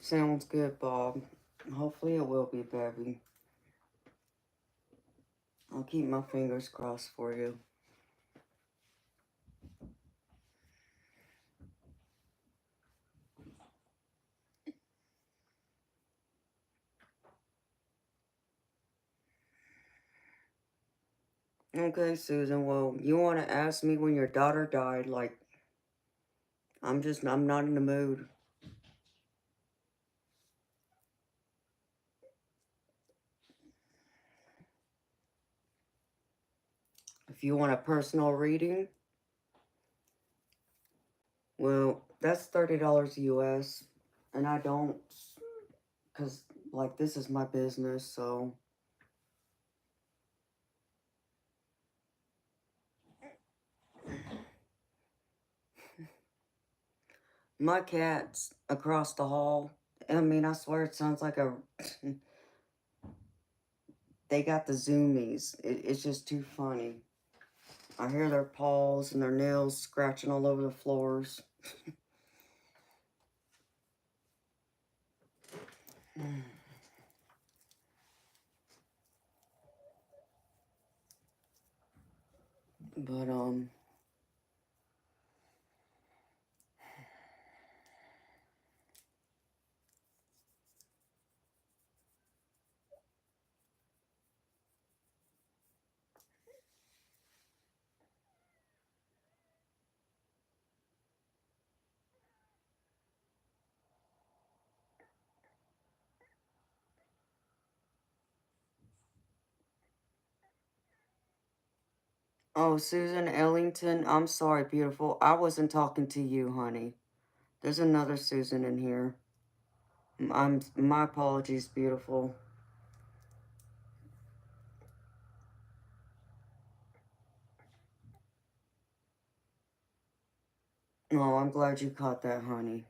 Sounds good, Bob. Hopefully it will be, baby. I'll keep my fingers crossed for you. Okay, Susan, well, you want to ask me when your daughter died, like, I'm not in the mood. If you want a personal reading, well, that's $30 US, and I don't, because, like, this is my business, so My cat's across the hall. I mean, I swear it sounds like a... They got the zoomies. It's just too funny. I hear their paws and their nails scratching all over the floors. But, oh, Susan Ellington, I'm sorry, beautiful. I wasn't talking to you, honey. There's another Susan in here. My apologies, beautiful. Oh, I'm glad you caught that, honey.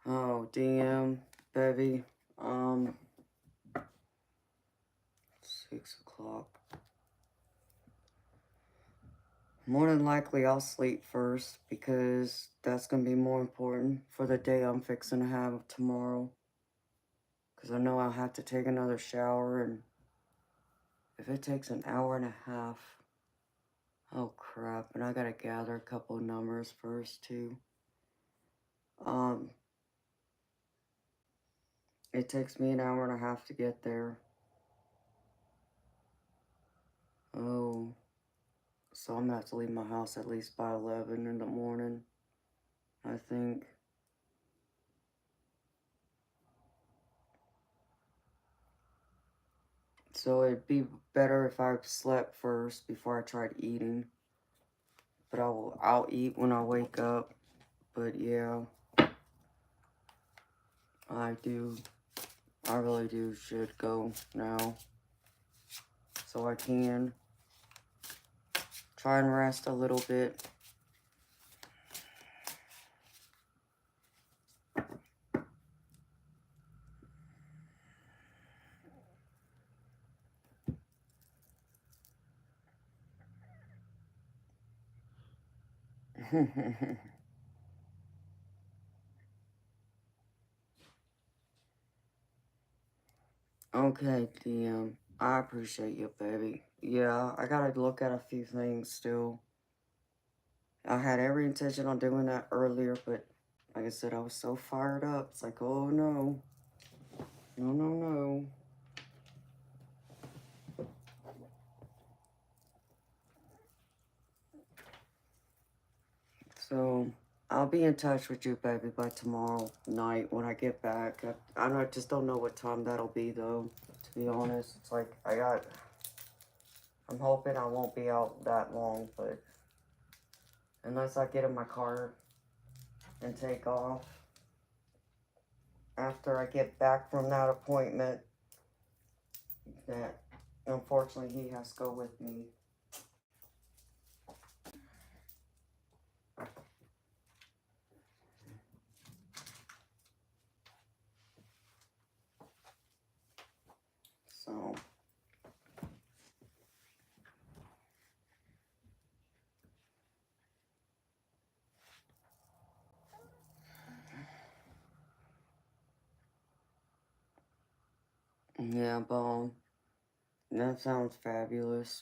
Oh, DM, baby. 6 o'clock. More than likely, I'll sleep first because that's going to be more important for the day I'm fixing to have tomorrow. Because I know I'll have to take another shower, and if it takes an hour and a half, oh crap, and I got to gather a couple of numbers first, too. It takes me an hour and a half to get there. Oh, so I'm going to have to leave my house at least by 11 in the morning, I think. So it'd be better if I slept first before I tried eating. But I'll eat when I wake up. But yeah, I really do should go now. So I can try and rest a little bit. Okay, DM. I appreciate you, baby. Yeah, I gotta look at a few things still. I had every intention on doing that earlier, but like I said, I was so fired up. It's like, oh no. No, no, no. So, I'll be in touch with you, baby, by tomorrow night when I get back. I just don't know what time that'll be, though, to be honest. It's like, I'm hoping I won't be out that long, but unless I get in my car and take off after I get back from that appointment, that unfortunately he has to go with me. So, yeah, but that sounds fabulous.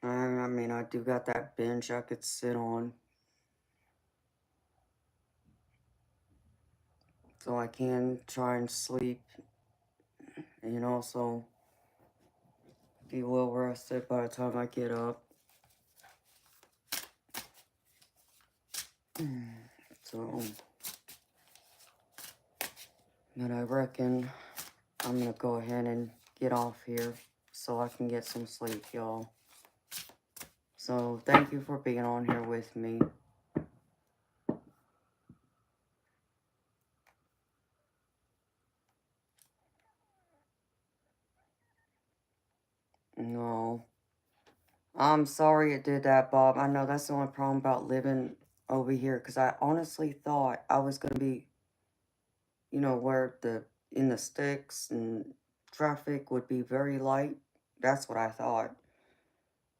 I mean, I do got that bench I could sit on. So I can try and sleep and also be well rested by the time I get up. So, but I reckon I'm gonna go ahead and get off here so I can get some sleep, y'all. So thank you for being on here with me. No, I'm sorry it did that, Bob. I know that's the only problem about living over here, because I honestly thought I was going to be, where in the sticks and traffic would be very light. That's what I thought.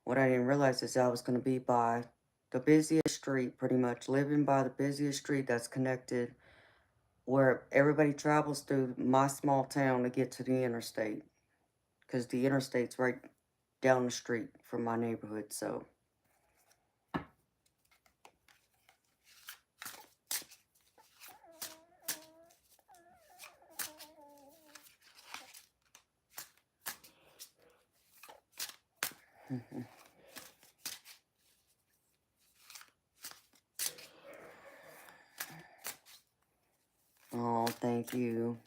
What I didn't realize is I was going to be by the busiest street, pretty much living by the busiest street that's connected, where everybody travels through my small town to get to the interstate, because the interstate's right down the street from my neighborhood. So, oh, thank you.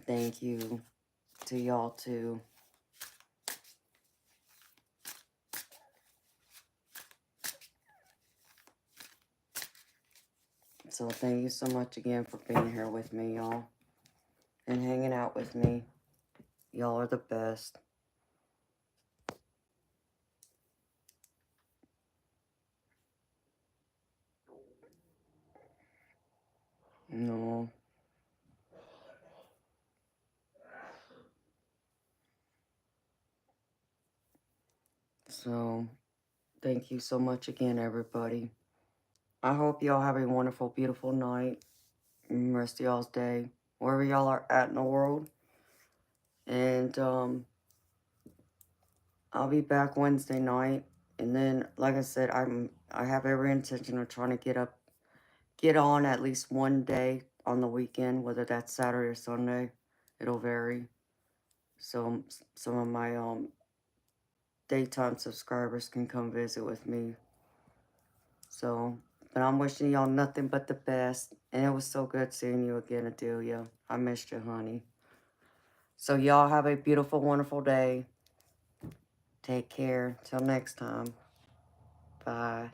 Thank you to y'all too. So thank you so much again for being here with me, y'all, and hanging out with me. Y'all are the best. No. So, thank you so much again, everybody. I hope y'all have a wonderful, beautiful night and rest of y'all's day, wherever y'all are at in the world. And I'll be back Wednesday night. And then, like I said, I have every intention of trying to get on at least one day on the weekend, whether that's Saturday or Sunday. It'll vary. So some of my daytime subscribers can come visit with me. So, but I'm wishing y'all nothing but the best. And it was so good seeing you again, Adelia. I missed you, honey. So y'all have a beautiful, wonderful day. Take care. Till next time. Bye.